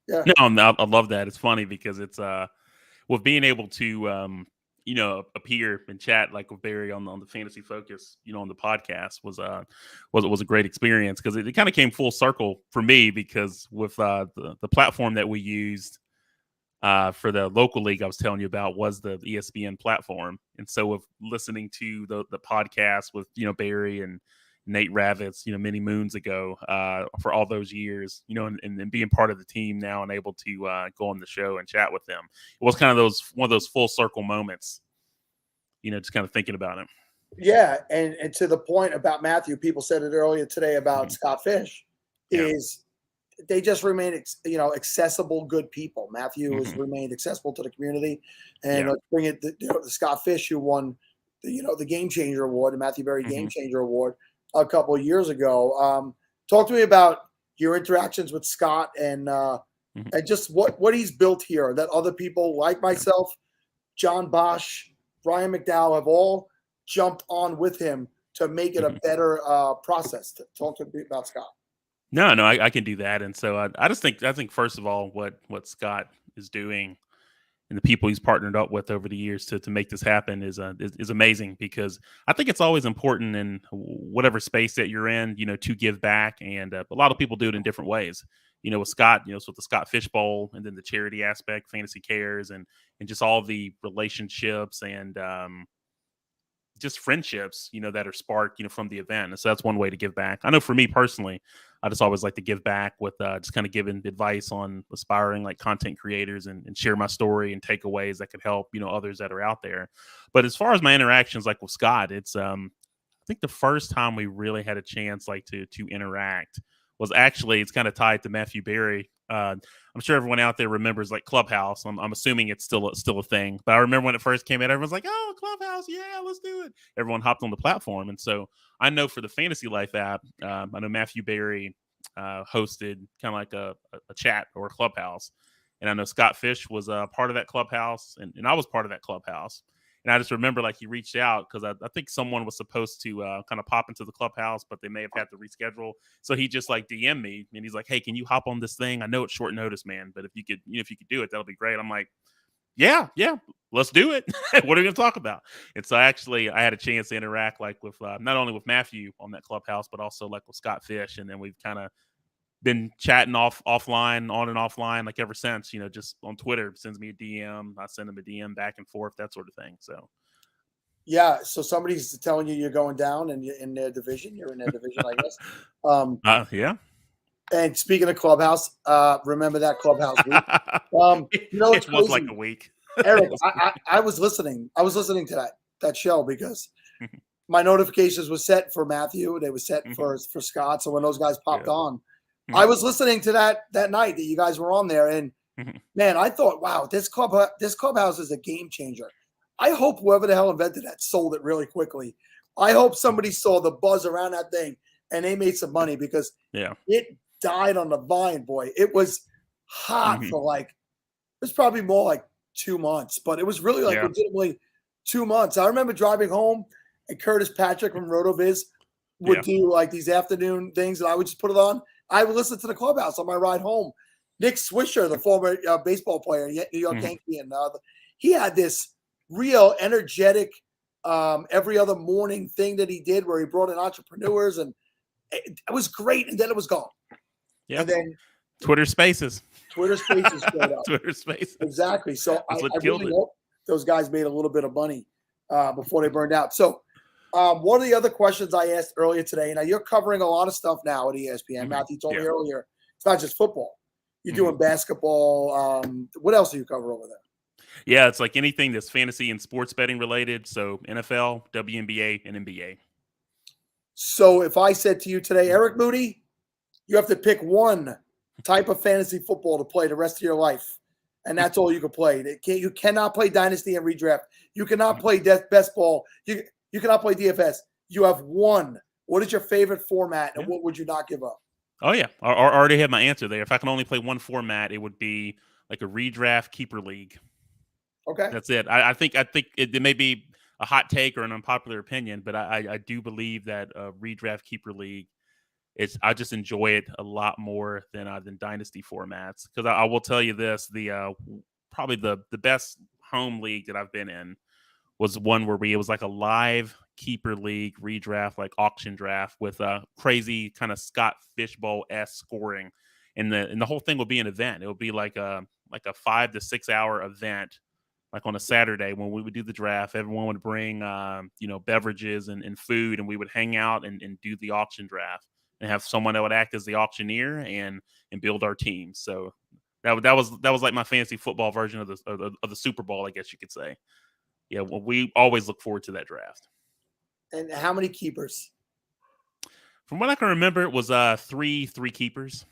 Yeah. No, I love that. It's funny because it's with being able to appear and chat like with Barry on the Fantasy Focus, on the podcast was a great experience because it kind of came full circle for me because with the platform that we used for the local league I was telling you about was the ESPN platform, and so with listening to the podcast with Barry and Nate Ravitz, many moons ago, for all those years, and being part of the team now and able to go on the show and chat with them. It was kind of one of those full circle moments, just kind of thinking about it. Yeah, and to the point about Matthew, people said it earlier today about Scott Fish, is they just remain, accessible, good people. Matthew has remained accessible to the community, and let's bring it the Scott Fish who won the Game Changer Award, the Matthew Berry Game Changer Award a couple of years ago. Talk to me about your interactions with Scott and just what he's built here that other people like myself, John Bosch, Brian McDowell have all jumped on with him to make it a better process. Talk to me about Scott. No, I can do that. And so I think first of all, what Scott is doing and the people he's partnered up with over the years to make this happen is amazing, because I think it's always important in whatever space that you're in, to give back. And a lot of people do it in different ways. With Scott, so with the Scott Fish Bowl, and then the charity aspect, Fantasy Cares, and just all the relationships and just friendships, that are sparked, from the event. And so that's one way to give back. I know for me personally, I just always like to give back with just kind of giving advice on aspiring like content creators and share my story and takeaways that could help, others that are out there. But as far as my interactions, like with Scott, it's I think the first time we really had a chance like to interact was actually, it's kind of tied to Matthew Berry. I'm sure everyone out there remembers like Clubhouse. I'm assuming it's still a thing, but I remember when it first came out, everyone's like, "Oh, Clubhouse, yeah, let's do it." Everyone hopped on the platform, and so I know for the Fantasy Life app, I know Matthew Berry hosted kind of like a chat or a Clubhouse, and I know Scott Fish was a part of that Clubhouse, and I was part of that Clubhouse. And I just remember like he reached out because I think someone was supposed to kind of pop into the Clubhouse, but they may have had to reschedule. So he just like DM'd me and he's like, "Hey, can you hop on this thing? I know it's short notice, man, but if you could do it, that'll be great." I'm like, yeah, let's do it. What are we going to talk about? And so I had a chance to interact like with not only with Matthew on that Clubhouse, but also like with Scott Fish. And then we've kind of been chatting offline, on and offline, like ever since, just on Twitter, sends me a DM. I send him a DM back and forth, that sort of thing. So. Yeah. So somebody's telling you you're going down and you're in their division. You're in their division, I guess. Yeah. And speaking of Clubhouse, remember that Clubhouse week? It was like a week. Eric, I was listening. I was listening to that show because my notifications were set for Matthew. They were set for Scott. So when those guys popped on, I was listening to that night that you guys were on there, and man, I thought, wow, this Clubhouse is a game changer. I hope whoever the hell invented that sold it really quickly. I hope somebody saw the buzz around that thing and they made some money, because it died on the vine, boy. It was hot for like, it was probably more like 2 months, but it was really like legitimately 2 months. I remember driving home and Curtis Patrick from RotoViz would do like these afternoon things, and I would just put it on. I would listen to the Clubhouse on my ride home. Nick Swisher, the former baseball player, New York Yankee, and he had this real energetic every other morning thing that he did where he brought in entrepreneurs, and it was great. And then it was gone. Yeah. And then Twitter Spaces showed up. Twitter Spaces. Exactly. So I really hope those guys made a little bit of money before they burned out. So one of the other questions I asked earlier today, now you're covering a lot of stuff now at ESPN. Matthew told me earlier, it's not just football. You're doing basketball. What else do you cover over there? Yeah, it's like anything that's fantasy and sports betting related. So NFL, WNBA, and NBA. So if I said to you today, Eric Moody, you have to pick one type of fantasy football to play the rest of your life, and that's all you can play. You cannot play Dynasty and Redraft. You cannot play Best Ball. You cannot play DFS. You have one. What is your favorite format, and what would you not give up? Oh, yeah. I already have my answer there. If I can only play one format, it would be like a redraft keeper league. Okay. That's it. I think it may be a hot take or an unpopular opinion, but I do believe that redraft keeper league I just enjoy it a lot more than dynasty formats. Because I will tell you this, probably the best home league that I've been in was one where it was like a live keeper league redraft, like auction draft with a crazy kind of Scott Fishbowl-esque scoring. And the whole thing would be an event. It would be like a 5 to 6 hour event, like on a Saturday when we would do the draft. Everyone would bring beverages and food, and we would hang out and do the auction draft and have someone that would act as the auctioneer and build our team. So that was like my fantasy football version of the Super Bowl, I guess you could say. Yeah, well, we always look forward to that draft. And how many keepers? From what I can remember, it was three keepers.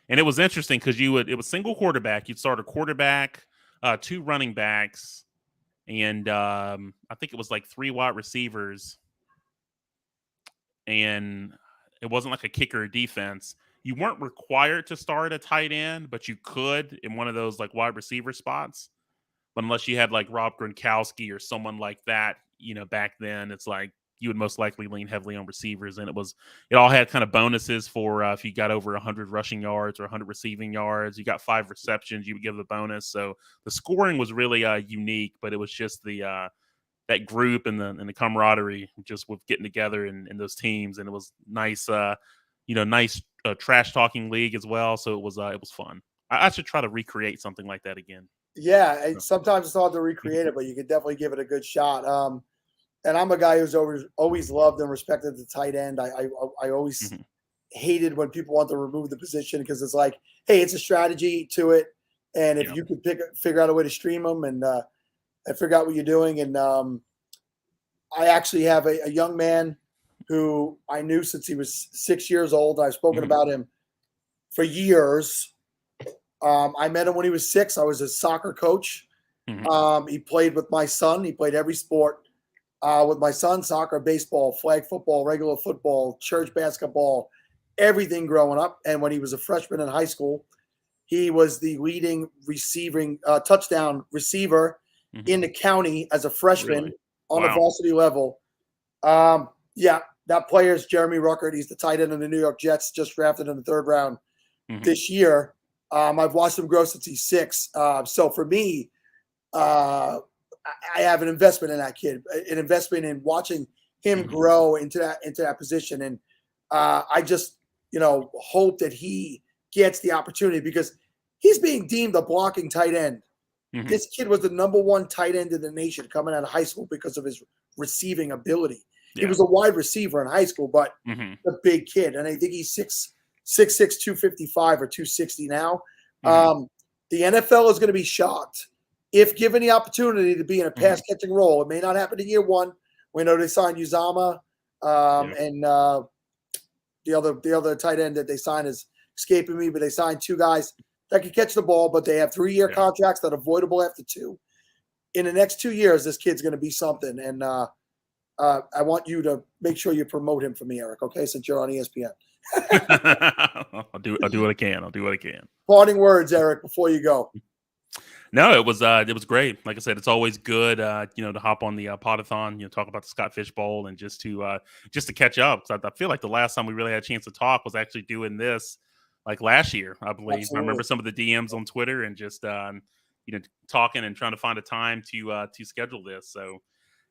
And it was interesting because it was single quarterback. You'd start a quarterback, 2 running backs, and I think it was like 3 wide receivers. And it wasn't like a kicker or defense. You weren't required to start a tight end, but you could in one of those like wide receiver spots. But unless you had like Rob Gronkowski or someone like that, back then, it's like you would most likely lean heavily on receivers. And it all had kind of bonuses for if you got over 100 rushing yards or 100 receiving yards. You got 5 receptions, you would give the bonus. So the scoring was really unique, but it was just that group and the camaraderie just with getting together in those teams. And it was nice, nice trash talking league as well. So it was fun. I should try to recreate something like that again. Yeah, and sometimes it's hard to recreate it, but you could definitely give it a good shot. And I'm a guy who's always loved and respected the tight end. I always hated when people want to remove the position because it's like, hey, it's a strategy to it, and if you could figure out a way to stream them and figure out what you're doing. And I actually have a young man who I knew since he was 6 years old. I've spoken about him for years. I met him when he was 6. I was his soccer coach. He played with my son. He played every sport with my son: soccer, baseball, flag football, regular football, church basketball, everything growing up. And when he was a freshman in high school, he was the leading touchdown receiver in the county as a freshman on the varsity level. That player is Jeremy Ruckert. He's the tight end of the New York Jets, just drafted in the 3rd round this year. I've watched him grow since he's 6. So for me, I have an investment in that kid, an investment in watching him grow into that position. And I just, hope that he gets the opportunity because he's being deemed a blocking tight end. This kid was the '1 tight end in the nation coming out of high school because of his receiving ability. He was a wide receiver in high school, but a big kid. And I think he's 6'6", 255 or 260 now. The NFL is going to be shocked if given the opportunity to be in a pass catching role. It may not happen in year 1. We know they signed Uzama and the other tight end that they signed is escaping me, but they signed 2 guys that can catch the ball, but they have 3-year contracts that are voidable after 2. In the next 2 years, this kid's going to be something. And I want you to make sure you promote him for me, Eric. Okay, since you're on ESPN. I'll do what I can. I'll do what I can. Parting words, Eric, before you go. No, it was great. Like I said, it's always good, to hop on the Podathon, talk about the Scott Fish Bowl and just to catch up. So I feel like the last time we really had a chance to talk was actually doing this like last year, I believe. Absolutely. I remember some of the DMs on Twitter and just talking and trying to find a time to schedule this. So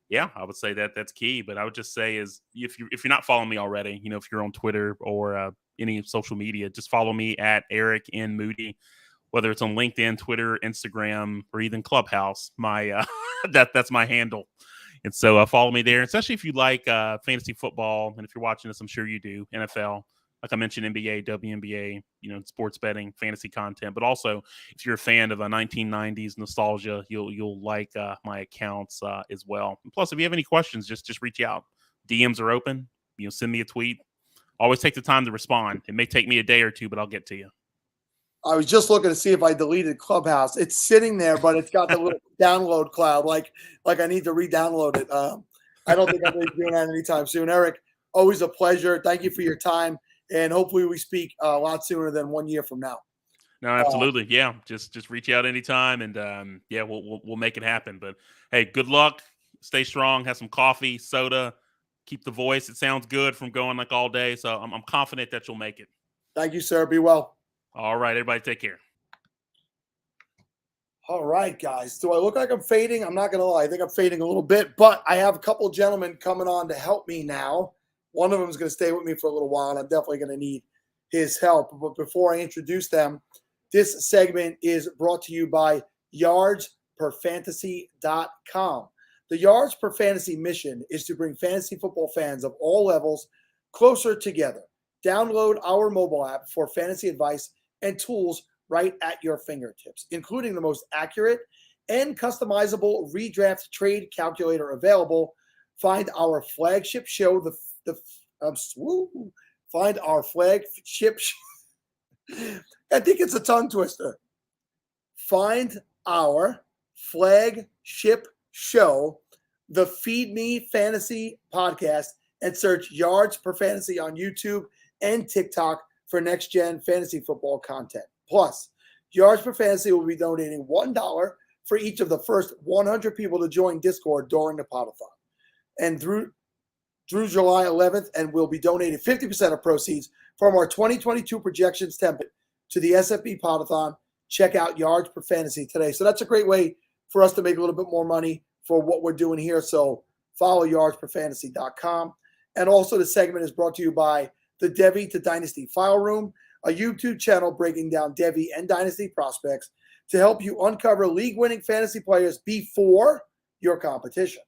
yeah, I would say that's key. But I would just say is if you're not following me already, if you're on Twitter or any social media, just follow me at Eric N. Moody. Whether it's on LinkedIn, Twitter, Instagram, or even Clubhouse, my that's my handle. And so follow me there, especially if you like fantasy football. And if you're watching this, I'm sure you do, NFL. Like I mentioned, NBA, WNBA, sports betting, fantasy content. But also, if you're a fan of 1990s nostalgia, you'll like my accounts as well. And plus, if you have any questions, just reach out. DMs are open. Send me a tweet. Always take the time to respond. It may take me a day or 2, but I'll get to you. I was just looking to see if I deleted Clubhouse. It's sitting there, but it's got the little download cloud. Like I need to re-download it. I don't think I'm going to be doing that anytime soon. Eric, always a pleasure. Thank you for your time, and hopefully we speak a lot sooner than 1 year from now. No, absolutely. Yeah, just reach out anytime, and we'll make it happen. But hey, good luck. Stay strong. Have some coffee, soda. Keep the voice. It sounds good from going like all day. So I'm confident that you'll make it. Thank you, sir. Be well. All right, everybody, take care. All right, guys. Do I look like I'm fading? I'm not going to lie. I think I'm fading a little bit, but I have a couple of gentlemen coming on to help me now. One of them is going to stay with me for a little while, and I'm definitely going to need his help. But before I introduce them, this segment is brought to you by yardsperfantasy.com. The Yards Per Fantasy mission is to bring fantasy football fans of all levels closer together. Download our mobile app for fantasy advice and tools right at your fingertips, including the most accurate and customizable redraft trade calculator available. Find our flagship show, find our flagship. I think it's a tongue twister. Find our flagship show, the Feed Me Fantasy podcast, and search Yards Per Fantasy on YouTube and TikTok for next-gen fantasy football content. Plus, Yards Per Fantasy will be donating $1 for each of the first 100 people to join Discord during the Podathon. And through July 11th, and we'll be donating 50% of proceeds from our 2022 projections template to the SFB Podathon. Check out Yards Per Fantasy today. So that's a great way for us to make a little bit more money for what we're doing here. So follow yardsperfantasy.com. And also the segment is brought to you by the Devy to Dynasty File Room, a YouTube channel breaking down Devy and Dynasty prospects to help you uncover league-winning fantasy players before your competition.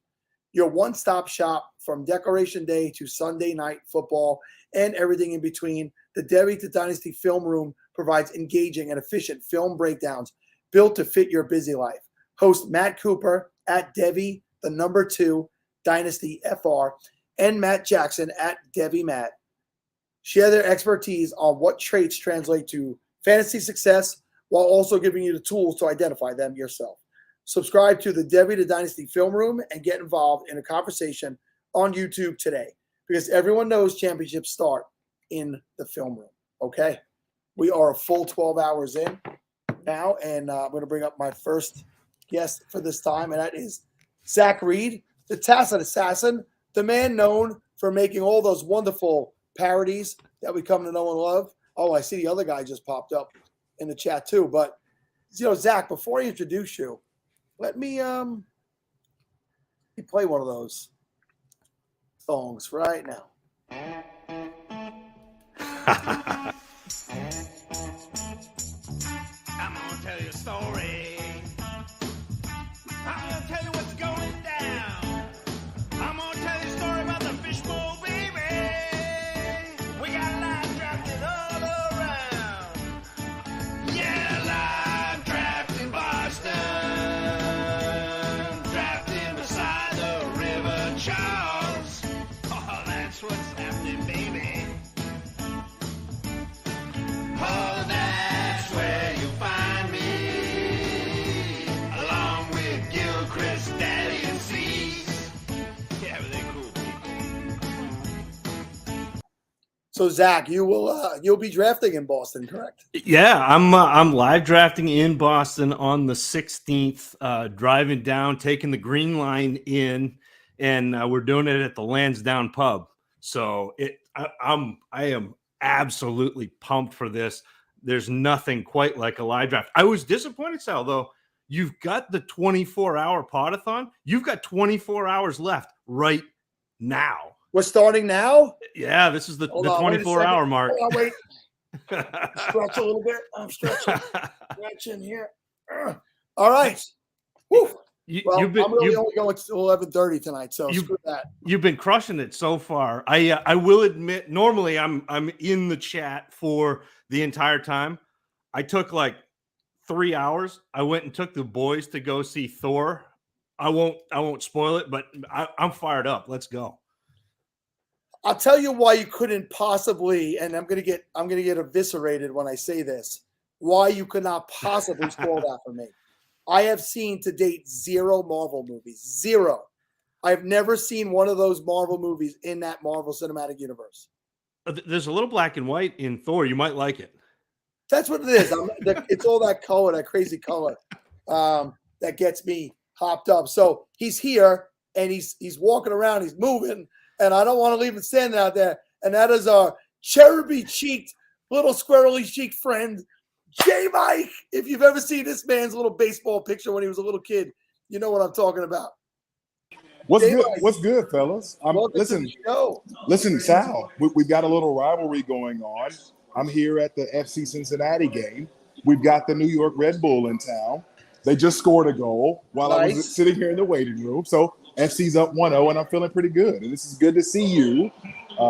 Your one-stop shop from Decoration Day to Sunday Night Football and everything in between. The Devy to Dynasty Film Room provides engaging and efficient film breakdowns built to fit your busy life. Host Matt Cooper at Devy, the number 2, Dynasty FR, and Matt Jackson at Devy Matt share their expertise on what traits translate to fantasy success while also giving you the tools to identify them yourself. Subscribe to the Devy to Dynasty Film Room and get involved in a conversation on YouTube today, because everyone knows championships start in the film room, okay? We are a full 12 hours in now, and I'm going to bring up my first guest for this time, and that is Zach Reed, the Tacit Assassin, the man known for making all those wonderful parodies that we come to know and love. Oh, I see the other guy just popped up in the chat too. But, Zach, before I introduce you, let me play one of those songs right now. I'm gonna tell you a story. I'm gonna tell you what's going down. I'm gonna tell you a story about the fishbowl, baby. We got live drafted all around. Yeah, live draft in Boston. Drafting beside the River Charles. Oh, that's what's happening, baby. Oh, that's where you find me, along with Gilchrist, Daddy, and C's. Yeah, but they're cool people. So, Zach, you'll be drafting in Boston, correct? Yeah, I'm live drafting in Boston on the 16th, driving down, taking the green line in, and we're doing it at the Lansdowne Pub. So I am absolutely pumped for this. There's nothing quite like a live draft. I was disappointed, Sal, though. You've got the 24-hour Podathon. You've got 24 hours left right now. We're starting now? Yeah, this is the 24-hour mark. Hold on, wait. Stretch a little bit. I'm stretching here. All right. Woo. I'm really only going to 11:30 tonight, so screw that. You've been crushing it so far. I will admit, normally I'm in the chat for the entire time. I took like 3 hours. I went and took the boys to go see Thor. I won't spoil it, but I'm fired up. Let's go. I'll tell you why you couldn't possibly, and I'm gonna get eviscerated when I say this. Why you could not possibly spoil that for me. I have seen to date 0 Marvel movies. 0. I've never seen one of those Marvel movies in that Marvel Cinematic Universe. There's a little black and white in Thor. You might like it. That's what it is. It's all that color, that crazy color, that gets me hopped up. So he's here, and he's walking around. He's moving, and I don't want to leave him standing out there. And that is our cherubby-cheeked, little squirrely-cheeked friend, J Mike, if you've ever seen this man's little baseball picture when he was a little kid, you know what I'm talking about. What's J good? Mike, What's good, fellas? Listen, Sal. We've got a little rivalry going on. I'm here at the FC Cincinnati game. We've got the New York Red Bull in town. They just scored a goal while I was sitting here in the waiting room. So FC's up 1-0, and I'm feeling pretty good. And this is good to see you.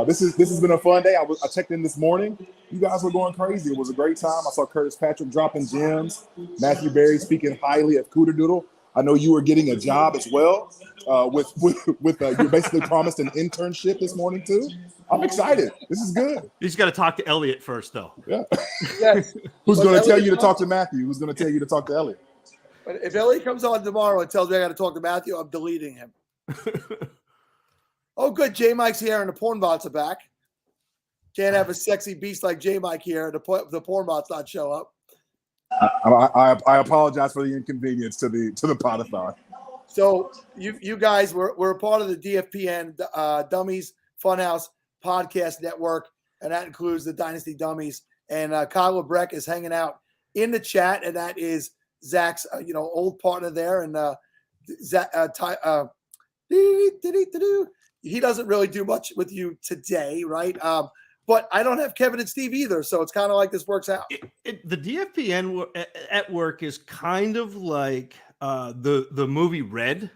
This has been a fun day. I checked in this morning. You guys were going crazy. It was a great time. I saw Curtis Patrick dropping gems. Matthew Berry speaking highly of Cooter Doodle. I know you were getting a job as well. With you basically promised an internship this morning too. I'm excited. This is good. You just got to talk to Elliot first, though. Yeah. Yes. Who's going to tell you to talk to Matthew? Who's going to tell you to talk to Elliot? But if Elliot comes on tomorrow and tells me I got to talk to Matthew, I'm deleting him. Oh, good. J Mike's here and the porn bots are back. Can't have a sexy beast like J Mike here. The porn bots not show up. I apologize for the inconvenience to the Podathon. So you guys were a part of the DFPN Dummies Funhouse Podcast Network, and that includes the Dynasty Dummies. And Kyle LeBrecq is hanging out in the chat, and that is Zach's old partner there. And Zach, he doesn't really do much with you today, right? But I don't have Kevin and Steve either, so it's kind of like this works out. The DFPN at work is kind of like the movie Red.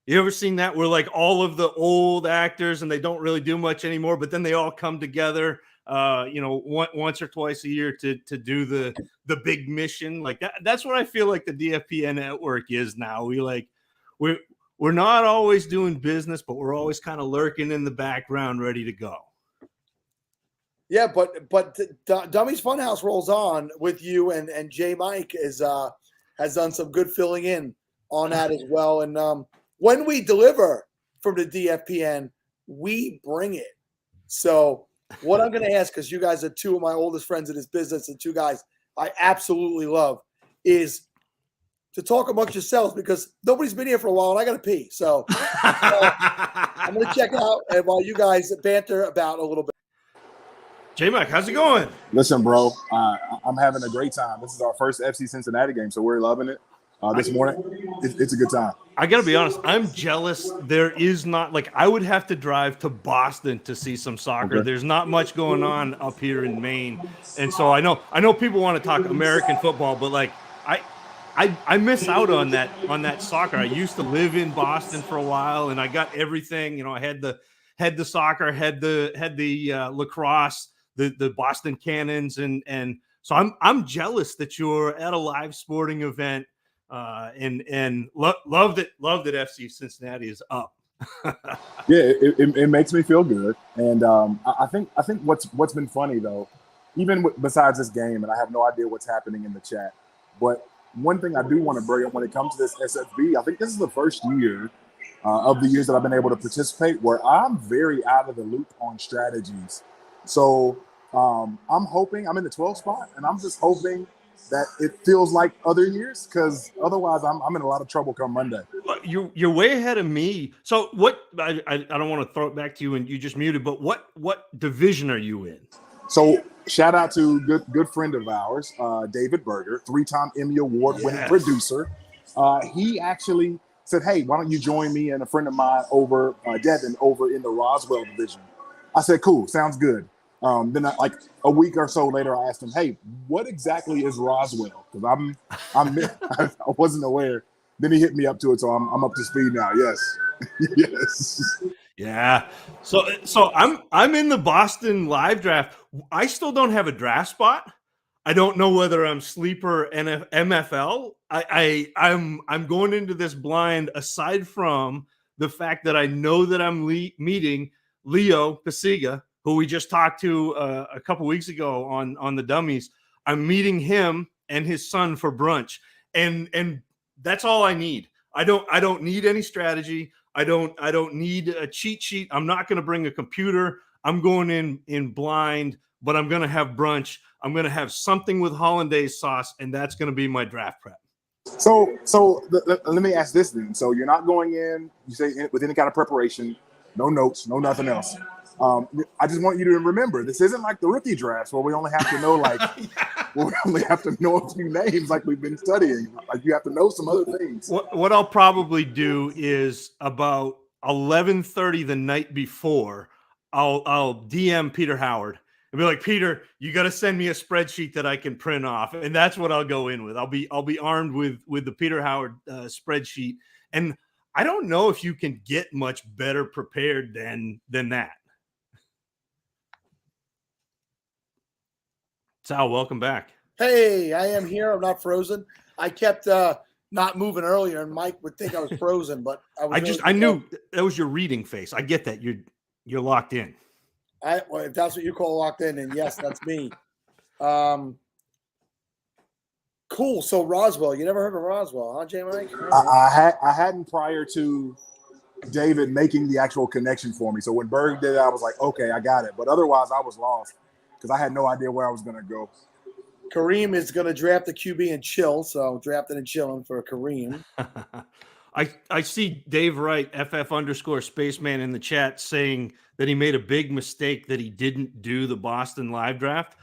You ever seen that? Where like all of the old actors and they don't really do much anymore, but then they all come together, once or twice a year to do the big mission. Like that's what I feel like the DFPN network is now. We're not always doing business, but we're always kind of lurking in the background, ready to go. Yeah, but Dummies Funhouse rolls on with you, and J Mike has done some good filling in on that as well. And when we deliver from the DFPN, we bring it. So what I'm going to ask, because you guys are two of my oldest friends in this business and two guys I absolutely love, is to talk amongst yourselves, because nobody's been here for a while and I got to pee. So I'm going to check out and while you guys banter about a little bit. J-Mac, how's it going? Listen, bro, I'm having a great time. This is our first FC Cincinnati game, so we're loving it. This morning, it's a good time. I got to be honest. I'm jealous. There is not I would have to drive to Boston to see some soccer. Okay. There's not much going on up here in Maine. And so I know people want to talk American football, but I miss out on that soccer. I used to live in Boston for a while and I got everything, I had the soccer, had the lacrosse, the Boston Cannons. And so I'm jealous that you're at a live sporting event. And love that FC Cincinnati is up. Yeah, it makes me feel good, and I think what's been funny though, even besides this game, and I have no idea what's happening in the chat, but one thing I do want to bring up when it comes to this SFB, I think this is the first year of the years that I've been able to participate where I'm very out of the loop on strategies. So I'm hoping I'm in the 12th spot, and I'm just hoping that it feels like other years, because otherwise I'm in a lot of trouble come Monday. You're way ahead of me. So what? I don't want to throw it back to you, and you just muted. But what division are you in? So shout out to good friend of ours, David Berger, 3-time Emmy Award-winning producer. He actually said, "Hey, why don't you join me and a friend of mine over Devin over in the Roswell division?" I said, "Cool, sounds good." Then a week or so later, I asked him, "Hey, what exactly is Roswell?" Because I wasn't aware. Then he hit me up to it, so I'm up to speed now. Yes, yes, yeah. So I'm in the Boston live draft. I still don't have a draft spot. I don't know whether I'm sleeper MFL. I'm going into this blind. Aside from the fact that I know that I'm meeting Leo Pasiga, who we just talked to a couple weeks ago on the Dummies. I'm meeting him and his son for brunch, and that's all I need. I don't need any strategy. I don't need a cheat sheet. I'm not going to bring a computer. I'm going in blind, but I'm going to have brunch. I'm going to have something with hollandaise sauce, and that's going to be my draft prep. So let me ask this then. So you're not going in, you say, with any kind of preparation, no notes, no nothing else. I just want you to remember, this isn't like the rookie drafts where we only have to know we only have to know a few names like we've been studying. Like you have to know some other things. What I'll probably do is about 11:30 the night before, I'll DM Peter Howard and be like, Peter, you got to send me a spreadsheet that I can print off, and that's what I'll go in with. I'll be armed with the Peter Howard spreadsheet, and I don't know if you can get much better prepared than that. Sal, welcome back. Hey, I am here. I'm not frozen. I kept not moving earlier, and Mike would think I was frozen, but I knew that was your reading face. I get that you're locked in. Well, if that's what you call locked in, then yes, that's me. Cool. So Roswell, you never heard of Roswell, huh, J. Mike? I hadn't prior to David making the actual connection for me. So when Berg did it, I was like, okay, I got it. But otherwise, I was lost because I had no idea where I was going to go. Kareem is going to draft the QB and chill, so drafted and chilling for Kareem. I see Dave Wright, FF_spaceman in the chat saying that he made a big mistake that he didn't do the Boston live draft.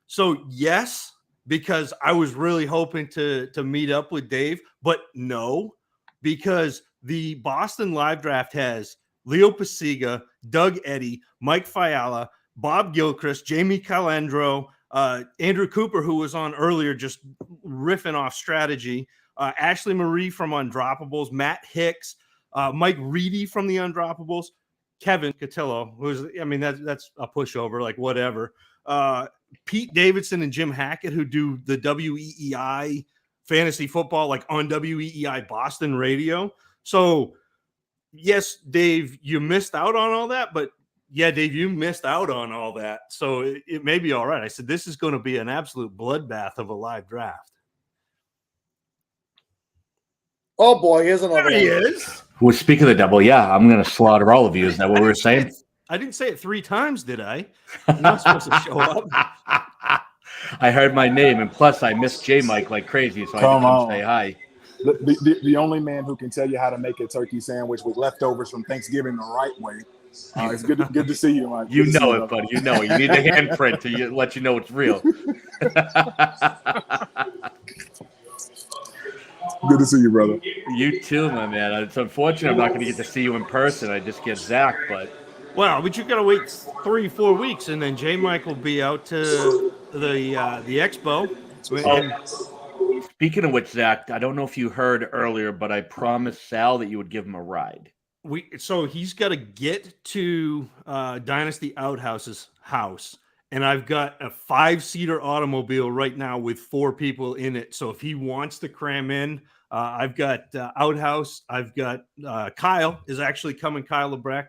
So yes, because I was really hoping to meet up with Dave, but no, because the Boston live draft has Leo Pasiga, Doug Eddy, Mike Fiala, Bob Gilchrist, Jamie Calandro, Andrew Cooper, who was on earlier, just riffing off strategy, Ashley Marie from Undroppables, Matt Hicks, Mike Reedy from the Undroppables, Kevin Cotillo, that's a pushover, like whatever. Pete Davidson and Jim Hackett, who do the WEEI fantasy football, like on WEEI Boston radio. So yes, Dave, you missed out on all that, but yeah, Dave, you missed out on all that. So it may be all right. I said, this is going to be an absolute bloodbath of a live draft. Oh boy, here's another There he is. Well, speaking of the devil, yeah, I'm going to slaughter all of you. Is that what we were saying? I didn't say it 3 times, did I? I'm not supposed to show up. I heard my name, and plus I missed J Mike like crazy, so I had to come say hi. The only man who can tell you how to make a turkey sandwich with leftovers from Thanksgiving the right way. It's good to see you, Mike. You know it, buddy. You know it. You need the handprint to let you know it's real. Good to see you, brother. You too, my man. It's unfortunate I'm not going to get to see you in person. I just get Zach, but you got to wait 3-4 weeks, and then J Mike will be out to the expo. Speaking of which, Zach, I don't know if you heard earlier, but I promised Sal that you would give him a ride. So he's got to get to Dynasty Outhouse's house, and I've got a 5-seater automobile right now with 4 people in it. So if he wants to cram in, I've got Outhouse. I've got Kyle is actually coming, Kyle Lebrecht,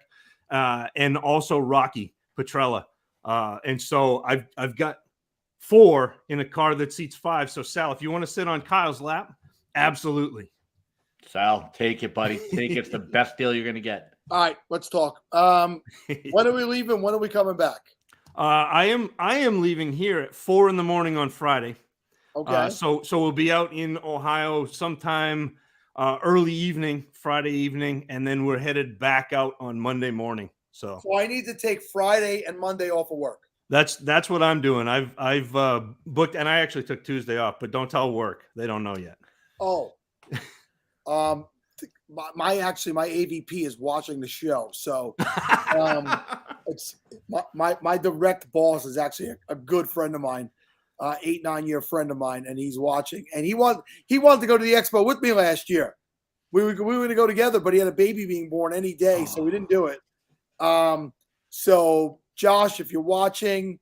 and also Rocky Petrella. And so I've got 4 in a car that seats 5. So Sal, if you want to sit on Kyle's lap, absolutely. Sal, take it, buddy. Take it. It's the best deal you're going to get. All right, let's talk. When are we leaving? When are we coming back? I am leaving here at 4 a.m. on Friday. Okay. So we'll be out in Ohio sometime early evening, Friday evening, and then we're headed back out on Monday morning. So I need to take Friday and Monday off of work. That's what I'm doing. I've booked, and I actually took Tuesday off, but don't tell work. They don't know yet. Oh. My AVP is watching the show, so it's my direct boss is actually a good friend of mine, 8-9 year friend of mine, and he's watching. And he wanted to go to the expo with me last year. We were going to go together, but he had a baby being born any day, so we didn't do it. So Josh, if you're watching,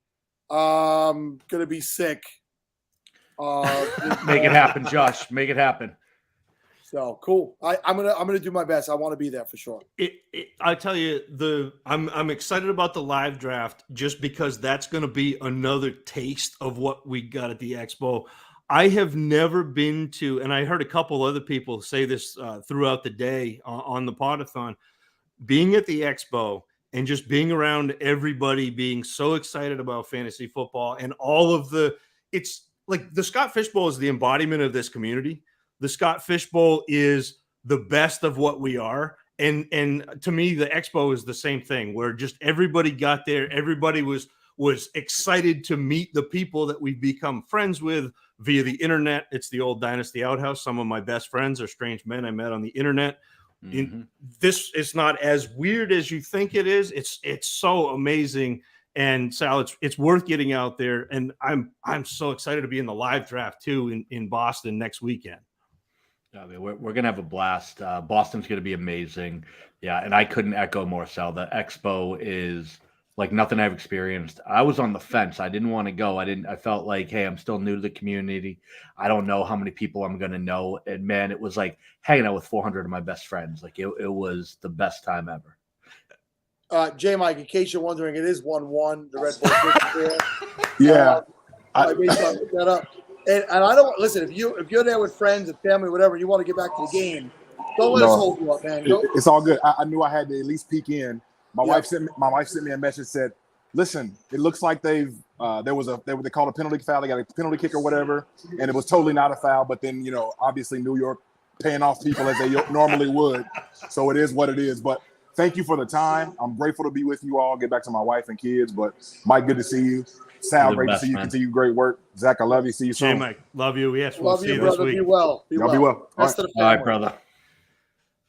gonna be sick. Make it happen, Josh. Make it happen. So cool. I'm gonna do my best. I want to be there for sure. I tell you, I'm excited about the live draft just because that's going to be another taste of what we got at the expo. I have never been to, and I heard a couple other people say this throughout the day on the Podathon, being at the expo and just being around everybody being so excited about fantasy football and all of it's like the Scott Fish Bowl is the embodiment of this community. The Scott Fish Bowl is the best of what we are. And to me, the expo is the same thing where just everybody got there. Everybody was was excited to meet the people that we've become friends with via the internet. It's the old Dynasty Outhouse. Some of my best friends are strange men I met on the internet. This is not as weird as you think it is. It's so amazing. And Sal, it's worth getting out there. And I'm so excited to be in the live draft too in Boston next weekend. I mean, we're gonna have a blast. Boston's gonna be amazing. Yeah, and I couldn't echo more, Sal. The expo is like nothing I've experienced. I was on the fence. I didn't want to go. I felt like, hey, I'm still new to the community. I don't know how many people I'm gonna know. And man, it was like hanging out with 400 of my best friends. Like it was the best time ever. J Mike, in case you're wondering, it is 1-1. The Red Bull. Yeah. I made sure I looked that up. And I don't listen. If you're there with friends and family, whatever, and you want to get back to the game, don't let us hold you up, man. It's all good. I knew I had to at least peek in. My wife sent me a message, said, "Listen, it looks like they called a penalty foul. They got a penalty kick or whatever, and it was totally not a foul. But then obviously New York paying off people as they normally would, so it is what it is. But thank you for the time. I'm grateful to be with you all. Get back to my wife and kids. But Mike, good to see you. Sal, great to see you. Continue great work. Zach, I love you. See you soon. Mike, love you. Yes, we'll see you this week. Be well. Y'all be well. All right, brother.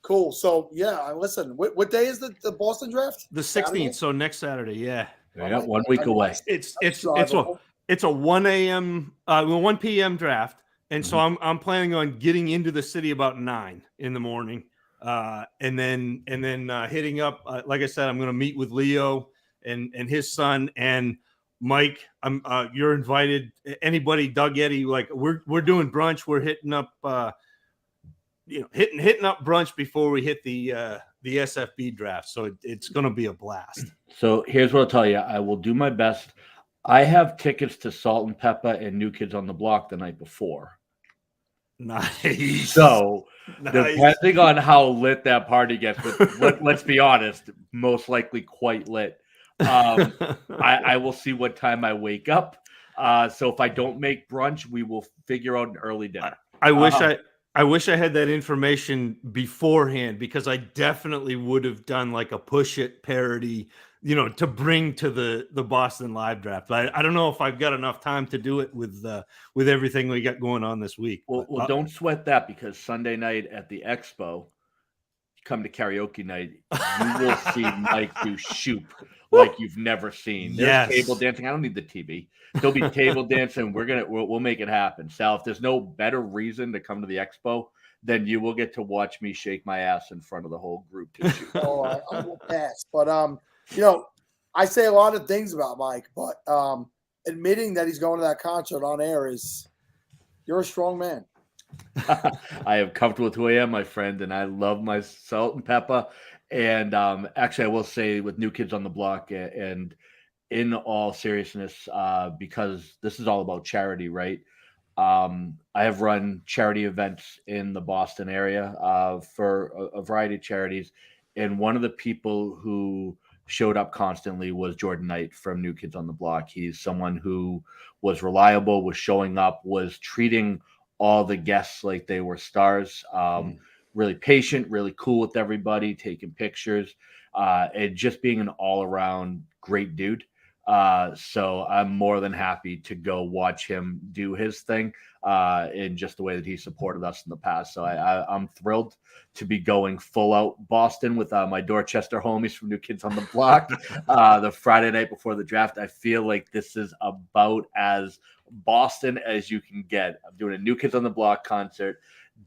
Cool. So listen. What day is the Boston draft? The 16th. So next Saturday. Yeah. Yeah, 1 week away. It's a 1 a.m. 1 p.m. draft, and so I'm planning on getting into the city about 9 in the morning, and then hitting up. Like I said, I'm going to meet with Leo and his son and Mike. You're invited. Anybody, Doug, Eddie, like we're doing brunch. We're hitting up. Hitting up brunch before we hit the SFB draft. So it's going to be a blast. So here's what I'll tell you. I will do my best. I have tickets to Salt and Pepper and New Kids on the Block the night before. Nice. So depending on how lit that party gets, let's be honest, most likely quite lit. I will see what time I wake up. So if I don't make brunch, we will figure out an early dinner. I wish I had that information beforehand, because I definitely would have done like a Push It parody, to bring to the Boston live draft. I don't know if I've got enough time to do it with everything we got going on this week. Well, don't sweat that, because Sunday night at the Expo, come to karaoke night, you will see Mike do Shoop like you've never seen. There's table dancing. I don't need the TV. There'll be table dancing. We'll make it happen. Sal, if there's no better reason to come to the Expo, then you will get to watch me shake my ass in front of the whole group to shoot. I will pass. But I say a lot of things about Mike, but admitting that he's going to that concert on air you're a strong man. I am comfortable with who I am, my friend, and I love my Salt and Pepper. And actually, I will say with New Kids on the Block, and in all seriousness, because this is all about charity, right? I have run charity events in the Boston area for a variety of charities. And one of the people who showed up constantly was Jordan Knight from New Kids on the Block. He's someone who was reliable, was showing up, was treating all the guests like they were stars. Really patient, really cool with everybody, taking pictures, and just being an all-around great dude. So I'm more than happy to go watch him do his thing in just the way that he supported us in the past. So I'm thrilled to be going full out Boston with my Dorchester homies from New Kids on the Block the Friday night before the draft. I feel like this is about as Boston as you can get. I'm doing a New Kids on the Block concert,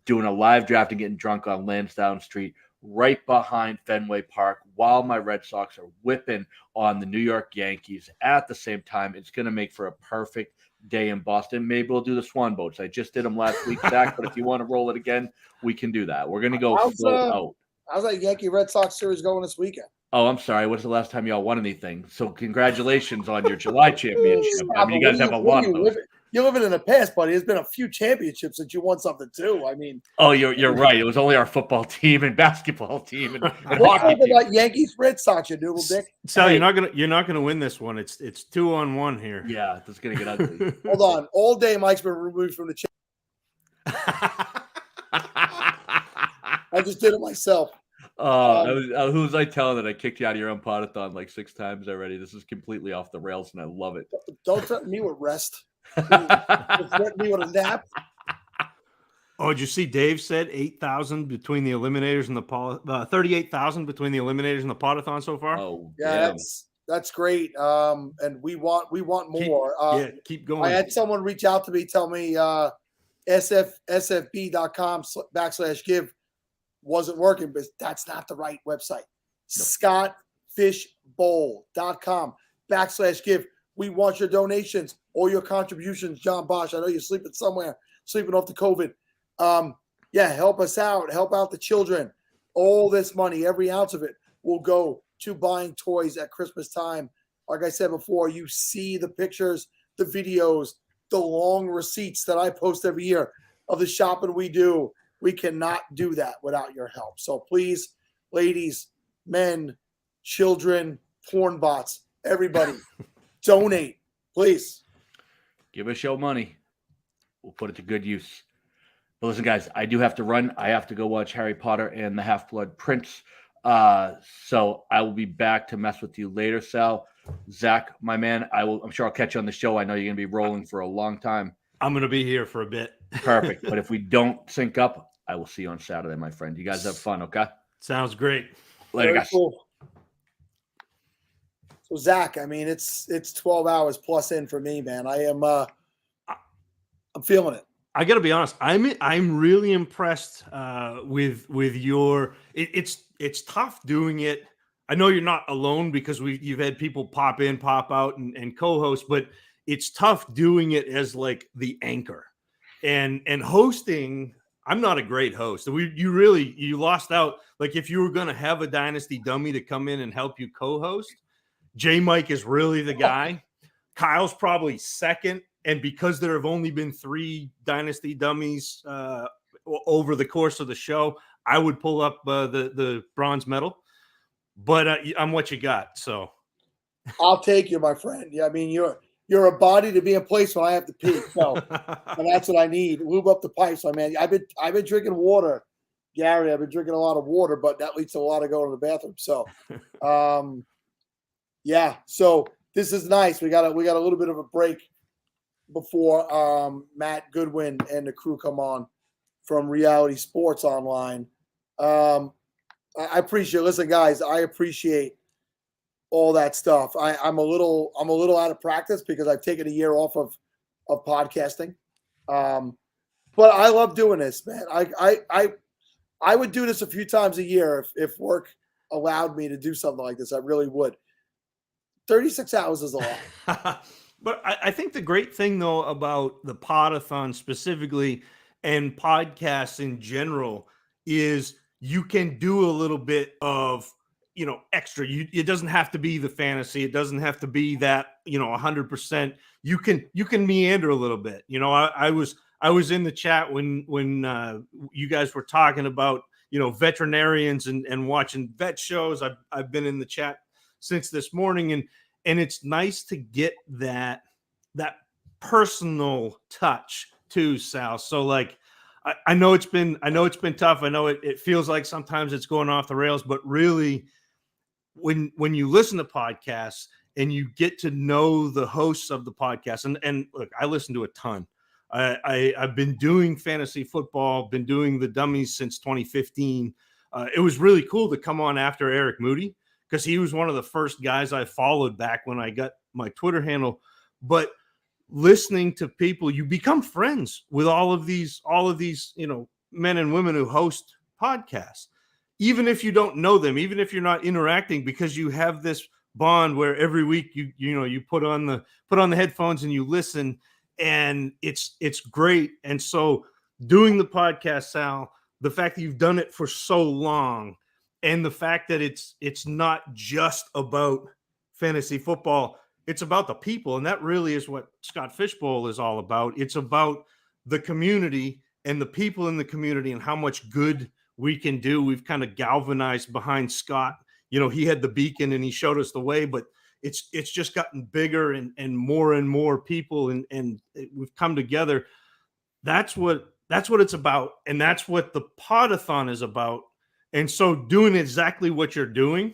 doing a live draft and getting drunk on Lansdowne Street right behind Fenway Park while my Red Sox are whipping on the New York Yankees at the same time. It's going to make for a perfect day in Boston. Maybe we'll do the Swan Boats. I just did them last week, Zach, but if you want to roll it again, we can do that. We're going to go full out. How's that Yankee Red Sox series going this weekend? Oh, I'm sorry. When's the last time y'all won anything? So congratulations on your July championship. I mean, you guys have a lot of those. You're living in the past, buddy. There's been a few championships that you won something too. I mean, oh, you're right. It was only our football team and basketball team and what hockey team. About Yankees Red Sox, you noodle dick. So you're not gonna win this one. It's 2-on-1 here. Yeah, it's gonna get ugly. Hold on. All day, Mike's been removed from the chat. I just did it myself. Who was I telling that I kicked you out of your own podathon like 6 times already? This is completely off the rails, and I love it. Don't threaten me with rest. Threaten me with a nap. Oh, did you see Dave said 8,000 between the eliminators and the 38,000 between the eliminators and the podathon so far? Oh, yeah, that's great. And we want more. Keep going. I had someone reach out to me, tell me SFBPodathon.com/give wasn't working, but that's not the right website. ScottFishBowl.com/give. We want your donations or your contributions. John Bosch, I know you're sleeping somewhere, sleeping off the COVID. Help us out. Help out the children. All this money, every ounce of it, will go to buying toys at Christmas time. Like I said before, you see the pictures, the videos, the long receipts that I post every year of the shopping we do. We cannot do that without your help. So please, ladies, men, children, porn bots, everybody, donate, please. Give us your money. We'll put it to good use. But listen, guys, I do have to run. I have to go watch Harry Potter and the Half-Blood Prince. So I will be back to mess with you later, Sal. Zach, my man, I'm sure I'll catch you on the show. I know you're going to be rolling for a long time. I'm going to be here for a bit. Perfect. But if we don't sync up, I will see you on Saturday, my friend. You guys have fun, okay? Sounds great. Later, Very guys. cool. So Zach, I mean, it's 12 hours plus in for me, man. I'm feeling it. I got to be honest. I'm really impressed with your. It's tough doing it. I know you're not alone because you've had people pop in, pop out, and co-host, but it's tough doing it as like the anchor and hosting. I'm not a great host. You lost out. Like if you were going to have a dynasty dummy to come in and help you co-host, J Mike is really the guy. Kyle's probably second. And because there have only been 3 dynasty dummies over the course of the show, I would pull up the bronze medal. But I'm what you got. So I'll take you, my friend. Yeah, I mean, you're a body to be in place when I have to pee. So, and that's what I need. Lube up the pipes, my man. I've been drinking water, Gary. I've been drinking a lot of water, but that leads to a lot of going to the bathroom. So, So this is nice. We got a little bit of a break before Matt Goodwin and the crew come on from Reality Sports Online. I appreciate. Listen, guys, I appreciate all that stuff. I'm a little out of practice because I've taken a year off of podcasting, but I love doing this, man. I would do this a few times a year if work allowed me to do something like this. I really would. 36 hours is a lot. But I think the great thing, though, about the Podathon specifically and podcasts in general is you can do a little bit of, extra. It doesn't have to be the fantasy. It doesn't have to be that, 100%. You can meander a little bit. I was in the chat when you guys were talking about, veterinarians and watching vet shows. I've been in the chat since this morning, and it's nice to get that personal touch too, Sal. So like, I know it's been tough. I know it feels like sometimes it's going off the rails, but really when you listen to podcasts and you get to know the hosts of the podcast, and look, I listen to a ton. I've been doing fantasy football, been doing the dummies since 2015. It was really cool to come on after Eric Moody, because he was one of the first guys I followed back when I got my Twitter handle. But listening to people, you become friends with all of these, men and women who host podcasts, even if you don't know them, even if you're not interacting, because you have this bond where every week you put on the headphones and you listen, and it's great. And so doing the podcast, Sal, the fact that you've done it for so long, and the fact that it's not just about fantasy football, it's about the people. And that really is what Scott Fishbowl is all about. It's about the community and the people in the community and how much good we can do. We've kind of galvanized behind Scott. He had the beacon and he showed us the way, but it's just gotten bigger and more people, and we've come together. That's what it's about. And that's what the Podathon is about. And so doing exactly what you're doing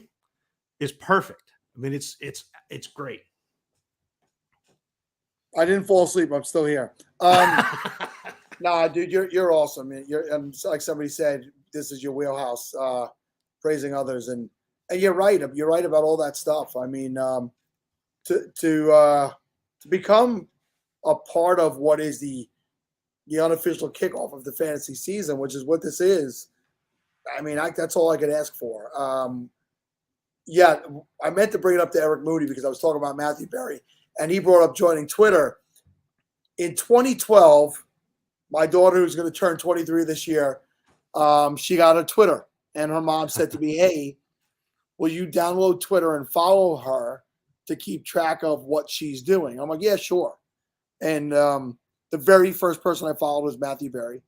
is perfect. I mean, it's great. I didn't fall asleep. I'm still here. Nah, dude, you're awesome. You're like somebody said, this is your wheelhouse, praising others, and you're right. You're right about all that stuff. I mean, to become a part of what is the unofficial kickoff of the fantasy season, which is what this is. I mean, that's all I could ask for. Yeah, I meant to bring it up to Eric Moody because I was talking about Matthew Berry, and he brought up joining Twitter. In 2012, my daughter, who's going to turn 23 this year, she got a Twitter, and her mom said to me, "Hey, will you download Twitter and follow her to keep track of what she's doing?" I'm like, "Yeah, sure." And the very first person I followed was Matthew Berry,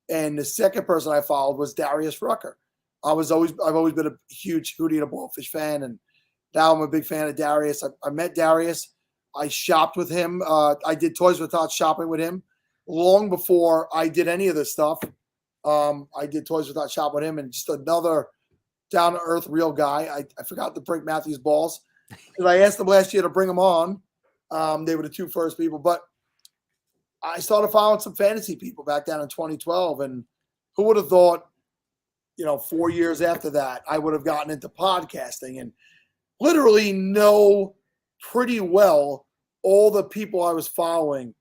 and the second person I followed was Darius Rucker. I've always been a huge Hootie and a Blowfish fan, and now I'm a big fan of Darius. I met Darius. I shopped with him. I did Toys for Tots shopping with him long before I did any of this stuff. I did Toys for Tots shop with him, and just another down-to-earth, real guy. I forgot to break Matthew's balls because I asked him last year to bring him on. They were the two first people, but I started following some fantasy people back down in 2012, and who would have thought, 4 years after that, I would have gotten into podcasting and literally know pretty well all the people I was following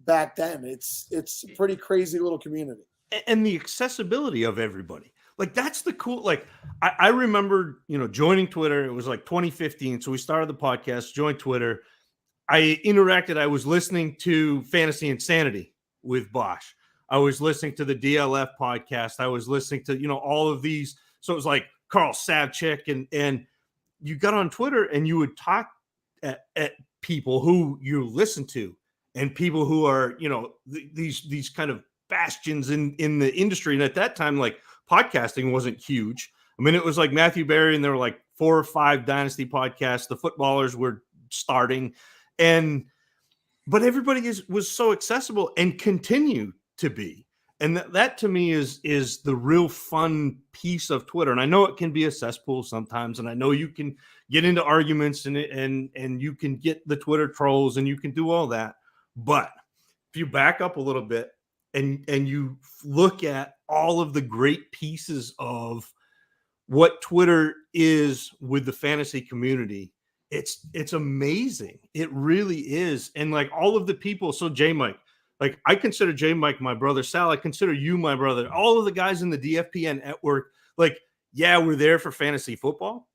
back then. It's a pretty crazy little community. And the accessibility of everybody. Like, that's the cool, like, I remember, joining Twitter. It was like 2015. So we started the podcast, joined Twitter. I interacted. I was listening to Fantasy Insanity with Bosch. I was listening to the DLF podcast. I was listening to, all of these. So it was like Carl Savchik, and you got on Twitter and you would talk at people who you listen to and people who are, these kind of bastions in the industry. And at that time, like, podcasting wasn't huge. I mean, it was like Matthew Berry, and there were like 4 or 5 dynasty podcasts. The footballers were starting, but everybody was so accessible and continue to be. And that to me is the real fun piece of Twitter. And I know it can be a cesspool sometimes, and I know you can get into arguments and you can get the Twitter trolls and you can do all that. But if you back up a little bit and you look at all of the great pieces of what Twitter is with the fantasy community, it's amazing. It really is. And like all of the people, so J Mike, like I consider J Mike my brother. Sal, I consider you my brother. All of the guys in the DFPN network, like, yeah, we're there for fantasy football,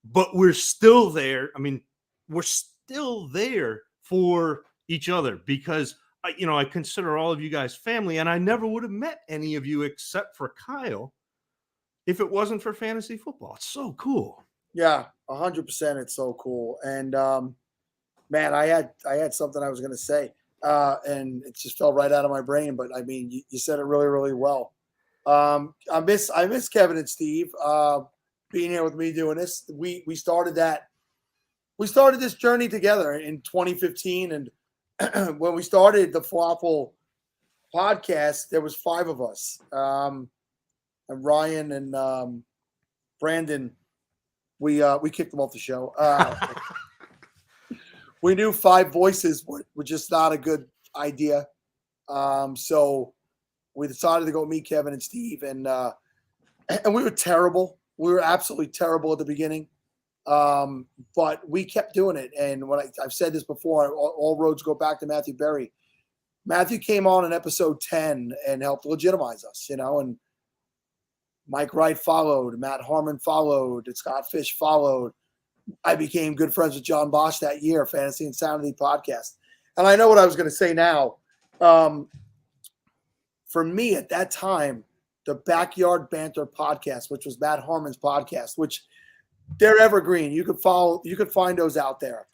but we're still there. I mean, we're still there for each other because I consider all of you guys family, and I never would have met any of you except for Kyle if it wasn't for fantasy football. It's so cool. Yeah, 100%. It's so cool. And man, I had something I was going to say, and it just fell right out of my brain. But I mean, you said it really, really well. I miss Kevin and Steve being here with me doing this. We started this journey together in 2015, and when we started the Falafel podcast, there was 5 of us, and Ryan and Brandon. We kicked them off the show. We knew 5 voices were just not a good idea, so we decided to go meet Kevin and Steve, and we were terrible. We were absolutely terrible at the beginning. But we kept doing it. And when I've said this before, all roads go back to Matthew Berry. Matthew came on in episode 10 and helped legitimize us, and Mike Wright followed, Matt Harmon followed, Scott Fish followed. I became good friends with John Bosch that year, Fantasy Insanity podcast. And I know what I was going to say now. For me at that time, the Backyard Banter podcast, which was Matt Harmon's podcast, which they're evergreen. You could find those out there.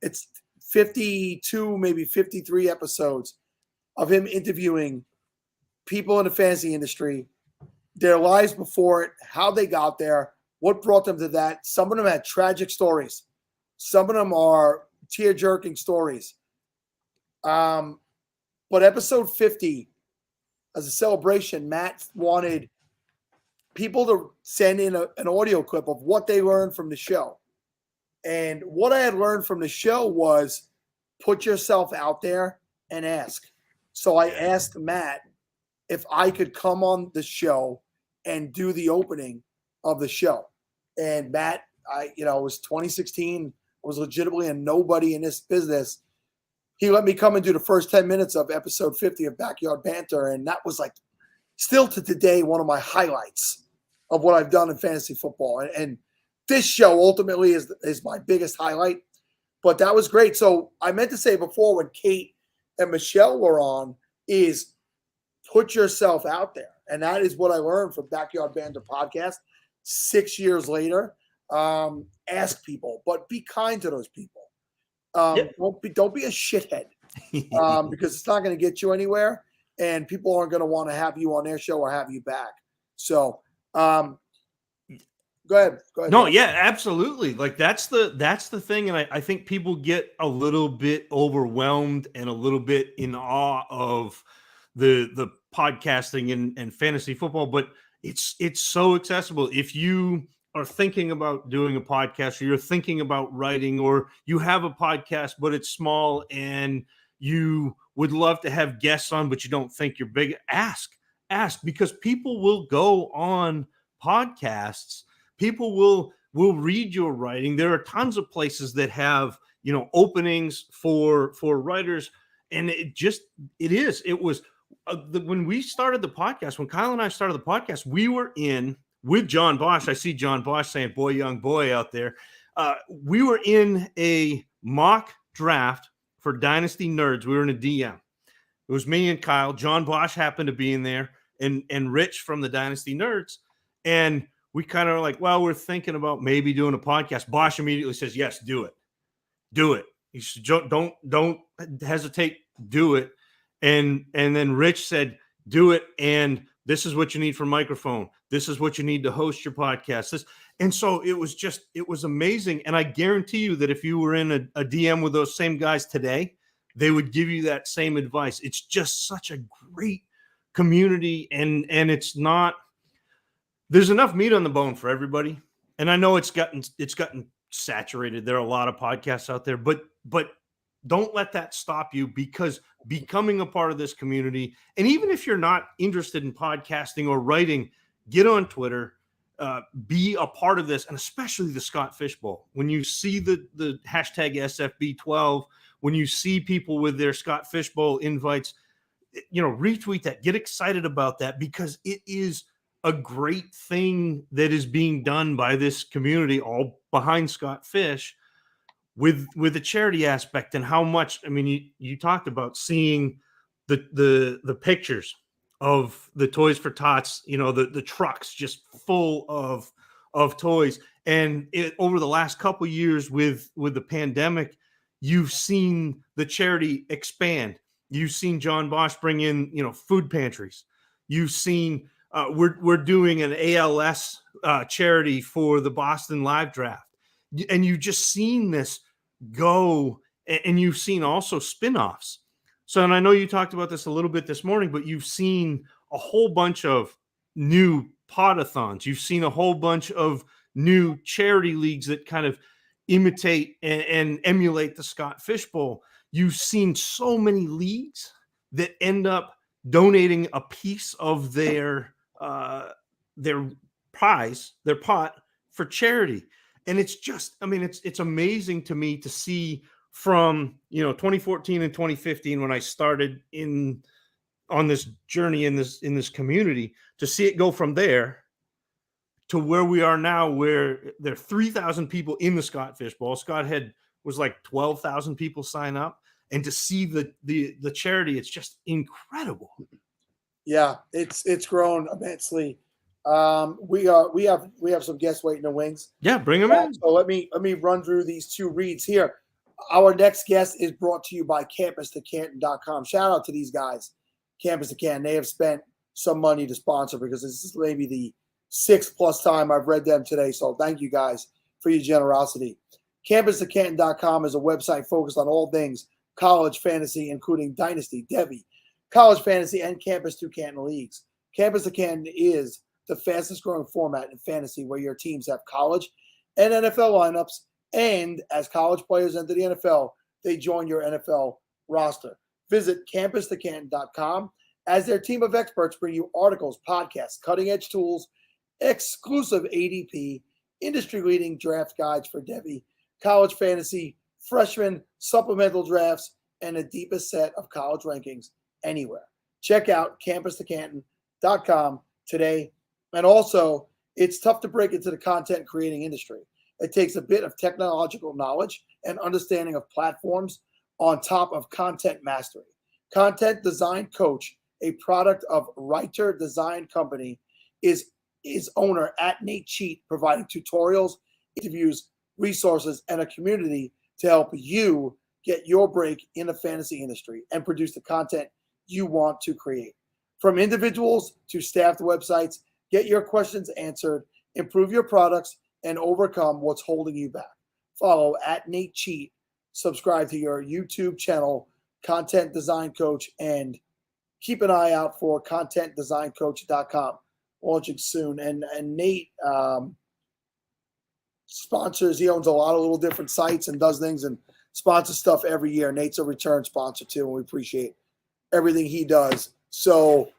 It's 52, maybe 53 episodes of him interviewing people in the fantasy industry, their lives before it, how they got there, what brought them to that. Some of them had tragic stories. Some of them are tear-jerking stories. But episode 50, as a celebration, Matt wanted people to send in an audio clip of what they learned from the show. And what I had learned from the show was put yourself out there and ask. So I asked Matt if I could come on the show and do the opening of the show. And Matt, it was 2016. I was legitimately a nobody in this business. He let me come and do the first 10 minutes of episode 50 of Backyard Banter. And that was like, still to today, one of my highlights of what I've done in fantasy football. And this show ultimately is my biggest highlight. But that was great. So I meant to say before, when Kate and Michelle were on, is put yourself out there. And that is what I learned from Backyard Banter podcast 6 years later. Ask people, but be kind to those people. Don't be a shithead because it's not going to get you anywhere, and people aren't going to want to have you on their show or have you back. So, go ahead. No, yeah, absolutely. Like that's the thing, and I think people get a little bit overwhelmed and a little bit in awe of the podcasting and fantasy football, but it's so accessible. If you are thinking about doing a podcast, or you're thinking about writing, or you have a podcast but it's small and you would love to have guests on but you don't think you're big, ask because people will go on podcasts. People will read your writing. There are tons of places that have openings for writers, and it was when we started the podcast, when Kyle and I started the podcast, we were in with John Bosch. I see John Bosch saying, boy, young boy out there. We were in a mock draft for Dynasty Nerds. We were in a DM. It was me and Kyle. John Bosch happened to be in there, and Rich from the Dynasty Nerds. And we kind of like, well, we're thinking about maybe doing a podcast. Bosch immediately says, yes, do it. Do it. He said, don't hesitate. Do it. And then Rich said, do it. And this is what you need for microphone. This is what you need to host your podcast. And so it was amazing. And I guarantee you that if you were in a DM with those same guys today, they would give you that same advice. It's just such a great community. And it's not, there's enough meat on the bone for everybody. And I know it's gotten saturated. There are a lot of podcasts out there, but don't let that stop you, because becoming a part of this community, and even if you're not interested in podcasting or writing, get on Twitter, be a part of this, and especially the Scott Fishbowl. When you see the hashtag SFB12, when you see people with their Scott Fishbowl invites, retweet that, get excited about that, because it is a great thing that is being done by this community, all behind Scott Fish, with the charity aspect. And how much, I mean, you talked about seeing the pictures of the Toys for Tots, the trucks just full of toys. And over the last couple of years with the pandemic, you've seen the charity expand. You've seen John Bosch bring in, food pantries. You've seen we're doing an ALS charity for the Boston Live Draft. And you've just seen this go, and you've seen also spin-offs. So, and I know you talked about this a little bit this morning, but you've seen a whole bunch of new podathons. You've seen a whole bunch of new charity leagues that kind of imitate and emulate the Scott Fishbowl. You've seen so many leagues that end up donating a piece of their prize, their pot, for charity. And it's just, I mean, it's amazing to me to see from 2014 and 2015, when I started on this journey in this community, to see it go from there to where we are now, where there are 3,000 people in the Scott Fishbowl. Scott was like 12,000 people sign up, and to see the charity, it's just incredible. Yeah, it's grown immensely. We have some guests waiting in the wings. Yeah, bring them in. So let me run through these two reads here. Our next guest is brought to you by CampusToCanton.com. Shout out to these guys, Campus to Canton. They have spent some money to sponsor, because this is maybe the 6+ time I've read them today. So thank you guys for your generosity. CampusToCanton.com is a website focused on all things college fantasy, including Dynasty, Devy, college fantasy, and Campus to Canton leagues. Campus to Canton is the fastest growing format in fantasy, where your teams have college and NFL lineups. And as college players enter the NFL, they join your NFL roster. Visit campusthecanton.com as their team of experts bring you articles, podcasts, cutting-edge tools, exclusive ADP, industry-leading draft guides for Debbie, college fantasy, freshman, supplemental drafts, and the deepest set of college rankings anywhere. Check out campusthecanton.com today. And also, it's tough to break into the content creating industry. It takes a bit of technological knowledge and understanding of platforms on top of content mastery. Content Design Coach, a product of Writer Design Company, is owner at Nate Cheat, providing tutorials, interviews, resources, and a community to help you get your break in the fantasy industry and produce the content you want to create. From individuals to staffed websites, get your questions answered, improve your products, and overcome what's holding you back. Follow at Nate Cheat, subscribe to your YouTube channel, Content Design Coach, and keep an eye out for contentdesigncoach.com, launching soon. And Nate sponsors, he owns a lot of little different sites and does things and sponsors stuff every year. Nate's a return sponsor too, and we appreciate everything he does. So,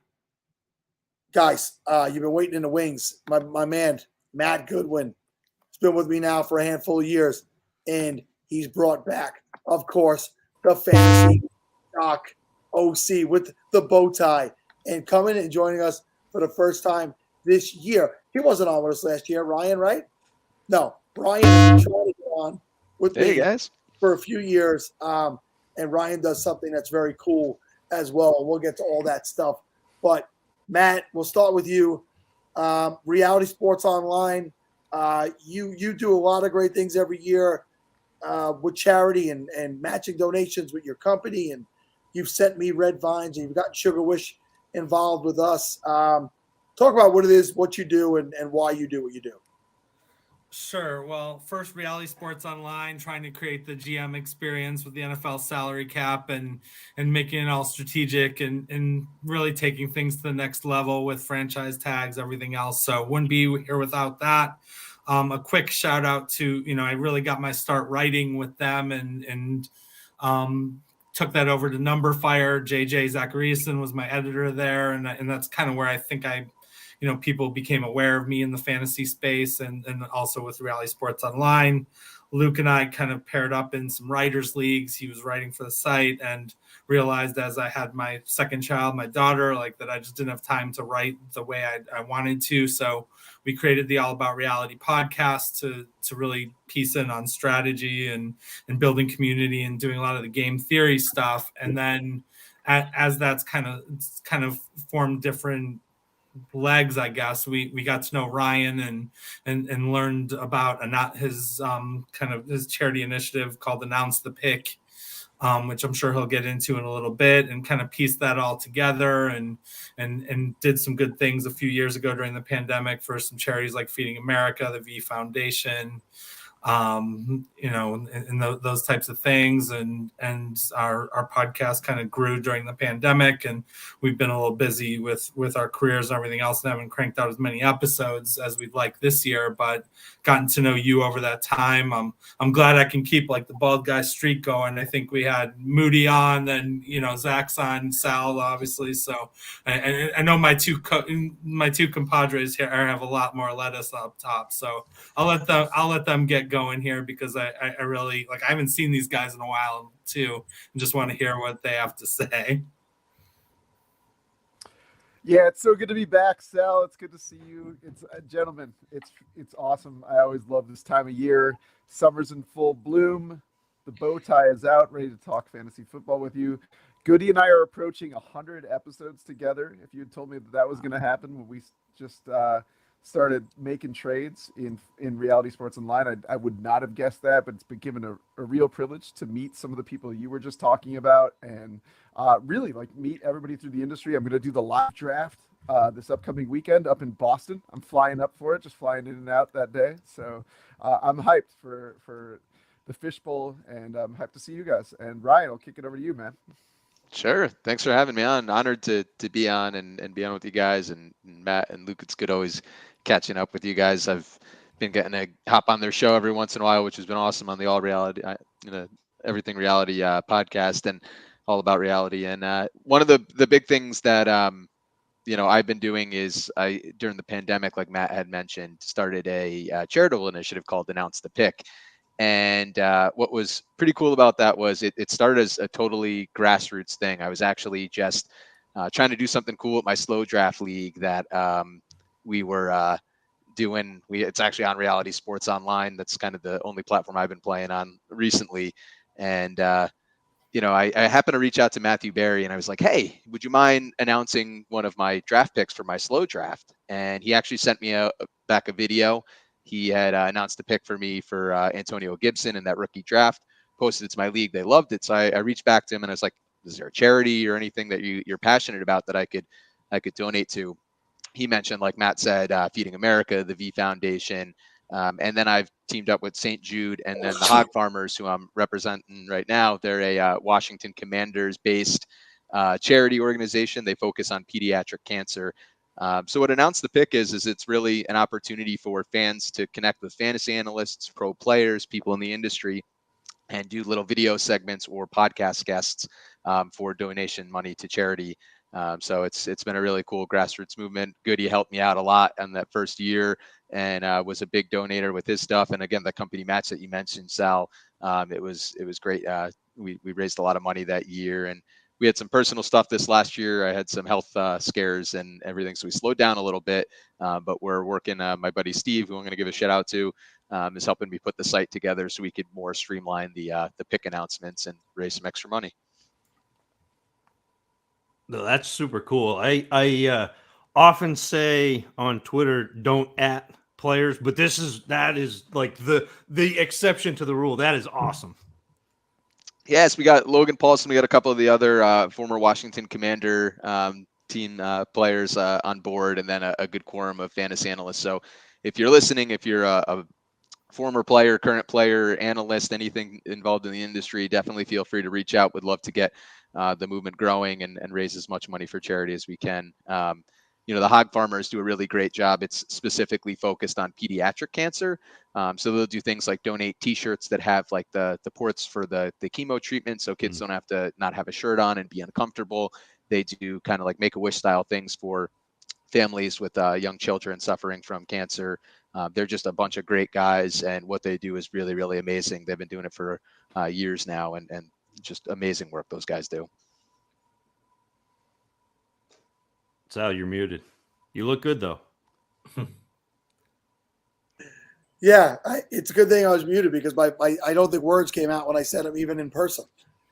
guys, you've been waiting in the wings. My man, Matt Goodwin, has been with me now for a handful of years, and he's brought back, of course, the fantasy doc OC with the bow tie, and coming and joining us for the first time this year. He wasn't on with us last year, Ryan, right? No, Ryan tried to get on with me guys for a few years, and Ryan does something that's very cool as well, and we'll get to all that stuff. But Matt, we'll start with you. Reality Sports Online. You do a lot of great things every year with charity and matching donations with your company, and you've sent me red vines, and you've gotten Sugar Wish involved with us. Talk about what it is, what you do, and why you do what you do. Sure. Well, first, Reality Sports Online, trying to create the GM experience with the NFL salary cap and making it all strategic and really taking things to the next level with franchise tags, everything else. So wouldn't be here without that. A quick shout out to, I really got my start writing with them and took that over to Number Fire. JJ Zachariason was my editor there. And that's kind of where I think people became aware of me in the fantasy space and also with Reality Sports Online. Luke and I kind of paired up in some writers leagues. He was writing for the site and realized as I had my second child, my daughter, that I just didn't have time to write the way I wanted to. So we created the All About Reality podcast to really piece in on strategy and building community and doing a lot of the game theory stuff. And then as that's kind of formed different legs, I guess we got to know Ryan and learned about his his charity initiative called Announce the Pick, which I'm sure he'll get into in a little bit, and kind of pieced that all together and did some good things a few years ago during the pandemic for some charities like Feeding America, the V Foundation, and those types of things. And our podcast kind of grew during the pandemic, and we've been a little busy with our careers and everything else, and haven't cranked out as many episodes as we'd like this year, but gotten to know you over that time. I'm glad I can keep the bald guy streak going. I think we had Moody on, then Zach's on, Sal obviously. So I know my two compadres here have a lot more lettuce up top. So I'll let them get going here, because I really I haven't seen these guys in a while too, and just want to hear what they have to say. Yeah, it's so good to be back, Sal. It's good to see you. It's gentlemen, it's awesome. I always love this time of year. Summer's in full bloom. The bow tie is out, ready to talk fantasy football with you. Goody and I are approaching 100 episodes together. If you had told me that was going to happen when we just started making trades in Reality Sports Online, I would not have guessed that, but it's been given a real privilege to meet some of the people you were just talking about, and really meet everybody through the industry. I'm going to do the live draft this upcoming weekend up in Boston. I'm flying up for it, just flying in and out that day. So I'm hyped for the Fishbowl, and I'm hyped to see you guys. And Ryan, I'll kick it over to you, man. Sure. Thanks for having me on. Honored to be on and be on with you guys and Matt and Luke. It's good always catching up with you guys. I've been getting to hop on their show every once in a while, which has been awesome on the All Reality, Everything Reality podcast and all about reality. And one of the big things that I've been doing is during the pandemic, like Matt had mentioned, started a charitable initiative called Announce the Pick. And what was pretty cool about that was it started as a totally grassroots thing. I was actually just trying to do something cool with my slow draft league that we were doing. It's actually on Reality Sports Online. That's kind of the only platform I've been playing on recently. And I happened to reach out to Matthew Berry and I was like, hey, would you mind announcing one of my draft picks for my slow draft? And he actually sent me back a video. He had announced a pick for me for Antonio Gibson in that rookie draft, posted it to my league. They loved it. So I reached back to him and I was like, is there a charity or anything that you're passionate about that I could donate to? He mentioned, like Matt said, Feeding America, the V Foundation. And then I've teamed up with St. Jude and then the Hog Farmers, who I'm representing right now. They're a Washington Commanders-based charity organization. They focus on pediatric cancer. So what Announce the Pick is it's really an opportunity for fans to connect with fantasy analysts, pro players, people in the industry, and do little video segments or podcast guests for donation money to charity. So it's been a really cool grassroots movement. Goody helped me out a lot in that first year and was a big donator with his stuff. And again, the company match that you mentioned, Sal, it was great. We raised a lot of money that year, and we had some personal stuff this last year. I had some health scares and everything, so we slowed down a little bit. But we're working. My buddy Steve, who I'm going to give a shout out to, is helping me put the site together so we could more streamline the pick announcements and raise some extra money. No, that's super cool. I often say on Twitter, don't at players, but that is like the exception to the rule. That is awesome. Yes, we got Logan Paulson. We got a couple of the other former Washington Commander team players on board, and then a good quorum of fantasy analysts. So if you're listening, if you're a former player, current player, analyst, anything involved in the industry, definitely feel free to reach out. Would love to get the movement growing and raise as much money for charity as we can. The Hog Farmers do a really great job. It's specifically focused on pediatric cancer. So they'll do things like donate T-shirts that have like the ports for the chemo treatment, so kids don't have to not have a shirt on and be uncomfortable. They do kind of like Make-A-Wish style things for families with young children suffering from cancer. They're just a bunch of great guys, and what they do is really, really amazing. They've been doing it for years now, and just amazing work those guys do. Sal, you're muted. You look good though. Yeah, it's a good thing I was muted because I don't think words came out when I said them even in person.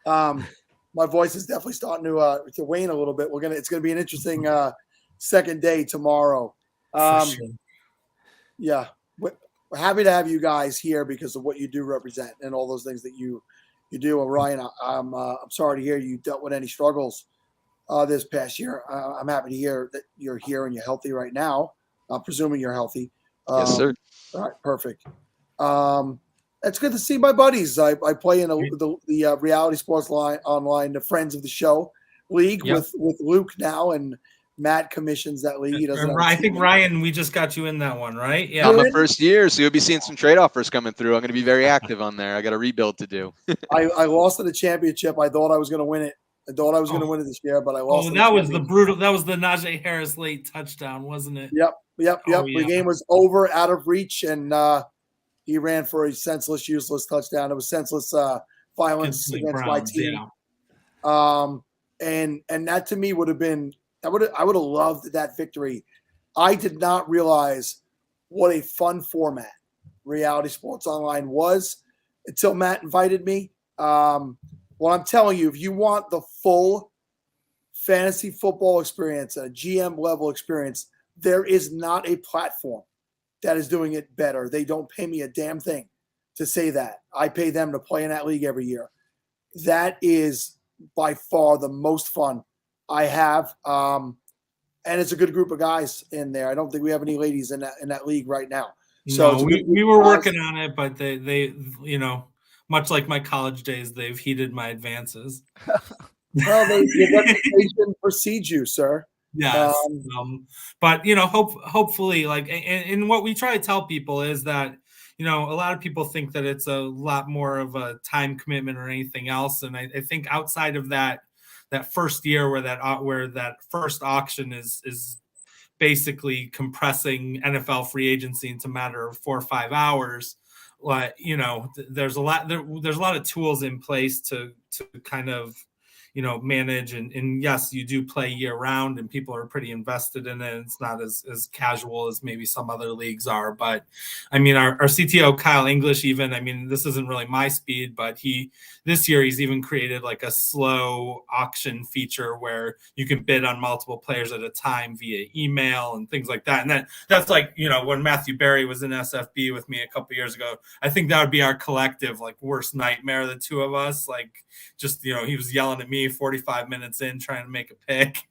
My voice is definitely starting to wane a little bit. It's gonna be an interesting second day tomorrow. For sure. Yeah, we're happy to have you guys here because of what you do represent and all those things that you do. And Ryan, I'm sorry to hear you dealt with any struggles this past year. I'm happy to hear that you're here and you're healthy right now. I'm presuming you're healthy. Yes, sir. All right, perfect. It's good to see my buddies. I play in the Reality Sports Online, the Friends of the Show League with Luke now, and Matt commissions that league. He doesn't. I think Ryan, we just got you in that one, right? Yeah, my first year, so you'll be seeing some trade offers coming through. I'm going to be very active on there. I got a rebuild to do. I lost in the championship. I thought I was going to win it. I thought I was going to win it this year, but I lost. Oh, that was the brutal. That was the Najee Harris late touchdown, wasn't it? Yep. Oh, The game was over, out of reach, and he ran for a senseless, useless touchdown. It was senseless violence against my team. Yeah. And that to me would have been. I would have loved that victory. I did not realize what a fun format Reality Sports Online was until Matt invited me. Well, I'm telling you, if you want the full fantasy football experience, a GM level experience, there is not a platform that is doing it better. They don't pay me a damn thing to say that. I pay them to play in that league every year. That is by far the most fun I have. And it's a good group of guys in there. I don't think we have any ladies in that league right now. So no, we were working on it, but they much like my college days, they've heeded my advances. Well, the reputation precedes you, sir. Yes. But hopefully, like, and what we try to tell people is that, a lot of people think that it's a lot more of a time commitment or anything else. And I think outside of that first year where that first auction is basically compressing NFL free agency into a matter of 4 or 5 hours, like, there's a lot of tools in place to kind of manage, and yes, you do play year round and people are pretty invested in it. It's not as casual as maybe some other leagues are, but I mean, our CTO Kyle English, even, I mean, this isn't really my speed, but this year he's even created like a slow auction feature where you can bid on multiple players at a time via email and things like that. And that's like, when Matthew Berry was in SFB with me a couple years ago, I think that would be our collective like worst nightmare, the two of us, like, just, he was yelling at me 45 minutes in trying to make a pick.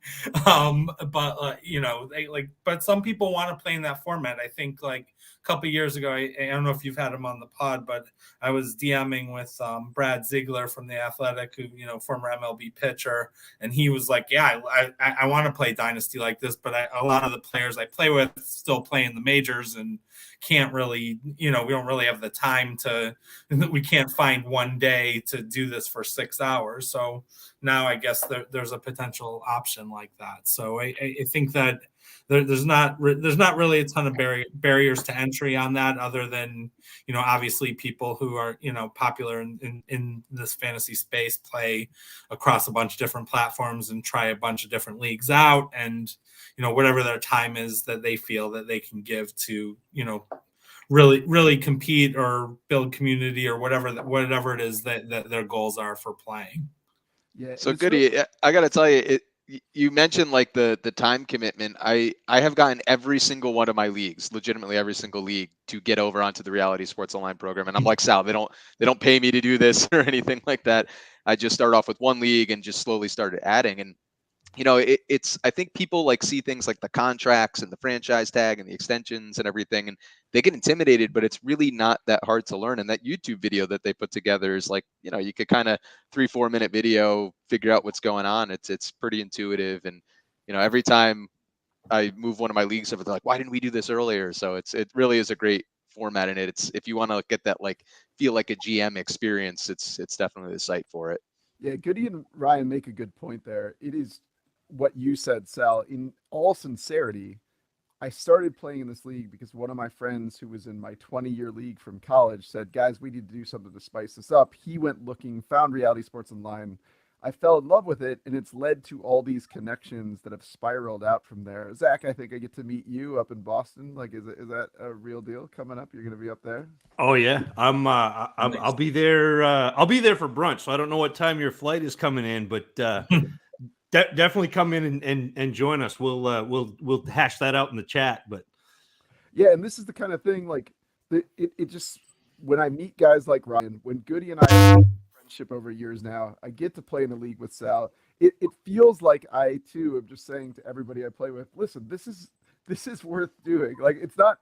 But some people want to play in that format. I think like a couple of years ago, I don't know if you've had him on the pod, but I was DMing with Brad Ziegler from The Athletic, who, former MLB pitcher. And he was like, yeah, I want to play Dynasty like this, but a lot of the players I play with still play in the majors and can't really, we don't really have the time we can't find one day to do this for 6 hours. So now I guess there's a potential option like that. So I think that there's not really a ton of barriers to entry on that, other than, obviously people who are, popular in this fantasy space play across a bunch of different platforms and try a bunch of different leagues out, and, whatever their time is that they feel that they can give to, really compete or build community or whatever it is that their goals are for playing. Yeah. So Goody, I got to tell you, you mentioned like the time commitment. I have gotten every single one of my leagues, legitimately every single league, to get over onto the Reality Sports Online program. And I'm like, Sal, they don't pay me to do this or anything like that. I just started off with one league and just slowly started adding. And it's I think people like see things like the contracts and the franchise tag and the extensions and everything, and they get intimidated, but it's really not that hard to learn. And that YouTube video that they put together is like, you could kind of 3-4 minute video, figure out what's going on. It's pretty intuitive. And, every time I move one of my leagues over, they're like, why didn't we do this earlier? So it really is a great format in it. It's, if you want to get that, like, feel like a GM experience, it's definitely the site for it. Yeah, Goody and Ryan make a good point there. It is what you said, Sal. In all sincerity, I started playing in this league because one of my friends who was in my 20-year league from college said, guys, we need to do something to spice this up. He went looking, found Reality Sports Online. I fell in love with it, and it's led to all these connections that have spiraled out from there. Zach, I think I get to meet you up in Boston. Like, is that a real deal coming up? You're going to be up there? Oh yeah, I'll be there. I'll be there for brunch. So I don't know what time your flight is coming in, but definitely come in and join us. We'll hash that out in the chat. But yeah, and this is the kind of thing, like, it just, when I meet guys like Ryan, when Goody and I have friendship over years now, I get to play in the league with Sal. It feels like I too am just saying to everybody I play with, listen, this is worth doing. Like, it's not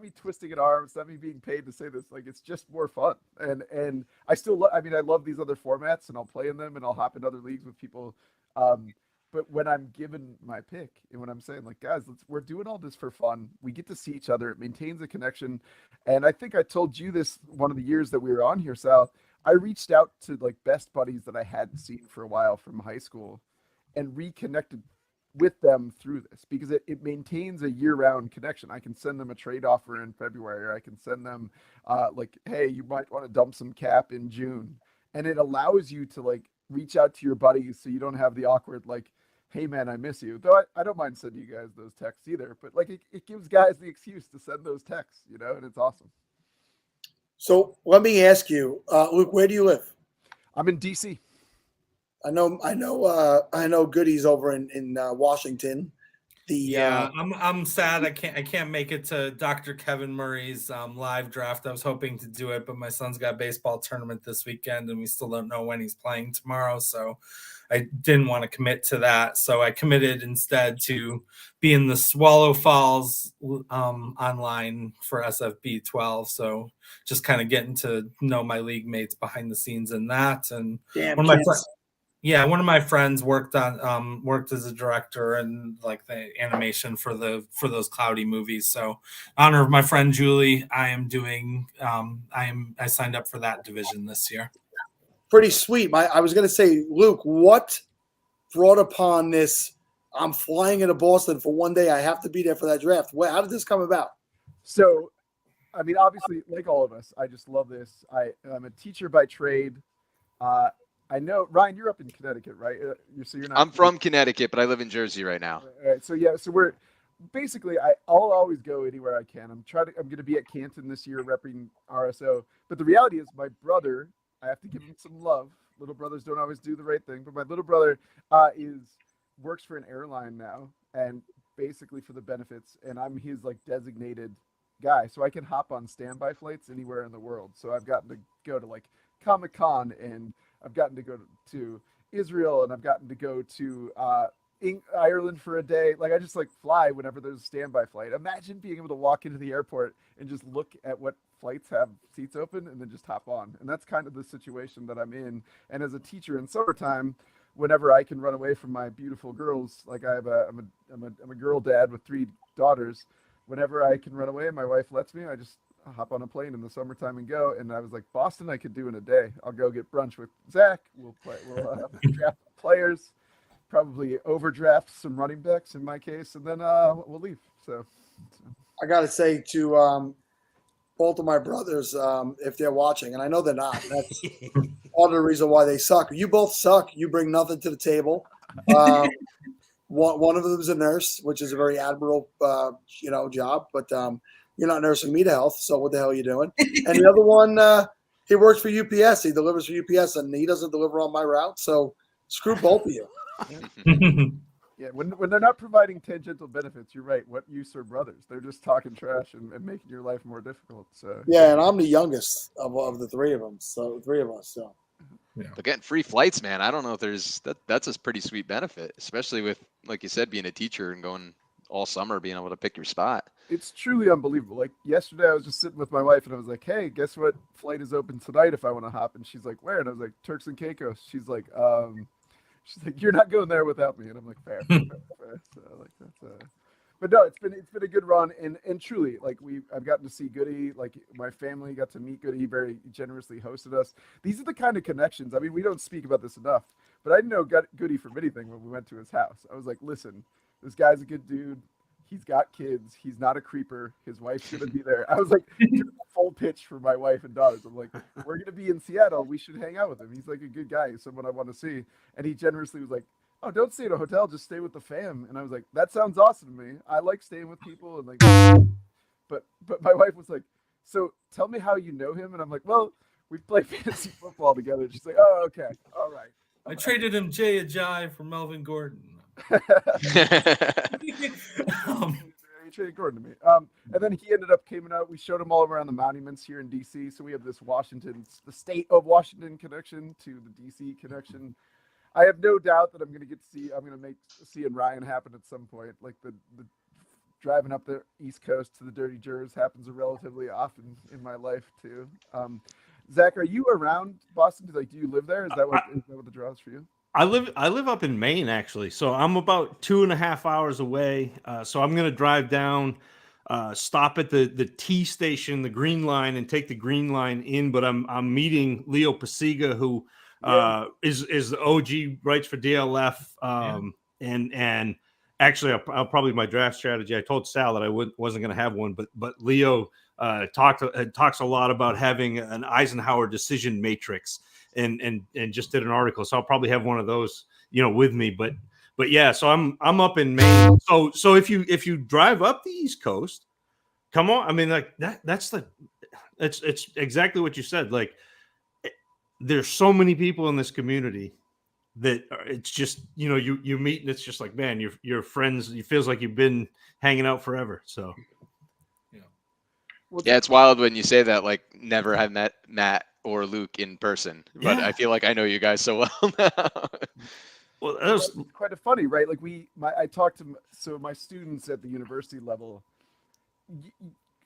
me twisting an arm. It's not me being paid to say this. Like, it's just more fun. And I still I love these other formats, and I'll play in them, and I'll hop in other leagues with people. But when I'm given my pick, and when I'm saying, like, guys, we're doing all this for fun, we get to see each other. It maintains a connection. And I think I told you this one of the years that we were on here, Sal. I reached out to, like, best buddies that I hadn't seen for a while from high school and reconnected with them through this, because it maintains a year-round connection. I can send them a trade offer in February, or I can send them like, hey, you might want to dump some cap in June. And it allows you to, like, reach out to your buddies so you don't have the awkward, like, hey man, I miss you. Though I don't mind sending you guys those texts either, but, like, it gives guys the excuse to send those texts, and it's awesome. So let me ask you, Luke, where do you live? I'm in DC. I know Goody's over in Washington. I'm sad I can't make it to Dr. Kevin Murray's live draft. I was hoping to do it, but my son's got a baseball tournament this weekend, and we still don't know when he's playing tomorrow. So I didn't want to commit to that. So I committed instead to be in the Swallow Falls online for SFB 12. So just kind of getting to know my league mates behind the scenes in that. And Yeah, one of my friends worked as a director and like the animation for those Cloudy movies. So, in honor of my friend Julie, I signed up for that division this year. Pretty sweet. I was going to say, Luke, what brought upon this? I'm flying into Boston for one day. I have to be there for that draft. How did this come about? So, I mean, obviously, like all of us, I just love this. I'm a teacher by trade. I know, Ryan, you're up in Connecticut, right? So you're not. I'm from Connecticut, but I live in Jersey right now. All right. So yeah, so we're basically I'll always go anywhere I can. I'm going to be at Canton this year repping RSO. But the reality is, my brother, I have to give him some love. Little brothers don't always do the right thing, but my little brother works for an airline now, and basically for the benefits, and I'm his like designated guy, so I can hop on standby flights anywhere in the world. So I've gotten to go to like Comic-Con, and I've gotten to go to Israel, and I've gotten to go to Ireland for a day. Like I just like fly whenever there's a standby flight. Imagine being able to walk into the airport and just look at what flights have seats open and then just hop on. And that's kind of the situation that I'm in. And as a teacher in summertime, whenever I can run away from my beautiful girls, like I'm a girl dad with 3 daughters. Whenever I can run away and my wife lets me, I just hop on a plane in the summertime and go. And I was like, Boston, I could do in a day. I'll go get brunch with Zach. We'll draft players, probably overdraft some running backs in my case, and then we'll leave. So I got to say to both of my brothers, if they're watching, and I know they're not, that's part of the reason why they suck. You both suck. You bring nothing to the table. One of them is a nurse, which is a very admirable, job, but you're not nursing me to health. So what the hell are you doing? And the other one, he works for UPS. He delivers for UPS, and he doesn't deliver on my route. So screw both of you. Yeah, when they're not providing tangential benefits, you're right. What use are brothers? They're just talking trash and making your life more difficult. So yeah, and I'm the youngest of the 3 of them. So 3 of us. So. Yeah. But getting free flights, man, I don't know if there's that's a pretty sweet benefit, especially with, like you said, being a teacher and going all summer, being able to pick your spot. It's truly unbelievable. Like yesterday, I was just sitting with my wife and I was like, hey, guess what flight is open tonight if I want to hop? And she's like, where? And I was like, Turks and Caicos. She's like, you're not going there without me. And I'm like, fair. So like that's but no, it's been a good run, and truly, like I've gotten to see Goody, like my family got to meet Goody. He very generously hosted us. These are the kind of connections. I mean, we don't speak about this enough, but I didn't know Goody from anything when we went to his house. I was like, listen, this guy's a good dude. He's got kids. He's not a creeper. His wife's gonna be there. I was like, full pitch for my wife and daughters. I'm like, we're gonna be in Seattle. We should hang out with him. He's like a good guy. He's someone I want to see. And he generously was like, oh, don't stay at a hotel, just stay with the fam. And I was like, that sounds awesome to me. I like staying with people, and like, but my wife was like, so tell me how you know him. And I'm like, well, we play fantasy football together. She's like, oh, okay, all right. I traded him Jay Ajayi for Melvin Gordon. He traded Gordon to me. And then he ended up coming out. We showed him all around the monuments here in DC. So we have this the state of Washington connection to the DC connection. I have no doubt that I'm going to make seeing Ryan happen at some point. Like the driving up the East Coast to the Dirty Jers happens relatively often in my life too. Zach, are you around Boston? Like, do you live there? Is that what the draw is for you? I live up in Maine, actually. So I'm about 2.5 hours away. So I'm going to drive down, stop at the T station, the Green Line, and take the Green Line in. But I'm meeting Leo Pasiga, who is the OG, writes for DLF. And actually, I'll probably my draft strategy. I told Sal that I wasn't going to have one, but Leo talks a lot about having an Eisenhower decision matrix, and just did an article. So I'll probably have one of those, with me. But yeah, so I'm up in Maine. So if you drive up the East Coast, come on. I mean, like it's exactly what you said. Like, there's so many people in this community that it's just, you meet and it's just like, man, you're friends. It feels like you've been hanging out forever. So yeah, it's wild when you say that. Like, never have met Matt or Luke in person, but I feel like I know you guys so well now. Well, that was quite funny, right? Like I talked to my students at the university level.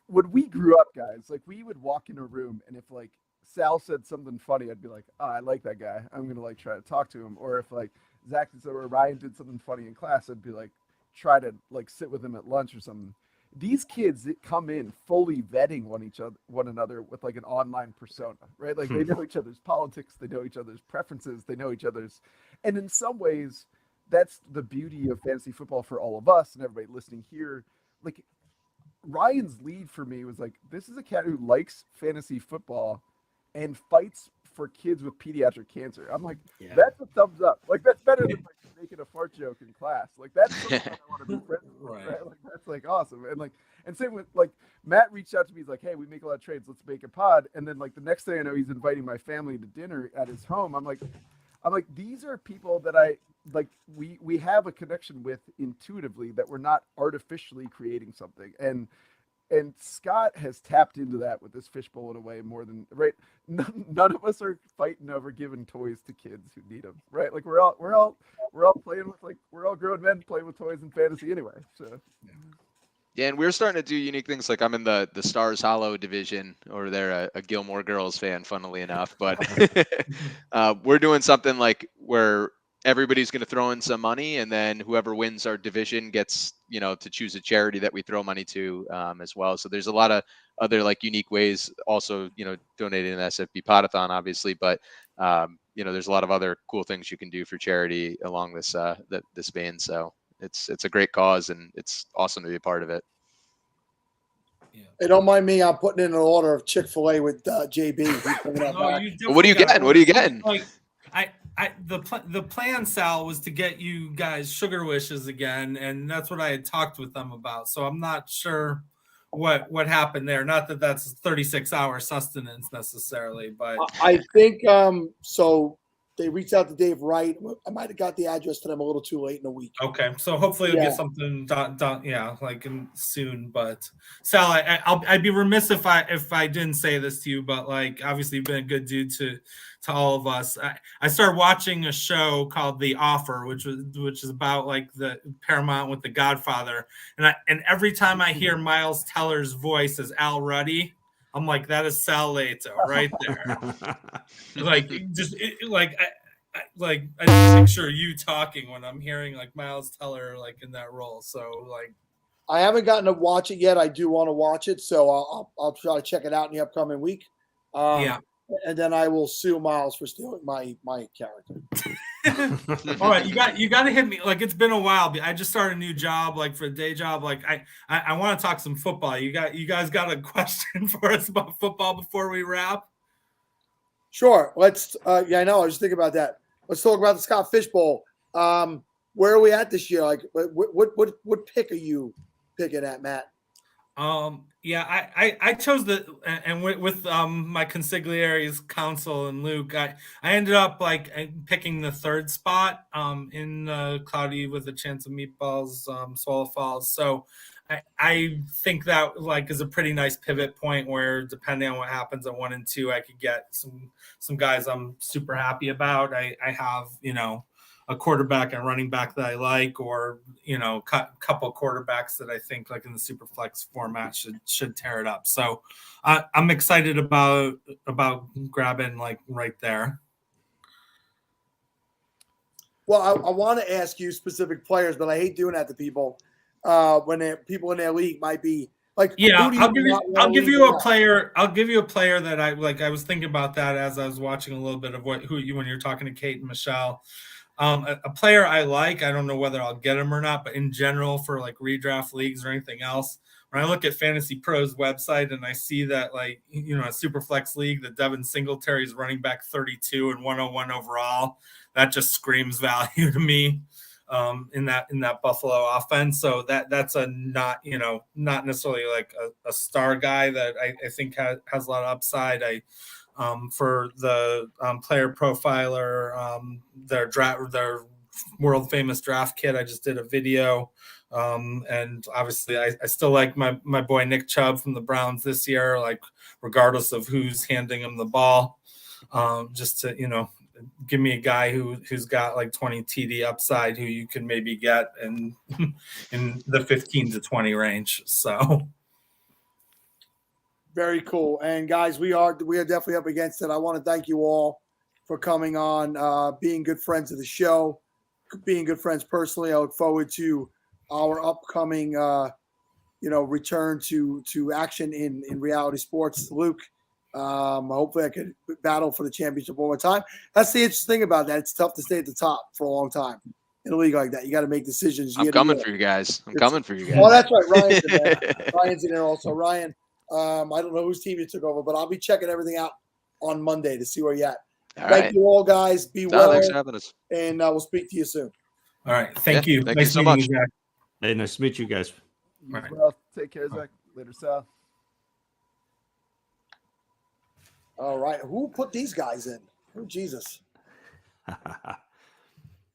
When we grew up, guys, like we would walk in a room, and if like Sal said something funny, I'd be like, oh, I like that guy. I'm gonna like try to talk to him. Or if like Zach or Ryan did something funny in class, I'd be like, try to like sit with him at lunch or something. These kids that come in fully vetting one another with like an online persona, right? Like they know each other's politics, they know each other's preferences, they know each other's, and in some ways, that's the beauty of fantasy football for all of us and everybody listening here. Like Ryan's lead for me was like, this is a cat who likes fantasy football and fights for kids with pediatric cancer. I'm like, that's a thumbs up. Like that's better than like making a fart joke in class. Like that's something that I want to be friends with. Right? Like that's like awesome. And like, and same with like Matt reached out to me. He's like, hey, we make a lot of trades. Let's make a pod. And then like the next thing I know, he's inviting my family to dinner at his home. I'm like, these are people that I like. We have a connection with intuitively that we're not artificially creating something. And Scott has tapped into that with this fishbowl in a way more than right. None of us are fighting over giving toys to kids who need them, right? Like we're all playing with we're all grown men playing with toys in fantasy anyway. So yeah, and we're starting to do unique things. Like I'm in the Stars Hollow division over there, a Gilmore Girls fan, funnily enough. But we're doing something like where everybody's going to throw in some money, and then whoever wins our division gets, to choose a charity that we throw money to as well. So there's a lot of other like unique ways. Also, donating to the SFBPodathon, obviously, but there's a lot of other cool things you can do for charity along this this vein. So it's a great cause, and it's awesome to be a part of it. Hey, don't mind me. I'm putting in an order of Chick-fil-A with JB. What are you getting? What are you getting? The plan, Sal, was to get you guys sugar wishes again, and that's what I had talked with them about. So I'm not sure what happened there. Not that that's 36-hour sustenance necessarily, but I think so. They reached out to Dave Wright. I might have got the address to them a little too late in the week. Okay, so hopefully we'll get something done. Like soon. But Sal, I'd be remiss if I didn't say this to you. But like, obviously, you've been a good dude to all of us. I started watching a show called The Offer, which is about like the Paramount with The Godfather, and every time I hear Miles Teller's voice as Al Ruddy, I'm like, that is Sal Leto right there. Like, I just picture you talking when I'm hearing like Miles Teller like in that role. So like, I haven't gotten to watch it yet. I do want to watch it, so I'll try to check it out in the upcoming week. And then I will sue Miles for stealing my character. All right, you got to hit me. Like, it's been a while. I just started a new job, like for a day job. Like I want to talk some football. You guys got a question for us about football before we wrap? Sure. Let's. I know. I was thinking about that. Let's talk about the Scott Fishbowl. Where are we at this year? Like, what pick are you picking at, Matt? I chose and with my consigliaries counsel and Luke, I ended up like picking the third spot in Cloudy with a Chance of Meatballs, Swallow Falls. So I think that like is a pretty nice pivot point where depending on what happens at 1 and 2, I could get some guys I'm super happy about. I have a quarterback and running back that I like, or couple quarterbacks that I think like in the super flex format should tear it up. So I'm excited about grabbing like right there. Well, I want to ask you specific players, but I hate doing that to people when people in their league might be like. Yeah, I'll give you a player. I'll give you a player that I like. I was thinking about that as I was watching a little bit of when you're talking to Kate and Michelle. A player I like, I don't know whether I'll get him or not, but in general for like redraft leagues or anything else, when I look at Fantasy Pro's website and I see that like, a super flex league, that Devin Singletary is running back 32 and 101 overall, that just screams value to me in that Buffalo offense. So that's a not necessarily like a star guy that I think has a lot of upside. For the player profiler, their world famous draft kit, I just did a video, and obviously I still like my boy Nick Chubb from the Browns this year, like regardless of who's handing him the ball, just to give me a guy who's got like 20 TD upside who you can maybe get in the 15 to 20 range. So Very cool. And guys, we are definitely up against it. I want to thank you all for coming on, being good friends of the show, being good friends personally. I look forward to our upcoming, return to action in reality sports. Luke, hopefully I could battle for the championship one more time. That's the interesting thing about that. It's tough to stay at the top for a long time in a league like that. You got to make decisions. I'm coming for you guys. I'm coming for you guys. Oh, that's right. Ryan's in there. Ryan's in there also. Ryan, I don't know whose team you took over, but I'll be checking everything out on Monday to see where you're at. Thank you all, guys. Be well. Thanks for having us. And we'll speak to you soon. All right. Thank you. Thank you so much. Hey, nice to meet you guys. You as well. Take care, Zach. Later, Sal. All right. Who put these guys in? Oh, Jesus.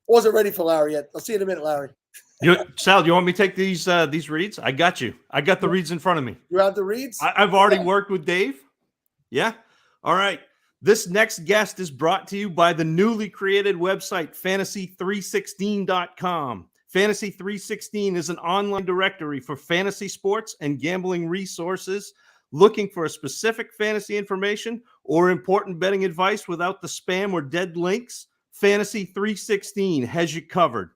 Wasn't ready for Larry yet. I'll see you in a minute, Larry. Sal, do you want me to take these reads? I got you. I got the reads in front of me. You have the reads? I've already worked with Dave. Yeah. All right. This next guest is brought to you by the newly created website, fantasy316.com. Fantasy 316 is an online directory for fantasy sports and gambling resources. Looking for a specific fantasy information or important betting advice without the spam or dead links? Fantasy 316 has you covered.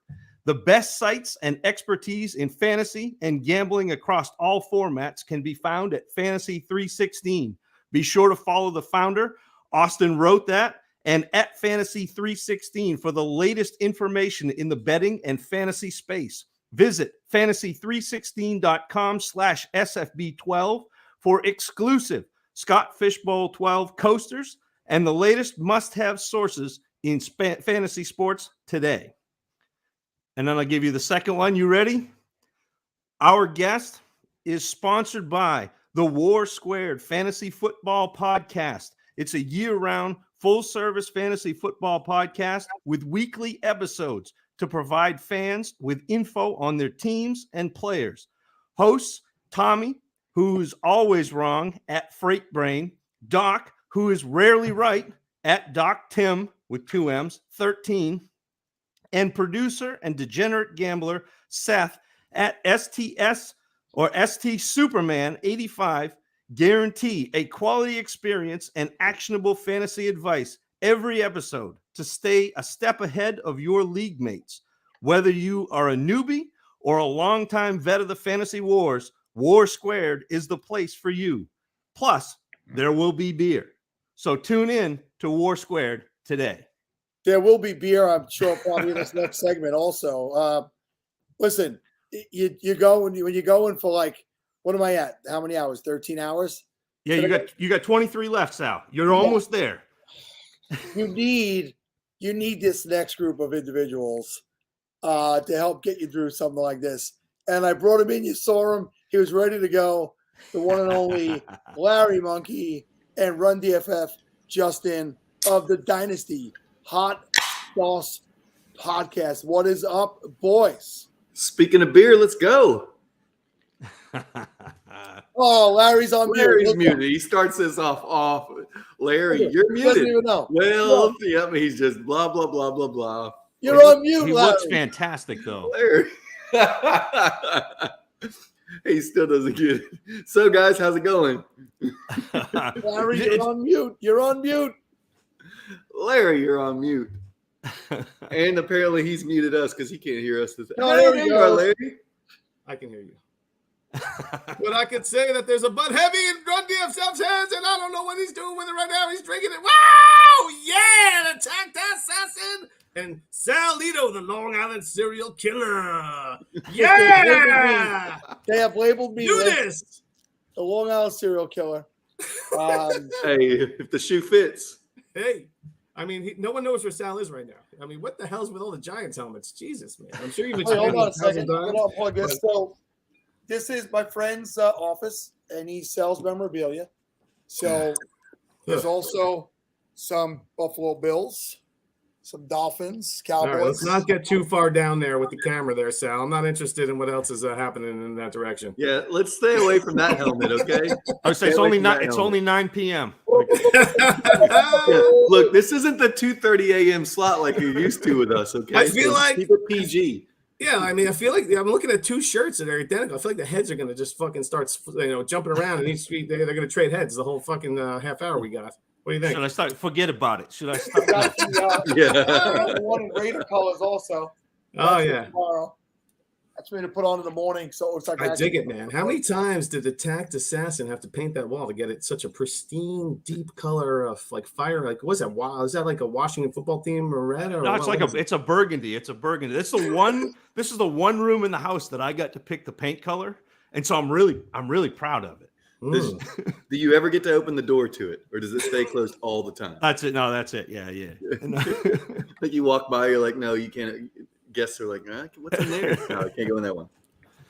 The best sites and expertise in fantasy and gambling across all formats can be found at Fantasy 316. Be sure to follow the founder, Austin wrote that, and at Fantasy 316 for the latest information in the betting and fantasy space. Visit fantasy316.com/SFB12 for exclusive Scott Fishbowl 12 coasters and the latest must-have sources in fantasy sports today. And then I'll give you the second one. You ready? Our guest is sponsored by the War Squared Fantasy Football Podcast. It's a year-round, full-service fantasy football podcast with weekly episodes to provide fans with info on their teams and players. Hosts Tommy, who's always wrong, at Freight Brain. Doc, who is rarely right, at Doc Tim with 2 M's, 13. And producer and degenerate gambler Seth at STS or ST Superman 85. Guarantee a quality experience and actionable fantasy advice every episode to stay a step ahead of your league mates. Whether you are a newbie or a longtime vet of the fantasy wars, War Squared is the place for you. Plus, there will be beer. So tune in to War Squared today. There will be beer, I'm sure, probably in this next segment also. Listen, when you go in for like, what am I at? How many hours? 13 hours? Yeah, you got 23 left, Sal. You're almost there. You need this next group of individuals to help get you through something like this. And I brought him in. You saw him. He was ready to go. The one and only Larry Monkey and Run DFF Justin of the Dynasty Hot Sauce Podcast. What is up, boys? Speaking of beer, let's go. Oh, Larry's on mute. Larry's muted. He starts this off. Larry, you're muted. Doesn't even know. Well, yep, he's just blah, blah, blah, blah, blah. You're on mute, He Larry. looks fantastic, though. Larry. He still doesn't get it. So, guys, how's it going? Larry, you're on mute. You're on mute. Larry, you're on mute. And apparently he's muted us because he can't hear us. No, there we go. Larry. I can hear you. But I could say that there's a butt heavy in Run DFF's hands, and I don't know what he's doing with it right now. He's drinking it. Wow! Yeah! The Attack Assassin and Sal Lito, the Long Island serial killer. Yeah! They have labeled me Do this! the Long Island serial killer. Hey, if the shoe fits. Hey, I mean, no one knows where Sal is right now. I mean, what the hell's with all the Giants helmets? Jesus, man. I'm sure you've been Hold on a second. times. Hold on, plug this. So, this is my friend's office, and he sells memorabilia. So, there's also some Buffalo Bills, some Dolphins, Cowboys. All right, let's not get too far down there with the camera there, Sal. I'm not interested in what else is happening in that direction. Yeah, let's stay away from that helmet, okay? I would say it's only 9 p.m. Yeah, look, this isn't the 2:30 a.m. slot like you're used to with us, okay? I feel like keep it PG. Yeah, I mean, I feel like I'm looking at two shirts that are identical. I feel like the heads are going to just fucking start, jumping around, and they're going to trade heads the whole fucking half hour we got. What do you think? Should I start? Forget about it. Should I start? I got the one in Raider colors also. Oh, That's yeah. tomorrow. That's me to put on in the morning. So it looks like I dig it, man. How many times did the Tact Assassin have to paint that wall to get it such a pristine, deep color of like fire? Like, what's that? Wow, is that like a Washington football team or red? Or No, it's what like is it's a burgundy. It's a burgundy. This is the one room in the house that I got to pick the paint color, and so I'm really proud of it. Do you ever get to open the door to it, or does it stay closed all the time? That's it. No, that's it. Yeah. Like you walk by, you're like, no, you can't. Guests are like, what's in there? No, I can't go in that one.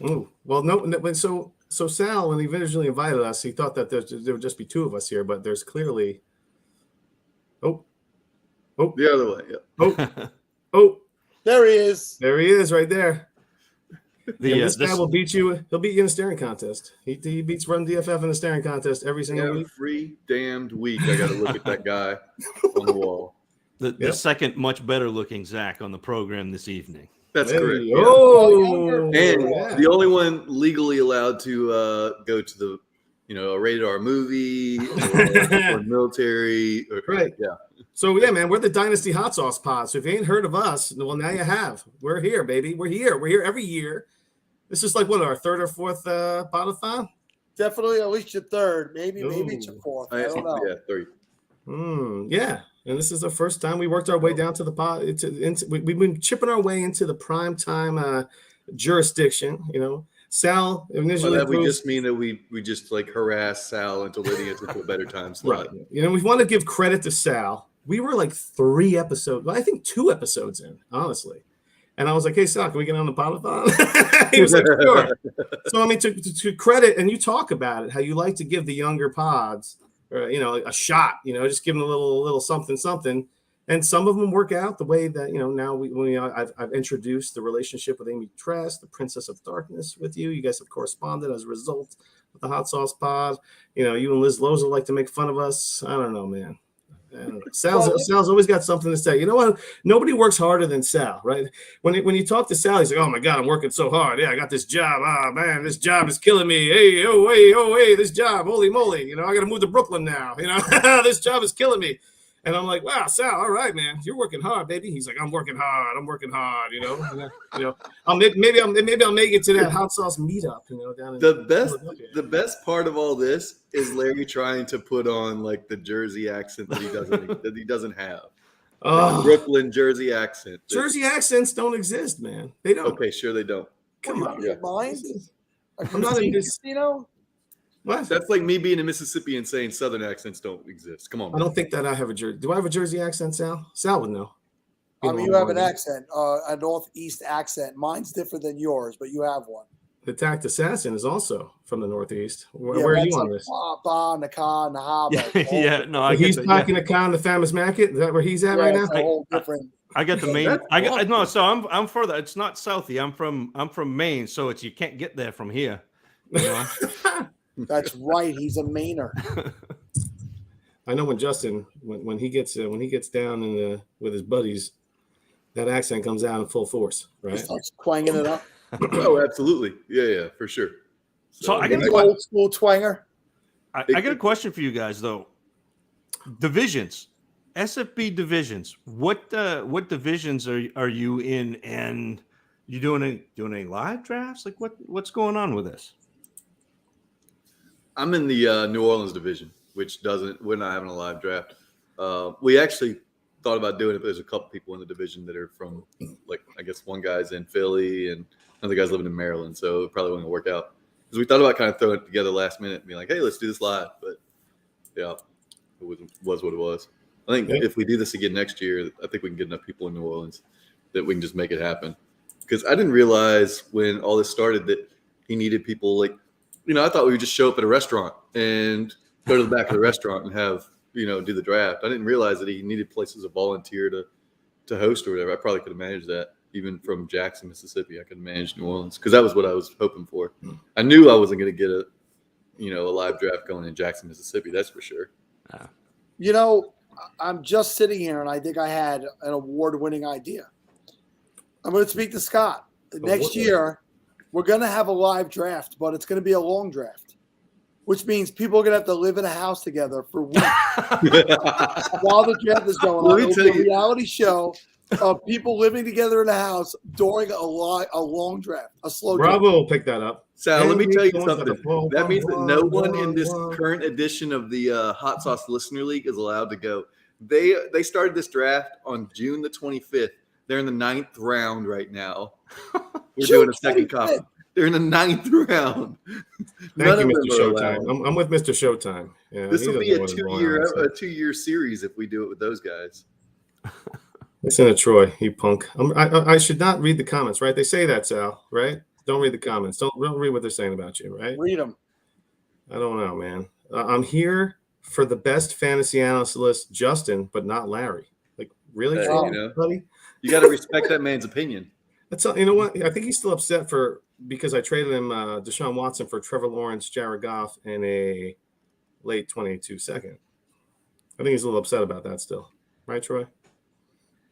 Ooh. Well, no. So Sal, when he originally invited us, he thought that there would just be two of us here, but there's clearly. Oh, the other way. Yeah. Oh, there he is. There he is, right there. This guy this- will beat you. He'll beat you in a staring contest. He beats Run DFF in a staring contest every single week. Every damned week, I got to look at that guy on the wall. The second much better looking Zach on the program this evening. That's Hey, correct. oh, and yeah. the only one legally allowed to go to the, a rated R movie or military. Right. Yeah. So yeah, man, we're the Dynasty Hot Sauce Pod. So if you ain't heard of us, well, now you have. We're here, baby. We're here. We're here every year. This is like what, our third or fourth podathon? Definitely at least your third, maybe it's your fourth. I don't know. Yeah, 3. Yeah, and this is the first time we worked our way down to the pod. We've been chipping our way into the prime time jurisdiction. Sal initially. We just mean that we just like harass Sal into letting us into a better time slot. Right. We want to give credit to Sal. We were like 3 episodes, well, I think 2 episodes in, honestly. And I was like, hey, Sal, can we get on the podathon? He was like, sure. So, I mean, to credit, and you talk about it, how you like to give the younger pods, a shot, just give them a little something. And some of them work out the way that, now I've introduced the relationship with Amy Tress, the Princess of Darkness with you. You guys have corresponded as a result of the Hot Sauce Pod. You and Liz Loza like to make fun of us. I don't know, man. Sal's always got something to say. You know what? Nobody works harder than Sal, right? When you talk to Sal, he's like, "Oh my God, I'm working so hard. Yeah, I got this job. Ah, man, this job is killing me. Hey, hey, this job, holy moly! I got to move to Brooklyn now. This job is killing me." And I'm like, "Wow, Sal, all right, man, you're working hard, baby." He's like, "I'm working hard. Maybe I'll make it to that hot sauce meetup. Down in The best part of all this is Larry trying to put on like the Jersey accent that he doesn't have. Like the Brooklyn Jersey accent. Jersey accents don't exist, man. They don't. Okay, sure they don't. Come on, mind? I'm not in this. What? That's like me being in Mississippi and saying Southern accents don't exist. Come on, I don't think that I have a Jersey. Do I have a Jersey accent, Sal? Sal would know. I mean, you have an accent, a Northeast accent. Mine's different than yours, but you have one. The Tact Assassin is also from the Northeast. Where are you on this? Yeah, no, He's talking to Khan, the famous market. Is that where he's at right now? I got the main. So I'm further. It's not Southie. I'm from Maine, so you can't get there from here. That's right. He's a Mainer. I know when Justin, when he gets down with his buddies, that accent comes out in full force, right? He starts twanging it up. Oh, absolutely. Yeah, for sure. So I got old school twanger. I got a question for you guys though. Divisions, SFB divisions. What divisions are you in, and you doing any live drafts? Like what's going on with this? I'm in the New Orleans division, which we're not having a live draft. We actually thought about doing it, but there's a couple people in the division that are from, like, I guess one guy's in Philly and another guy's living in Maryland, so it probably wasn't going to work out. Because we thought about kind of throwing it together last minute and being like, hey, let's do this live. But, yeah, it was what it was. I think if we do this again next year, I think we can get enough people in New Orleans that we can just make it happen. Because I didn't realize when all this started that he needed people like, I thought we would just show up at a restaurant and go to the back of the restaurant and have, do the draft. I didn't realize that he needed places to volunteer to host or whatever. I probably could have managed that even from Jackson, Mississippi. I could have managed New Orleans because that was what I was hoping for. I knew I wasn't going to get a live draft going in Jackson, Mississippi. That's for sure. I'm just sitting here and I think I had an award-winning idea. I'm going to speak to Scott. next year we're going to have a live draft, but it's going to be a long draft, which means people are going to have to live in a house together for weeks while the draft is going on. It'll be a reality show of people living together in a house during a long draft, a slow draft. Bravo will pick that up. Sal, let me tell you something. That means that no one in this current edition of the Hot Sauce Listener League is allowed to go. They started this draft on June the 25th. They're in the 9th round right now. We're doing a second copy. They're in the 9th round. Thank you, Mr. Showtime. I'm with Mr. Showtime. Yeah, this will be a 2-year series if we do it with those guys. Listen to Troy, you punk. I should not read the comments, right? They say that, Sal, right? Don't read the comments. Don't read what they're saying about you, right? Read them. I don't know, man. I'm here for the best fantasy analyst list, Justin, but not Larry. Like, really, hey, Troy, buddy? You got to respect that man's opinion. That's you know what? I think he's still upset because I traded him Deshaun Watson for Trevor Lawrence, Jared Goff, and a late 22 second. I think he's a little upset about that still, right, Troy?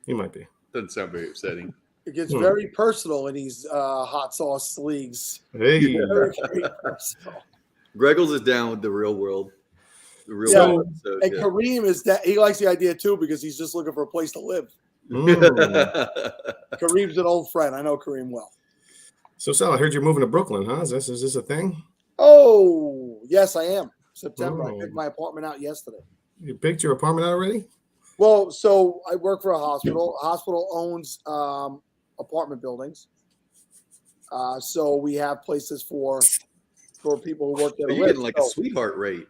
He might be. Doesn't sound very upsetting. It gets very personal in these hot sauce leagues. Hey, very personal. Greggles is down with the real world. The real world. So, and Kareem is that he likes the idea too because he's just looking for a place to live. Kareem's an old friend. I know Kareem well. So, Sal, I heard you're moving to Brooklyn, huh? Is this a thing? Oh, yes, I am. September. I picked my apartment out yesterday. You picked your apartment out already? Well, so I work for a hospital. A hospital owns apartment buildings. So we have places for people who work there. You're getting like a sweetheart rate.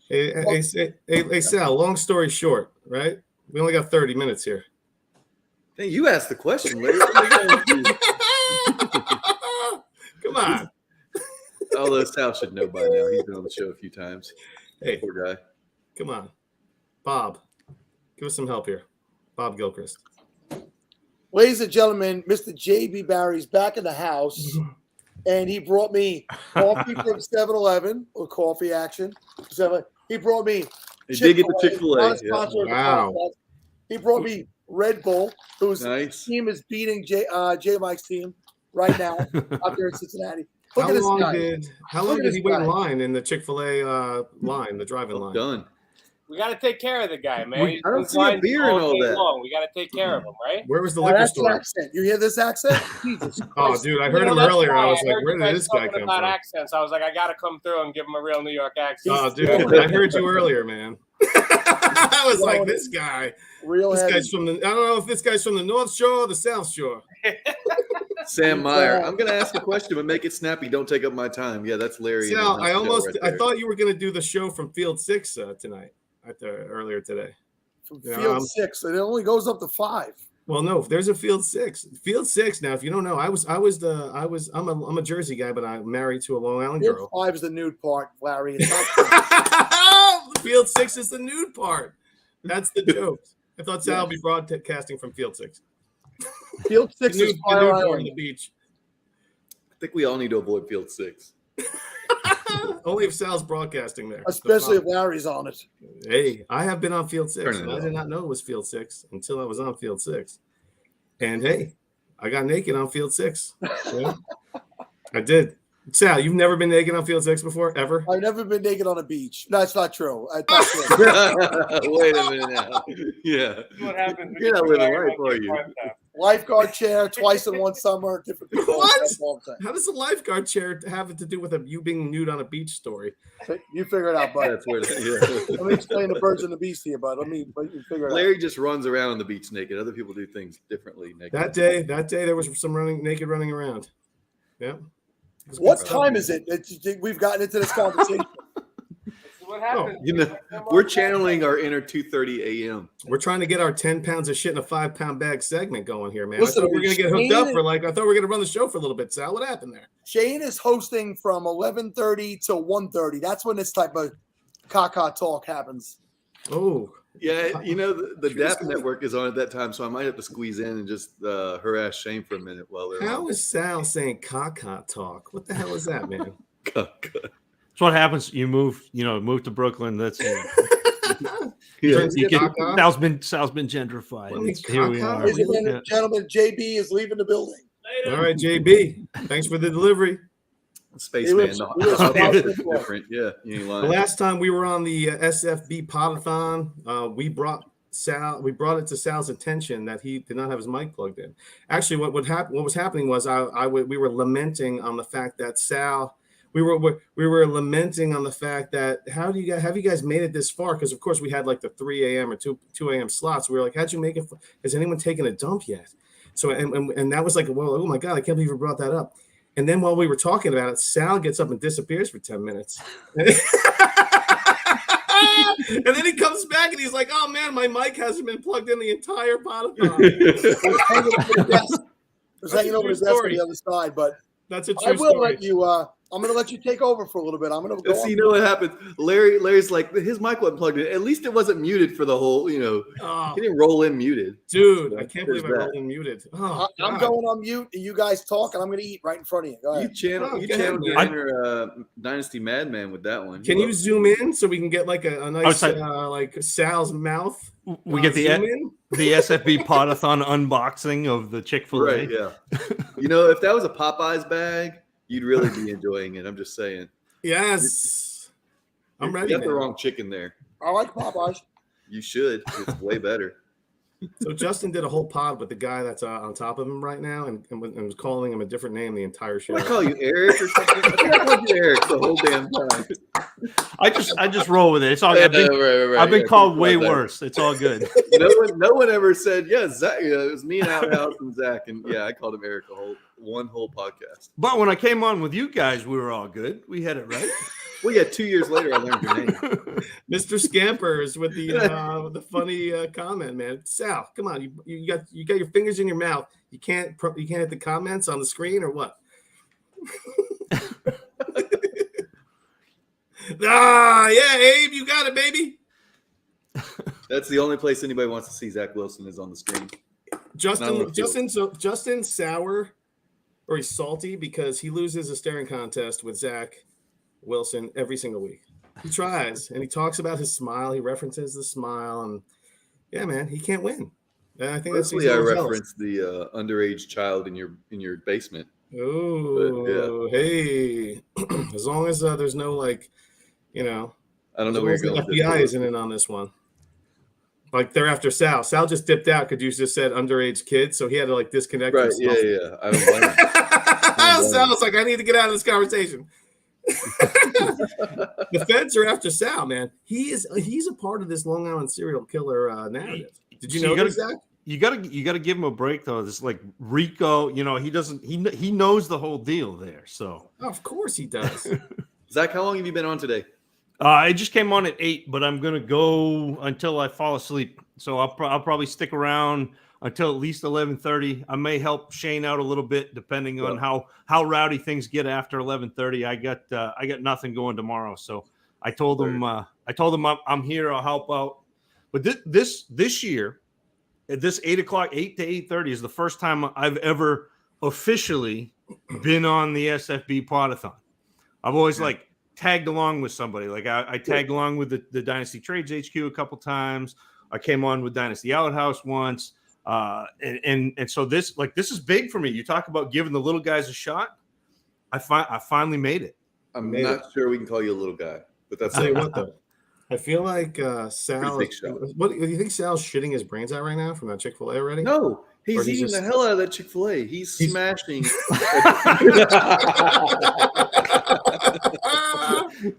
Hey, Sal, long story short, right? We only got 30 minutes here. Hey, you asked the question, Larry. Come on. Although Sal should know by now. He's been on the show a few times. Hey, poor guy. Come on. Bob, give us some help here. Bob Gilchrist. Ladies and gentlemen, Mr. J.B. Barry's back in the house, and he brought me coffee from 7-Eleven, or coffee action. He brought me Chick-fil-A. Wow. He brought me Red Bull, whose team is beating J Mike's team right now out there in Cincinnati. How long did he wait in line in the Chick-fil-A line, the driving line? Done. We got to take care of the guy, man. I don't see a beer and all that. Long. We got to take care of him, right? Where was the liquor store? Accent. You hear this accent? Jesus Oh, dude, I heard him earlier. I was like, where did this guy come from? Accents. I was like, I got to come through and give him a real New York accent. Oh, dude, I heard you earlier, man. I was like, this guy. This guy's from I don't know if this guy's from the North Shore or the South Shore. Sam Meyer. I'm going to ask a question, but make it snappy. Don't take up my time. Yeah, that's Larry. Sal, I thought you were going to do the show from Field 6 tonight. Earlier today. From Field 6, it only goes up to 5. Well, no, there's a Field 6. Field 6. Now, if you don't know, I'm a Jersey guy, but I'm married to a Long Island girl. Field 5 is the nude part, Larry. It's not Field 6 is the nude part. That's the joke. I thought Sal would be broadcasting from Field 6. Field 6 is Fire Island. The beach. I think we all need to avoid Field 6. Only if Sal's broadcasting there. Especially if Larry's on it. Hey, I have been on Field 6. And I did not know it was Field 6 until I was on Field 6. And hey, I got naked on Field 6. Yeah, I did. Sal, you've never been naked on Field 6 before, ever? I've never been naked on a beach. No, it's not true. Wait a minute now. Yeah. What happens? You're not living life, are you? Lifeguard chair twice in one summer. Different people. What? How does a lifeguard chair have to do with you being nude on a beach story? You figure it out, bud. That's weird. Let me explain the birds and the beast to you, bud. You figure it out. Larry just runs around on the beach naked. Other people do things differently naked. That day there was some naked running around. Yeah. What time is it? We've gotten into this conversation. What happened? We're channeling our inner 2:30 a.m. We're trying to get our 10 pounds of shit in a 5-pound bag segment going here, man. Listen, I thought we were gonna get hooked up I thought we were gonna run the show for a little bit. Sal, what happened there? Shane is hosting from 11:30 to 1:30. That's when this type of caca talk happens. Oh. Yeah, the DAP network is on at that time, so I might have to squeeze in and just harass Shane for a minute while they're How is Sal saying caca talk? What the hell is that, man? That's what happens. You move to Brooklyn. That's Sal's been gentrified. Here we are. Ladies and gentlemen, JB is leaving the building. All right, JB. Thanks for the delivery. Spaceman. Different. Yeah. You ain't lying. The last time we were on the SFBPodathon, we brought it to Sal's attention that he did not have his mic plugged in. Actually, what was happening was we were lamenting on the fact that Sal. We were lamenting on the fact that have you guys made it this far? Because of course we had like the 3 a.m. or 2 a.m. slots. We were like, how'd you make it? Has anyone taken a dump yet? So and that was like, well, oh my God, I can't believe you brought that up. And then while we were talking about it, Sal gets up and disappears for 10 minutes. And then he comes back and he's like, oh man, my mic hasn't been plugged in the entire podathon. I was hanging over his desk on the other side, but that's a true I will story. let you I'm going to let you take over for a little bit. I'm going to go. See, you know what happens? Larry's like, his mic wasn't plugged in. At least it wasn't muted for the whole, he didn't roll in muted. Dude, I can't believe I rolled in muted. Oh, I'm going on mute, and you guys talk, and I'm going to eat right in front of you. Go ahead. You channeled your inner Dynasty Madman with that one. Can you zoom in so we can get like a nice like Sal's mouth? We get the SFB Podathon unboxing of the Chick-fil-A. Right, yeah. If that was a Popeyes bag, you'd really be enjoying it. I'm just saying. Yes. I'm ready. You got the wrong chicken there. I like Popeyes. You should. It's way better. So Justin did a whole pod with the guy that's on top of him right now and was calling him a different name the entire show. I call you Eric or something. I called you Eric the whole damn time. I just roll with it. It's all good. I've been called way worse. It's all good. No one ever said, Zach. It was me and Outhouse and Zach, and I called him Eric one whole podcast. But when I came on with you guys, we were all good. We had it right. Well, 2 years later, I learned your name. Mr. Scampers with the funny comment, man. Sal, come on, you got your fingers in your mouth. You can't hit the comments on the screen or what? Yeah, Abe, you got it, baby. That's the only place anybody wants to see Zach Wilson is on the screen. Justin's sour, or he's salty because he loses a staring contest with Zach Wilson every single week. He tries and he talks about his smile. He references the smile, and man, he can't win. And I think Mostly I referenced the underage child in your basement. Oh, hey! As long as there's no I don't know where you're going. FBI isn't in on this one. Like they're after Sal. Sal just dipped out because you just said underage kids, so he had to disconnect. Right? Himself. Yeah. I don't blame him. Sal was like, I need to get out of this conversation. The feds are after Sal, man. He's a part of this Long Island serial killer narrative. Did you know that? You gotta give him a break though. This Rico, he knows the whole deal there. So of course he does. Zach, how long have you been on today? I just came on at 8, but I'm gonna go until I fall asleep. So I'll probably stick around until at least 11:30. I may help Shane out a little bit depending on how rowdy things get after 11:30. I got nothing going tomorrow, so I told him I'm here. I'll help out. But this year, at this 8 to 8:30 is the first time I've ever officially been on the SFB Podathon. I've always tagged along with somebody. I tagged along with the Dynasty Trades HQ a couple times. I came on with Dynasty Outhouse once. And so this is big for me. You talk about giving the little guys a shot. I finally made it. I'm not sure we can call you a little guy, but that's what though. I feel like Sal. What do you think? Sal's shitting his brains out right now from that Chick-fil-A already? No, he's eating the hell out of that Chick-fil-A. He's smashing.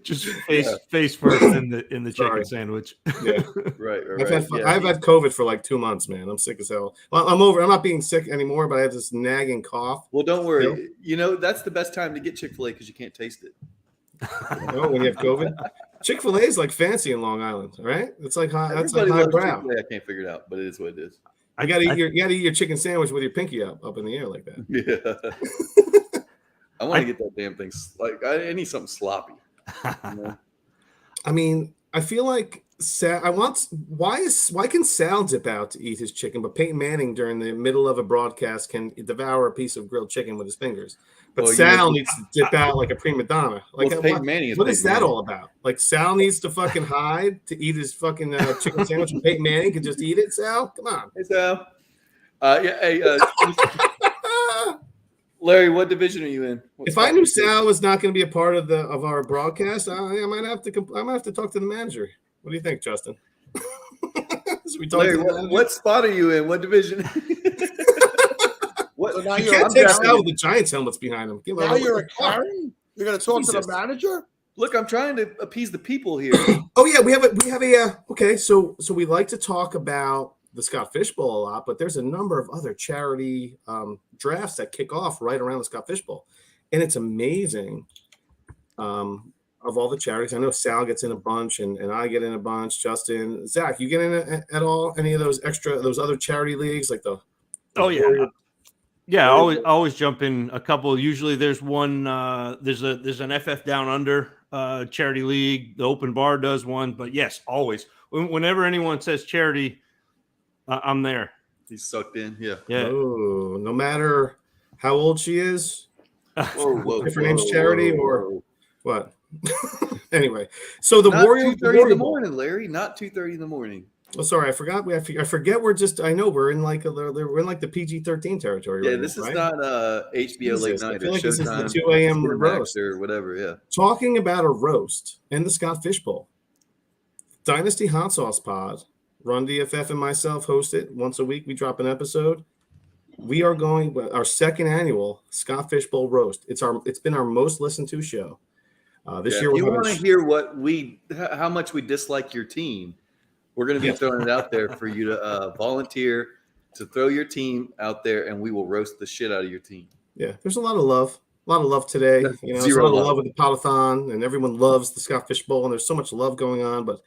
Just face first in the chicken sandwich. Yeah, right. I've had COVID for 2 months, man. I'm sick as hell. Well, I'm over. I'm not being sick anymore, but I have this nagging cough. Well, don't worry. That's the best time to get Chick-fil-A because you can't taste it. When you have COVID. Chick-fil-A is fancy in Long Island, right? It's that's Everybody high loves brow. Chick-fil-A. I can't figure it out, but it is what it is. You gotta eat your chicken sandwich with your pinky up in the air like that. Yeah. I want to get that damn thing. I need something sloppy. I mean, I feel like Sal. Why can Sal dip out to eat his chicken, but Peyton Manning during the middle of a broadcast can devour a piece of grilled chicken with his fingers? But Sal needs to dip out like a prima donna. Peyton Manning what is that all about? Sal needs to fucking hide to eat his fucking chicken sandwich, and Peyton Manning can just eat it. Sal, come on. Hey, Sal. Larry, what division are you in? What If I spot? knew Sal was not going to be a part of our broadcast, I might have to talk to the manager. What do you think, Justin? Should we talk Larry, to the manager? what spot are you in? What division? So now You you're can't take Sal with the Giants helmets behind him. now you're a Karen? You're going to talk to the manager? Look, I'm trying to appease the people here. Oh yeah, we have a okay. So we like to talk about the Scott Fishbowl a lot, but there's a number of other charity drafts that kick off right around the Scott Fishbowl, and it's amazing. Of all the charities, I know Sal gets in a bunch, and I get in a bunch. Justin, Zach, you get in at all? Any of those other charity leagues like the? Oh yeah. Yeah, I always jump in a couple. Usually there's one there's an FF Down Under charity league. The Open Bar does one, but yes, always. Whenever anyone says charity, I'm there. He's sucked in. Yeah. Yeah. Oh, no matter how old she is. Whoa, different names charity or what? Anyway, so the Warriors 2:30 in the morning, Larry. Not 2:30 in the morning. Oh, sorry, I forgot. I forget. We're just. I know we're in like the PG-13 territory. Yeah, right this now, is right? not HBO late Jesus, I night feel or like this is the Showtime, 2 a.m. Cinemax roast or whatever. Yeah. Talking about a roast and the Scott Fishbowl. Dynasty Hot Sauce Pod. Run DFF and myself host it once a week. We drop an episode. We are going our second annual Scott Fishbowl roast. It's been our most listened to show. This year, if you want to hear how much we dislike your team, we're going to be throwing it out there for you to volunteer to throw your team out there, and we will roast the shit out of your team. Yeah, there's a lot of love today. You know, there's a lot of love with the Podathon, and everyone loves the Scott Fishbowl, and there's so much love going on. But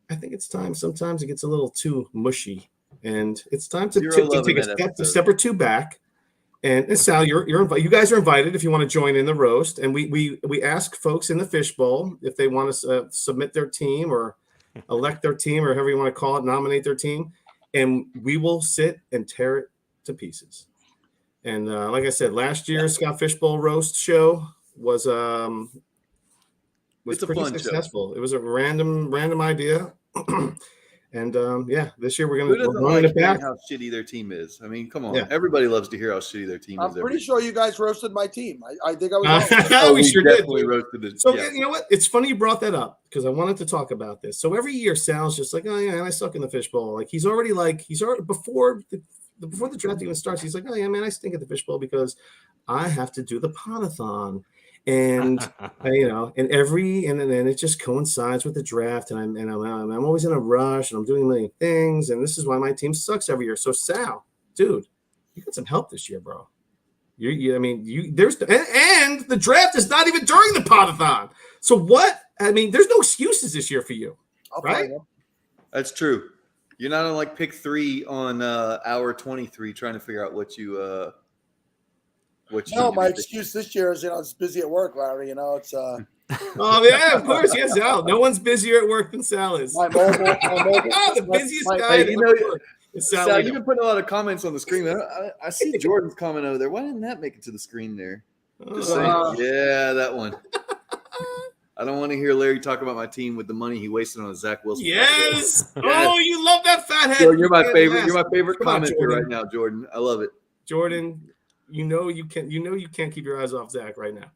I think it's time. Sometimes it gets a little too mushy, and it's time to take a step or two back. And Sal, you're invited. You guys are invited if you want to join in the roast. And we ask folks in the Fishbowl if they want to submit their team or elect their team or however you want to call it, nominate their team, and we will sit and tear it to pieces. And like I said, last year's Scott Fishbowl roast show was pretty successful. Show. It was a random idea. And this year we're running it back. How shitty their team is. I mean, come on, everybody loves to hear how shitty their team is. I'm pretty sure you guys roasted my team. I think I was. We sure definitely did. Roasted it. So you know what? It's funny you brought that up because I wanted to talk about this. So every year, Sal's just like, oh yeah, I suck in the Fishbowl. Like he's already before the draft even starts. He's like, oh yeah, man, I stink at the Fishbowl because I have to do the Podathon. And and then it just coincides with the draft, and I'm always in a rush, and I'm doing many things, and this is why my team sucks every year. So Sal, dude, you got some help this year, bro. There's the draft is not even during the Podathon. So what? I mean, there's no excuses this year for you, right? That's true. You're not on like pick 3 on hour 23 trying to figure out what you. No, my excuse this year is it's busy at work, Larry. It's Oh yeah, of course, yes, Sal. No one's busier at work than Sal is. The busiest guy. Sal, you've been putting a lot of comments on the screen. I see Jordan's comment over there. Why didn't that make it to the screen there? Just saying. Yeah, that one. I don't want to hear Larry talk about my team with the money he wasted on a Zach Wilson. Yes. Oh, you love that fathead. Jordan, you're my favorite. You're my favorite commenter right now, Jordan. I love it. Jordan. You can't keep your eyes off Zach right now.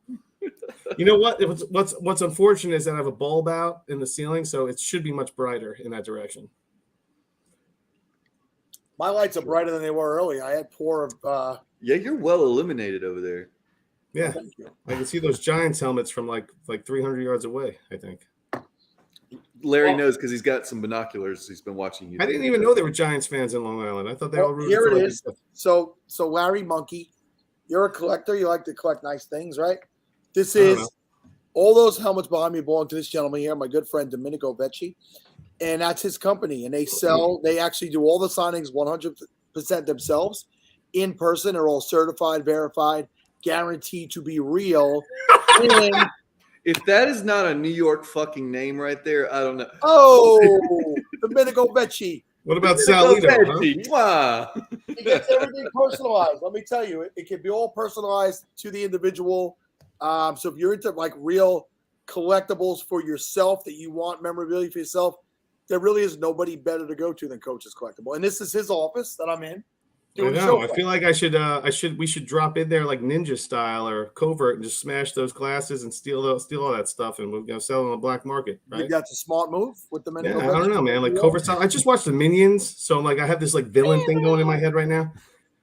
You know what? What's unfortunate is that I have a bulb out in the ceiling, so it should be much brighter in that direction. My lights are brighter than they were earlier. I had poor. Yeah, you're well illuminated over there. Yeah, I can see those Giants helmets from like 300 yards away. I think. Larry knows because he's got some binoculars. He's been watching you. I didn't even know there were Giants fans in Long Island. I thought they all rooted here for it is. So Larry Monkey. You're a collector. You like to collect nice things, right? This is all those helmets behind me belong to this gentleman here, my good friend Domenico Vecchi, and that's his company. And they actually do all the signings 100% themselves in person. They're all certified, verified, guaranteed to be real. And if that is not a New York fucking name right there, I don't know. Oh, Domenico Vecchi. What about Salito? He gets everything personalized. Let me tell you, it can be all personalized to the individual. So if you're into like real collectibles for yourself that you want memorabilia for yourself, there really is nobody better to go to than Coach's Collectible. And this is his office that I'm in. Doing I a know. show I for feel like we should drop in there like ninja style or covert and just smash those glasses and steal all that stuff and we'll sell it on the black market, You right? That's a smart move with the Yeah, I don't know, man. Like covert style. I just watched the Minions, so I'm like I have this like villain thing going in my head right now.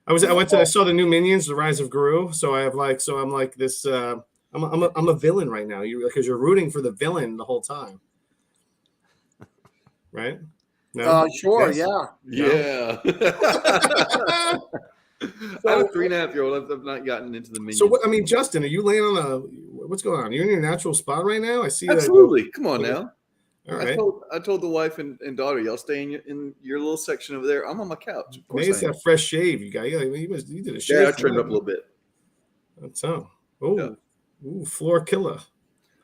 I saw the new Minions, The Rise of Gru. So I'm like this. I'm a villain right now. Because you're rooting for the villain the whole time, right? No, Sure, Yes? yeah. Yeah. I have a 3.5-year-old. I've not gotten into the Minions. So what? I mean, Justin, are you laying on what's going on? You're in your natural spot right now. I see. Absolutely. Come on now. All right. I told the wife and daughter, y'all stay in your little section over there. I'm on my couch. Of course, Maybe it's that fresh shave you got. You did a shave. Yeah, I trimmed up a little bit. That's so. Ooh, floor killer.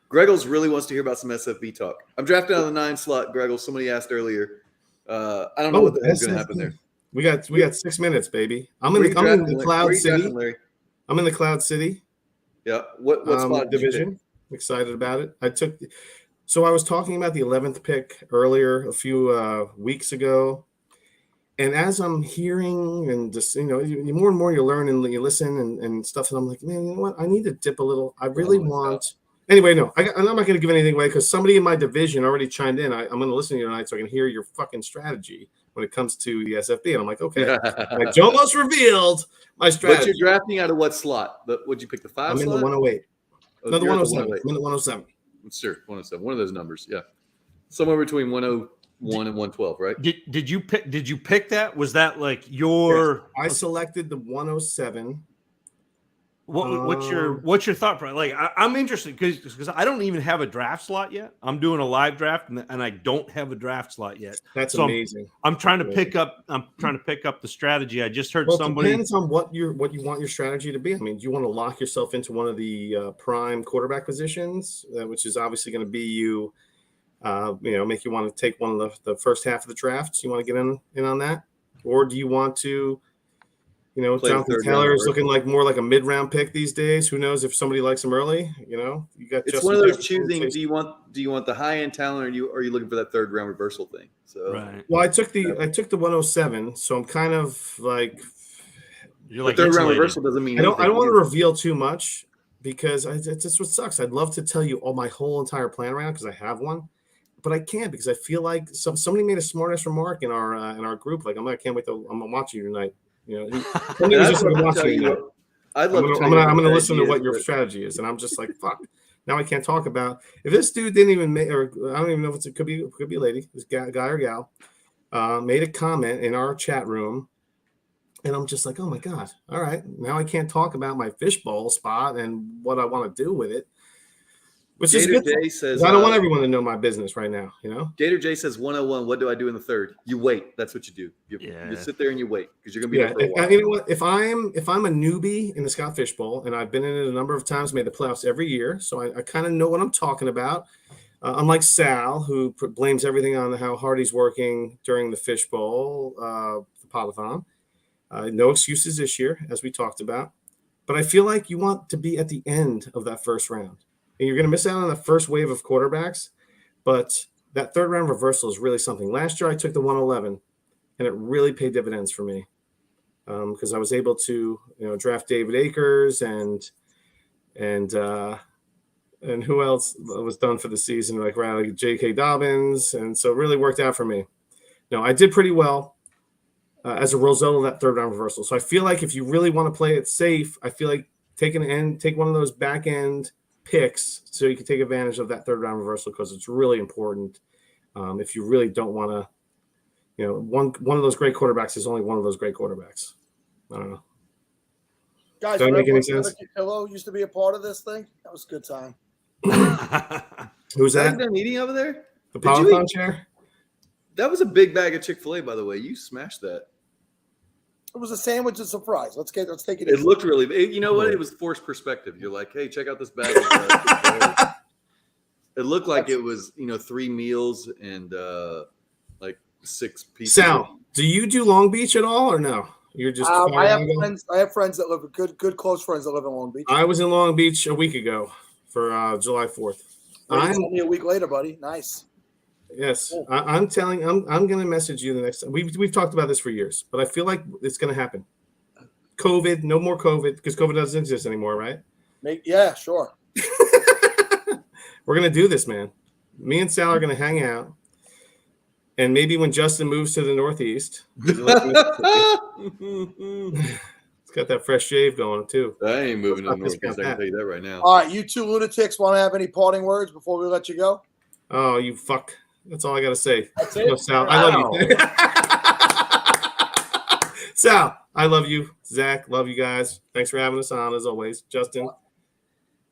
Greggles really wants to hear about some SFB talk. I'm drafting out of the 9 slot, Greggles. Somebody asked earlier. I don't know what the hell's going to happen there. We got 6 minutes, baby. I'm in the Cloud City. I'm in the Cloud City. Yeah. What spot division? I'm excited about it. So I was talking about the 11th pick earlier a few weeks ago. And as I'm hearing and just, more and more you learn and you listen and stuff. And I'm like, man, you know what? I need to dip a little. I really want. Anyway, no, I'm not going to give anything away because somebody in my division already chimed in. I'm going to listen to you tonight so I can hear your fucking strategy when it comes to the SFB. And I'm like, okay. I almost revealed my strategy. But you're drafting out of what slot? Would you pick the 5 I'm slot? in the 108. No, the 107. I'm in the 107. Sure, 107. One of those numbers, yeah. Somewhere between 101 and 112, right? Did you pick that? Was that like your? Yes, I selected the 107. What's your thought process? Like I'm interested because I don't even have a draft slot yet. I'm doing a live draft and I don't have a draft slot yet. That's so amazing. I'm trying to pick up. I'm trying to pick up the strategy. I just heard somebody. It depends on what you want your strategy to be. I mean, do you want to lock yourself into one of the prime quarterback positions, which is obviously going to be make you want to take one of the first half of the draft? So you want to get in on that, or do you want to? Jonathan Taylor is looking like more like a mid-round pick these days. Who knows if somebody likes him early? You got. It's Justin one of those Jefferson. choosing. Do you want the high-end talent, or are you looking for that third round reversal thing? So right. Well, I took the 107, so I'm kind of like. You're like third round reversal doesn't mean I don't want to reveal too much because it's just what sucks. I'd love to tell you my whole entire plan right now because I have one, but I can't because I feel like somebody made a smart-ass remark in our group. Like I can't wait to. I'm watching you tonight. Somebody was just watching you. I'm going to listen to what your strategy is, and I'm just like, fuck. Now I can't talk about if this dude didn't even make, or I don't even know if it could be a lady, this guy or gal, made a comment in our chat room, and I'm just like, oh my god, all right, now I can't talk about my fishbowl spot and what I want to do with it. Which is good. J says, I don't want everyone to know my business right now. Gator J says 101. What do I do in the third? You wait. That's what you do. You sit there and you wait because you're gonna be there for a while. You know what? If I'm a newbie in the Scott Fishbowl and I've been in it a number of times, made the playoffs every year, so I kind of know what I'm talking about. Unlike Sal, who blames everything on how hard he's working during the Fishbowl, the Podathon. No excuses this year, as we talked about. But I feel like you want to be at the end of that first round. And you're going to miss out on the first wave of quarterbacks, but that third round reversal is really something. Last year, I took the 111, and it really paid dividends for me because I was able to, draft David Akers and who else was done for the season, like J.K. Dobbins, and so it really worked out for me. No, I did pretty well as a result of that third round reversal. So I feel like if you really want to play it safe, I feel like take one of those back end picks so you can take advantage of that third round reversal because it's really important. If you really don't want to, one of those great quarterbacks is only one of those great quarterbacks. I don't know. Guys, does that make any sense? Hello used to be a part of this thing. That was a good time. Who's that? That eating over there? The Podathon chair? That was a big bag of Chick-fil-A, by the way. You smashed that. It was a sandwich and surprise. Let's take it. It looked really big. You know what? It was forced perspective. You're like, hey, check out this bag. It looked like it was, 3 meals and like 6 pieces. Sal, do you do Long Beach at all or no? You're just. I have friends that live good close friends that live in Long Beach. I was in Long Beach a week ago for July 4th. Only a week later, buddy. Nice. Yes, I'm going to message you the next time. We've talked about this for years, but I feel like it's going to happen. COVID, no more COVID, because COVID doesn't exist anymore, right? Yeah, sure. We're going to do this, man. Me and Sal are going to hang out. And maybe when Justin moves to the Northeast, he's got that fresh shave going too. I ain't moving to the Northeast. I can tell you that right now. All right, you two lunatics want to have any parting words before we let you go? Oh, you fuck. That's all I got to say. That's it? Sal, I love you. Sal, I love you. Zach, love you guys. Thanks for having us on as always. Justin,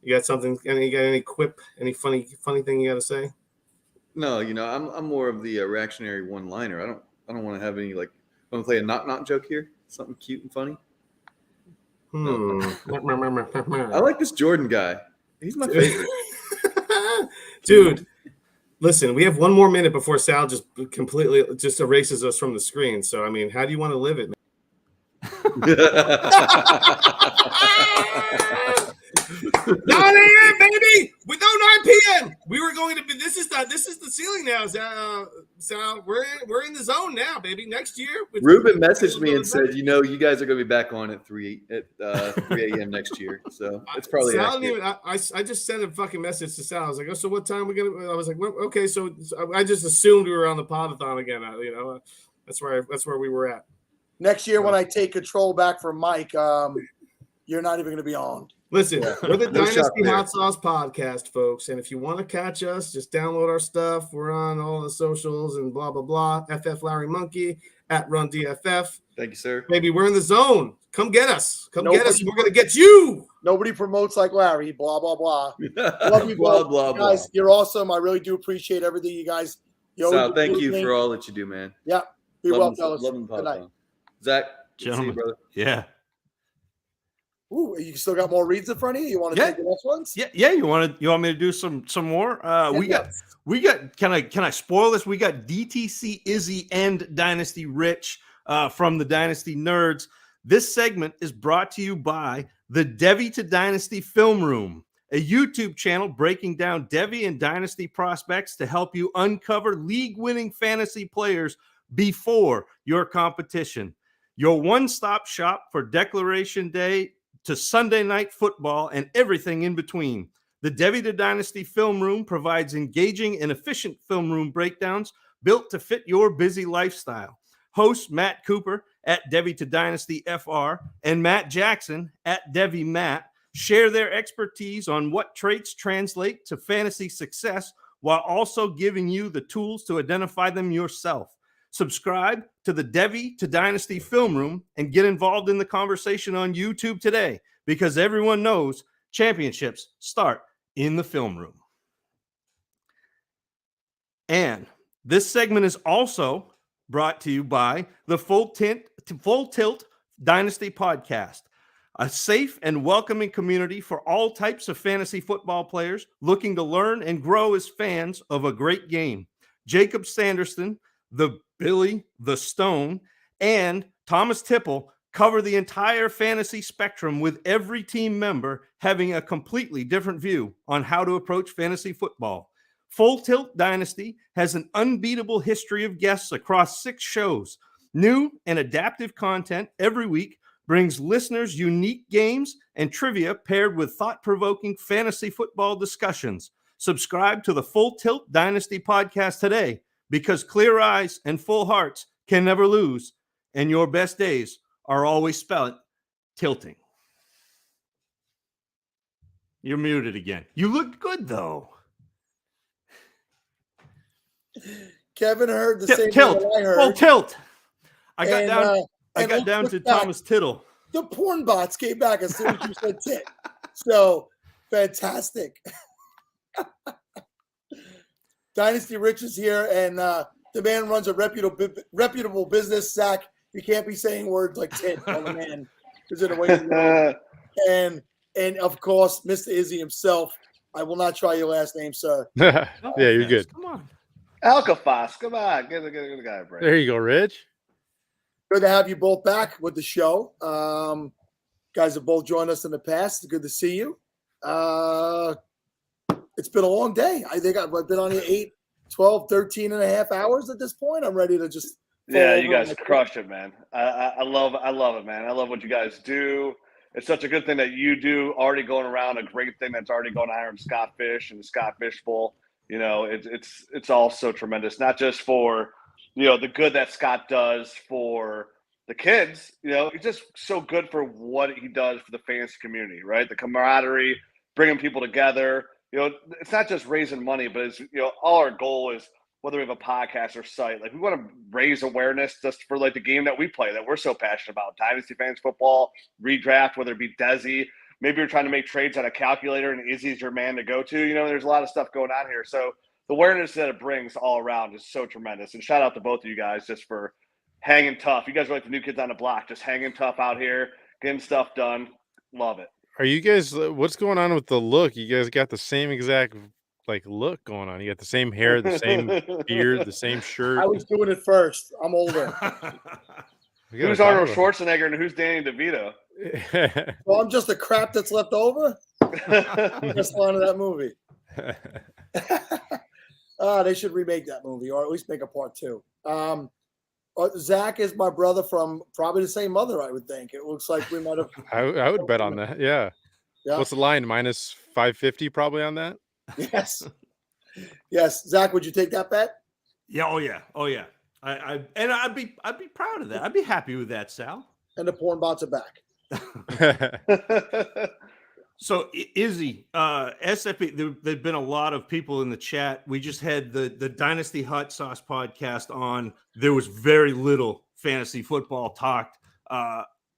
you got something? You got any quip? Any funny thing you got to say? No, I'm more of the reactionary one-liner. I don't want to have any, like, I want to play a knock joke here. Something cute and funny. I like this Jordan guy. He's my favorite. Dude, listen, we have one more minute before Sal just completely just erases us from the screen. So, I mean, how do you want to live it, man? 9 a.m. baby, with no 9 p.m. We were going to be. This is the ceiling now. So we're in the zone now, baby. Next year, Ruben messaged me and said, you guys are going to be back on at 3 a.m. next year. So it's probably. Sal I just sent a fucking message to Sal. I was like, oh, so what time are we gonna? I was like, well, okay, so I just assumed we were on the podathon again. That's where we were at. Next year, when I take control back from Mike, you're not even going to be on. Listen, we're the Dynasty Hot Sauce Podcast, folks. And if you want to catch us, just download our stuff. We're on all the socials and blah, blah, blah. FF Larry Monkey at Run DFF. Thank you, sir. Baby, we're in the zone. Come get us. Get us. We're going to get you. Nobody promotes like Larry. Blah, blah, blah. Love you blah, both. blah, guys, blah. You're awesome. I really do appreciate everything you guys. Sal, thank you for all that you do, man. Yeah. Be well, fellas. Love and Good night. Zach, gentlemen. See you, brother. Yeah. Ooh, you still got more reads in front of you? You want to take the next ones? Yeah. You want me to do some more? We got. Can I spoil this? We got DTC Izzy and Dynasty Rich from the Dynasty Nerds. This segment is brought to you by the Devi to Dynasty Film Room, a YouTube channel breaking down Devi and Dynasty prospects to help you uncover league-winning fantasy players before your competition. Your one-stop shop for Declaration Day to Sunday Night Football and everything in between. The Devi to Dynasty Film Room provides engaging and efficient film room breakdowns built to fit your busy lifestyle. Hosts Matt Cooper at Devi to Dynasty FR and Matt Jackson at Devi Matt share their expertise on what traits translate to fantasy success while also giving you the tools to identify them yourself. Subscribe to the Devi to Dynasty Film Room and get involved in the conversation on YouTube today, because everyone knows championships start in the film room. And this segment is also brought to you by the Full Tilt Dynasty Podcast, a safe and welcoming community for all types of fantasy football players looking to learn and grow as fans of a great game. Jacob Sanderson, the Billy the Stone, and Thomas Tipple cover the entire fantasy spectrum, with every team member having a completely different view on how to approach fantasy football. Full Tilt Dynasty has an unbeatable history of guests across 6 shows. New and adaptive content every week brings listeners unique games and trivia paired with thought-provoking fantasy football discussions. Subscribe to the Full Tilt Dynasty Podcast today, because clear eyes and full hearts can never lose, and your best days are always spelled tilting. You're muted again. You look good, though. Kevin heard the same Tilt. thing that I heard. Full tilt. I got And down to back. Thomas Tittle. The porn bots came back as soon as you said tit. So fantastic. Dynasty Rich is here, and the man runs a reputable business. Zach, you can't be saying words like tit on the man. Is it a way? And of course, Mr. Izzy himself. I will not try your last name, sir. Yeah, you're good. Come on. Alcafas, come on. Give the guy a break. There you go, Rich. Good to have you both back with the show. Guys have both joined us in the past. Good to see you. It's been a long day. I think I've been on here 8, 12, 13 and a half hours at this point. I'm ready to just Yeah, you guys crush it, man. I love it, man. I love what you guys do. It's such a good thing that you do. Already going around, a great thing that's already going on in Scott Fish and the Scott Fish Bowl. You know, it's all so tremendous. Not just for, you know, the good that Scott does for the kids. You know, he's just so good for what he does for the fantasy community, right? The camaraderie, bringing people together. You know, it's not just raising money, but it's, you know, all our goal is, whether we have a podcast or site, like we want to raise awareness just for like the game that we play that we're so passionate about, Dynasty Fantasy Football, redraft, whether it be Desi. Maybe you're trying to make trades on a calculator and Izzy's your man to go to. You know, there's a lot of stuff going on here. So the awareness that it brings all around is so tremendous. And shout out to both of you guys just for hanging tough. You guys are like the new kids on the block, just hanging tough out here, getting stuff done. Love it. Are you guys, what's going on with the look? You guys got the same exact like look going on. You got the same hair, the same beard, the same shirt. I was doing it first. I'm older. Who's Arnold Schwarzenegger and who's Danny DeVito? Well, I'm just the crap that's left over. Best line of that movie. They should remake that movie, or at least make a part 2. Zach is my brother from probably the same mother, I would think. It looks like we might have. I would bet on that. Yeah. What's the line? Minus 550 probably on that? Yes. Yes. Zach, would you take that bet? Yeah. Oh yeah. Oh yeah. I'd be proud of that. I'd be happy with that, Sal. And the porn bots are back. So Izzy, SFB, there've been a lot of people in the chat. We just had the Dynasty Hot Sauce podcast on. There was very little fantasy football talked.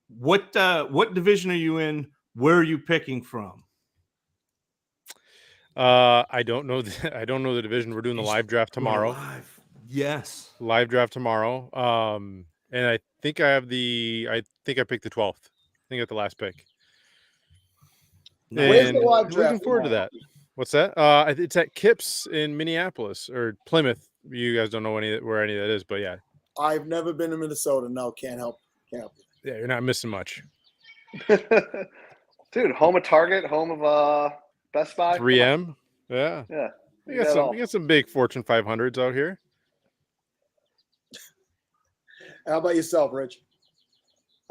What division are you in? Where are you picking from? I don't know. I don't know the division. We're doing the live draft tomorrow. Live. Yes. Live draft tomorrow. And I think I picked the 12th. I think I got the last pick. Where's the live and draft looking forward to tomorrow? that. What's that? It's at Kips in Minneapolis or Plymouth. You guys don't know where any of that is, but yeah. I've never been to Minnesota. No, can't help. Yeah, you're not missing much. Dude, home of Target, home of Best Buy. 3M. Yeah. Yeah. We got some big Fortune 500s out here. How about yourself, Rich?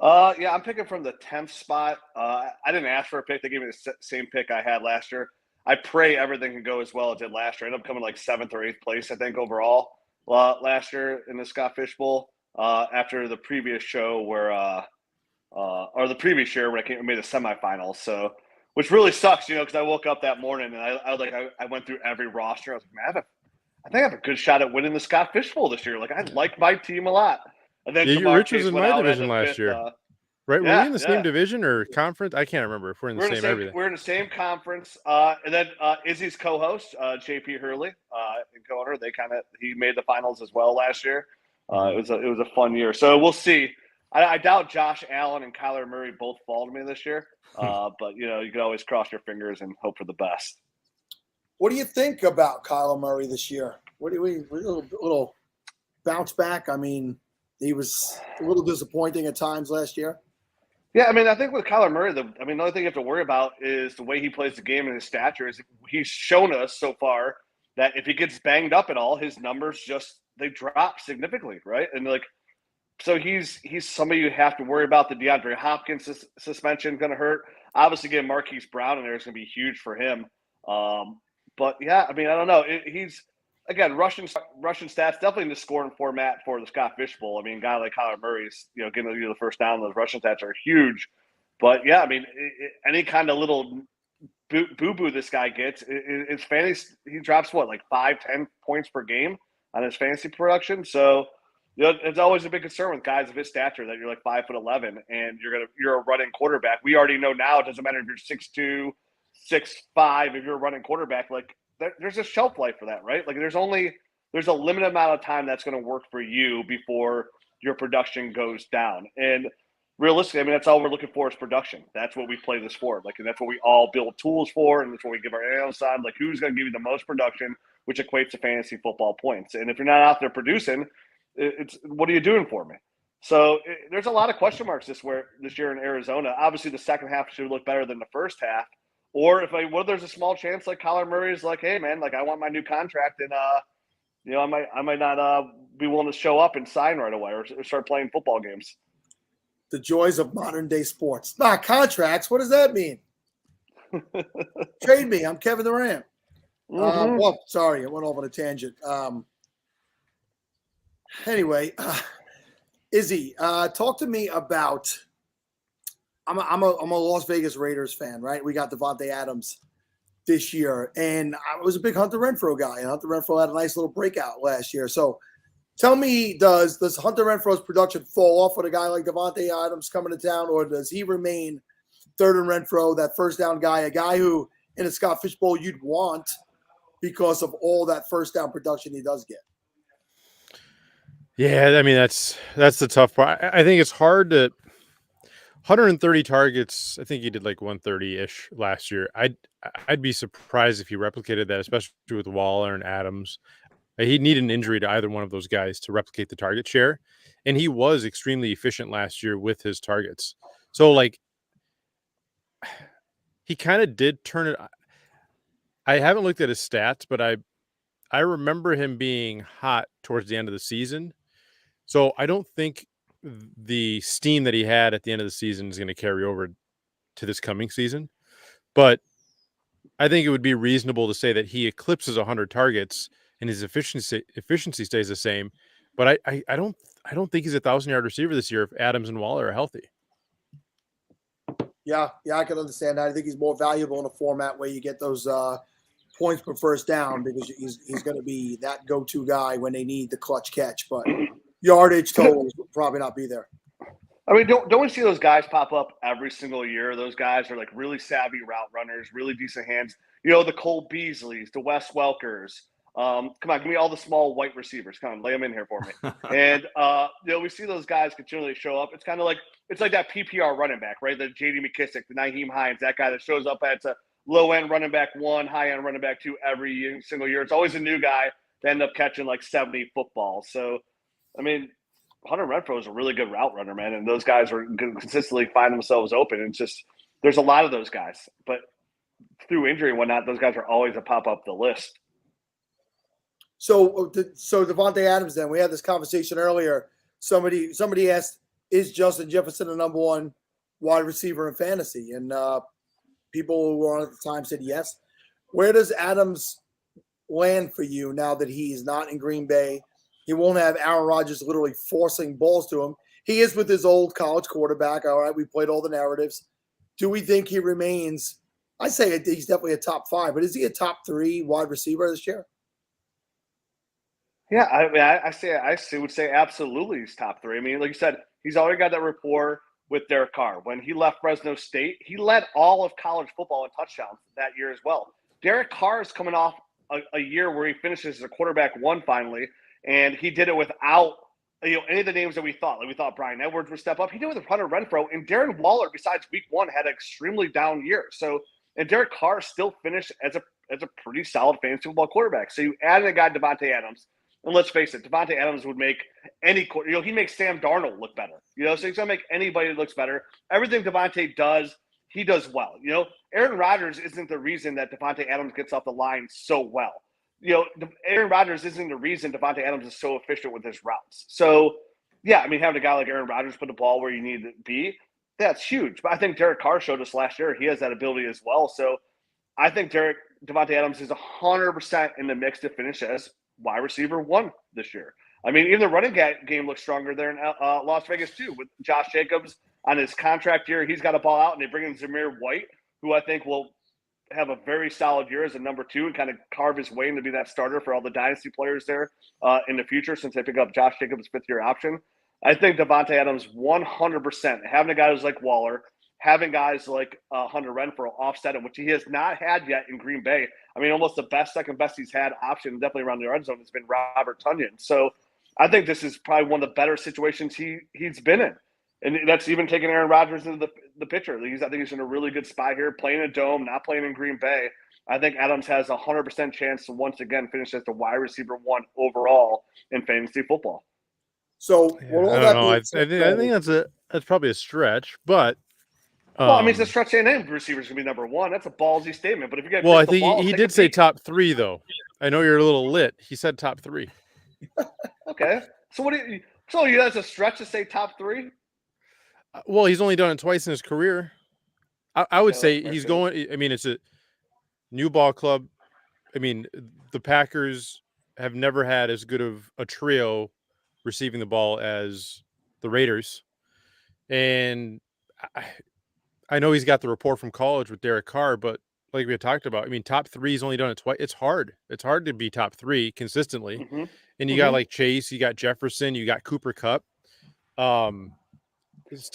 Yeah, I'm picking from the 10th spot. I didn't ask for a pick. They gave me the same pick I had last year. I pray everything can go as well as it did last year. I ended up coming like 7th or 8th place, I think, overall last year in the Scott Fish Bowl. After the previous show or the previous year when I made the semifinals. So, which really sucks, you know, because I woke up that morning and I went through every roster. I was like, man, I think I have a good shot at winning the Scott Fish Bowl this year. Like, I like my team a lot. And then Rich was in my division last year. Right? Yeah, were we in the same division or conference? I can't remember if we're in the same everything. We're in the same conference. And then Izzy's co-host, JP Hurley, and co-owner, he made the finals as well last year. It was a fun year. So we'll see. I doubt Josh Allen and Kyler Murray both fall to me this year. But you know, you can always cross your fingers and hope for the best. What do you think about Kyler Murray this year? What do we little bounce back? I mean, he was a little disappointing at times last year. Yeah, I mean, I think with Kyler Murray, the only thing you have to worry about is the way he plays the game and his stature. He's shown us so far that if he gets banged up at all, his numbers they drop significantly, right? And so he's somebody you have to worry about. The DeAndre Hopkins suspension going to hurt. Obviously, getting Marquise Brown in there is going to be huge for him. But yeah, I mean, I don't know. He's again rushing stats definitely in the scoring format for the Scott Fish Bowl. I mean, a guy like Kyler Murray's getting the first down. Those rushing stats are huge. But yeah, I mean, any kind of little boo this guy gets, his fantasy, he drops what, like 5-10 points per game on his fantasy production. So it's always a big concern with guys of his stature that you're like 5'11" and you're a running quarterback. We already know now it doesn't matter if you're 6'2", 6'5", if you're a running quarterback, like there's a shelf life for that, right? Like there's a limited amount of time that's going to work for you before your production goes down. And realistically, I mean, that's all we're looking for is production. That's what we play this for. Like, and that's what we all build tools for. And that's what we give our analysts on, like who's going to give you the most production, which equates to fantasy football points. And if you're not out there producing, it's what are you doing for me? So there's a lot of question marks this year in Arizona. Obviously, the second half should look better than the first half. Or if there's a small chance like Kyler Murray is like, hey man, like I want my new contract You know, I might not be willing to show up and sign right away or start playing football games. The joys of modern day sports. Contracts. What does that mean? Trade me. I'm Kevin Durant. Well, sorry, I went off on a tangent. Anyway, Izzy, talk to me about. I'm a Las Vegas Raiders fan, right? We got Davante Adams this year, and I was a big Hunter Renfrow guy, and Hunter Renfrow had a nice little breakout last year. So, tell me, does Hunter Renfrow's production fall off with a guy like Davante Adams coming to town, or does he remain third and Renfrow, that first down guy, a guy who in a Scott Fish Bowl you'd want because of all that first down production he does get? Yeah, I mean that's the tough part. I think it's hard to 130 targets. I think he did like 130-ish last year. I'd be surprised if he replicated that, especially with Waller and Adams. He'd need an injury to either one of those guys to replicate the target share, and he was extremely efficient last year with his targets. So like he kind of did turn it. I haven't looked at his stats, but I remember him being hot towards the end of the season. So I don't think the steam that he had at the end of the season is going to carry over to this coming season. But I think it would be reasonable to say that he eclipses 100 targets and his efficiency stays the same. But I don't think he's a 1,000-yard receiver this year if Adams and Waller are healthy. Yeah, I can understand that. I think he's more valuable in a format where you get those points per first down because he's going to be that go-to guy when they need the clutch catch. But yardage totals will probably not be there. I mean, don't we see those guys pop up every single year? Those guys are like really savvy route runners, really decent hands. You know, the Cole Beasleys, the Wes Welkers. Come on, give me all the small white receivers. Come on, lay them in here for me. And you know, we see those guys continually show up. It's kind of like that PPR running back, right? The J.D. McKissick, the Nyheim Hines, that guy that shows up at a low-end running back 1, high-end running back 2 every single year. It's always a new guy to end up catching like 70 footballs. So, I mean, Hunter Renfrow is a really good route runner, man, and those guys are going to consistently find themselves open. It's just there's a lot of those guys, but through injury and whatnot, those guys are always a pop up the list. So Davante Adams, then we had this conversation earlier. Somebody asked, is Justin Jefferson the number 1 wide receiver in fantasy? And people who were on at the time said yes. Where does Adams land for you now that he's not in Green Bay? He won't have Aaron Rodgers literally forcing balls to him. He is with his old college quarterback. All right, we played all the narratives. Do we think he remains? I say he's definitely a top 5, but is he a top 3 wide receiver this year? Yeah, I mean, I would say absolutely he's top 3. I mean, like you said, he's already got that rapport with Derek Carr. When he left Fresno State, he led all of college football in touchdowns that year as well. Derek Carr is coming off a year where he finishes as a quarterback 1 finally, and he did it without any of the names that we thought. Like we thought Brian Edwards would step up. He did it with Hunter Renfrow, and Darren Waller, besides week 1, had an extremely down year. So, and Derek Carr still finished as a pretty solid fantasy football quarterback. So you added a guy, Davante Adams. And let's face it, Davante Adams would make any – he makes Sam Darnold look better. So he's going to make anybody that looks better. Everything Davante does, he does well. Aaron Rodgers isn't the reason that Davante Adams gets off the line so well. Aaron Rodgers isn't the reason Davante Adams is so efficient with his routes. So, yeah, I mean, having a guy like Aaron Rodgers put the ball where you need it to be, that's huge. But I think Derek Carr showed us last year he has that ability as well. So I think Davante Adams is 100% in the mix to finish as wide receiver 1 this year. I mean, even the running game looks stronger there in Las Vegas too, with Josh Jacobs on his contract year. He's got a ball out, and they bring in Zamir White, who I think will have a very solid year as a number 2 and kind of carve his way into be that starter for all the dynasty players there in the future since they pick up Josh Jacobs' 5th-year option. I think Davante Adams 100%, having a guy who's like Waller, having guys like Hunter Renfrow offset him, which he has not had yet in Green Bay. I mean, almost the second best he's had option, definitely around the red zone, has been Robert Tonyan. So I think this is probably one of the better situations he's been in. And that's even taking Aaron Rodgers into the picture. I think he's in a really good spot here, playing a dome, not playing in Green Bay. I think Adams has a 100% chance to once again finish as the wide receiver 1 overall in fantasy football. So I don't know. I think that's probably a stretch, but Well, I mean, it's a stretch A&M receiver's going to be number one. That's a ballsy statement. But if you get Well, I crystal think balls, he take a did say peek. top 3, though. I know you're a little lit. He said top 3. Okay. So what do you? So you that's a stretch to say top 3? Well, he's only done it twice in his career. I would Yeah, say that's fair, he's too. going. I mean, it's a new ball club. I mean, the Packers have never had as good of a trio receiving the ball as the Raiders. And I know he's got the rapport from college with Derek Carr, but like we had talked about, I mean, top 3, he's only done it twice. It's hard. It's hard to be top 3 consistently. Mm-hmm. And you got like Chase, you got Jefferson, you got Cooper Kupp, Stephon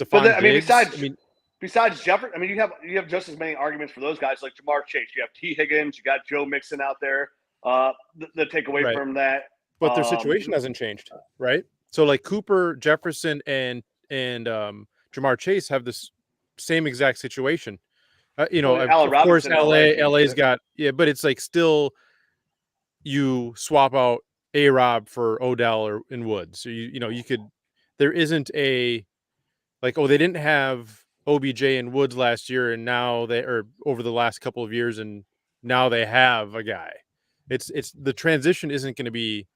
But then, I mean, Diggs. besides Jefferson, I mean, you have just as many arguments for those guys like Jamar Chase. You have T. Higgins. You got Joe Mixon out there. The takeaway Right. from that, But their situation hasn't changed, right? So like Cooper, Jefferson, and Jamar Chase have this same exact situation. You know, Well, Allen of course, Robinson in LA LA's changed it. got but it's like still you swap out A-Rob for Odell or in Woods. So you know you could. There isn't a like they didn't have OBJ and Woods last year, and now over the last couple of years, and now they have a guy. It's the transition isn't going to be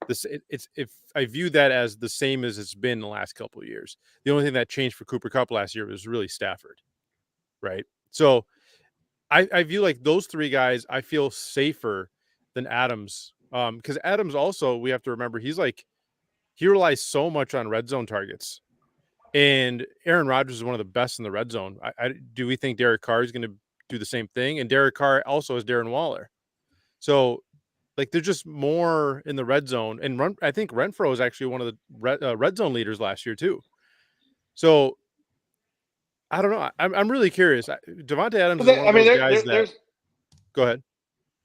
this. If I view that as the same as it's been the last couple of years. The only thing that changed for Cooper Kupp last year was really Stafford, right? So I view like those 3 guys. I feel safer than Adams, because Adams also, we have to remember, he relies so much on red zone targets. And Aaron Rodgers is one of the best in the red zone. Do we think Derek Carr is going to do the same thing? And Derek Carr also is Darren Waller. So, like, they're just more in the red zone. And I think Renfro is actually one of the red zone leaders last year, too. So, I don't know. I'm really curious. Devontae Adams is one of those guys that... Go ahead.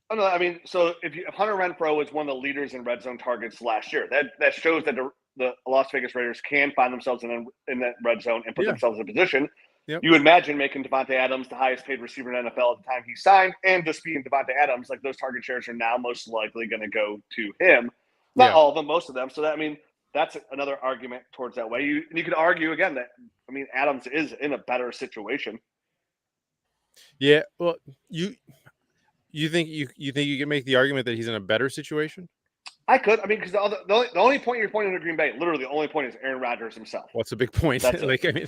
Oh, no, I mean, so if Hunter Renfrow is one of the leaders in red zone targets last year, that shows that the Las Vegas Raiders can find themselves in that red zone and put themselves in a position. Yep. You would imagine making Devontae Adams the highest paid receiver in NFL at the time he signed, and just being Devontae Adams, like those target shares are now most likely going to go to him. Not all of them, most of them. So that, I mean, that's another argument towards that way. You could argue again that, I mean, Adams is in a better situation. Yeah, well, you think you can make the argument that he's in a better situation? I could. I mean, because the only point you're pointing to Green Bay, literally the only point is Aaron Rodgers himself. What's a big point? Like, I mean,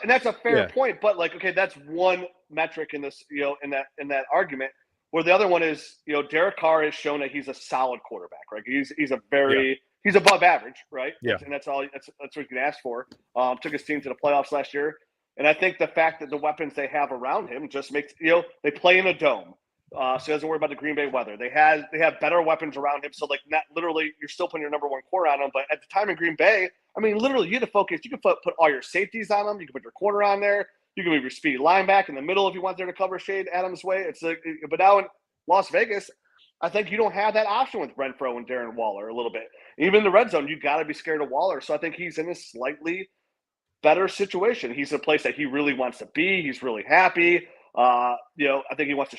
and that's a fair point. But like, okay, that's one metric in this, in that argument. Where the other one is, Derek Carr has shown that he's a solid quarterback, right? He's a very he's above average, right? Yeah. And that's all. That's what you can ask for. Took his team to the playoffs last year, and I think the fact that the weapons they have around him just makes they play in a dome. So he doesn't worry about the Green Bay weather. They have better weapons around him. So like not literally, you're still putting your number one corner on him. But at the time in Green Bay, I mean, literally, you had to focus. You could put all your safeties on him. You can put your corner on there. You can move your speedy linebacker in the middle if you want there to cover shade Adams' way. It's like, but now in Las Vegas, I think you don't have that option with Renfro and Darren Waller a little bit. Even in the red zone, you got to be scared of Waller. So I think he's in a slightly better situation. He's a place that he really wants to be. He's really happy. I think he wants to.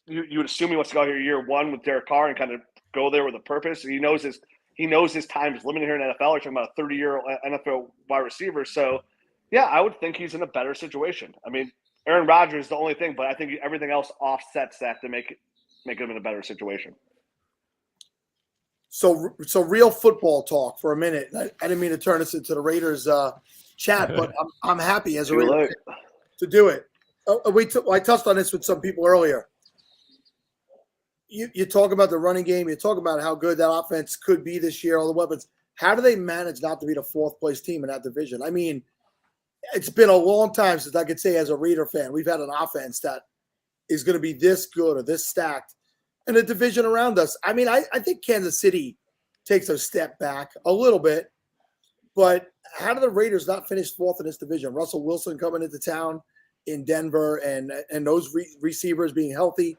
You would assume he wants to go here year one with Derek Carr and kind of go there with a purpose. He knows his time is limited here in NFL. We're talking about a 30-year NFL wide receiver. So, yeah, I would think he's in a better situation. I mean, Aaron Rodgers is the only thing, but I think everything else offsets that to make him in a better situation. So real football talk for a minute. I didn't mean to turn this into the Raiders chat, but I'm happy as a Raider to do it. I touched on this with some people earlier. You talk about the running game. You talk about how good that offense could be this year, all the weapons. How do they manage not to be the fourth place team in that division? I mean, it's been a long time since I could say as a Raider fan, we've had an offense that is going to be this good or this stacked in the division around us. I mean, I think Kansas City takes a step back a little bit, but how do the Raiders not finish fourth in this division? Russell Wilson coming into town in Denver and those receivers being healthy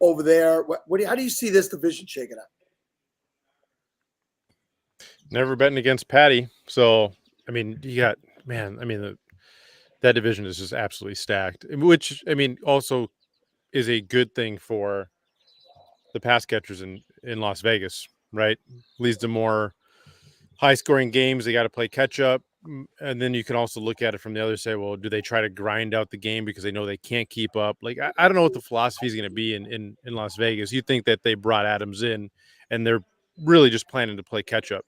over there. How do you see this division shaking up? Never betting against Patty. So, I mean, that division is just absolutely stacked, which, I mean, also is a good thing for the pass catchers in Las Vegas, right? Leads to more high-scoring games. They got to play catch-up. and then you can also look at it from the other side. Well, do they try to grind out the game because they know they can't keep up? Like, I don't know what the philosophy is going to be in Las Vegas. You think that they brought Adams in and they're really just planning to play catch up.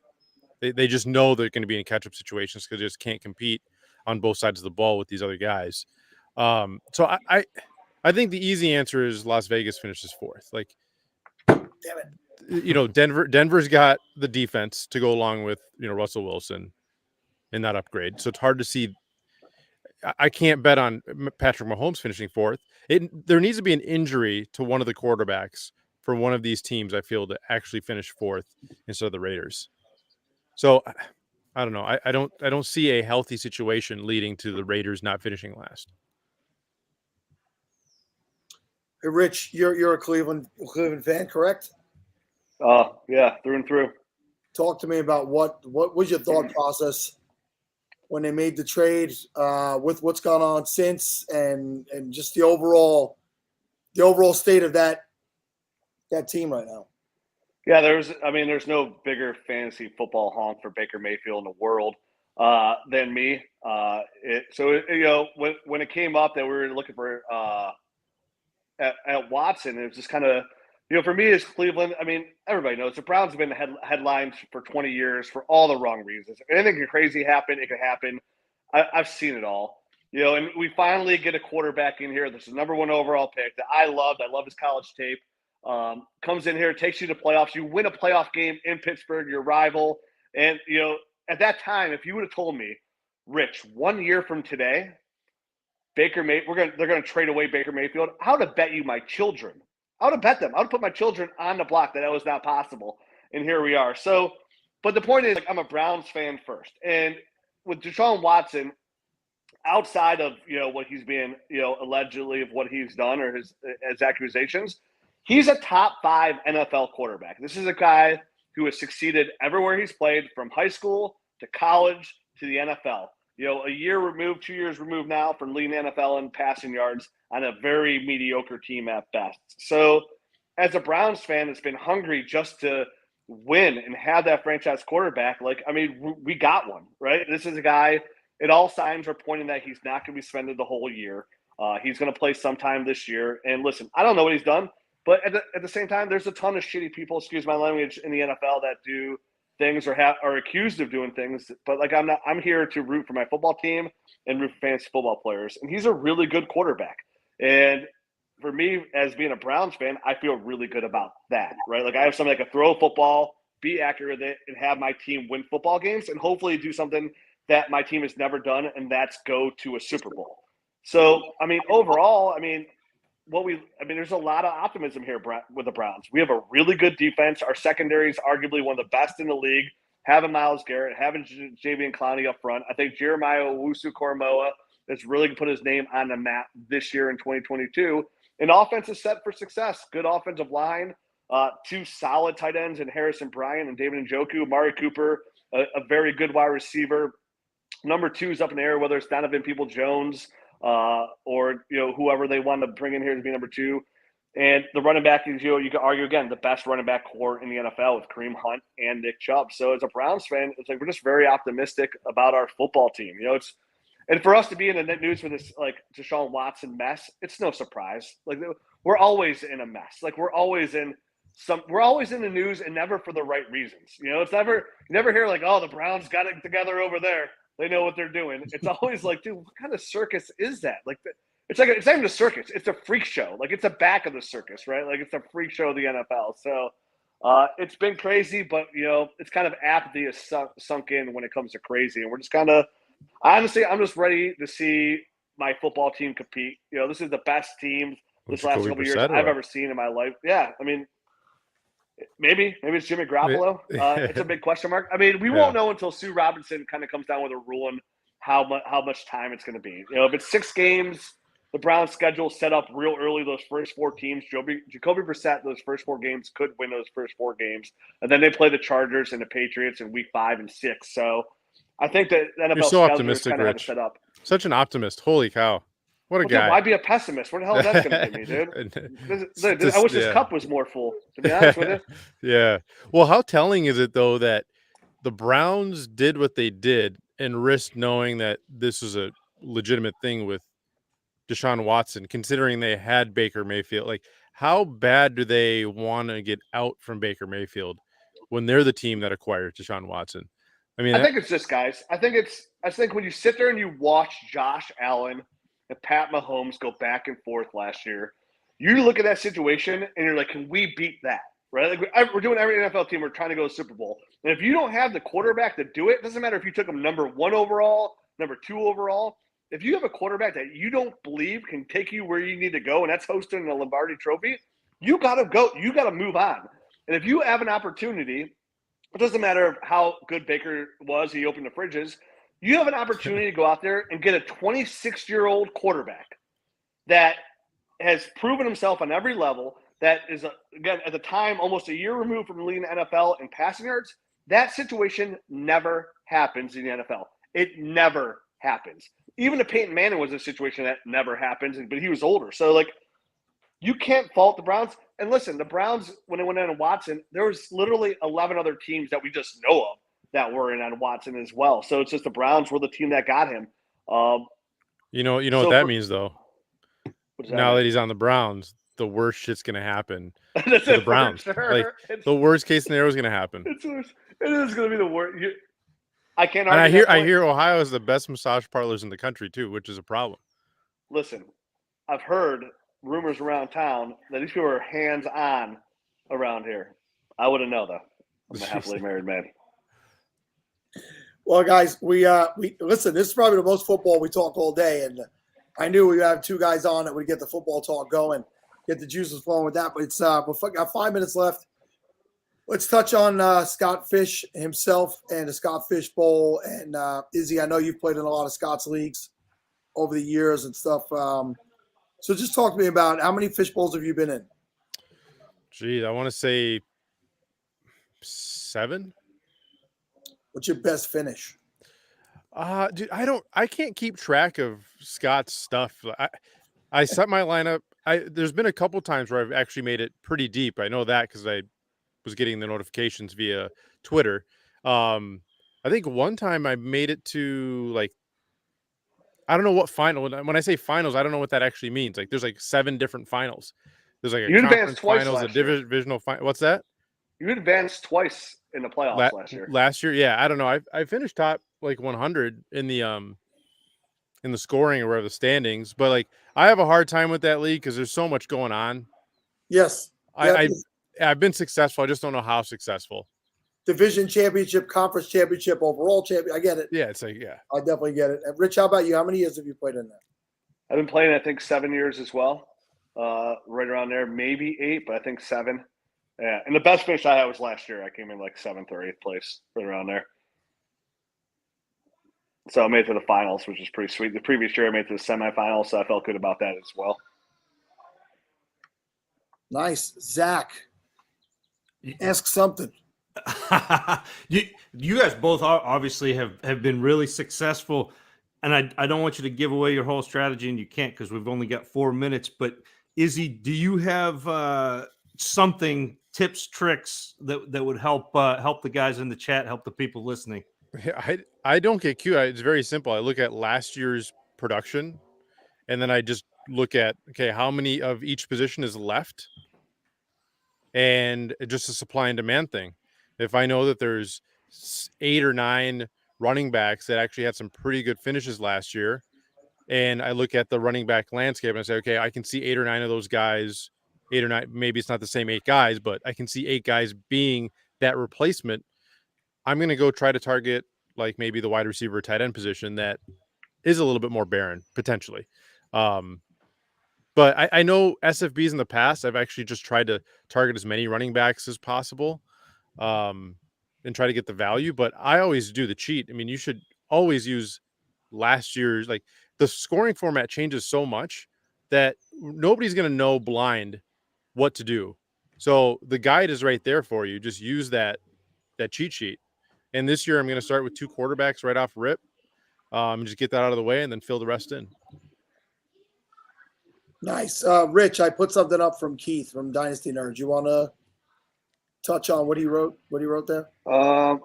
They just know they're going to be in catch up situations because they just can't compete on both sides of the ball with these other guys. So I think the easy answer is Las Vegas finishes fourth. Like, damn it. You know, Denver's got the defense to go along with, you know, Russell Wilson in that upgrade. So it's hard to see. I can't bet on Patrick Mahomes finishing fourth. There needs to be an injury to one of the quarterbacks for one of these teams, I feel, to actually finish fourth instead of the Raiders. So I don't know. I don't see a healthy situation leading to the Raiders not finishing last. Hey, Rich, you're a Cleveland fan, correct? Yeah, through and through. Talk to me about what was your thought process when they made the trade, with what's gone on since, and just the overall state of that team right now. Yeah, there's no bigger fantasy football honk for Baker Mayfield in the world than me. When it came up that we were looking for at Watson, it was just kind of, for me as Cleveland, I mean, everybody knows the Browns have been headlines for 20 years for all the wrong reasons. Anything crazy happen, it could happen. I've seen it all. And we finally get a quarterback in here. This is number 1 overall pick that I loved. I love his college tape. Comes in here, takes you to playoffs. You win a playoff game in Pittsburgh, your rival. And, at that time, if you would have told me, Rich, 1 year from today, they're going to trade away Baker Mayfield, I would have bet you my children. I would have bet them. I would have put my children on the block that was not possible. And here we are. So, but the point is, like, I'm a Browns fan first. And with Deshaun Watson, outside of, what he's being, allegedly of what he's done or his accusations, he's a top 5 NFL quarterback. This is a guy who has succeeded everywhere he's played, from high school to college to the NFL. A year removed, 2 years removed now from leading NFL in passing yards on a very mediocre team at best. So as a Browns fan, it's been hungry just to win and have that franchise quarterback. Like, I mean, we got one, right? This is a guy, all signs are pointing that he's not going to be suspended the whole year. He's going to play sometime this year. And listen, I don't know what he's done, but at the same time, there's a ton of shitty people, excuse my language, in the NFL that do things or are accused of doing things. But like, I'm here to root for my football team and root for fantasy football players. And he's a really good quarterback. And for me, as being a Browns fan, I feel really good about that, right? Like, I have somebody that can throw a football, be accurate with it, and have my team win football games, and hopefully do something that my team has never done, and that's go to a Super Bowl. So, I mean, overall, there's a lot of optimism here with the Browns. We have a really good defense. Our secondary is arguably one of the best in the league. Having Myles Garrett, having Jadeveon Clowney up front. I think Jeremiah Owusu-Koramoah has really put his name on the map this year in 2022. And offense is set for success. Good offensive line, 2 solid tight ends in Harrison Bryant and David Njoku. Amari Cooper, a very good wide receiver. Number 2 is up in the air, whether it's Donovan Peoples-Jones or whoever they want to bring in here to be number 2. And the running back is, you could argue, again, the best running back core in the NFL with Kareem Hunt and Nick Chubb. So as a Browns fan, it's like we're just very optimistic about our football team. And for us to be in the news for this, like, Deshaun Watson mess, it's no surprise. Like, we're always in a mess. Like, we're always in the news, and never for the right reasons. It's you never hear like, oh, the Browns got it together over there. They know what they're doing. It's always like, dude, what kind of circus is that? Like, it's not even a circus. It's a freak show. Like, it's a back of the circus, right? Like, it's a freak show of the NFL. So it's been crazy, but, it's kind of apathy has sunk in when it comes to crazy. And we're just kind of, honestly, I'm just ready to see my football team compete. This is the best team this last couple of years I've ever seen in my life. Yeah, I mean, maybe it's Jimmy Garoppolo. It's a big question mark. I mean, we won't know until Sue Robinson kind of comes down with a rule on how much time it's going to be. If it's 6 games, the Browns' schedule set up real early. Those first 4 teams, Jacoby Brissett, those first 4 games could win those first 4 games, and then they play the Chargers and the Patriots in week 5 and 6. So I think that the NFL You're so optimistic, kind of Rich. set up. Such an optimist. Holy cow. What a guy. Dude, why be a pessimist? What the hell is that going to get me, dude? I wish this cup was more full, to be honest with you. Yeah. Well, how telling is it, though, that the Browns did what they did and risk knowing that this is a legitimate thing with Deshaun Watson, considering they had Baker Mayfield? Like, how bad do they want to get out from Baker Mayfield when they're the team that acquired Deshaun Watson? I mean, I think it's this, guys. I think when you sit there and you watch Josh Allen and Pat Mahomes go back and forth last year, you look at that situation and you're like, can we beat that? Right? Like, we're doing every NFL team. We're trying to go to the Super Bowl. And if you don't have the quarterback to do it, doesn't matter if you took him number 1 overall, number 2 overall. If you have a quarterback that you don't believe can take you where you need to go, and that's hosting the Lombardi Trophy, you got to go. You got to move on. And if you have an opportunity, it doesn't matter how good Baker was. He opened the fridges. You have an opportunity to go out there and get a 26-year-old quarterback that has proven himself on every level, that is, again, at the time, almost a year removed from leading the NFL in passing yards. That situation never happens in the NFL. It never happens. Even if Peyton Manning was in a situation that never happens, but he was older. So, like, you can't fault the Browns. And listen, the Browns, when they went in on Watson, there was literally 11 other teams that we just know of that were in on Watson as well. So it's just the Browns were the team that got him. You know so what that for- means, though? What does that Now mean? that he's on the Browns, the worst shit's going to happen That's to it, the Browns. for sure. Like, It's- the worst case scenario is going to happen. It is going to be the worst. I can't And argue. I hear Ohio is the best massage parlors in the country too, which is a problem. Listen, I've heard rumors around town that these people are hands-on around here. I wouldn't know, though. I'm a happily married man. Well, guys, we listen. This is probably the most football we talk all day, and I knew we would have 2 guys on that would get the football talk going, get the juices flowing with that. But it's we've got 5 minutes left. Let's touch on Scott Fish himself and the Scott Fish Bowl. And Izzy, I know you've played in a lot of Scott's leagues over the years and stuff. So just talk to me about how many Fish Bowls have you been in? Gee, I want to say 7. What's your best finish? Dude, I can't keep track of Scott's stuff. I set my lineup. There's been a couple times where I've actually made it pretty deep. I know that because I was getting the notifications via Twitter. I think one time I made it to, like, I don't know what final. When I say finals, I don't know what that actually means. Like, there's like 7 different finals. There's like a You advanced conference twice finals, a last year. divisional final. What's that? You advanced twice in the playoffs last year. Last year, yeah. I don't know. I finished top like 100 in the scoring or whatever, the standings, but like I have a hard time with that league because there's so much going on. Yes, I've been successful. I just don't know how successful. Division championship, conference championship, overall champion. I get it. Yeah, it's like, yeah. I definitely get it. And Rich, how about you? How many years have you played in that? I've been playing, I think, 7 years as well. Right around there, maybe 8, but I think 7. Yeah, and the best finish I had was last year. I came in like 7th or 8th place, right around there. So I made it to the finals, which is pretty sweet. The previous year I made it to the semifinals, so I felt good about that as well. Nice. Zach, ask something. You guys both obviously have been really successful, and I don't want you to give away your whole strategy, and you can't because we've only got 4 minutes. But Izzy, do you have something, tips, tricks that would help the guys in the chat, help the people listening? I don't get cute. It's very simple. I look at last year's production, and then I just look at, okay, how many of each position is left, and just a supply and demand thing. If I know that there's 8 or 9 running backs that actually had some pretty good finishes last year, and I look at the running back landscape and I say, okay, I can see 8 or 9 of those guys, 8 or 9, maybe it's not the same 8 guys, but I can see 8 guys being that replacement. I'm going to go try to target like maybe the wide receiver, tight end position that is a little bit more barren potentially. But I know SFBs in the past, I've actually just tried to target as many running backs as possible and try to get the value. But I always do the cheat. I mean, you should always use last year's, like, the scoring format changes so much that nobody's going to know blind what to do. So the guide is right there for you. Just use that cheat sheet. And this year I'm going to start with 2 quarterbacks right off rip. Just get that out of the way and then fill the rest in. Nice. Rich, I put something up from Keith from Dynasty Nerds. You want to touch on what he wrote there? Oh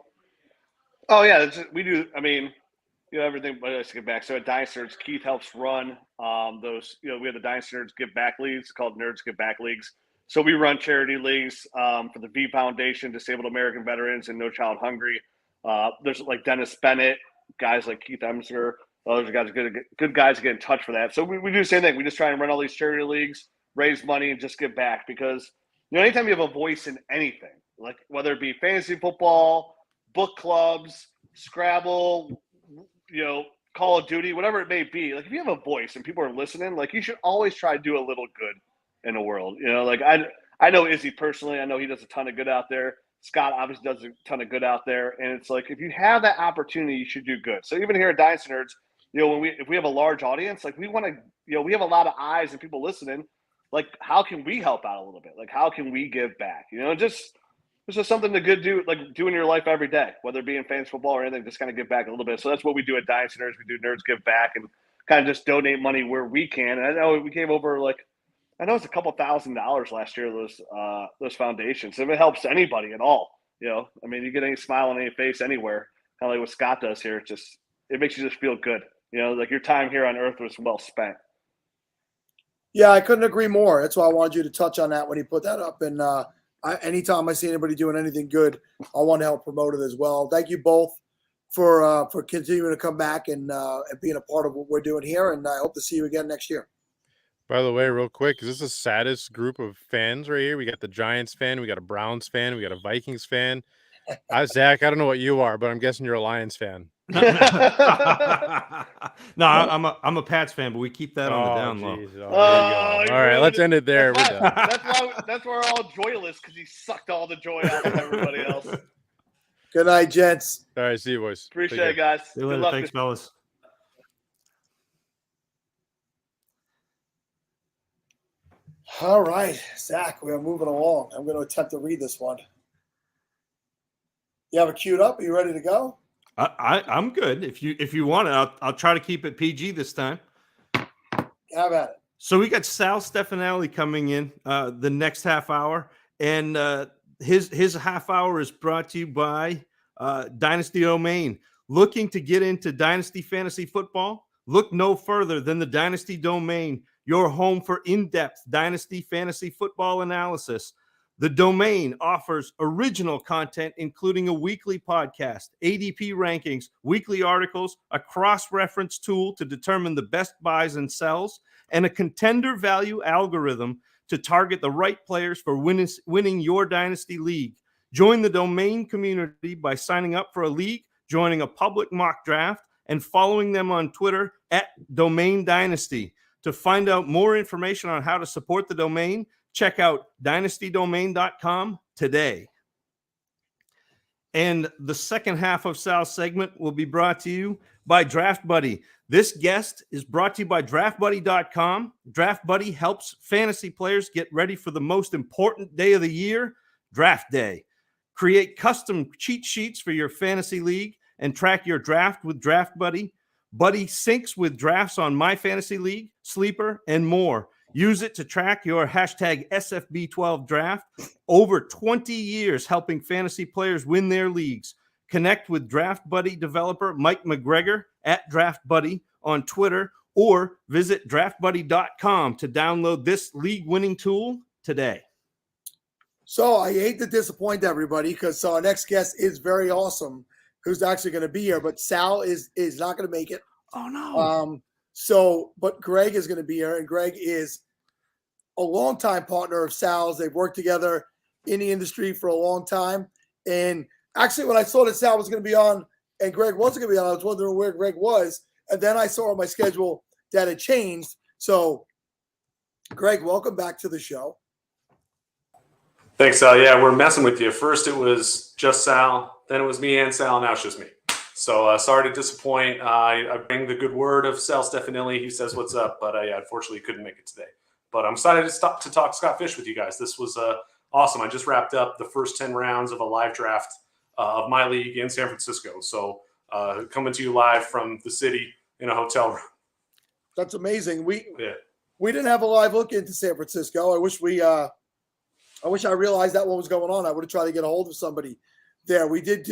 yeah, we do. I mean, everything. But let's get back. So at Dynasty Nerds, Keith helps run those. We have the Dynasty Nerds Give Back leagues called Nerds Give Back leagues. So we run charity leagues for the V Foundation, Disabled American Veterans, and No Child Hungry. There's like Dennis Bennett, guys like Keith Emser. Those are guys good guys to get in touch for that. So we do the same thing. We just try and run all these charity leagues, raise money, and just give back because anytime you have a voice in anything, like whether it be fantasy football, book clubs, Scrabble, Call of Duty, whatever it may be, like if you have a voice and people are listening, like you should always try to do a little good in the world. Like I know Izzy personally. I know he does a ton of good out there. Scott obviously does a ton of good out there. And it's like if you have that opportunity, you should do good. So even here at Dynasty Nerds, if we have a large audience, like we want to, we have a lot of eyes and people listening. Like, how can we help out a little bit? Like, how can we give back? It's just something to do in your life every day, whether it be in fantasy football or anything, just kind of give back a little bit. So that's what we do at Dynasty Nerds. We do Nerds Give Back and kind of just donate money where we can. And I know we gave over I know it's a couple $1,000s last year, those foundations. If it helps anybody at all, you get any smile on any face anywhere, kind of like what Scott does here. It makes you just feel good. Like your time here on earth was well spent. Yeah, I couldn't agree more. That's why I wanted you to touch on that when he put that up. And anytime I see anybody doing anything good, I want to help promote it as well. Thank you both for continuing to come back and being a part of what we're doing here. And I hope to see you again next year. By the way, real quick, is this the saddest group of fans right here? We got the Giants fan, we got a Browns fan, we got a Vikings fan. Zach, I don't know what you are, but I'm guessing you're a Lions fan. No, I'm a Pats fan, but we keep that on the down low. Geez. There you go. All right, let's end it there. We're done. That's why we're all joyless because he sucked all the joy out of everybody else. Good night, gents. All right, see you, boys. Appreciate it, guys. See you later. Thanks, fellas. All right, Zach, we are moving along. I'm going to attempt to read this one. You have it queued up? Are you ready to go? I'm good. If you want it, I'll try to keep it PG this time. Have at it. So we got Sal Stefanelli coming in the next half hour, and his half hour is brought to you by Dynasty Domain. Looking to get into Dynasty Fantasy Football? Look no further than the Dynasty Domain, your home for in-depth Dynasty Fantasy Football analysis. The Domain offers original content, including a weekly podcast, ADP rankings, weekly articles, a cross-reference tool to determine the best buys and sells, and a contender value algorithm to target the right players for winning your Dynasty League. Join the Domain community by signing up for a league, joining a public mock draft, and following them on Twitter at Domain Dynasty. To find out more information on how to support the Domain, check out dynastydomain.com today. And the second half of Sal's segment will be brought to you by Draft Buddy. This guest is brought to you by draftbuddy.com. Draft Buddy helps fantasy players get ready for the most important day of the year, Draft Day. Create custom cheat sheets for your fantasy league and track your draft with Draft Buddy. Buddy syncs with drafts on My Fantasy League, Sleeper, and more. Use it to track your hashtag SFB12 draft. Over 20 years helping fantasy players win their leagues. Connect with Draft Buddy developer Mike McGregor at Draft Buddy on Twitter, or visit draftbuddy.com to download this league-winning tool today. So I hate to disappoint everybody because our next guest is very awesome, who's actually going to be here, but Sal is not going to make it. Oh, no. But Greg is going to be here, and Greg is a longtime partner of Sal's. They've worked together in the industry for a long time. And actually, when I saw that Sal was going to be on and Greg wasn't going to be on, I was wondering where Greg was. And then I saw on my schedule that it changed. So, Greg, welcome back to the show. Thanks, Sal. Yeah, we're messing with you. First, it was just Sal. Then it was me and Sal. Now it's just me. So sorry to disappoint. I bring the good word of Sal Stefanelli. He says what's up, but I unfortunately couldn't make it today. But I'm excited to talk Scott Fish with you guys. This was awesome. I just wrapped up the first 10 rounds of a live draft of my league in San Francisco. So coming to you live from the city in a hotel room. That's amazing. We didn't have a live look into San Francisco. I wish I realized that what was going on. I would have tried to get a hold of somebody there. We did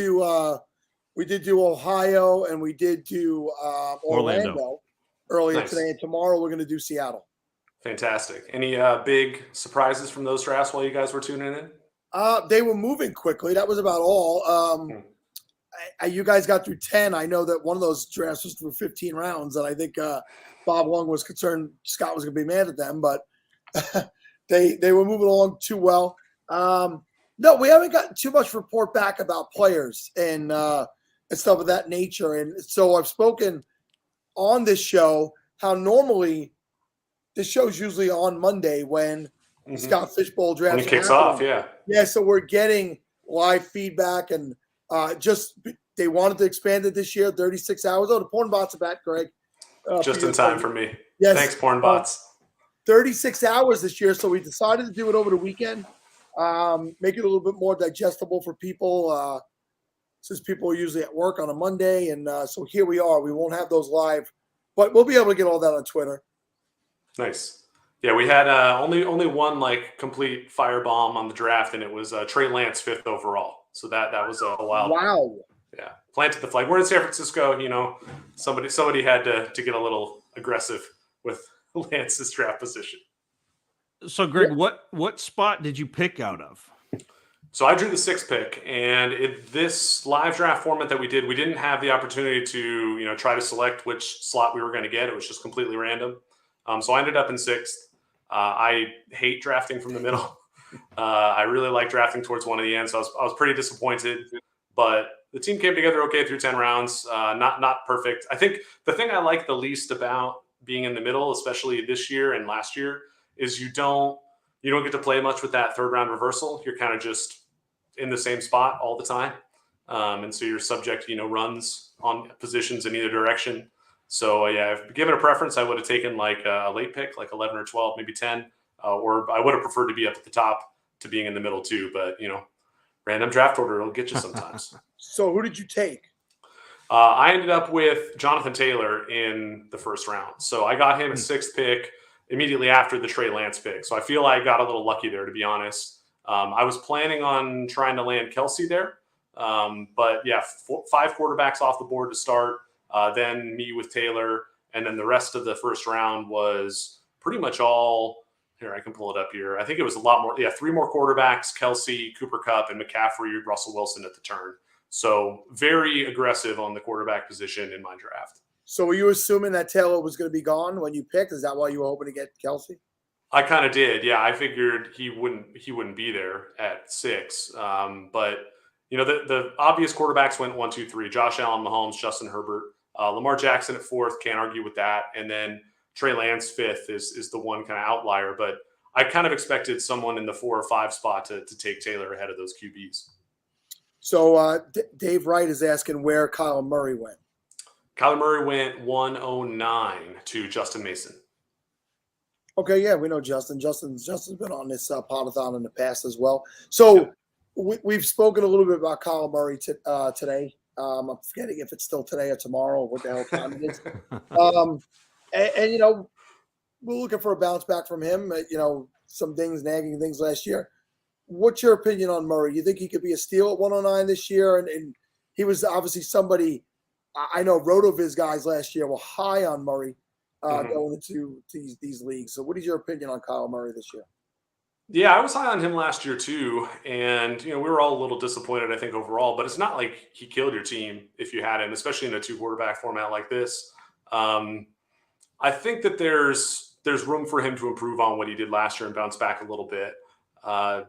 We did do Ohio, and we did do Orlando earlier Nice. today. And tomorrow we're going to do Seattle. Fantastic. Any big surprises from those drafts while you guys were tuning in? They were moving quickly. That was about all. You guys got through 10. I know that one of those drafts was through 15 rounds, and I think Bob Long was concerned Scott was going to be mad at them, but they were moving along too well. No, we haven't gotten too much report back about players and stuff of that nature. And so I've spoken on this show how normally this show's usually on Monday when Scott Fishbowl draft when it kicks off. Yeah. Yeah. So we're getting live feedback and just they wanted to expand it this year, 36 hours. Oh, the porn bots are back, Greg. Just in time for me. Yes. Thanks, porn bots. 36 hours this year. So we decided to do it over the weekend. Make it a little bit more digestible for people since people are usually at work on a Monday. And so here we are. We won't have those live, but we'll be able to get all that on Twitter. Nice. Yeah, we had only one like complete firebomb on the draft, and it was Trey Lance 5th overall. So that was a wild. Wow. Yeah, planted the flag. We're in San Francisco. You know, somebody had to get a little aggressive with Lance's draft position. So, Greg, what spot did you pick out of? So I drew the 6th pick, and this live draft format that we didn't have the opportunity to try to select which slot we were going to get. It was just completely random. So I ended up in 6th. I hate drafting from the middle. I really like drafting towards one of the ends. So I was pretty disappointed, but the team came together okay through 10 rounds. Not perfect. I think the thing I like the least about being in the middle, especially this year and last year, is you don't get to play much with that 3rd round reversal. You're kind of just in the same spot all the time. And so you're subject to, runs on positions in either direction. So yeah, if given a preference, I would have taken like a late pick, like 11 or 12, maybe 10, or I would have preferred to be up at the top to being in the middle too. But random draft order will get you sometimes. So who did you take? I ended up with Jonathan Taylor in the 1st round. So I got him a 6th pick immediately after the Trey Lance pick. So I feel I got a little lucky there, to be honest. I was planning on trying to land Kelsey there. But yeah, 5 quarterbacks off the board to start. Then me with Taylor, and then the rest of the 1st round was pretty much all here. I can pull it up here. I think it was a lot more. Yeah, 3 more quarterbacks: Kelsey, Cooper Kupp, and McCaffrey, Russell Wilson at the turn. So very aggressive on the quarterback position in my draft. So were you assuming that Taylor was going to be gone when you picked? Is that why you were hoping to get Kelsey? I kind of did. Yeah, I figured he wouldn't be there at 6. But the obvious quarterbacks went 1, 2, 3: Josh Allen, Mahomes, Justin Herbert. Lamar Jackson at 4th, can't argue with that. And then Trey Lance 5th is the one kind of outlier. But I kind of expected someone in the 4 or 5 spot to take Taylor ahead of those QBs. So Dave Wright is asking where Kyler Murray went. Kyler Murray went 109 to Justin Mason. Okay, yeah, we know Justin. Justin's been on this podathon in the past as well. So we've spoken a little bit about Kyler Murray today. I'm forgetting if it's still today or tomorrow, or what the hell time it is. And we're looking for a bounce back from him. Some nagging things last year. What's your opinion on Murray? You think he could be a steal at 109 this year? And he was obviously somebody. I know RotoViz guys last year were high on Murray going into these leagues. So what is your opinion on Kyler Murray this year? Yeah, I was high on him last year too. And, we were all a little disappointed, I think, overall. But it's not like he killed your team if you had him, especially in a 2-quarterback format like this. I think that there's room for him to improve on what he did last year and bounce back a little bit. I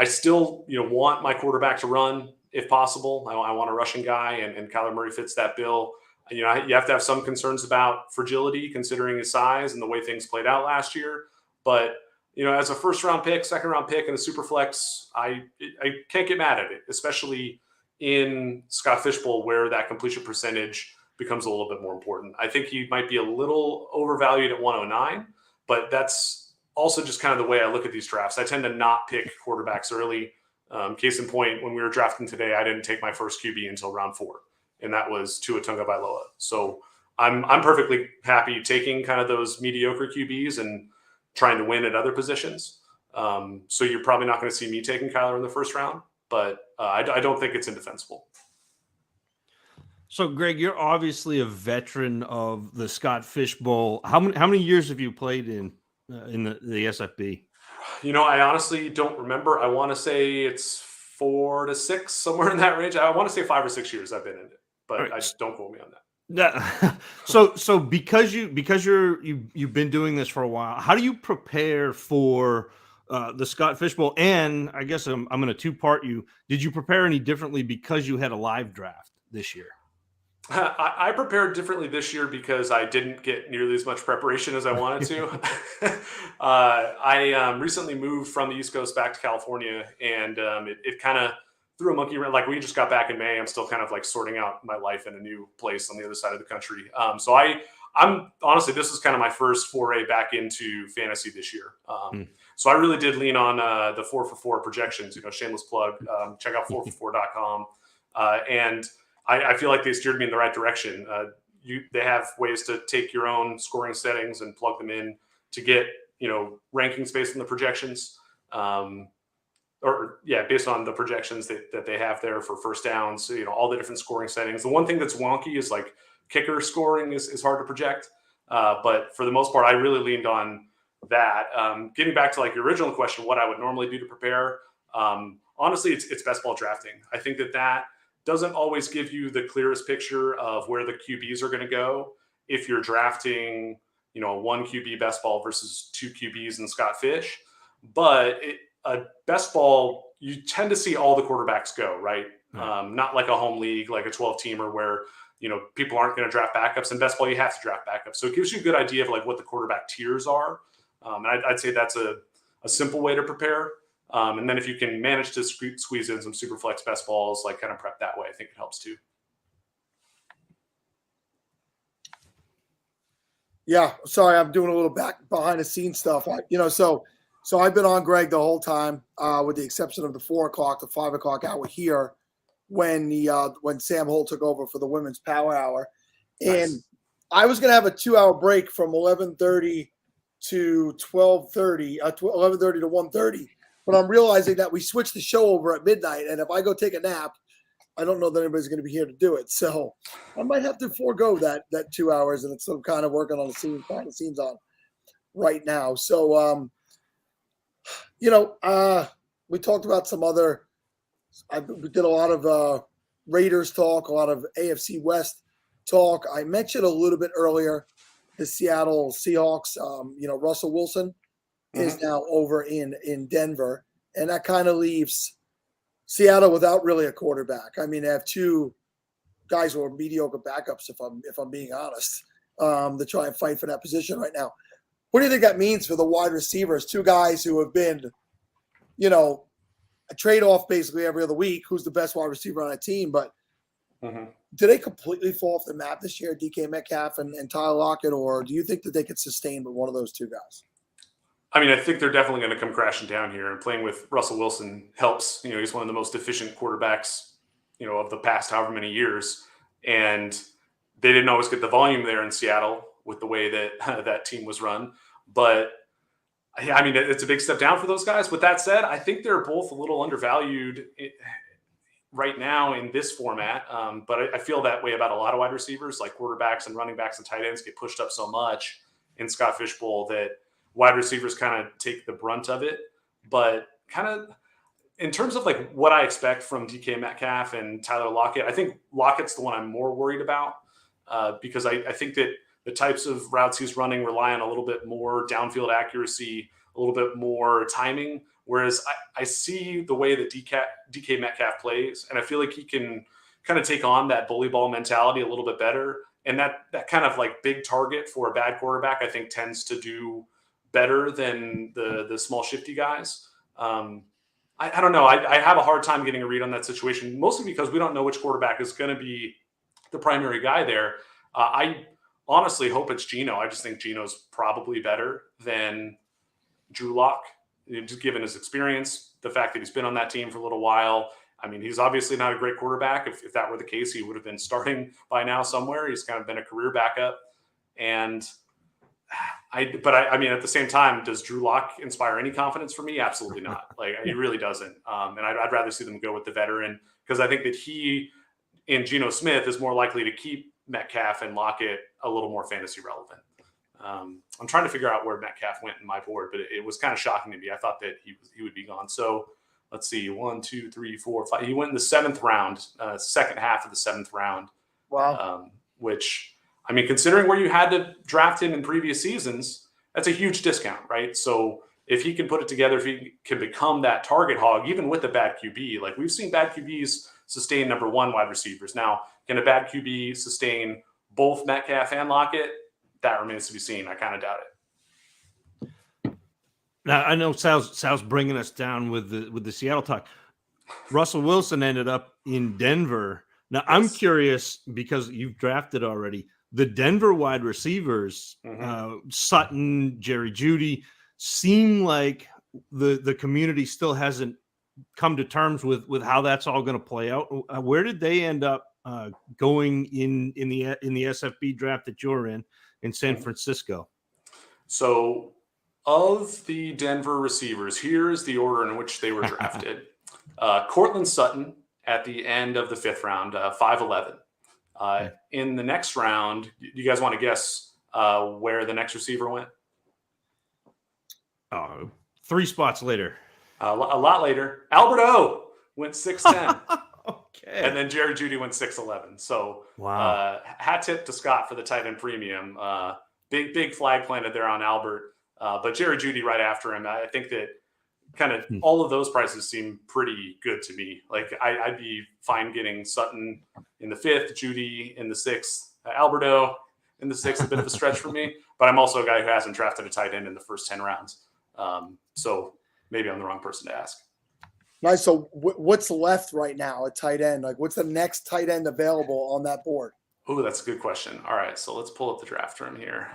still, want my quarterback to run if possible. I want a rushing guy, and Kyler Murray fits that bill. You have to have some concerns about fragility considering his size and the way things played out last year. But as a 1st-round pick, 2nd-round pick, and a super flex, I can't get mad at it, especially in Scott Fishbowl where that completion percentage becomes a little bit more important. I think he might be a little overvalued at 109, but that's also just kind of the way I look at these drafts. I tend to not pick quarterbacks early. Case in point, when we were drafting today, I didn't take my first QB until round 4, and that was Tua Tagovailoa. So I'm perfectly happy taking kind of those mediocre QBs and trying to win at other positions. So you're probably not going to see me taking Kyler in the 1st round, but I don't think it's indefensible. So, Greg, you're obviously a veteran of the Scott Fish Bowl. How many years have you played in the SFB? I honestly don't remember. I want to say it's 4 to 6, somewhere in that range. I want to say 5 or 6 years I've been in it, but I don't quote me on that. So because you've been doing this for a while, how do you prepare for the Scott Fish Bowl? And I guess I'm going to two-part you. Did you prepare any differently because you had a live draft this year? I prepared differently this year because I didn't get nearly as much preparation as I wanted to. I recently moved from the East Coast back to California, and it kind of threw a monkey around. Like, we just got back in May. I'm still kind of like sorting out my life in a new place on the other side of the country. So I'm honestly, this is kind of my first foray back into fantasy this year. So I really did lean on the 4for4 projections, shameless plug. Check out 4for4.com. And I feel like they steered me in the right direction. They have ways to take your own scoring settings and plug them in to get, rankings based on the projections. Based on the projections that they have there for first downs, all the different scoring settings. The one thing that's wonky is like kicker scoring is hard to project. But for the most part, I really leaned on that. Getting back to like your original question, what I would normally do to prepare, honestly, it's best ball drafting. I think that doesn't always give you the clearest picture of where the QBs are going to go if you're drafting, one QB best ball versus 2 QBs in Scott Fish. But a best ball, you tend to see all the quarterbacks go, right? Not like a home league, like a 12-teamer where, people aren't going to draft backups. In best ball, you have to draft backups. So it gives you a good idea of like what the quarterback tiers are. And I'd say that's a simple way to prepare. And then if you can manage to squeeze in some super flex best balls, like kind of prep that way, I think it helps too. Yeah, sorry, I'm doing a little behind the scenes stuff. So I've been on Greg the whole time, with the exception of the 4 o'clock to 5 o'clock hour here, when Sam Holt took over for the women's power hour, and nice. I was going to have a 2-hour break from 11:30 to 12:30, 11:30 to 1:30. But I'm realizing that we switched the show over at midnight, and if I go take a nap, I don't know that anybody's going to be here to do it. So I might have to forego that 2 hours, and it's some kind of working on behind the scenes on right now. So, we talked about some other. We did a lot of Raiders talk, a lot of AFC West talk. I mentioned a little bit earlier the Seattle Seahawks. Russell Wilson is now over in Denver, and that kind of leaves Seattle without really a quarterback. I mean, they have 2 guys who are mediocre backups, if I'm being honest, to try and fight for that position right now. What do you think that means for the wide receivers? 2 guys who have been, a trade-off basically every other week. Who's the best wide receiver on a team? But do they completely fall off the map this year, DK Metcalf and Tyler Lockett, or do you think that they could sustain with one of those 2 guys? I mean, I think they're definitely going to come crashing down here, and playing with Russell Wilson helps. He's one of the most efficient quarterbacks, of the past however many years. And they didn't always get the volume there in Seattle with the way that that team was run. But I mean, it's a big step down for those guys. With that said, I think they're both a little undervalued right now in this format. But I feel that way about a lot of wide receivers, like quarterbacks and running backs and tight ends get pushed up so much in Scott Fish Bowl that wide receivers kind of take the brunt of it. But kind of in terms of like what I expect from DK Metcalf and Tyler Lockett, I think Lockett's the one I'm more worried about, because I think that the types of routes he's running rely on a little bit more downfield accuracy, a little bit more timing. Whereas I see the way that DK Metcalf plays, and I feel like he can kind of take on that bully ball mentality a little bit better. And that kind of like big target for a bad quarterback, I think tends to do better than the small shifty guys. I don't know. I have a hard time getting a read on that situation, mostly because we don't know which quarterback is going to be the primary guy there. I honestly hope it's Geno. I just think Geno's probably better than Drew Lock, just given his experience, the fact that he's been on that team for a little while. I mean, he's obviously not a great quarterback. If that were the case, he would have been starting by now somewhere. He's kind of been a career backup. And I mean, at the same time, does Drew Lock inspire any confidence for me? Absolutely not. Like, he really doesn't. And I'd rather see them go with the veteran, because I think that he, in Geno Smith is more likely to keep Metcalf and Lockett a little more fantasy relevant. I'm trying to figure out where Metcalf went in my board, but it was kind of shocking to me. I thought that he would be gone. So let's see, 1, 2, 3, 4, 5. He went in the 7th round, second half of the 7th round. Wow. Which, I mean, considering where you had to draft him in previous seasons, that's a huge discount, right? So if he can put it together, if he can become that target hog, even with a bad QB, like we've seen bad QBs sustain number 1 wide receivers. Now, can a bad QB sustain both Metcalf and Lockett? That remains to be seen. I kind of doubt it. Now I know Sal's bringing us down with the Seattle talk. Russell Wilson ended up in Denver. Now I'm curious because you've drafted already. The Denver wide receivers, Sutton, Jerry Jeudy, seem like the community still hasn't come to terms with how that's all going to play out. Where did they end up going in the SFB draft that you're in San Francisco? So of the Denver receivers, here's the order in which they were drafted. Cortland Sutton at the end of the 5th round, 5'11". In the next round, do you guys want to guess where the next receiver went? 3 spots later. A lot later. Albert O went 6'10". Okay. And then Jerry Jeudy went 6'11". So wow. Hat tip to Scott for the tight end premium. Big flag planted there on Albert. But Jerry Jeudy right after him. I think that kind of all of those prices seem pretty good to me. Like I'd be fine getting Sutton in the 5th, Jeudy in the 6th, Alberto in the 6th, a bit of a stretch for me. But I'm also a guy who hasn't drafted a tight end in the first 10 rounds. So maybe I'm the wrong person to ask. Nice. So what's left right now at tight end? Like what's the next tight end available on that board? Oh, that's a good question. All right, so let's pull up the draft room here.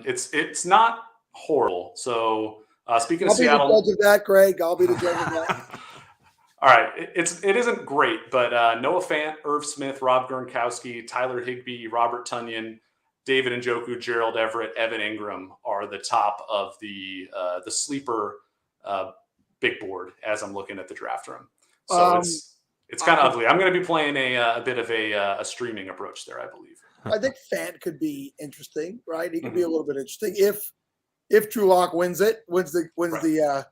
It's not horrible. So speaking of Seattle, I'll be the judge of that, Greg. I'll be the judge of that. All right, it isn't great, but Noah Fant, Irv Smith, Rob Gronkowski, Tyler Higbee, Robert Tonyan, David Njoku, Gerald Everett, Evan Ingram are the top of the sleeper big board as I'm looking at the draft room. So it's kind of ugly. I'm going to be playing a bit of a streaming approach there, I believe. I think Fant could be interesting, right? He could be a little bit interesting if Drew Lock wins the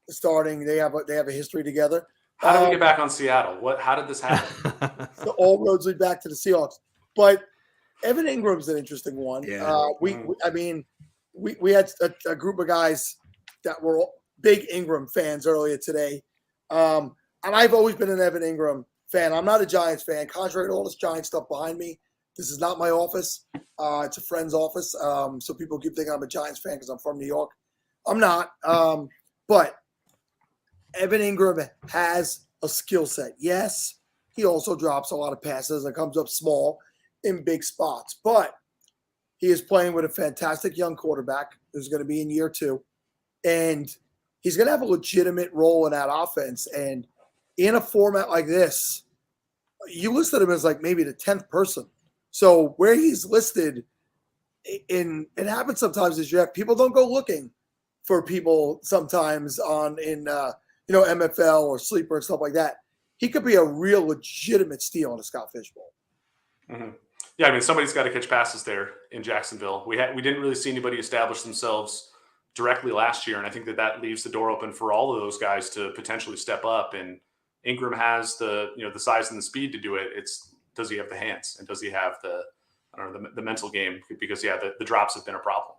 starting. They have a history together. How did we get back on Seattle? How did this happen? So all roads lead back to the Seahawks. But Evan Ingram's an interesting one. Yeah. We had a group of guys that were big Ingram fans earlier today. And I've always been an Evan Ingram fan. I'm not a Giants fan. Contrary to all this Giants stuff behind me, this is not my office. It's a friend's office. So people keep thinking I'm a Giants fan because I'm from New York. I'm not. But Evan Ingram has a skill set. Yes, he also drops a lot of passes and comes up small in big spots. But he is playing with a fantastic young quarterback who's going to be in year 2. And he's going to have a legitimate role in that offense. And in a format like this, you listed him as like maybe the 10th person. So where he's listed it happens sometimes is people don't go looking for people sometimes in MFL or Sleeper and stuff like that. He could be a real legitimate steal in a Scott Fishbowl. Mm-hmm. Yeah, I mean, somebody's got to catch passes there in Jacksonville. We didn't really see anybody establish themselves directly last year, and I think that leaves the door open for all of those guys to potentially step up. And Ingram has the size and the speed to do it. Does he have the hands, and does he have the mental game? Because the drops have been a problem.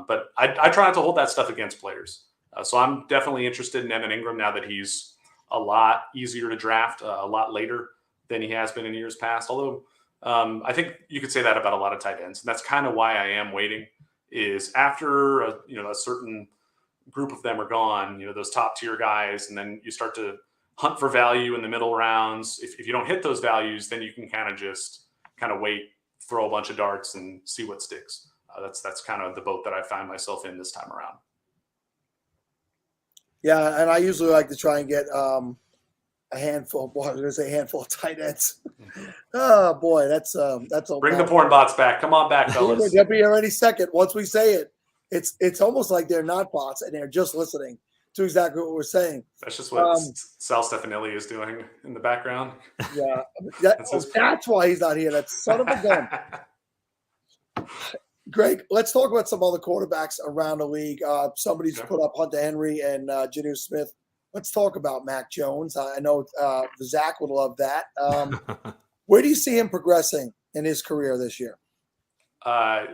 But I try not to hold that stuff against players. So I'm definitely interested in Evan Ingram now that he's a lot easier to draft, a lot later than he has been in years past. Although I think you could say that about a lot of tight ends, and that's kind of why I am waiting. Is after a certain group of them are gone, those top tier guys, and then you start to hunt for value in the middle rounds. If you don't hit those values, then you can kind of wait, throw a bunch of darts, and see what sticks. That's kind of the boat that I find myself in this time around. Yeah, and I usually like to try and get a handful. Boy, I was going to say a handful of tight ends. Oh boy, that's a bring the porn bots back. Come on back, fellas. They'll be here any second. Once we say it, it's almost like they're not bots and they're just listening. to exactly what we're saying. That's just what Sal Stefanelli is doing in the background. Yeah, That's that's why he's not here. That son of a gun. Greg, let's talk about some other quarterbacks around the league. Somebody's put up Hunter Henry and Janu Smith. Let's talk about Mac Jones. I know Zach would love that. Where do you see him progressing in his career this year?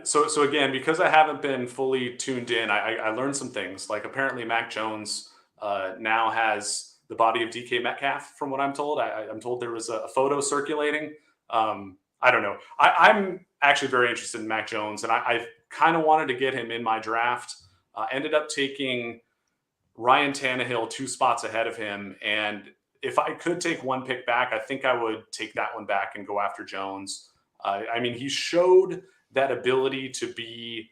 So again, because I haven't been fully tuned in, I learned some things. Like apparently Mac Jones now has the body of DK Metcalf, from what I'm told. I'm told there was a photo circulating. I don't know. I'm actually very interested in Mac Jones, and I kind of wanted to get him in my draft. Ended up taking Ryan Tannehill 2 spots ahead of him. And if I could take one pick back, I think I would take that one back and go after Jones. I mean, he showed that ability to be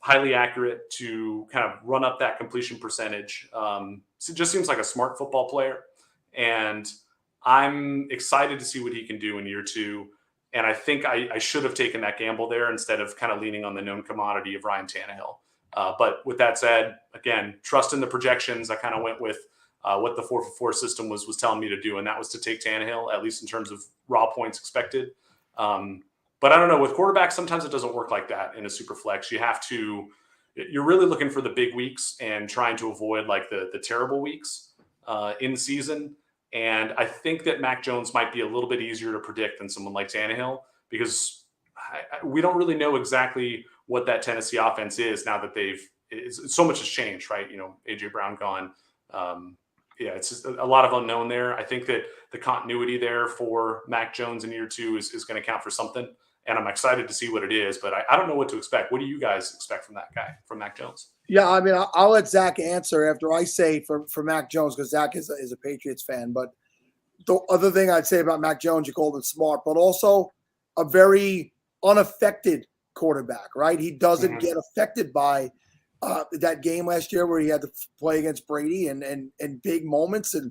highly accurate, to kind of run up that completion percentage. So it just seems like a smart football player. And I'm excited to see what he can do in year 2. And I think I should have taken that gamble there instead of kind of leaning on the known commodity of Ryan Tannehill. But with that said, again, trust in the projections. I kind of went with what the 4-for-4 system was telling me to do, and that was to take Tannehill, at least in terms of raw points expected. But I don't know, with quarterbacks, sometimes it doesn't work like that in a super flex. You're really looking for the big weeks and trying to avoid like the terrible weeks in season. And I think that Mac Jones might be a little bit easier to predict than someone like Tannehill, because we don't really know exactly what that Tennessee offense is now that so much has changed, right? You know, AJ Brown gone. It's just a lot of unknown there. I think that the continuity there for Mac Jones in year 2 is going to count for something. And I'm excited to see what it is, but I don't know what to expect. What do you guys expect from that guy, from Mac Jones? Yeah, I mean, I'll let Zach answer after I say for Mac Jones, because Zach is a Patriots fan. But the other thing I'd say about Mac Jones, you called him smart, but also a very unaffected quarterback, right? He doesn't get affected by that game last year where he had to play against Brady and big moments, and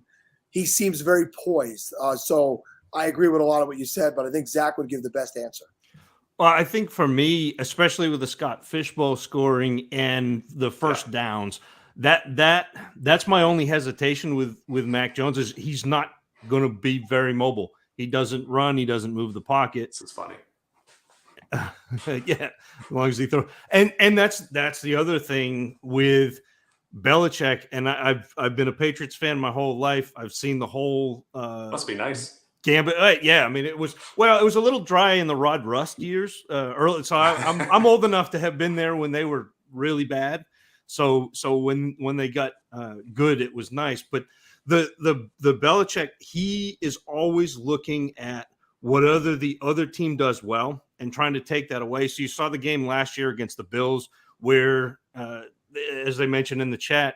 he seems very poised. So I agree with a lot of what you said, but I think Zach would give the best answer. Well, I think for me, especially with the Scott Fishbowl scoring and the first downs, that's my only hesitation with Mac Jones is he's not going to be very mobile. He doesn't run. He doesn't move the pocket. This is funny. Yeah, as long as he throws. And that's the other thing with Belichick. And I've been a Patriots fan my whole life. I've seen the whole must be nice. Gambit. Yeah, I mean, it was a little dry in the Rod Rust years early. So I'm old enough to have been there when they were really bad. So when they got good, it was nice. But the Belichick, he is always looking at what the other team does well and trying to take that away. So you saw the game last year against the Bills where, as they mentioned in the chat,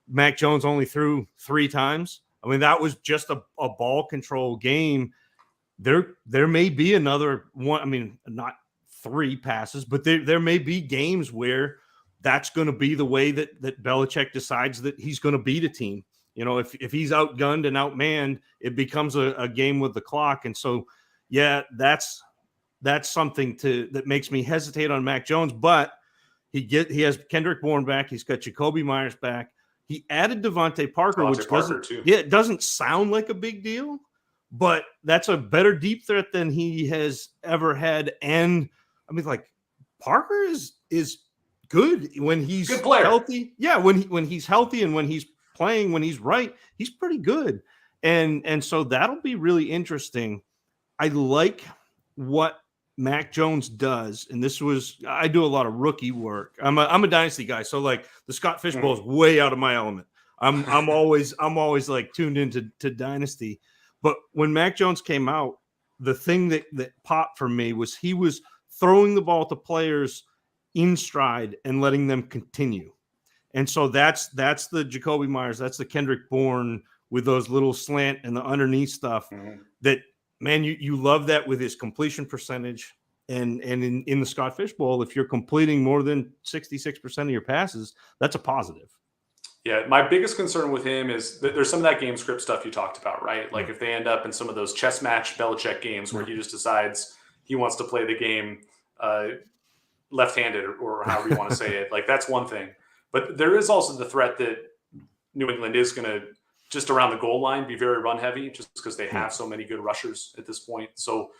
Mac Jones only threw 3 times. I mean, that was just a ball control game. There may be another one. I mean, not 3 passes, but there may be games where that's going to be the way that Belichick decides that he's going to beat a team. You know, if he's outgunned and outmanned, it becomes a game with the clock. And so, yeah, that's something that makes me hesitate on Mac Jones. But he has Kendrick Bourne back. He's got Jacoby Myers back. He added Devontae Parker, which doesn't sound like a big deal, but that's a better deep threat than he has ever had. And I mean, like, Parker is good when he's healthy. Yeah, when he's healthy and when he's playing, when he's right, he's pretty good. And so that'll be really interesting. I like what Mac Jones does, and I do a lot of rookie work. I'm a dynasty guy, so like the Scott Fishbowl is way out of my element. I'm always like tuned into dynasty. But when Mac Jones came out, the thing that popped for me was he was throwing the ball to players in stride and letting them continue. And so that's the Jacoby Myers, that's the Kendrick Bourne with those little slant and the underneath stuff that, man, you love that with his completion percentage. And in the Scott Fishbowl, if you're completing more than 66% of your passes, that's a positive. Yeah, my biggest concern with him is that there's some of that game script stuff you talked about, right? Like if they end up in some of those chess match Belichick games where he just decides he wants to play the game left-handed or however you want to say it, like that's one thing. But there is also the threat that New England is going to, just around the goal line, be very run heavy just because they have so many good rushers at this point. So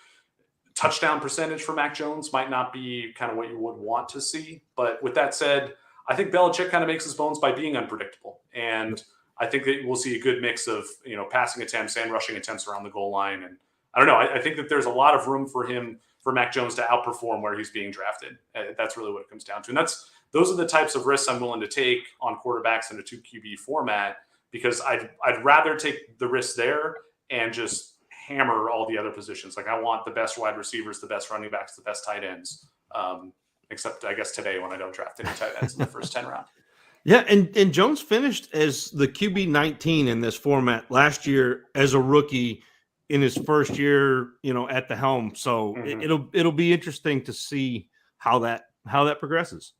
touchdown percentage for Mac Jones might not be kind of what you would want to see. But with that said, I think Belichick kind of makes his bones by being unpredictable. And I think that we'll see a good mix of, passing attempts and rushing attempts around the goal line. And I don't know. I think that there's a lot of room for Mac Jones to outperform where he's being drafted. That's really what it comes down to. And those are the types of risks I'm willing to take on quarterbacks in a 2 QB format, because I'd rather take the risk there and just hammer all the other positions. Like, I want the best wide receivers, the best running backs, the best tight ends. Except I guess today when I don't draft any tight ends in the first 10 round. Yeah, and Jones finished as the QB 19 in this format last year as a rookie in his first year, at the helm. So it'll be interesting to see how that progresses.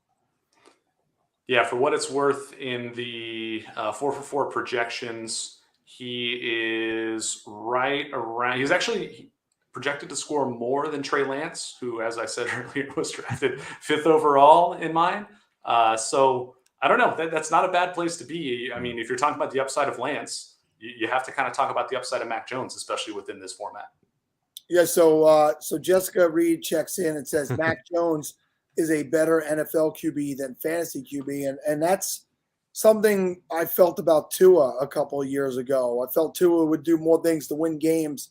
Yeah, for what it's worth, in the 4-for-4 projections, he is right around. He's actually projected to score more than Trey Lance, who, as I said earlier, was drafted 5th overall in mine. So I don't know. That's not a bad place to be. I mean, if you're talking about the upside of Lance, you have to kind of talk about the upside of Mac Jones, especially within this format. Yeah. So Jessica Reed checks in and says Mac Jones is a better NFL QB than fantasy QB, and that's something I felt about Tua a couple of years ago. I felt Tua would do more things to win games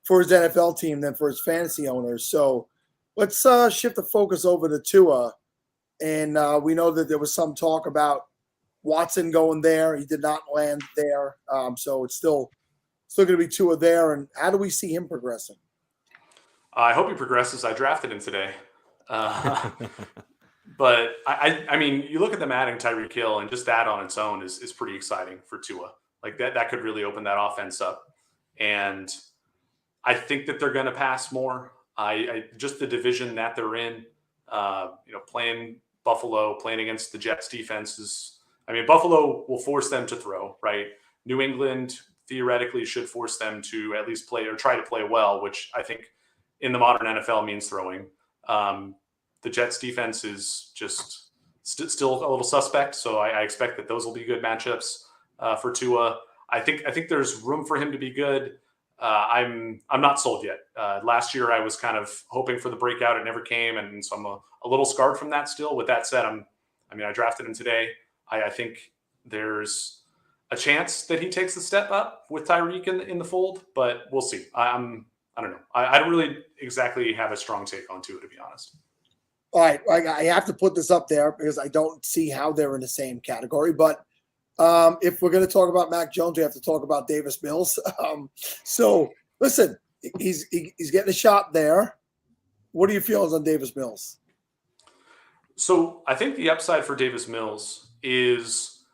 for his NFL team than for his fantasy owners. So let's shift the focus over to Tua. And we know that there was some talk about Watson going there. He did not land there. So it's still going to be Tua there. And how do we see him progressing? I hope he progresses. I drafted him today. But I mean, you look at them adding Tyreek Hill, and just that on its own is pretty exciting for Tua. Like that could really open that offense up. And I think that they're going to pass more. I just the division that they're in, playing Buffalo, playing against the Jets defenses. I mean, Buffalo will force them to throw, right? New England theoretically should force them to at least play or try to play well, which I think in the modern NFL means throwing. The Jets defense is just still a little suspect, so I expect that those will be good matchups for Tua. I think there's room for him to be good. I'm not sold yet. Last year I was kind of hoping for the breakout. It never came, and so I'm a little scarred from that still. With that said, I drafted him today. I think there's a chance that he takes the step up with Tyreek in the fold, but we'll see. I don't know. I don't really exactly have a strong take on Tua, to be honest. All right. I have to put this up there because I don't see how they're in the same category. But if we're going to talk about Mac Jones, we have to talk about Davis Mills. So listen, he's getting a shot there. What are your feelings on Davis Mills? So I think the upside for Davis Mills is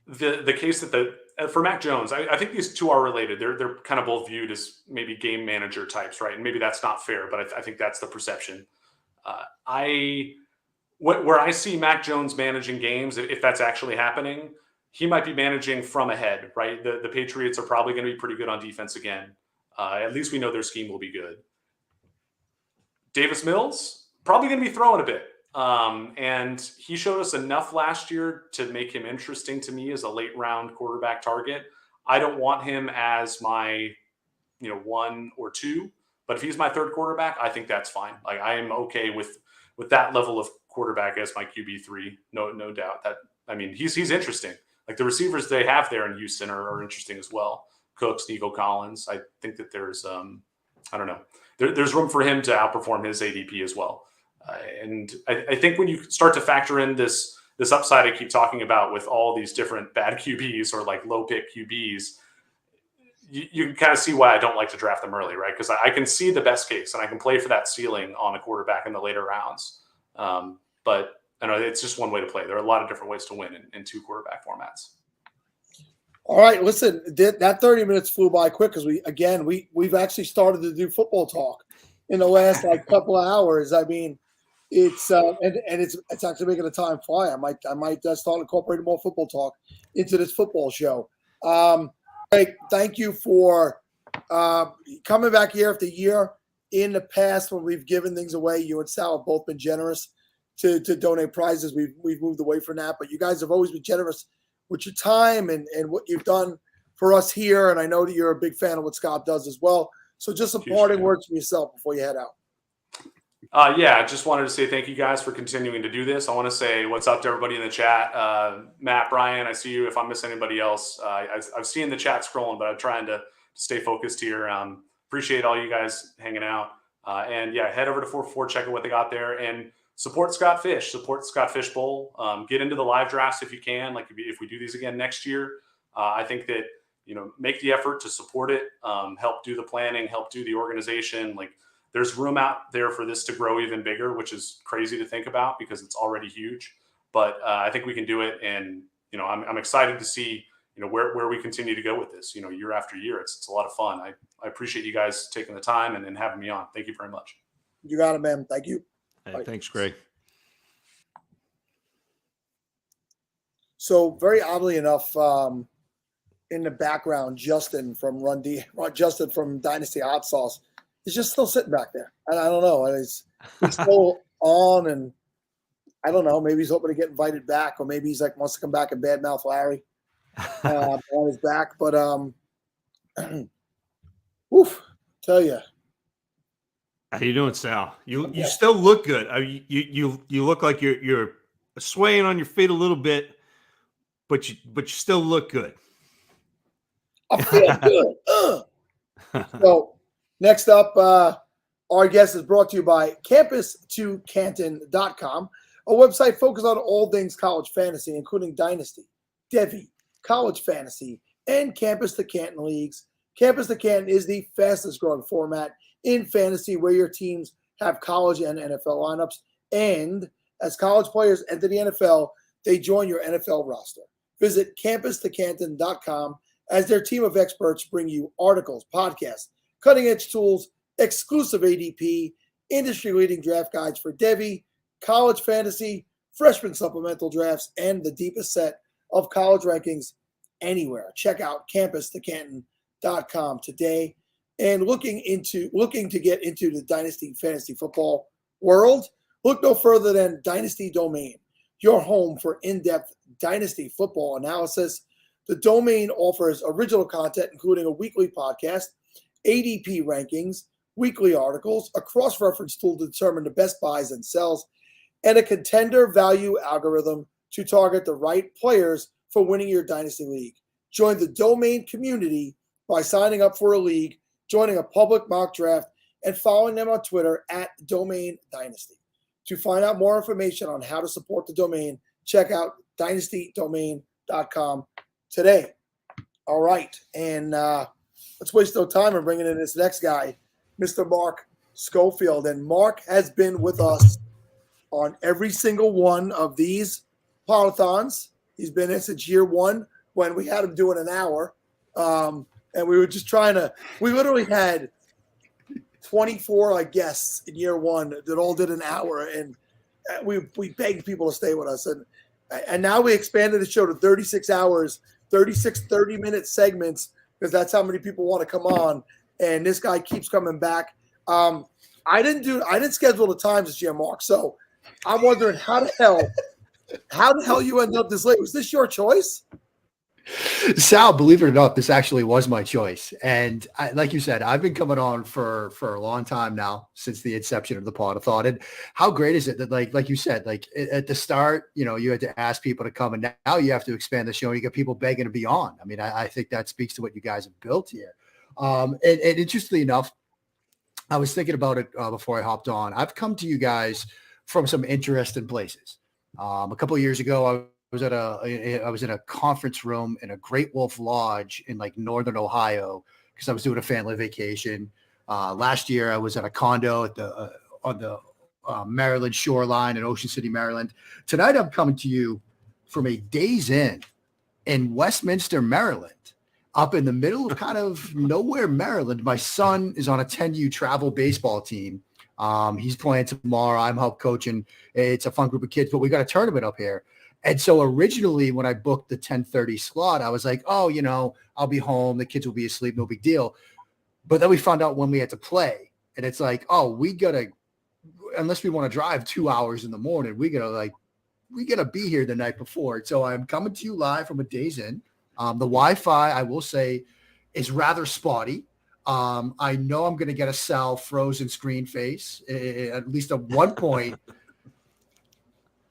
the case that for Mac Jones, I think these two are related. They're kind of both viewed as maybe game manager types, right? And maybe that's not fair, but I think that's the perception. Where I see Mac Jones managing games, if that's actually happening, he might be managing from ahead, right? The Patriots are probably going to be pretty good on defense again. At least we know their scheme will be good. Davis Mills, probably going to be throwing a bit. And he showed us enough last year to make him interesting to me as a late round quarterback target. I don't want him as my, 1 or 2, but if he's my third quarterback, I think that's fine. Like, I am okay with that level of quarterback as my QB3. No doubt that, he's interesting. Like, the receivers they have there in Houston are interesting as well. Cooks, Nico Collins. I think that there's, I don't know. There's room for him to outperform his ADP as well. And I think when you start to factor in this upside I keep talking about with all these different bad QBs or like low pick QBs, you can kind of see why I don't like to draft them early, right? Because I can see the best case and I can play for that ceiling on a quarterback in the later rounds. But I know it's just one way to play. There are a lot of different ways to win in 2 quarterback formats. All right, listen, that 30 minutes flew by quick because we've actually started to do football talk in the last couple of hours. It's it's actually making the time fly. I might start incorporating more football talk into this football show. Thank you for coming back year after year. In the past, when we've given things away, you and Sal have both been generous to donate prizes. We've moved away from that, but you guys have always been generous with your time and what you've done for us here. And I know that you're a big fan of what Scott does as well. So just some parting words from yourself before you head out. Yeah, I just wanted to say thank you guys for continuing to do this. I want to say what's up to everybody in the chat. Matt, Brian, I see you. If I miss anybody else, I've seen the chat scrolling, but I'm trying to stay focused here. Appreciate all you guys hanging out. And yeah, head over to 444, check out what they got there, and support Scott Fish, support Scott Fish Bowl. Get into the live drafts if you can. Like if we do these again next year, I think that, make the effort to support it, help do the planning, help do the organization. Like there's room out there for this to grow even bigger, which is crazy to think about because it's already huge. But I think we can do it. And, I'm excited to see, where we continue to go with this, year after year. It's a lot of fun. I appreciate you guys taking the time and having me on. Thank you very much. You got it, man. Thank you. Hey, thanks, Greg. So very oddly enough, in the background, Justin from Justin from Dynasty Hot Sauce is just still sitting back there. And I don't know. He's still on, and I don't know. Maybe he's hoping to get invited back, or maybe he's like wants to come back and badmouth Larry on his back. But woof, tell you. How you doing, Sal? You still look good. You look like you're swaying on your feet a little bit, but you still look good. I feel good. So next up, our guest is brought to you by campus2canton.com, a website focused on all things college fantasy, including Dynasty, Devy, College Fantasy, and Campus to Canton leagues. Campus to Canton is the fastest growing format in fantasy where your teams have college and NFL lineups. And as college players enter the NFL, they join your NFL roster. Visit campus2canton.com as their team of experts bring you articles, podcasts, cutting-edge tools, exclusive ADP, industry-leading draft guides for Devy, college fantasy, freshman supplemental drafts, and the deepest set of college rankings anywhere. Check out campus2canton.com today. And looking to get into the Dynasty fantasy football world, look no further than Dynasty Domain, your home for in-depth Dynasty football analysis. The Domain offers original content, including a weekly podcast, ADP rankings, weekly articles, a cross-reference tool to determine the best buys and sells, and a contender value algorithm to target the right players for winning your Dynasty League. Join the Domain community by signing up for a league, joining a public mock draft, and following them on Twitter at Domain Dynasty. To find out more information on how to support the Domain, check out dynastydomain.com today. All right, and let's waste no time and bring in this next guy, Mr. Mark Schofield. And Mark has been with us on every single one of these podathons. He's been in since year one when we had him doing an hour. And we were just we literally had 24 guests in year one that all did an hour, and we begged people to stay with us. And now we expanded the show to 36 hours, 36 30-minute segments, because that's how many people want to come on. And this guy keeps coming back. I didn't schedule the times this year, Mark. So I'm wondering how the hell you ended up this late. Was this your choice? Sal, believe it or not, this actually was my choice. And like you said, I've been coming on for a long time now, since the inception of the podathon. And how great is it that, like you said, at the start, you had to ask people to come, and now you have to expand the show. And you get people begging to be on. I mean, I think that speaks to what you guys have built here. And interestingly enough, I was thinking about it before I hopped on. I've come to you guys from some interesting places. A couple of years ago, I was in a conference room in a Great Wolf Lodge in Northern Ohio because I was doing a family vacation. Last year, I was at a condo on the Maryland shoreline in Ocean City, Maryland. Tonight, I'm coming to you from a Days Inn in Westminster, Maryland, up in the middle of kind of nowhere, Maryland. My son is on a 10U travel baseball team. He's playing tomorrow. I'm help coaching. It's a fun group of kids, but we got a tournament up here. And so originally when I booked the 10:30 slot, I was like, oh, I'll be home. The kids will be asleep. No big deal. But then we found out when we had to play. And it's like, oh, we got to, unless we want to drive 2 hours in the morning, we got to we going to be here the night before? So I'm coming to you live from a Days Inn. The Wi-Fi, I will say, is rather spotty. I know I'm going to get a Sal frozen screen face, at least at one point,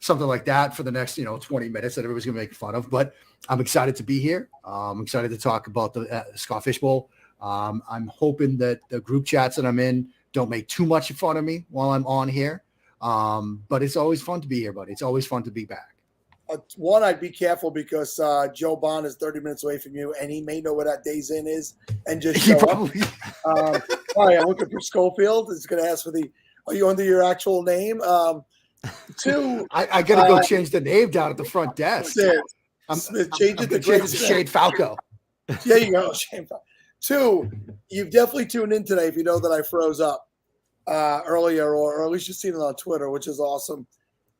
something like that for the next, 20 minutes that everybody's going to make fun of. But I'm excited to be here. I'm excited to talk about the Scott Fish Bowl. I'm hoping that the group chats that I'm in don't make too much fun of me while I'm on here. But it's always fun to be here, buddy. It's always fun to be back. One, I'd be careful because Joe Bond is 30 minutes away from you, and he may know where that Days Inn is and just show up. All right, I'm looking for Schofield. It's going to ask for are you under your actual name? Two, I got to go change the name down at the front desk. Change it to Shane Falco. There you go, Shane Falco. Two, you've definitely tuned in today if you know that I froze up earlier, or at least you've seen it on Twitter, which is awesome.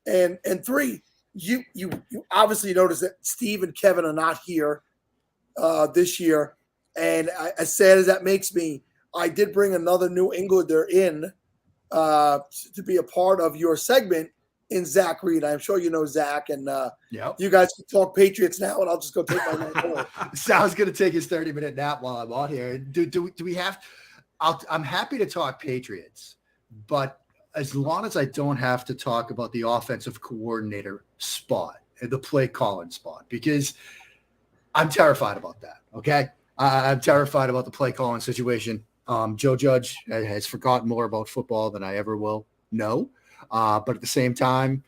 And three, you obviously noticed that Steve and Kevin are not here this year. And as sad as that makes me, I did bring another New Englander in to be a part of your segment in Zach Reed. I'm sure you know Zach, and you guys can talk Patriots now, and I'll just go take my night home. Sal's going to take his 30-minute nap while I'm on here. Do we have – I'm happy to talk Patriots, but as long as I don't have to talk about the offensive coordinator spot, the play calling spot, because I'm terrified about that, okay? I'm terrified about the play calling situation. Joe Judge has forgotten more about football than I ever will know. But at the same time,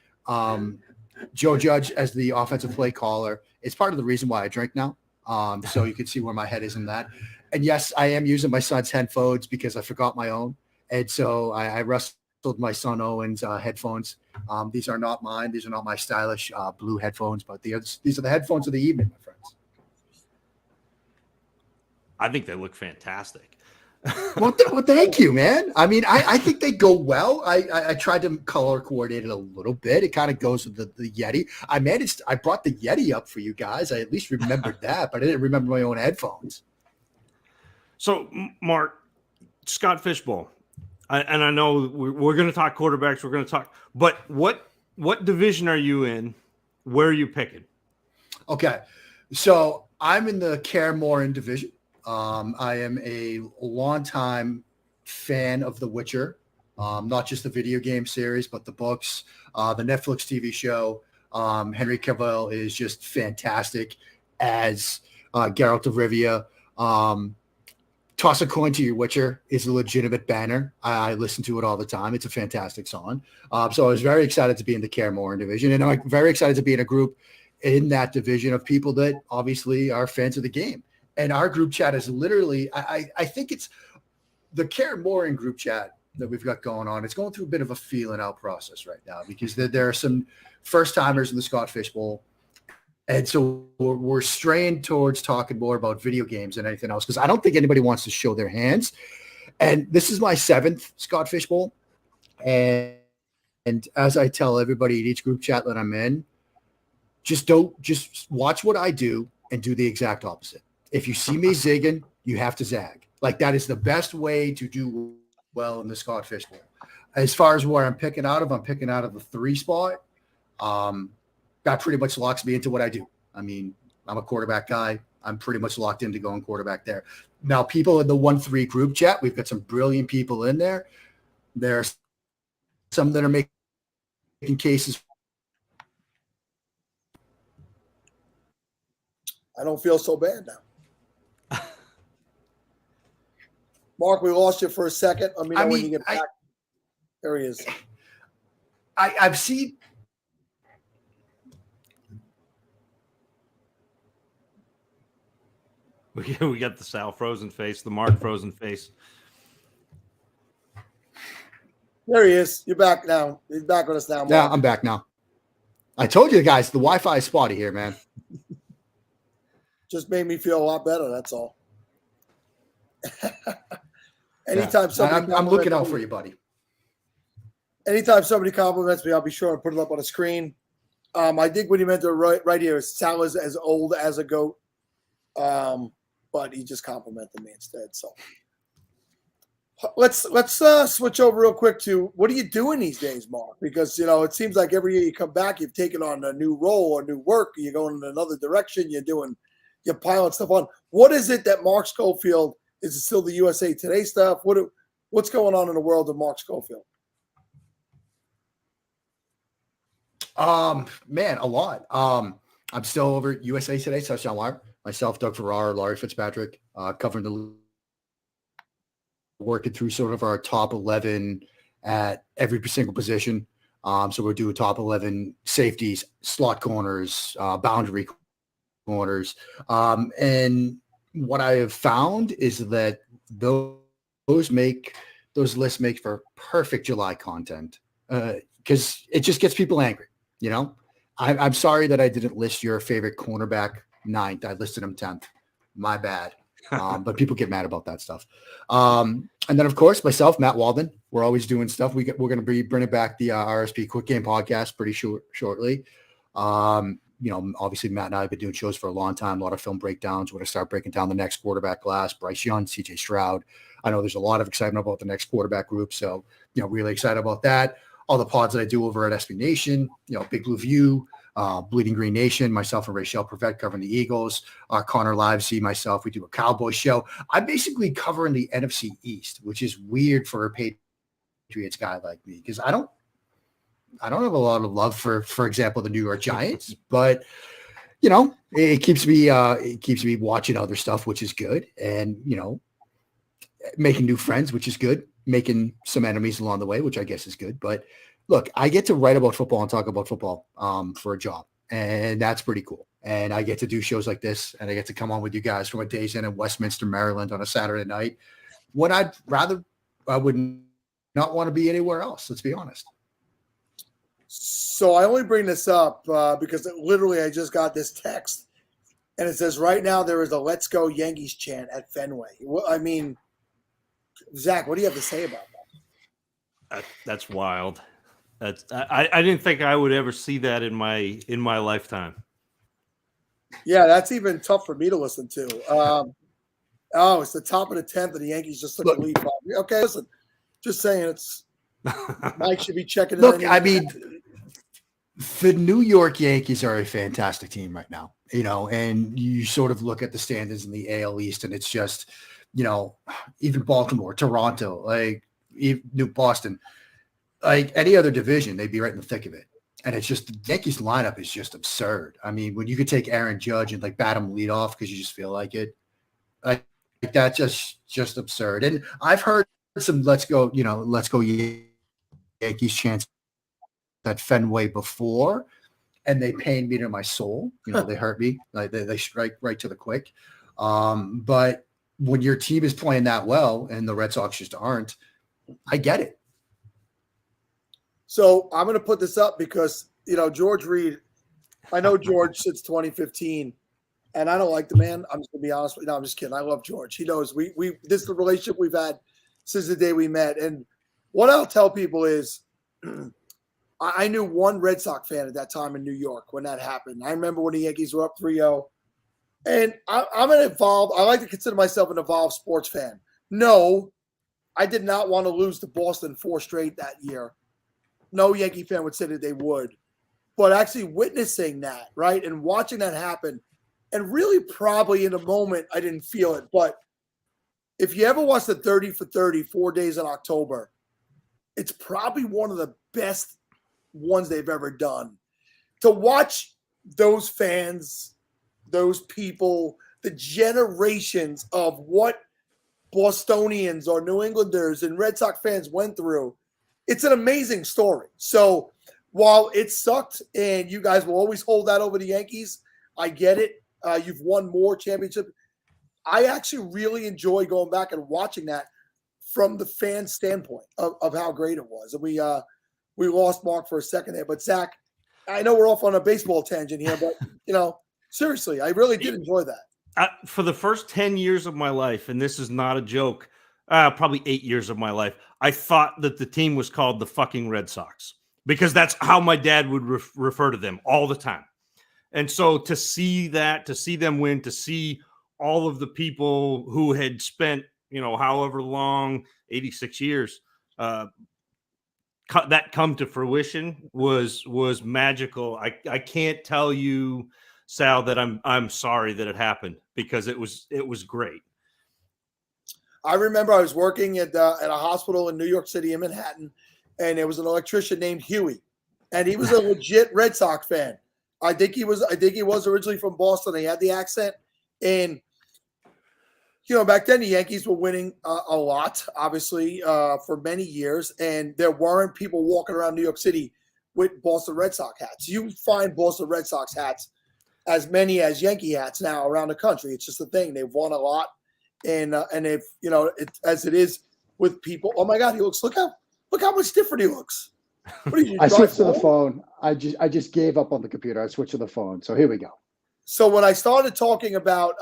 Joe Judge as the offensive play caller is part of the reason why I drink now. So you can see where my head is in that. And yes, I am using my son's headphones because I forgot my own. And so I wrestled my son Owen's headphones. These are not mine. These are not my stylish blue headphones, but these are the headphones of the evening, my friends. I think they look fantastic. Well, thank you, man. I mean, I think they go well. I tried to color coordinate it a little bit. It kind of goes with the Yeti. I brought the Yeti up for you guys. I at least remembered that, but I didn't remember my own headphones. So, Mark, Scott Fish Bowl, and I know we're going to talk quarterbacks. We're going to talk, but what division are you in? Where are you picking? Okay, so I'm in the Care-Morin division. I am a longtime fan of The Witcher, not just the video game series, but the books, the Netflix TV show. Henry Cavill is just fantastic as Geralt of Rivia. Toss a Coin to Your Witcher is a legitimate banner. I listen to it all the time. It's a fantastic song. So I was very excited to be in the Care-Morin division, and I'm very excited to be in a group in that division of people that obviously are fans of the game. And our group chat is literally, I think it's the Care-Morin group chat that we've got going on. It's going through a bit of a feeling out process right now because there are some first timers in the Scott Fish Bowl. And so we're straying towards talking more about video games than anything else because I don't think anybody wants to show their hands. And this is my 7th Scott Fish Bowl. And as I tell everybody at each group chat that I'm in, just watch what I do and do the exact opposite. If you see me zigging, you have to zag. Like that is the best way to do well in the Scott Fish Bowl. As far as where I'm picking out of the 3 spot. That pretty much locks me into what I do. I mean, I'm a quarterback guy. I'm pretty much locked into going quarterback there. Now, people in the 1-3 group chat, we've got some brilliant people in there. There are some that are making cases. I don't feel so bad now. Mark, we lost you for a second. Let me know when you get back. There he is. I've seen. We got the Sal frozen face, the Mark frozen face. There he is. You're back now. He's back with us now, Mark. Yeah, I'm back now. I told you guys, the Wi-Fi is spotty here, man. Just made me feel a lot better. That's all. Anytime somebody I'm looking out for you, buddy. Anytime somebody compliments me, I'll be sure to put it up on a screen. I think what he meant to right here is Sal is as old as a goat. But he just complimented me instead. So Let's switch over real quick to what are you doing these days, Mark? Because it seems like every year you come back, you've taken on a new role or new work. You're going in another direction. You're piling stuff on. What is it that Mark Schofield is? It still the USA Today stuff? What's going on in the world of Mark Schofield? Man, a lot. I'm still over at USA Today, Touchdown Wire. Myself, Doug Farrar, Laurie Fitzpatrick, covering working through sort of our top 11 at every single position. So we'll do a top 11 safeties, slot corners, boundary corners. And what I have found is that those lists make for perfect July content because it just gets people angry. I'm sorry that I didn't list your favorite cornerback 9th. I listed him 10th. My bad. But people get mad about that stuff. And then, of course, myself, Matt Waldman, we're always doing stuff. We're going to be bringing back the RSP Quick Game podcast pretty shortly. Obviously, Matt and I have been doing shows for a long time, a lot of film breakdowns. We're going to start breaking down the next quarterback class, Bryce Young, CJ Stroud. I know there's a lot of excitement about the next quarterback group. So, really excited about that. All the pods that I do over at SB Nation, Big Blue View, Bleeding Green Nation, myself and Rachel Prevet covering the Eagles, Connor Livesey, myself, we do a Cowboy show. I'm basically covering the NFC East, which is weird for a Patriots guy like me because I don't have a lot of love for example, the New York Giants, but it keeps me watching other stuff, which is good, and making new friends, which is good, making some enemies along the way, which I guess is good. But look, I get to write about football and talk about football for a job, and that's pretty cool. And I get to do shows like this, and I get to come on with you guys from a day's in Westminster, Maryland on a Saturday night. What I would not want to be anywhere else. Let's be honest. So I only bring this up because I just got this text, and it says right now there is a "Let's Go Yankees" chant at Fenway. I mean, Zach, what do you have to say about that? That's wild. I didn't think I would ever see that in my lifetime. Yeah, that's even tough for me to listen to. It's the top of the 10th, and the Yankees just took the lead. Okay, listen, just saying, it's Mike should be checking. Look, I mean, the New York Yankees are a fantastic team right now. And you sort of look at the standings in the AL East, and it's just, even Baltimore, Toronto, like New Boston, like any other division, they'd be right in the thick of it. And it's just the Yankees lineup is just absurd. I mean, when you could take Aaron Judge and like bat him lead off because you just feel like it, like that's just absurd. And I've heard some let's go Yankees chants at Fenway before, and they pain me to my soul. They hurt me. Like they strike right to the quick. But when your team is playing that well and the Red Sox just aren't, I get it. So I'm going to put this up because, George Reed, I know George since 2015, and I don't like the man. I'm just going to be honest with you. No, I'm just kidding. I love George. He knows this is the relationship we've had since the day we met. And what I'll tell people is I knew one Red Sox fan at that time in New York when that happened. I remember when the Yankees were up 3-0. And I'm an involved – I like to consider myself an involved sports fan. No, I did not want to lose to Boston 4 straight that year. No Yankee fan would say that they would. But actually witnessing that, right, and watching that happen, and really probably in the moment I didn't feel it. But if you ever watch the 30 for 30, 4 days in October, it's probably one of the best ones they've ever done. To watch those fans, those people, the generations of what Bostonians or New Englanders and Red Sox fans went through, it's an amazing story. So while it sucked and you guys will always hold that over the Yankees, I get it. You've won more championships. I actually really enjoy going back and watching that from the fan standpoint of how great it was. And we lost Mark for a second there. But Zach, I know we're off on a baseball tangent here, but seriously, I really did enjoy that. For the first 10 years of my life, and this is not a joke, probably 8 years of my life, I thought that the team was called the fucking Red Sox because that's how my dad would refer to them all the time. And so to see that, to see them win, to see all of the people who had spent, however long, 86 years, that come to fruition was magical. I can't tell you, Sal, that I'm sorry that it happened, because it was great. I remember I was working at a hospital in New York City in Manhattan, and there was an electrician named Huey, and he was a legit Red Sox fan. I think he was originally from Boston. He had the accent, and back then the Yankees were winning a lot, obviously, for many years, and there weren't people walking around New York City with Boston Red Sox hats. You find Boston Red Sox hats as many as Yankee hats now around the country. It's just a thing. They've won a lot, and if as it is with people. Oh my God, look how much different he looks. What did you I drive switched to the home? phone. I just gave up on the computer. I switched to the phone. So here we go. So when I started talking about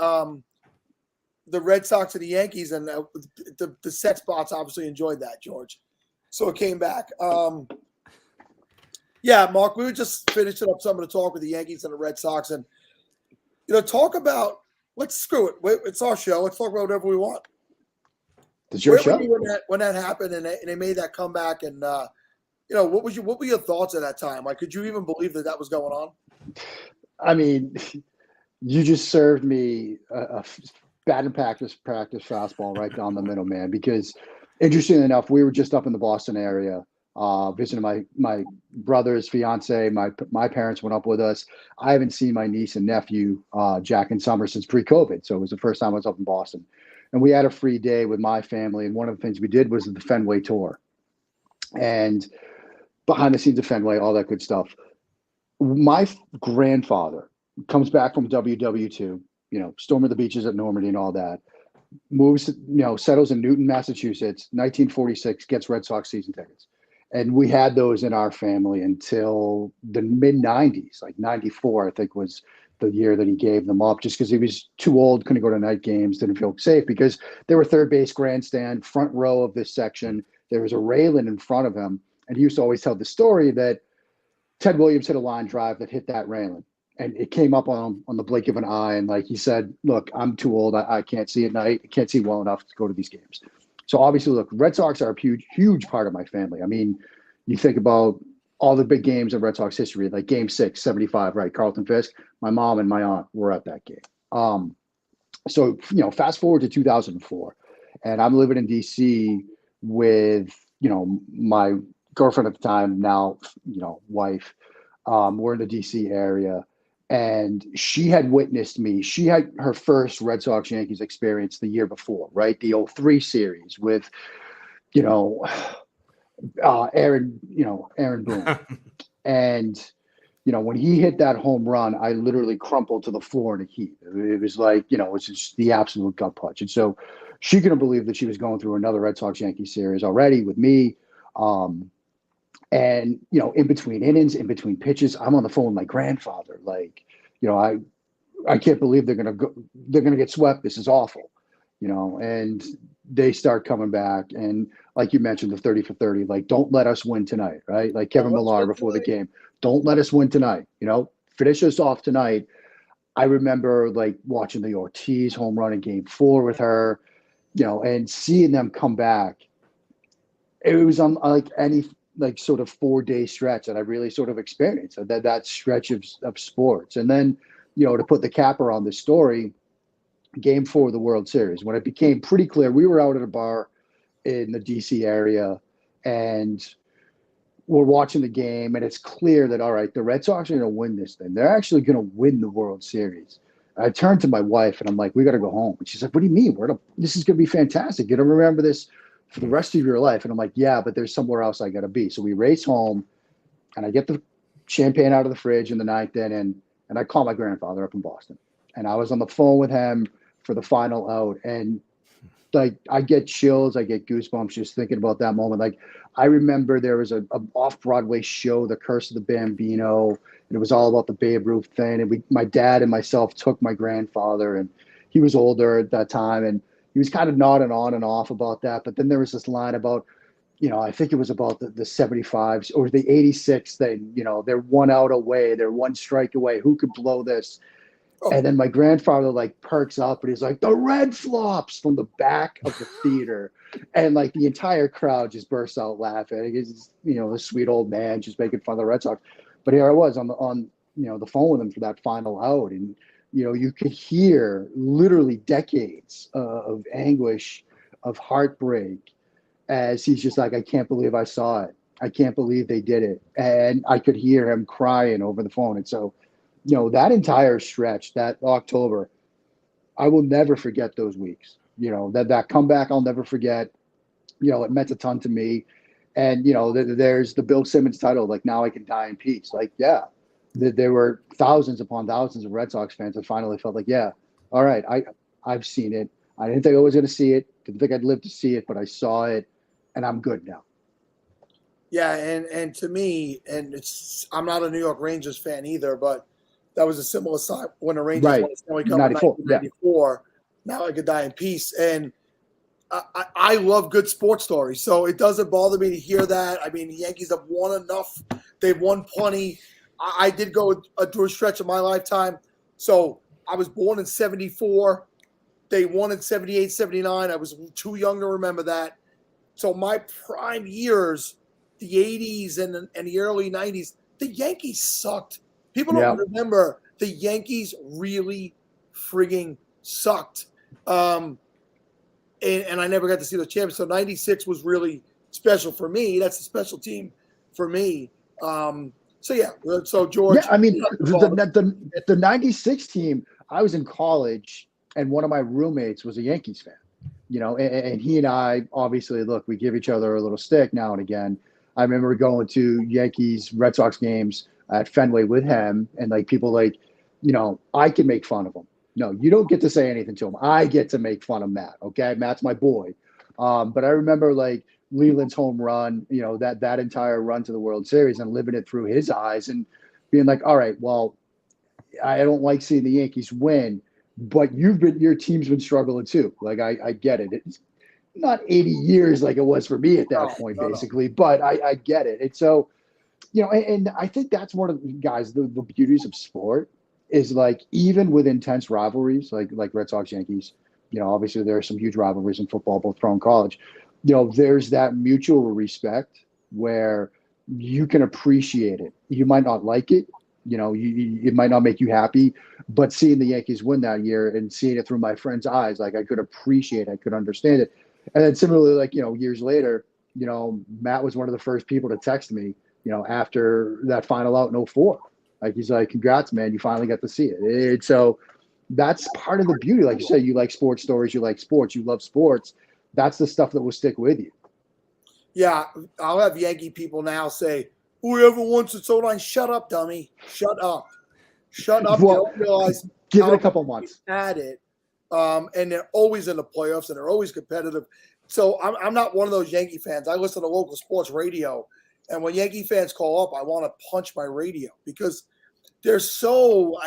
the Red Sox and the Yankees, and the set spots obviously enjoyed that, George. So it came back. Yeah, Mark, we were just finishing up some of the talk with the Yankees and the Red Sox, and talk about. Let's screw it. It's our show. Let's talk about whatever we want. It's your show. Where were you when that happened and they made that comeback? And what were your thoughts at that time? Like, could you even believe that was going on? I mean, you just served me a batting practice fastball right down the middle, man. Because interestingly enough, we were just up in the Boston area, visiting my brother's fiance. My parents went up with us. I haven't seen my niece and nephew, Jack and Summer, since pre-COVID. So it was the first time I was up in Boston. And we had a free day with my family. And one of the things we did was the Fenway tour. And behind the scenes of Fenway, all that good stuff. My grandfather comes back from WW2, Storm of the Beaches at Normandy and all that. Moves, settles in Newton, Massachusetts, 1946, gets Red Sox season tickets. And we had those in our family until the mid-90s, like 94, I think was the year that he gave them up, just because he was too old, couldn't go to night games, didn't feel safe, because they were third base grandstand, front row of this section. There was a railing in front of him. And he used to always tell the story that Ted Williams hit a line drive that hit that railing. And it came up on the blink of an eye. And like he said, look, I'm too old. I can't see at night. I can't see well enough to go to these games. So obviously, look, Red Sox are a huge part of my family. I mean, you think about all the big games of Red Sox history, like Game 6, 75, right? Carlton Fisk. My mom and my aunt were at that game. So, fast forward to 2004. And I'm living in D.C. with, my girlfriend at the time, now, wife. We're in the D.C. area. And she had witnessed me. She had her first Red Sox Yankees experience the year before, right? The 03 series with, Aaron Boone. And, when he hit that home run, I literally crumpled to the floor in a heap. It was like, it's just the absolute gut punch. And so she couldn't believe that she was going through another Red Sox Yankees series already with me. And, in between innings, in between pitches, I'm on the phone with my grandfather. Like, I can't believe they're going to get swept. This is awful, and they start coming back. And like you mentioned, the 30 for 30, like, don't let us win tonight, right? Like Kevin Millar before the game, don't let us win tonight, finish us off tonight. I remember like watching the Ortiz home run in Game 4 with her, and seeing them come back. It was unlike any sort of 4-day stretch that I really sort of experienced, that stretch of sports. And then, to put the capper on this story, Game 4 of the World Series, when it became pretty clear, we were out at a bar in the DC area and we're watching the game, and it's clear that, all right, the Red Sox are going to win this thing. They're actually going to win the World Series. I turned to my wife and I'm like, we got to go home. And she's like, what do you mean? This is going to be fantastic. You're going to remember this for the rest of your life. And I'm like, yeah, but there's somewhere else I got to be. So we race home, and I get the champagne out of the fridge in the ninth inning, and I call my grandfather up in Boston. And I was on the phone with him for the final out. And like, I get chills, I get goosebumps just thinking about that moment. Like, I remember there was a off-Broadway show, The Curse of the Bambino, and it was all about the Babe Ruth thing. And my dad and myself took my grandfather, and he was older at that time, and he was kind of nodding on and off about that. But then there was this line about, I think it was about the 75s or the 86 thing, they're one out away, they're one strike away. Who could blow this? And then my grandfather like perks up and he's like, the Red Flops from the back of the theater. And like the entire crowd just bursts out laughing. It's, this sweet old man just making fun of the Red Sox. But here I was on the phone with him for that final out. And, you could hear literally decades of anguish, of heartbreak, as he's just like, I can't believe I saw it. I can't believe they did it. And I could hear him crying over the phone. And so, that entire stretch, that October, I will never forget those weeks. That comeback I'll never forget. It meant a ton to me. And, there's the Bill Simmons title, like, now I can die in peace. Like, yeah, there were thousands upon thousands of Red Sox fans that finally felt like, yeah, all right, I've seen it. I didn't think I was going to see it. Didn't think I'd live to see it, but I saw it, and I'm good now. Yeah, and to me, and I'm not a New York Rangers fan either, but that was a similar sign when the Rangers won the Stanley Cup in 1994. Yeah. Now I could die in peace. And I love good sports stories, so it doesn't bother me to hear that. I mean, the Yankees have won enough. They've won plenty. I did go through a stretch of my lifetime. So I was born in 74. They won in 78, 79. I was too young to remember that. So my prime years, the 80s and the early 90s, the Yankees sucked. People don't remember the Yankees really frigging sucked. And I never got to see the champions. So 96 was really special for me. That's a special team for me. So George. Yeah, I mean, the 96 team, I was in college, and one of my roommates was a Yankees fan. And he and I, obviously, look, we give each other a little stick now and again. I remember going to Yankees Red Sox games at Fenway with him, and like people like, I can make fun of him. No, you don't get to say anything to him. I get to make fun of Matt. Okay, Matt's my boy. But I remember like Leland's home run, that entire run to the World Series, and living it through his eyes and being like, all right, well, I don't like seeing the Yankees win, but your team's been struggling too. Like I get it. It's not 80 years like it was for me at that point, basically, but I get it. And so, and I think that's one of the guys, the beauties of sport is like, even with intense rivalries, like Red Sox, Yankees, obviously there are some huge rivalries in football, both pro and college, there's that mutual respect where you can appreciate it. You might not like it, it might not make you happy, but seeing the Yankees win that year and seeing it through my friend's eyes, like I could appreciate it, I could understand it. And then similarly, like, years later, Matt was one of the first people to text me, after that final out in 2004. Like, he's like, congrats, man, you finally got to see it. So that's part of the beauty. Like you said, you like sports stories, you like sports, you love sports. That's the stuff that will stick with you. Yeah, I'll have Yankee people now say, whoever wants it so line, shut up, dummy. Shut up. Shut up. Well, you don't realize give it a couple months. At it. And they're always in the playoffs and they're always competitive. So I'm not one of those Yankee fans. I listen to local sports radio. And when Yankee fans call up, I want to punch my radio because they're so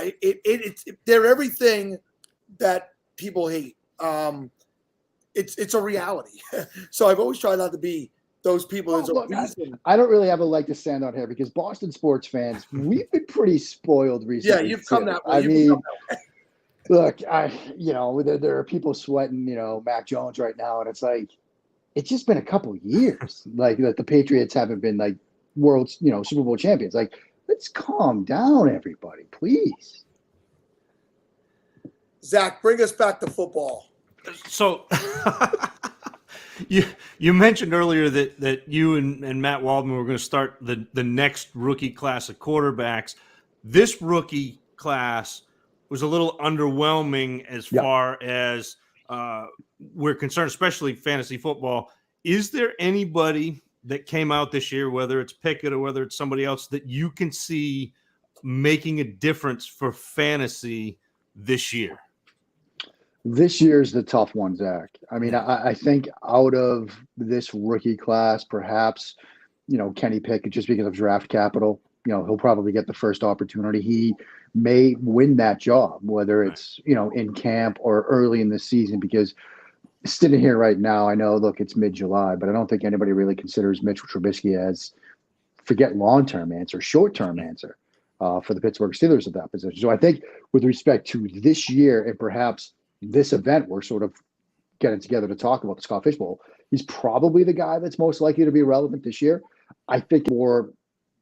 they're everything that people hate. It's a reality. So I've always tried not to be those people. I don't really have a leg to stand on here because Boston sports fans, we've been pretty spoiled recently. Yeah, you've come that way. I mean, look, there are people sweating, Mac Jones right now, and it's like, it's just been a couple years, like that the Patriots haven't been like world, Super Bowl champions. Like, let's calm down, everybody, please. Zach, bring us back to football. So you mentioned earlier that you and Matt Waldman were going to start the next rookie class of quarterbacks. This rookie class was a little underwhelming as far as we're concerned, especially fantasy football. Is there anybody that came out this year, whether it's Pickett or whether it's somebody else, that you can see making a difference for fantasy this year? This year's the tough one, Zach. I mean, I think out of this rookie class, perhaps, Kenny Pickett, just because of draft capital, he'll probably get the first opportunity. He may win that job, whether it's, in camp or early in the season, because sitting here right now, I know, look, it's mid-July, but I don't think anybody really considers Mitchell Trubisky as, forget long-term answer, short-term answer. for the Pittsburgh Steelers at that position. So I think with respect to this year and perhaps this event, we're sort of getting together to talk about the Scott Fish Bowl. He's probably the guy that's most likely to be relevant this year. I think more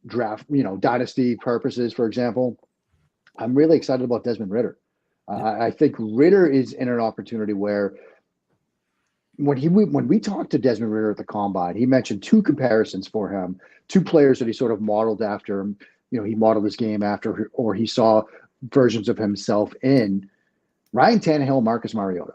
draft, dynasty purposes, for example, I'm really excited about Desmond Ridder. I think Ridder is in an opportunity where when we talked to Desmond Ridder at the Combine, he mentioned two comparisons for him, two players that he sort of modeled after him. He modeled his game after, or he saw versions of himself in Ryan Tannehill, Marcus Mariota.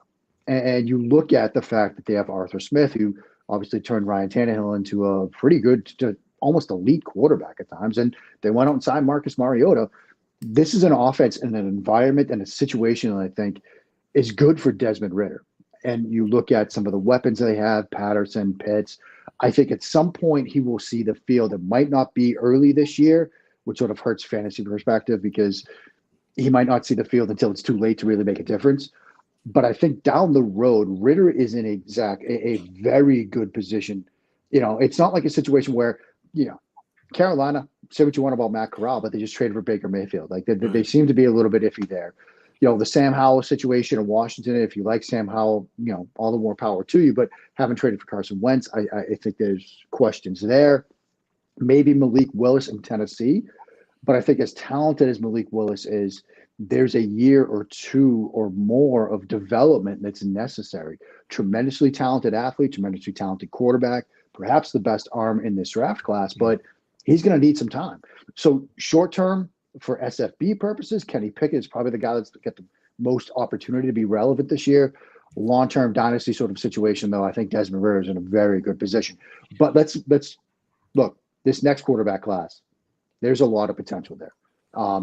And you look at the fact that they have Arthur Smith, who obviously turned Ryan Tannehill into a pretty good, to almost elite quarterback at times. And they went out and signed Marcus Mariota. This is an offense and an environment and a situation that I think is good for Desmond Ridder. And you look at some of the weapons they have, Patterson, Pitts. I think at some point he will see the field. It might not be early this year, which sort of hurts fantasy perspective because he might not see the field until it's too late to really make a difference. But I think down the road, Ridder is in a very good position. It's not like a situation where, Carolina, say what you want about Matt Corral, but they just traded for Baker Mayfield. Like they seem to be a little bit iffy there. The Sam Howell situation in Washington, if you like Sam Howell, all the more power to you, but haven't traded for Carson Wentz. I think there's questions there. Maybe Malik Willis in Tennessee. But I think as talented as Malik Willis is, there's a year or two or more of development that's necessary. Tremendously talented athlete, tremendously talented quarterback, perhaps the best arm in this draft class, but he's going to need some time. So short term, for SFB purposes, Kenny Pickett is probably the guy that's got the most opportunity to be relevant this year. Long-term dynasty sort of situation, though, I think Desmond Ridder is in a very good position. But let's look, this next quarterback class, there's a lot of potential there.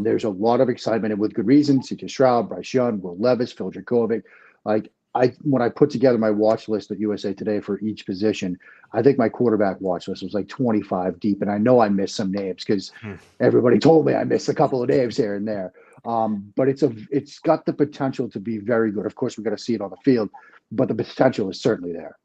There's a lot of excitement, and with good reason. C.J. Stroud, Bryce Young, Will Levis, Phil Dracovic. When I put together my watch list at USA Today for each position, I think my quarterback watch list was like 25 deep, and I know I missed some names because everybody told me I missed a couple of names here and there. But it's got the potential to be very good. Of course, we got to see it on the field, but the potential is certainly there.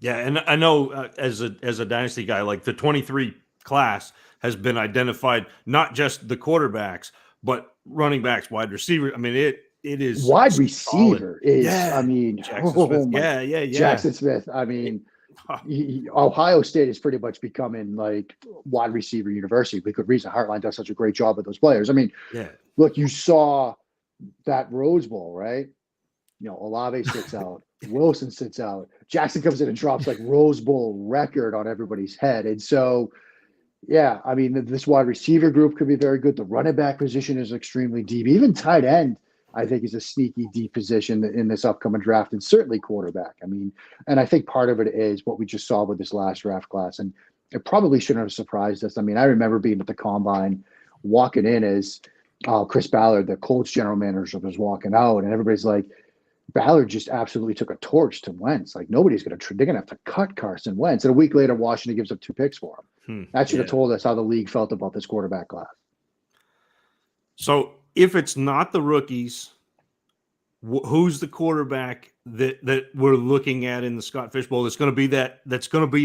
Yeah, and I know as a dynasty guy, like the 23 class has been identified, not just the quarterbacks, but running backs, wide receiver. I mean, it is wide receiver solid. is. Yeah. I mean, Jackson Smith. Yeah. Jackson Smith. I mean, Ohio State is pretty much becoming like wide receiver university. We could reason Heartline does such a great job with those players. I mean, look, you saw that Rose Bowl, right? Olave sits out, Wilson sits out, Jackson comes in and drops like Rose Bowl record on everybody's head, and so. Yeah, I mean, this wide receiver group could be very good. The running back position is extremely deep. Even tight end, I think, is a sneaky deep position in this upcoming draft, and certainly quarterback. I mean, and I think part of it is what we just saw with this last draft class, and it probably shouldn't have surprised us. I mean, I remember being at the Combine, walking in as Chris Ballard, the Colts general manager, was walking out, and everybody's like, Ballard just absolutely took a torch to Wentz. Like, they're going to have to cut Carson Wentz. And a week later, Washington gives up 2 picks for him. That should have told us how the league felt about this quarterback class. So if it's not the rookies, who's the quarterback that we're looking at in the Scott Fish Bowl that's going to be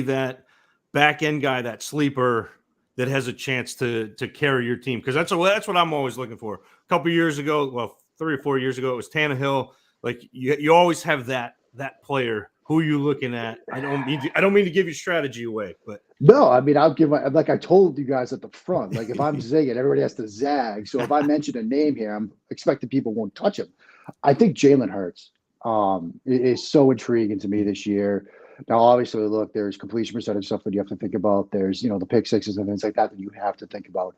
that back end guy, that sleeper that has a chance to carry your team? Because that's what I'm always looking for. A couple years ago, well, 3 or 4 years ago, it was Tannehill. Like you always have that player. Who are you looking at? I don't mean to give your strategy away, but no, I mean, I'll give like I told you guys at the front. Like, if I'm zigging, everybody has to zag. So if I mention a name here, I'm expecting people won't touch him. I think Jalen Hurts is so intriguing to me this year. Now, obviously, look, there's completion percentage stuff that you have to think about. There's the pick sixes and things like that you have to think about.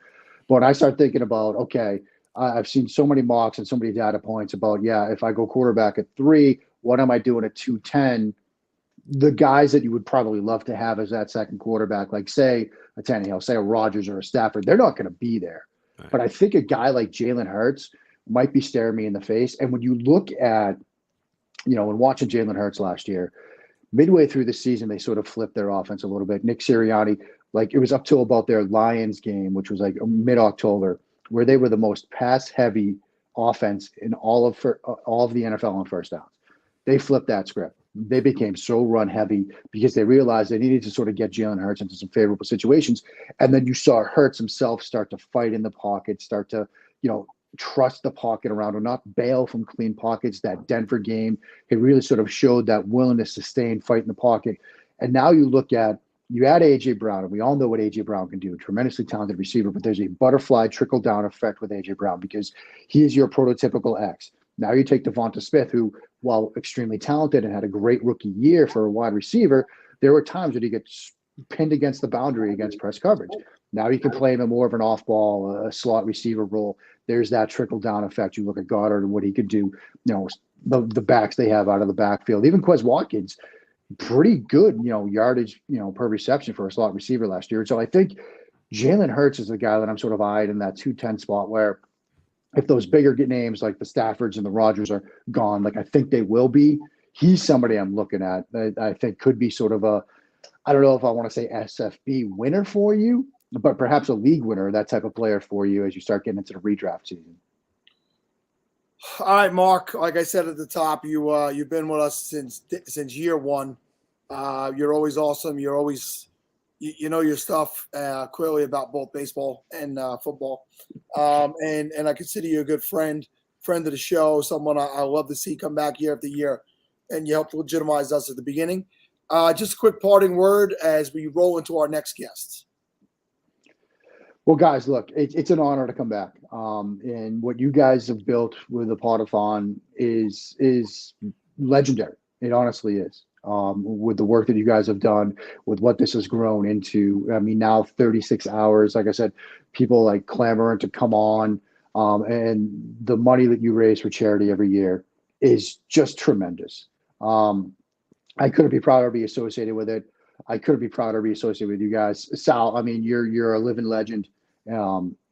But when I start thinking about, okay, I've seen so many mocks and so many data points about, if I go quarterback at 3, what am I doing at 210? The guys that you would probably love to have as that second quarterback, like say a Tannehill, say a Rodgers or a Stafford, they're not going to be there. Right. But I think a guy like Jalen Hurts might be staring me in the face. And when you look at, when watching Jalen Hurts last year, midway through the season, they sort of flipped their offense a little bit. Nick Sirianni, like it was up till about their Lions game, which was like mid-October, where they were the most pass-heavy offense in all of the NFL on first downs. They flipped that script. They became so run heavy because they realized they needed to sort of get Jalen Hurts into some favorable situations. And then you saw Hurts himself start to fight in the pocket, start to, trust the pocket around him, not bail from clean pockets. That Denver game, it really sort of showed that willingness to stay and fight in the pocket. And now you add A.J. Brown, and we all know what A.J. Brown can do, a tremendously talented receiver, but there's a butterfly trickle-down effect with A.J. Brown because he is your prototypical X. Now you take Devonta Smith, who, while extremely talented and had a great rookie year for a wide receiver, there were times when he gets pinned against the boundary against press coverage. Now you can play him in more of an off-ball, a slot receiver role. There's that trickle-down effect. You look at Goddard and what he could do, the backs they have out of the backfield. Even Quez Watkins, pretty good, yardage, per reception for a slot receiver last year. So I think Jalen Hurts is the guy that I'm sort of eyed in that 210 spot where if those bigger names like the Staffords and the Rodgers are gone, like I think they will be, he's somebody I'm looking at that I think could be sort of I don't know if I want to say SFB winner for you, but perhaps a league winner, that type of player for you as you start getting into the redraft season. All right, Mark. Like I said at the top, you've been with us since year one. You're always awesome. You're always, you know your stuff clearly about both baseball and football. And I consider you a good friend of the show, someone I love to see come back year after year, and you helped legitimize us at the beginning. Just a quick parting word as we roll into our next guests. Well, guys, look, it's an honor to come back. And what you guys have built with the Podathon is legendary. It honestly is. With the work that you guys have done, with what this has grown into. I mean, now 36 hours, like I said, people like clamoring to come on. And the money that you raise for charity every year is just tremendous. I couldn't be prouder to be associated with it. I couldn't be prouder to be associated with you guys. Sal, I mean, you're a living legend.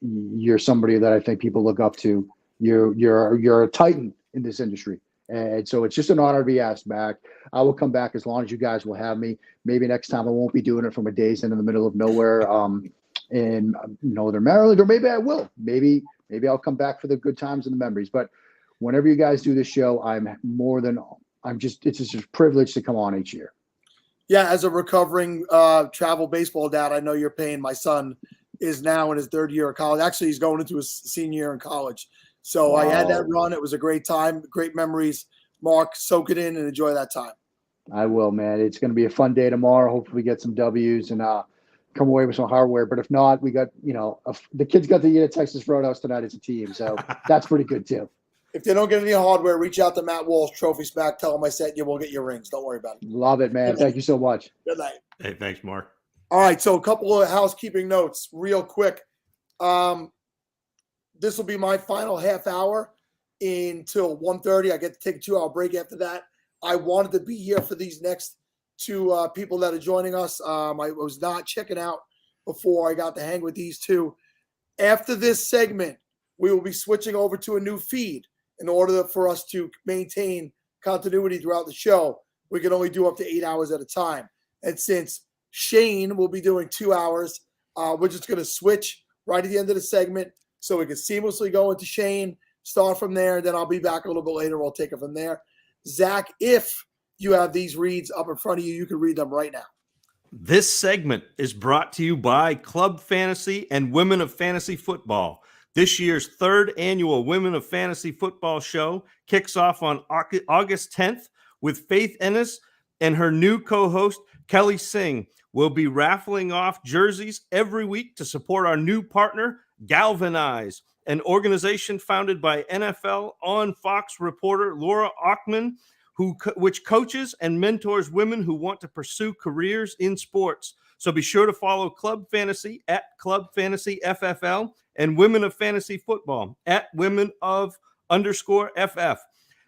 You're somebody that I think people look up to. You're a titan in this industry. And so it's just an honor to be asked back. I will come back as long as you guys will have me. Maybe next time I won't be doing it from a day's in the middle of nowhere in Northern Maryland, or maybe I will. Maybe I'll come back for the good times and the memories. But whenever you guys do this show, it's just a privilege to come on each year. Yeah, as a recovering travel baseball dad, I know you're paying. My son is now in his third year of college. Actually, he's going into his senior year in college. So wow. I had that run. It was a great time, great memories. Mark, soak it in and enjoy that time. I will, man. It's going to be a fun day tomorrow. Hopefully we get some W's and come away with some hardware. But if not, we got, the kids got to eat at Texas Roadhouse tonight as a team. So that's pretty good too. If they don't get any hardware, reach out to Matt Walsh, TrophySmack. Tell him I sent you. We'll get your rings. Don't worry about it. Love it, man. Thank you so much. Good night. Hey, thanks, Mark. All right, so a couple of housekeeping notes real quick. This will be my final half hour until 1:30. I get to take a 2-hour break after that. I wanted to be here for these next two people that are joining us. I was not checking out before I got to hang with these two. After this segment, we will be switching over to a new feed in order for us to maintain continuity throughout the show. We can only do up to 8 hours at a time. And since Shane will be doing 2 hours, we're just going to switch right at the end of the segment so we can seamlessly go into Shane, start from there, and then I'll be back a little bit later. We'll take it from there. Zach, if you have these reads up in front of you, you can read them right now. This segment is brought to you by Club Fantasy and Women of Fantasy Football. This year's third annual Women of Fantasy Football show kicks off on August 10th with Faith Ennis and her new co-host, Kelly Singh. We'll be raffling off jerseys every week to support our new partner, Galvanize, an organization founded by NFL on Fox reporter Laura Ockman, which coaches and mentors women who want to pursue careers in sports. So be sure to follow Club Fantasy at Club Fantasy FFL and Women of Fantasy Football at Women of _FF.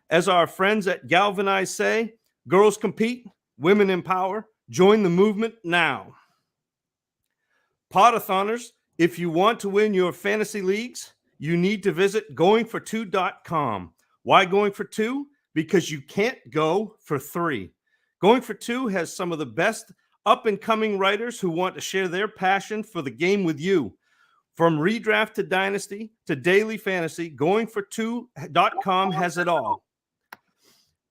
As our friends at Galvanize say, girls compete, women empower. Join the movement now. Podathoners, if you want to win your fantasy leagues, you need to visit goingfor2.com. Why going for two? Because you can't go for three. Going for Two has some of the best up-and-coming writers who want to share their passion for the game with you. From redraft to dynasty to daily fantasy, goingfor2.com has it all.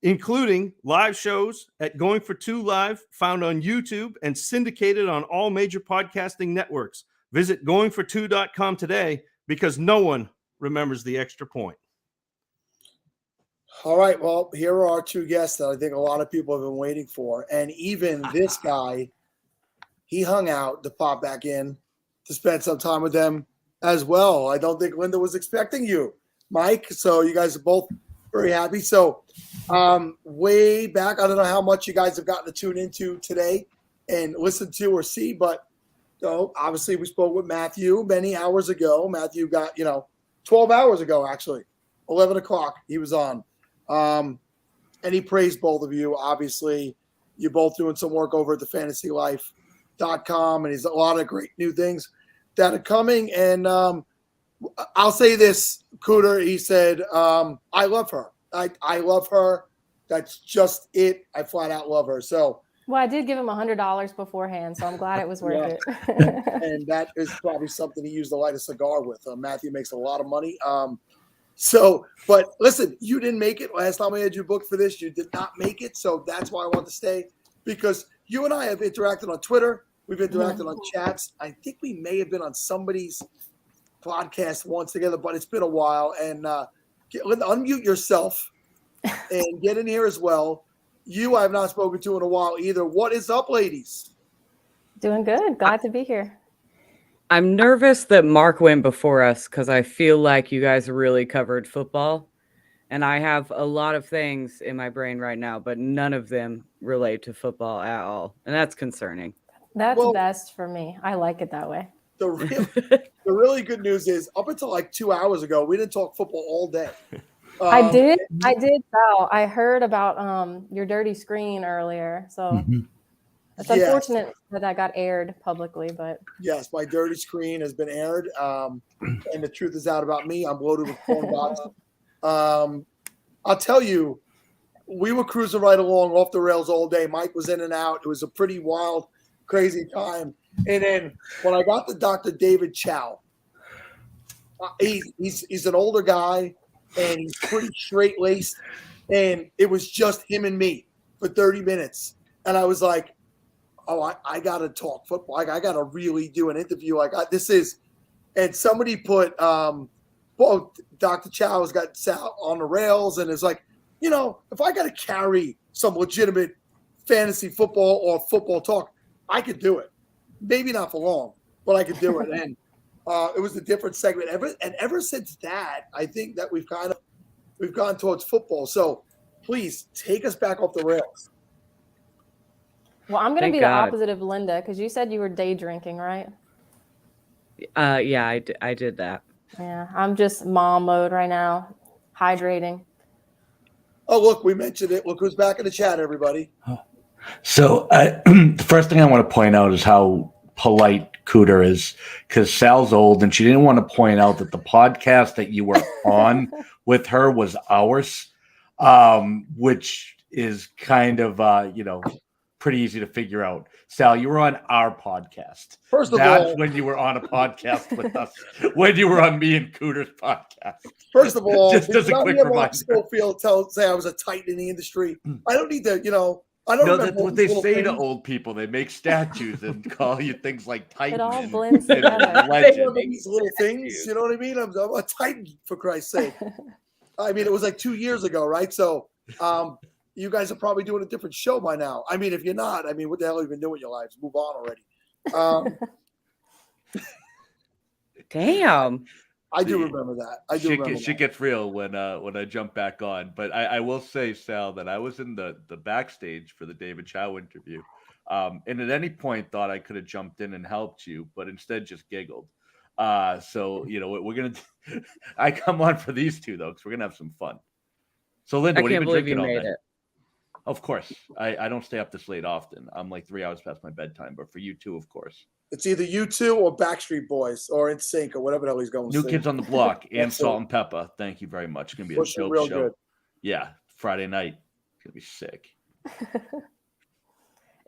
including live shows at Going for Two Live, found on YouTube and syndicated on all major podcasting networks. Visit goingfor2.com today because no one remembers the extra point. All right. Well, here are our two guests that I think a lot of people have been waiting for. And even this guy, he hung out to pop back in to spend some time with them as well. I don't think Linda was expecting you, Mike. So you guys are both very happy. So way back, I don't know how much you guys have gotten to tune into today and listen to or see, but obviously we spoke with Matthew many hours ago. Matthew got, 12 hours ago, actually, 11 o'clock he was on. And he praised both of you. Obviously, you're both doing some work over at thefantasylife.com, and he's a lot of great new things that are coming. And I'll say this, Cooter, he said, I love her. I love her. That's just it. I flat out love her. So, well, I did give him $100 beforehand, so I'm glad it was worth it. And that is probably something he used to light a cigar with. Matthew makes a lot of money. But listen, you didn't make it. Last time I had you booked for this, you did not make it. So that's why I want to stay, because you and I have interacted on Twitter. We've interacted on chats. I think we may have been on somebody's podcast once together, but it's been a while. And unmute yourself and get in here as well. You I have not spoken to in a while either. What is up, ladies? Doing good. Glad to be here. I'm nervous that Mark went before us because I feel like you guys really covered football. And I have a lot of things in my brain right now, but none of them relate to football at all. And that's concerning. That's best for me. I like it that way. The really good news is up until like 2 hours ago, we didn't talk football all day. I did. Sal. I heard about your dirty screen earlier. So it's unfortunate that got aired publicly, but yes, my dirty screen has been aired. And the truth is out about me. I'm loaded with porn bots. I'll tell you, we were cruising right along off the rails all day. Mike was in and out. It was a pretty wild, crazy time. And then when I got to Dr. David Chow, he's an older guy and he's pretty straight-laced. And it was just him and me for 30 minutes. And I was like, oh, I got to talk football. I got to really do an interview. And somebody put, Dr. Chow has got Sal on the rails, and it's like, if I got to carry some legitimate fantasy football or football talk, I could do it. Maybe not for long, but I could do it. And it was a different segment. Ever since that, I think that we've gone towards football. So please take us back off the rails. Well, I'm going to be the opposite of Linda because you said you were day drinking, right? Yeah, I did that. Yeah, I'm just mom mode right now, hydrating. Oh, look, we mentioned it. Look who's back in the chat, everybody. So the first thing I want to point out is how polite Cooter is, because Sal's old and she didn't want to point out that the podcast that you were on with her was ours, which is kind of, pretty easy to figure out. Sal, you were on our podcast. First of That's all, when you were on a podcast with us. When you were on me and Cooter's podcast. First of all, just as a quick reminder. Say I was a titan in the industry. I don't need to, I don't No, remember that's what they little say things. to old people. They make statues and call you things like Titan. It all and- blends and together. I legend. remember these little things, you know what I mean? I'm a titan, for Christ's sake. I mean, it was like 2 years ago, right? So you guys are probably doing a different show by now. I mean, if you're not, what the hell have you been doing with your lives? Move on already. Damn. I do remember that. I do remember Shit gets real when I jump back on. But I will say, Sal, that I was in the backstage for the David Chow interview, and at any point thought I could have jumped in and helped you, but instead just giggled. So we're gonna. I come on for these two though, because we're gonna have some fun. So Linda, I what have can't you been believe you drinking all made day? it. Of course, I don't stay up this late often. I'm like 3 hours past my bedtime, but for you too, of course. It's either you two or Backstreet Boys or NSYNC or whatever the hell he's going New to Kids on the Block and That's Salt it. and Pepper. Thank you very much. It's gonna be a Pushing dope real show. good. Yeah, Friday night. It's gonna be sick.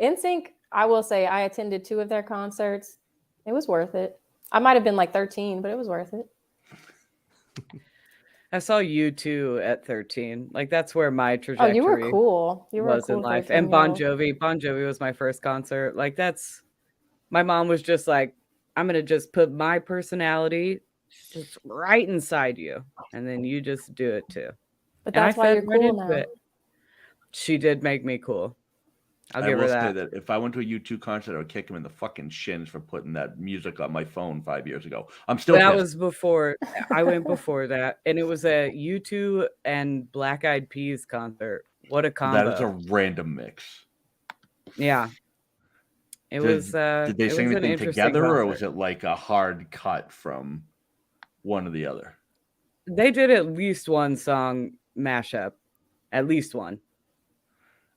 NSYNC, I will say I attended 2 of their concerts. It was worth it. I might have been like 13, but it was worth it. I saw you two at 13. Like that's where my Oh, trajectory you were cool. You were a was in cool life. 13 And Bon year old. Jovi. Bon Jovi was my first concert. Like that's my mom was just like, I'm gonna just put my personality just right inside you, and then you just do it too. But And I that's why fed you're right cool into now. it. She did make me cool. I'll I give will her say that. that if I went to a U2 concert, I would kick him in the fucking shins for putting that music on my phone 5 years ago. I'm still That pissed. was before I went before that, and it was a U2 and Black Eyed Peas concert. What a combo! That is a random mix. Yeah. It was Did they it sing was an anything interesting together, or concert. was it like a hard cut from one or the other? They did at least one song mashup. At least one.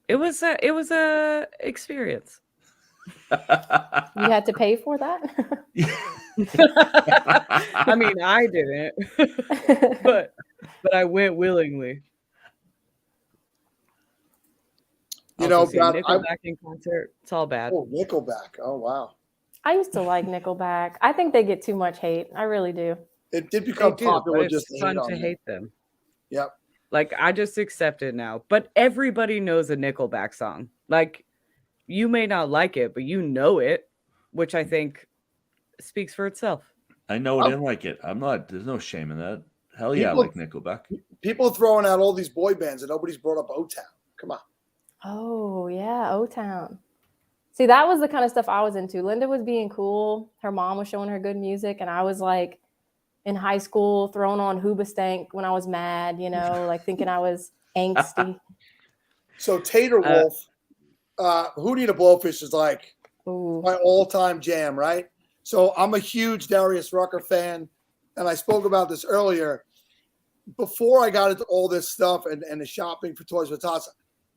It was a experience. You had to pay for that? I mean, I didn't. but I went willingly. You Also know, seen Brad, Nickelback in concert. It's all bad. Oh, Nickelback. Oh, wow. I used to like Nickelback. I think they get too much hate. I really do. It did They become do, popular but just it's to fun hate on to them. hate them. Yep. Like I just accept it now. But everybody knows a Nickelback song. Like you may not like it, but you know it, which I think speaks for itself. I know it and like it. I'm not. There's no shame in that. Hell yeah, I People- like Nickelback. People throwing out all these boy bands and nobody's brought up O-Town. Come on. Oh, yeah, O-Town. See, that was the kind of stuff I was into. Linda was being cool. Her mom was showing her good music, and I was like in high school throwing on Hoobastank when I was mad, you know, like thinking I was angsty. So Tater Wolf, Hootie the Blowfish is like my all-time jam, right? So I'm a huge Darius Rucker fan, and I spoke about this earlier. Before I got into all this stuff and the shopping for Toys for Tots,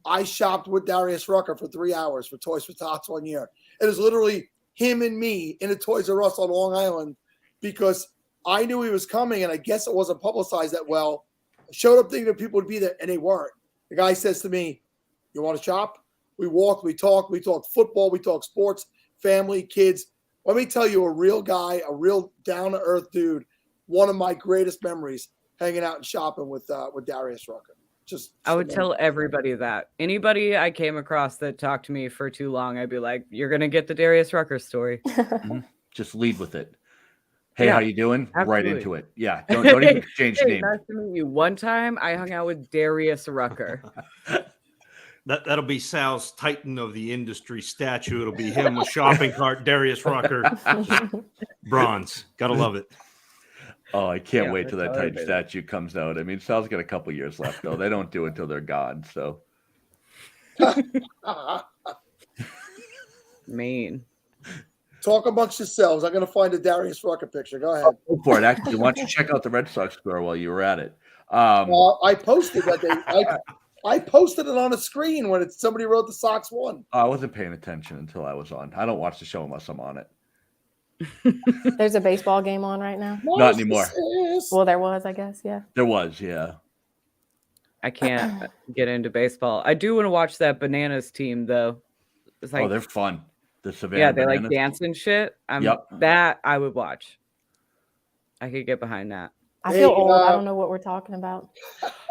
I shopped with Darius Rucker for 3 hours for Toys for Tots one year. It was literally him and me in a Toys R Us on Long Island because I knew he was coming, and I guess it wasn't publicized that well. I showed up thinking that people would be there, and they weren't. The guy says to me, "You want to shop?" We walked, we talked football, we talked sports, family, kids. Let me tell you, a real guy, a real down-to-earth dude. One of my greatest memories hanging out and shopping with Darius Rucker. I would tell everybody that. Anybody I came across that talked to me for too long, I'd be like, "You're gonna get the Darius Rucker story." Just lead with it. Hey, Yeah, how you doing? Right absolutely. into it. Yeah. Don't even exchange Hey, names. nice to meet you. One time I hung out with Darius Rucker. That'll be Sal's Titan of the Industry statue. It'll be him with shopping cart, Darius Rucker, bronze. Gotta love it. Oh, I can't Yeah, wait till that that's Titan all right, statue comes out. I mean, Sal's got a couple years left though. They don't do it until they're gone. So mean. Talk amongst yourselves. I'm going to find a Darius Rucker picture. Go ahead. go for it. Actually, why don't you check out the Red Sox score while you were at it? I posted that I posted it on a screen when somebody wrote the Sox won. I wasn't paying attention until I was on. I don't watch the show unless I'm on it. There's a baseball game on right now. Not anymore. Well, there was, I guess. Yeah. There was, yeah. I can't get into baseball. I do want to watch that Bananas team though. It's like, Oh, they're fun. The Savannah yeah, they like Bananas. dance and shit. Yep. That I would watch. I could get behind that. I feel old. I don't know what we're talking about.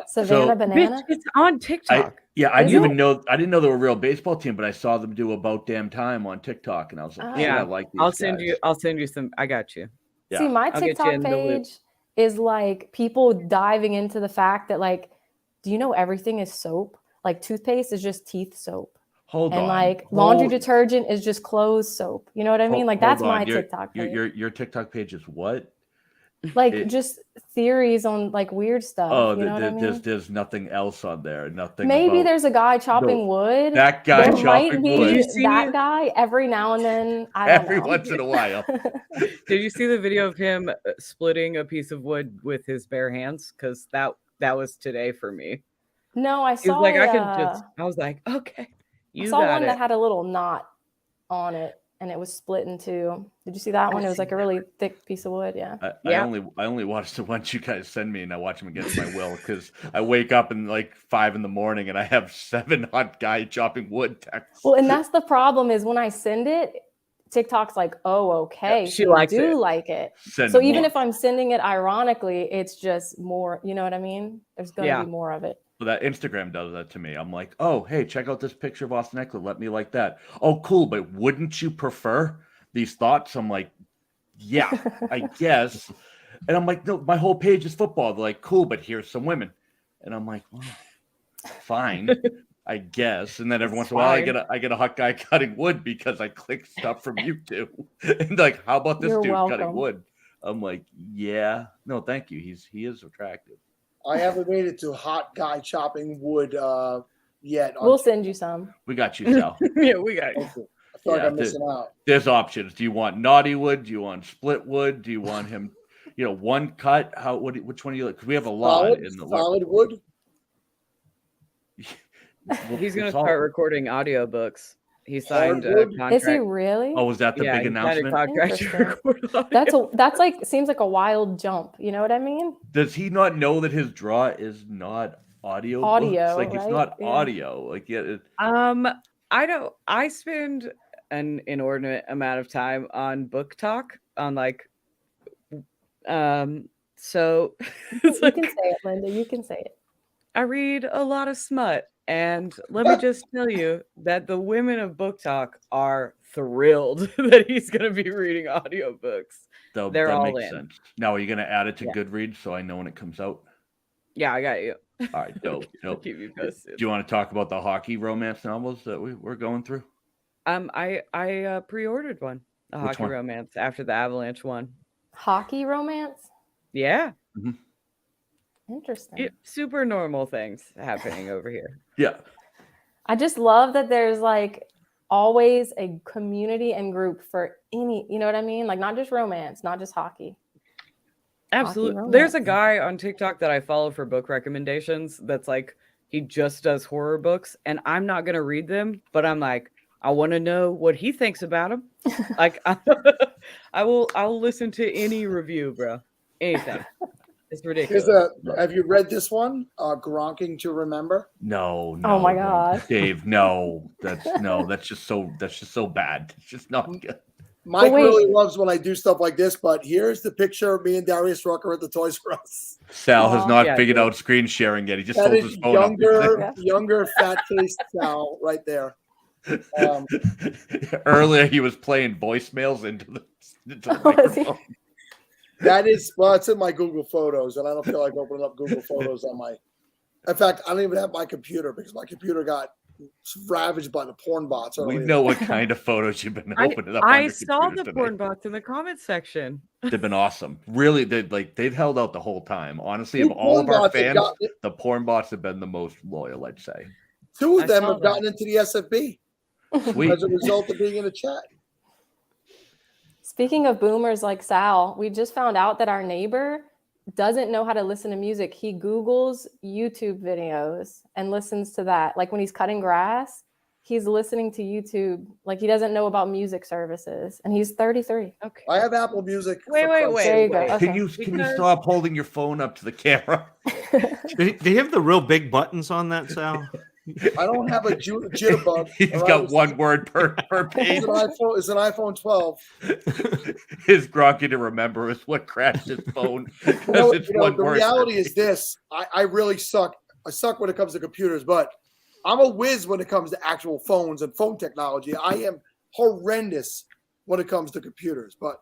Savannah Banana. Bitch, it's on TikTok. I Is didn't it? even know. I didn't know they were a real baseball team, but I saw them do About Damn Time on TikTok, and I was like, Oh. yeah, Yeah, I like these I'll send guys. you. I'll send you some. I got you. Yeah. See, my I'll get you TikTok in the loop. page is like people diving into the fact that, like, do you know everything is soap? Like toothpaste is just teeth soap. Hold and on. like laundry Hold- detergent is just clothes soap. You know what I mean? Like that's Hold on. my TikTok page. Your TikTok page is what? Like just theories on like weird stuff. Oh, you know what I mean? there's nothing else on there. Nothing. Maybe about there's a guy chopping the- wood. That guy There might chopping be wood. that guy every now and then. I don't Every know. once in a while. Did you see the video of him splitting a piece of wood with his bare hands? Because that was today for me. No, I He was saw. like, I a, could just. I was like, okay, I you saw got one it. that had a little knot on it, and it was split in two. Did you see that one? It was like a really thick piece of wood. Yeah. I only watch the ones you guys send me, and I watch them against my will because I wake up in like 5 a.m. and I have 7 hot guy chopping wood texts. Well, and that's the problem is when I send it TikTok's like, oh, okay, she so likes you do it. like it. Send So them even more. if I'm sending it ironically, it's just more, you know what I mean? There's going to Yeah. be more of it. Well, that Instagram does that to me. I'm like, oh, hey, check out this picture of Austin Eckler. Let me like that. Oh, cool. But wouldn't you prefer these thoughts? I'm like, yeah, I guess. And I'm like, no, my whole page is football. They're like, cool, but here's some women. And I'm like, well, fine, I guess. And then every once in a while, I get a hot guy cutting wood because I click stuff from YouTube. And like, how about this You're dude cutting welcome. wood? I'm like, yeah, no, thank you. He is attractive. I haven't made it to hot guy chopping wood yet. We'll send you some. We got you, Sal. Yeah, we got you. I feel like I'm missing out. There's options. Do you want naughty wood? Do you want split wood? Do you want him, one cut? Which one do you like? Because we have a lot in the solid wood. He's going to It's all- start recording audiobooks. He signed a contract. Is he really? Oh, was that the Yeah, big he signed a announcement? contract to record That's like seems like a wild jump. You know what I mean? Does he not know that his draw is not audio? Audio, Like it's right? not Yeah. audio. Like I spend an inordinate amount of time on book talk on so it's You can say it, Linda. You can say it. I read a lot of smut, and let me just tell you that the women of book talk are thrilled that he's going to be reading audiobooks. They're that all makes in. sense. Now, are you going to add it to Yeah. Goodreads so I know when it comes out? Yeah, I got you. All right, dope. I'll dope. keep you Do posted. you want to talk about the hockey romance novels that we're going through? I pre-ordered one, a Which hockey one? romance after the Avalanche one. Hockey romance? Yeah, Interesting. super normal things happening over here. Yeah. I just love that there's like always a community and group for any, you know what I mean? Like not just romance, not just hockey. Absolutely. Hockey There's a romance. guy on TikTok that I follow for book recommendations that's like, he just does horror books, and I'm not going to read them, but I'm like, I want to know what he thinks about them. Like, I'll listen to any review, bro. Anything. It's ridiculous. Have you read this one? Gronking to Remember? No. Oh my no, God. Dave, no. That's just so bad. It's just not good. Mike wait. really loves when I do stuff like this, but here's the picture of me and Darius Rucker at the Toys R Us. Sal has not Yeah, figured dude. out screen sharing yet. He just That holds is his phone up. younger fat-faced Sal right there. Earlier, he was playing voicemails into the microphone. That is, well, it's in my Google Photos, and I don't feel like opening up Google Photos on my. In fact, I don't even have my computer because my computer got ravaged by the porn bots. We earlier. know what kind of photos you've been opening up. on I your saw computer the today. porn bots in the comment section. They've been awesome. Really, they've held out the whole time. Honestly, Two of all of porn our bots have fans, got- the porn bots have been the most loyal, I'd say. Two of I them saw have gotten into the SFB Sweet. as a result of being in a chat. Speaking of boomers like Sal, we just found out that our neighbor doesn't know how to listen to music. He Googles YouTube videos and listens to that. Like when he's cutting grass, he's listening to YouTube. Like he doesn't know about music services, and he's 33. Okay. I have Apple Music. Wait. There you go. wait. Okay. Can you Because- stop holding your phone up to the camera? Do you have the real big buttons on that, Sal? I don't have a jitterbug. He's all right? got one word per page. It's an iPhone 12. His Gronky to remember is what crashed his phone. It's The one word. reality is this: I really suck. I suck when it comes to computers, but I'm a whiz when it comes to actual phones and phone technology. I am horrendous when it comes to computers. But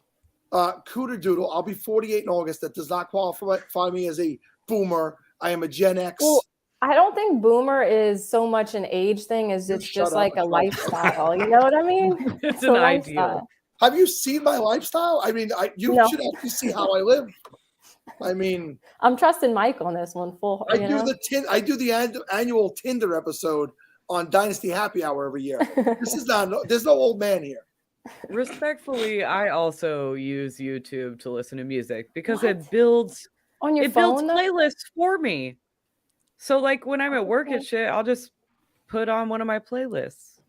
Cooter Doodle, I'll be 48 in August. That does not qualify me as a boomer. I am a Gen X. Well, I don't think boomer is so much an age thing as it's shut just up like a and lifestyle. You know what I mean? It's a an ideal. lifestyle. Have you seen my lifestyle? I mean, you No. should actually see how I live. I mean, I'm trusting Mike on this one. Full. I You know? I do the annual Tinder episode on Dynasty Happy Hour every year. This is not. There's no old man here. Respectfully, I also use YouTube to listen to music because What? it builds On your it builds phone, though? playlists for me. So like when I'm at work and shit, I'll just put on one of my playlists.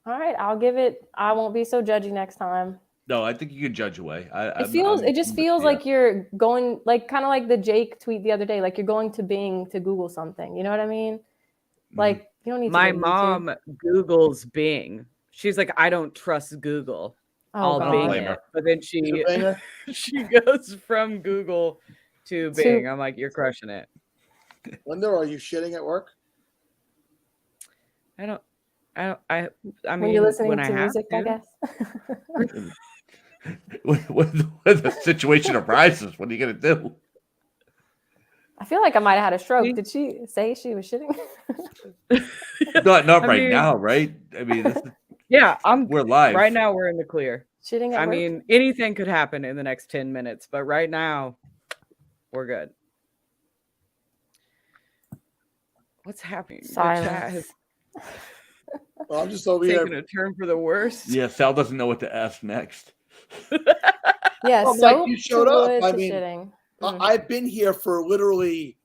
All right, I'll give it. I won't be so judgy next time. No, I think you can judge away. It just feels like you're going, like kind of like the Jake tweet the other day, like you're going to Bing to Google something. You know what I mean? Like you don't need. My to go to mom YouTube. Googles Bing. She's like, I don't trust Google. I'll God. Bing blame it. her. But then Is it Binger? she goes from Google to Bing. I'm like, you're crushing it. Linda, are you shitting at work? I mean, When you're listening when to I have music, I to. guess. when the situation arises, what are you gonna do? I feel like I might have had a stroke. Did she say she was shitting? Not I right mean- now, right? I mean, this is, Yeah, we're live right now. We're in the clear. Shitting at I work? mean, anything could happen in the next 10 minutes, but right now, we're good. What's happening? The chat Silence. has Well, I'm just over taken here. a turn for the worst. Yeah, Sal doesn't know what to ask next. Yeah, Well, soap Mike, you to showed up. wood I to mean, shitting. I've been here for literally,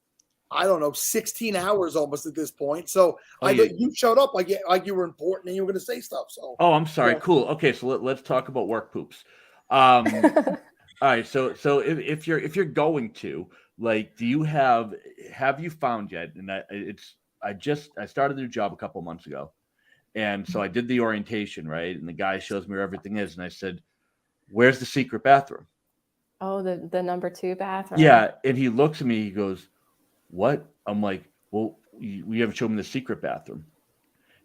I don't know, 16 hours almost at this point. So Oh, I yeah. thought you showed up like you were important and you were going to say stuff. So Oh, I'm sorry. Yeah. Cool. Okay, so let's talk about work poops. All right. So if you're going to, like, do you have you found yet? And I started a new job a couple months ago, and so I did the orientation, right? And the guy shows me where everything is, and I said, "Where's the secret bathroom?" Oh, the number 2 bathroom. Yeah, and he looks at me. He goes, "What?" I'm like, "Well, we haven't shown him the secret bathroom."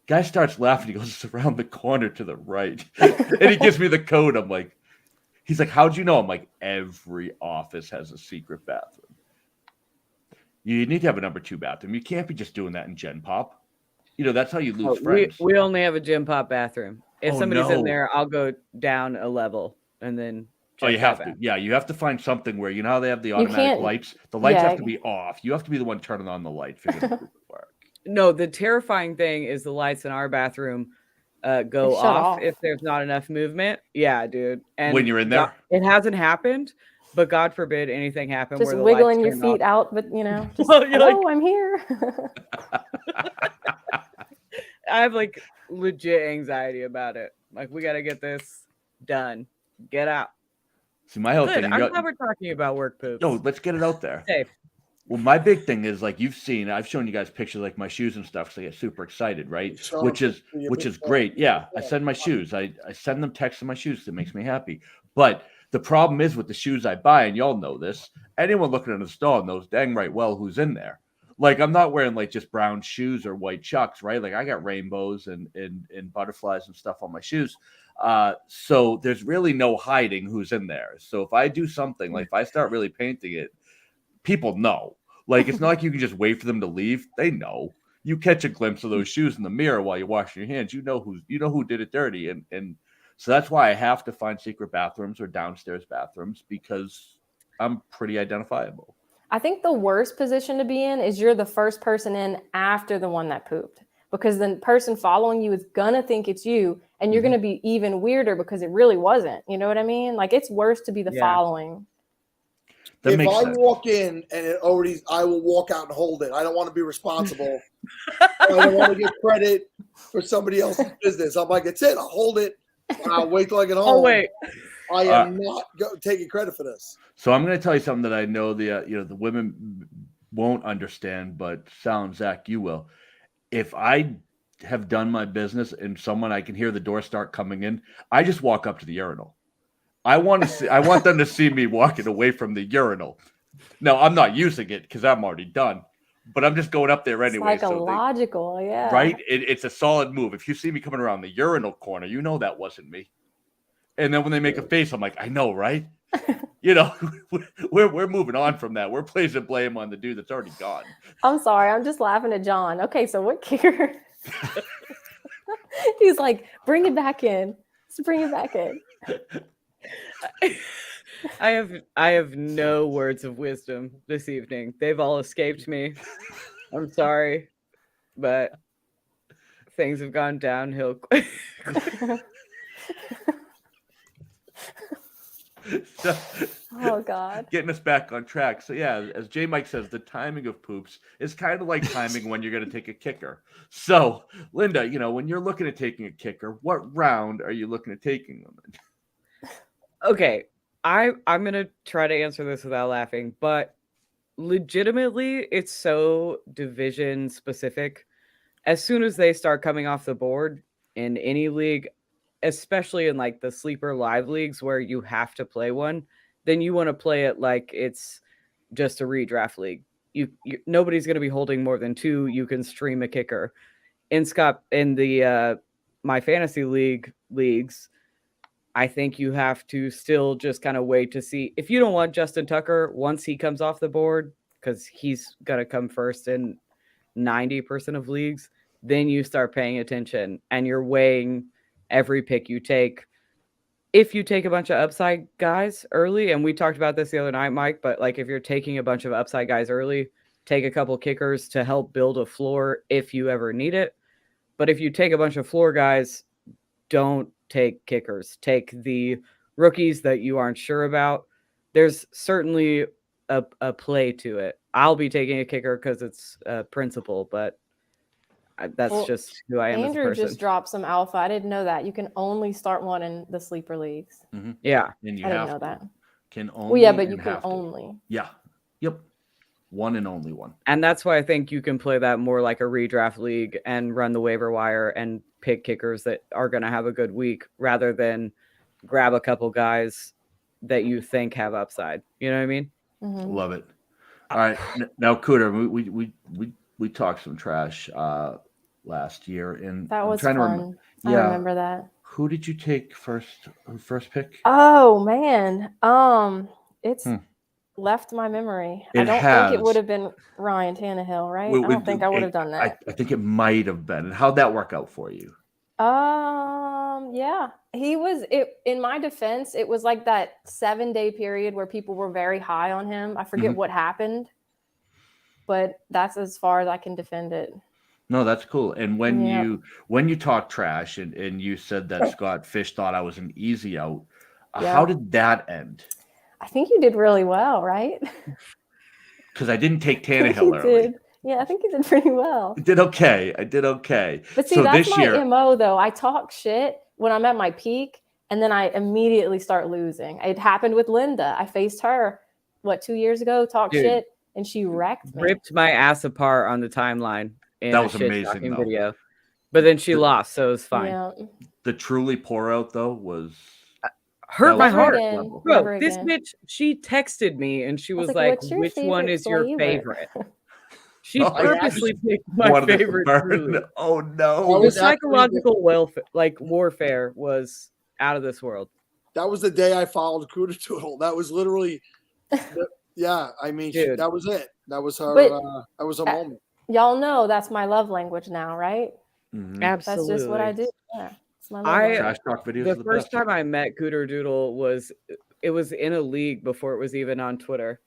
Guy starts laughing. He goes, "It's around the corner to the right," and he gives me the code. I'm like, he's like, "How'd you know?" I'm like, "Every office has a secret bathroom. You need to have a number 2 bathroom. You can't be just doing that in Gen Pop. You know, that's how you lose friends." We only have a gym pop bathroom. If Oh, somebody's in no. there, I'll go down a level and then. Oh, check you that have to. back. Yeah, you have to find something where, you know how they have the You automatic can't- lights? The lights yeah. have to be off. You have to be the one turning on the light. Figure it out. No, the terrifying thing is the lights in our bathroom go They shut off off. if there's not enough movement. Yeah, dude. And When you're in there? it hasn't happened, but God forbid anything happen Just where the wiggling lights your turn feet off. out, but just Well, you're hello, like- I'm here. I have like legit anxiety about it. Like, we got to get this done. Get out. See, my whole Good. thing. I'm glad we're talking about work poops. No, let's get it out there. Safe. Well, my big thing is, like, you've seen, I've shown you guys pictures like my shoes and stuff, so I get super excited, right? Show Which them is your which big is toe. great. Yeah, I send my shoes. I send them texts of my shoes. That makes me happy. But the problem is with the shoes I buy, and y'all know this. Anyone looking at the stall knows dang right well who's in there. Like, I'm not wearing like just brown shoes or white chucks, right? Like, I got rainbows and butterflies and stuff on my shoes. So there's really no hiding who's in there. So if I do something, like if I start really painting it, people know. Like, it's not like you can just wait for them to leave. They know. You catch a glimpse of those shoes in the mirror while you're washing your hands. You know who did it dirty. And so that's why I have to find secret bathrooms or downstairs bathrooms, because I'm pretty identifiable. I think the worst position to be in is you're the first person in after the one that pooped, because the person following you is gonna think it's you, and you're gonna be even weirder because it really wasn't. You know what I mean? Like, it's worse to be the following. That if makes I sense. walk in and it already, I will walk out and hold it. I don't want to be responsible. I don't want to get credit for somebody else's business. I'm like, it's it. I'll hold it. I'll wait till I get home. Oh, wait. I am not taking credit for this. So I'm going to tell you something that I know the women won't understand, but Sal and Zach, you will. If I have done my business and I can hear the door start coming in, I just walk up to the urinal. I want them to see me walking away from the urinal. No, I'm not using it because I'm already done, but I'm just going up there anyway. Psychological, yeah. Right? It's a solid move. If you see me coming around the urinal corner, you know that wasn't me. And then when they make a face, I'm like, I know, right? We're moving on from that. We're placing blame on the dude that's already gone. I'm sorry. I'm just laughing at John. Okay, so what gear? He's like, bring it back in. Let's bring it back in. I have no words of wisdom this evening. They've all escaped me. I'm sorry, but things have gone downhill. Oh God. Getting us back on track. So yeah, as J Mike says, the timing of poops is kind of like timing when you're going to take a kicker. So Linda, when you're looking at taking a kicker, what round are you looking at taking them in? Okay, I'm gonna try to answer this without laughing, but legitimately, it's so division specific. As soon as they start coming off the board in any league, especially in like the sleeper live leagues where you have to play one, then you want to play it like it's just a redraft league. Nobody's going to be holding more than 2. You can stream a kicker. In the my fantasy leagues, I think you have to still just kind of wait to see if you don't want Justin Tucker once he comes off the board, because he's going to come first in 90% of leagues. Then you start paying attention and you're weighing every pick you take. If you take a bunch of upside guys early, and we talked about this the other night, Mike, but like if you're taking a bunch of upside guys early, take a couple kickers to help build a floor if you ever need it. But if you take a bunch of floor guys, don't take kickers. Take the rookies that you aren't sure about. There's certainly a play to it. I'll be taking a kicker because it's a principle, but that's just who I am as a Andrew person. just dropped some alpha. I didn't know that. You can only start one in the sleeper leagues. Yeah. And you I didn't have know to. that. Can only. Well, yeah, but you and can have to. only. Yeah. Yep. One and only one. And that's why I think you can play that more like a redraft league and run the waiver wire and pick kickers that are going to have a good week rather than grab a couple guys that you think have upside. You know what I mean? Mm-hmm. Love it. All right. Now, Cooter, we talked some trash last year, and That I'm was trying to fun. I remember that. Who did you take first pick? Oh man. It's left my memory. I don't think it would have been Ryan Tannehill, right? I don't think I would have done that. I think it might have been. How'd that work out for you? Yeah. In my defense, it was like that 7-day period where people were very high on him. I forget what happened, but that's as far as I can defend it. No, that's cool. And when you talk trash and you said that Scott Fish thought I was an easy out, how did that end? I think you did really well, right? Because I didn't take Tannehill early. Did. Yeah, I think you did pretty well. I did okay. But see, so that's my MO though. I talk shit when I'm at my peak, and then I immediately start losing. It happened with Linda. I faced her, 2 years ago, talked shit, and she wrecked me. Ripped my ass apart on the timeline in that was a shit amazing talking though. video. But then she lost, so it was fine. Yeah. The truly pour out though was hurt my heart. Again. Bro, this bitch, she texted me and she was like, which one is your favorite? She purposely picked my favorite. Truly. Oh no. The psychological warfare was out of this world. That was the day I followed Cooter Doodle. That was literally yeah, I mean that was it. That was her that was a moment. Y'all know that's my love language now, right? Mm-hmm. Absolutely. That's just what I do. Yeah. It's my love language. The first time I met Cooter Doodle was in a league before it was even on Twitter.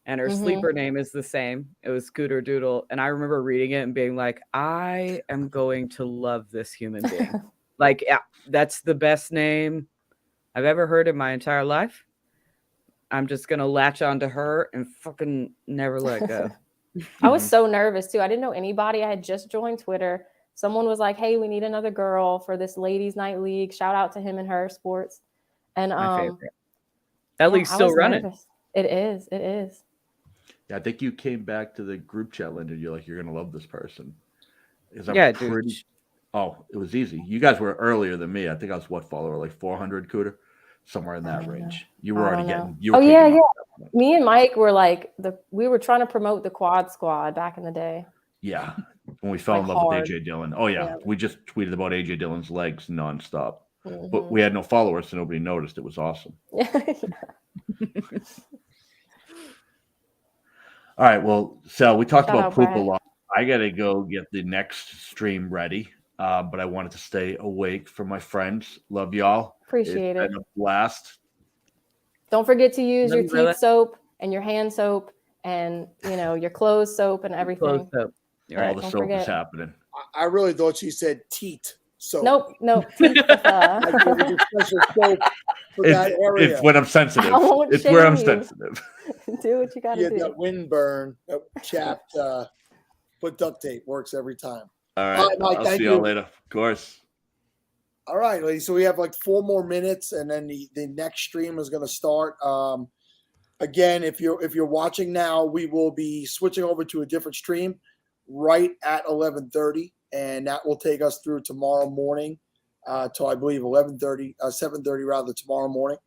And her sleeper name is the same. It was Cooter Doodle. And I remember reading it and being like, I am going to love this human being. That's the best name I've ever heard in my entire life. I'm just going to latch onto her and fucking never let go. I was so nervous too. I didn't know anybody. I had just joined Twitter. Someone was like, hey, we need another girl for this ladies' night league. Shout out to him and her sports. And my favorite. That league's still running. Nervous. It is. It is. Yeah, I think you came back to the group chat, Linda. You're like, you're gonna love this person. Dude. Oh, it was easy. You guys were earlier than me. I think I was follower, like 400 Cooter, somewhere in that range. You were already getting. You were yeah. Me and Mike were we were trying to promote the quad squad back in the day. Yeah, when we fell in love with AJ Dillon. Oh yeah, we just tweeted about AJ Dillon's legs nonstop, but we had no followers, so nobody noticed. It was awesome. All right, well, so we talked about poop a lot. I got to go get the next stream ready, but I wanted to stay awake for my friends. Love y'all. Appreciate it. It's been a blast. Don't forget to use your teeth soap and your hand soap and, your clothes soap and everything. Clothes soap. All the soap is happening. I really thought she said teat soap. Nope. Teeth, it's when I'm sensitive. It's where I'm sensitive. Do what you got to do. That windburn, that chapped, put duct tape works every time. All right, Mike, I'll see y'all later. Of course. All right, ladies. So we have 4 more minutes, and then the next stream is going to start. Again, if you're watching now, we will be switching over to a different stream right at 11:30, and that will take us through tomorrow morning. till I believe 11:30, 7:30 rather tomorrow morning,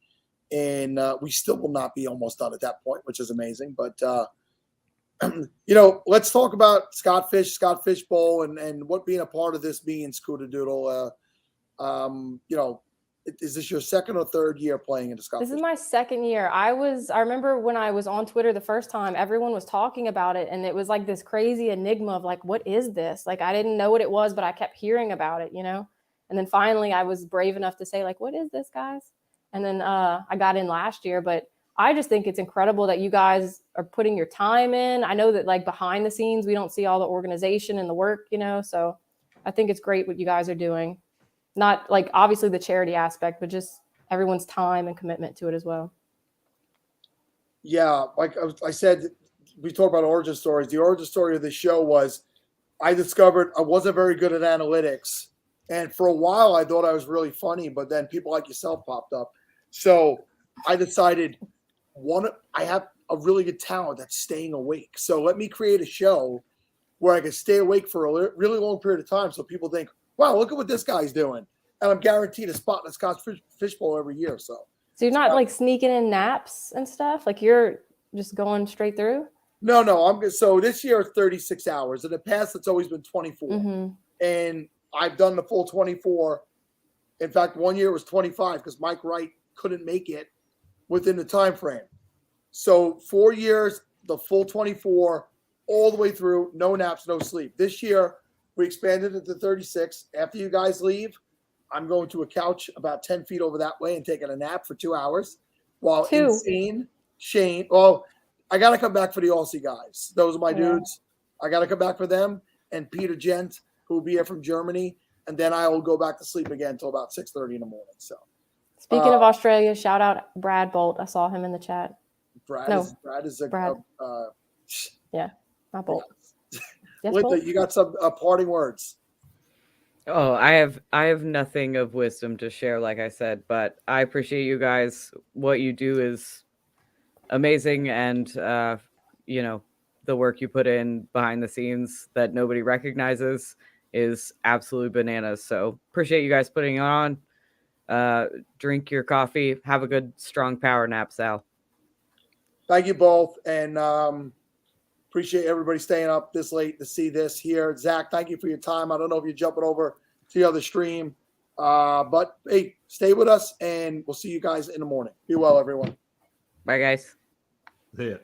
and we still will not be almost done at that point, which is amazing. But let's talk about Scott Fish Bowl, and what being a part of this means, Scooter Doodle. Is this your second or third year playing in the Scott This Fish? is my second year. I remember when I was on Twitter the first time, everyone was talking about it, and it was like this crazy enigma of like, what is this? Like, I didn't know what it was, but I kept hearing about it, And then finally I was brave enough to say, like, what is this, guys? And then I got in last year, but I just think it's incredible that you guys are putting your time in. I know that like behind the scenes, we don't see all the organization and the work, so I think it's great what you guys are doing. Not like obviously the charity aspect, but just everyone's time and commitment to it as well. Yeah, like I said, we talk about origin stories. The origin story of the show was I discovered I wasn't very good at analytics. And for a while, I thought I was really funny, but then people like yourself popped up. So I decided, I have a really good talent that's staying awake. So let me create a show where I can stay awake for a really long period of time so people think, wow, look at what this guy's doing. And I'm guaranteed a spot in the Scott's Fish Bowl every year. So you're not like sneaking in naps and stuff? Like you're just going straight through? No. So this year it's 36 hours. In the past, it's always been 24. Mm-hmm. And I've done the full 24. In fact, one year it was 25 because Mike Wright couldn't make it within the time frame. So 4 years, the full 24, all the way through, no naps, no sleep. This year, we expanded it to 36. After you guys leave, I'm going to a couch about 10 feet over that way and taking a nap for 2 hours while Insane Shane. Well, I got to come back for the Aussie guys. Those are my dudes. I got to come back for them and Peter Gent, who will be here from Germany. And then I will go back to sleep again until about 6:30 in the morning. So, speaking of Australia, shout out Brad Bolt. I saw him in the chat. Brad is a yeah, not Bolt. Yes, Linda, Bolt? you got some parting words. Oh, I have nothing of wisdom to share, like I said, but I appreciate you guys. What you do is amazing, and the work you put in behind the scenes that nobody recognizes is absolutely bananas. So appreciate you guys putting it on. Drink your coffee. Have a good, strong power nap, Sal. Thank you both, and appreciate everybody staying up this late to see this here. Zach, thank you for your time. I don't know if you're jumping over to the other stream, but hey, stay with us, and we'll see you guys in the morning. Be well, everyone. Bye, guys. See ya.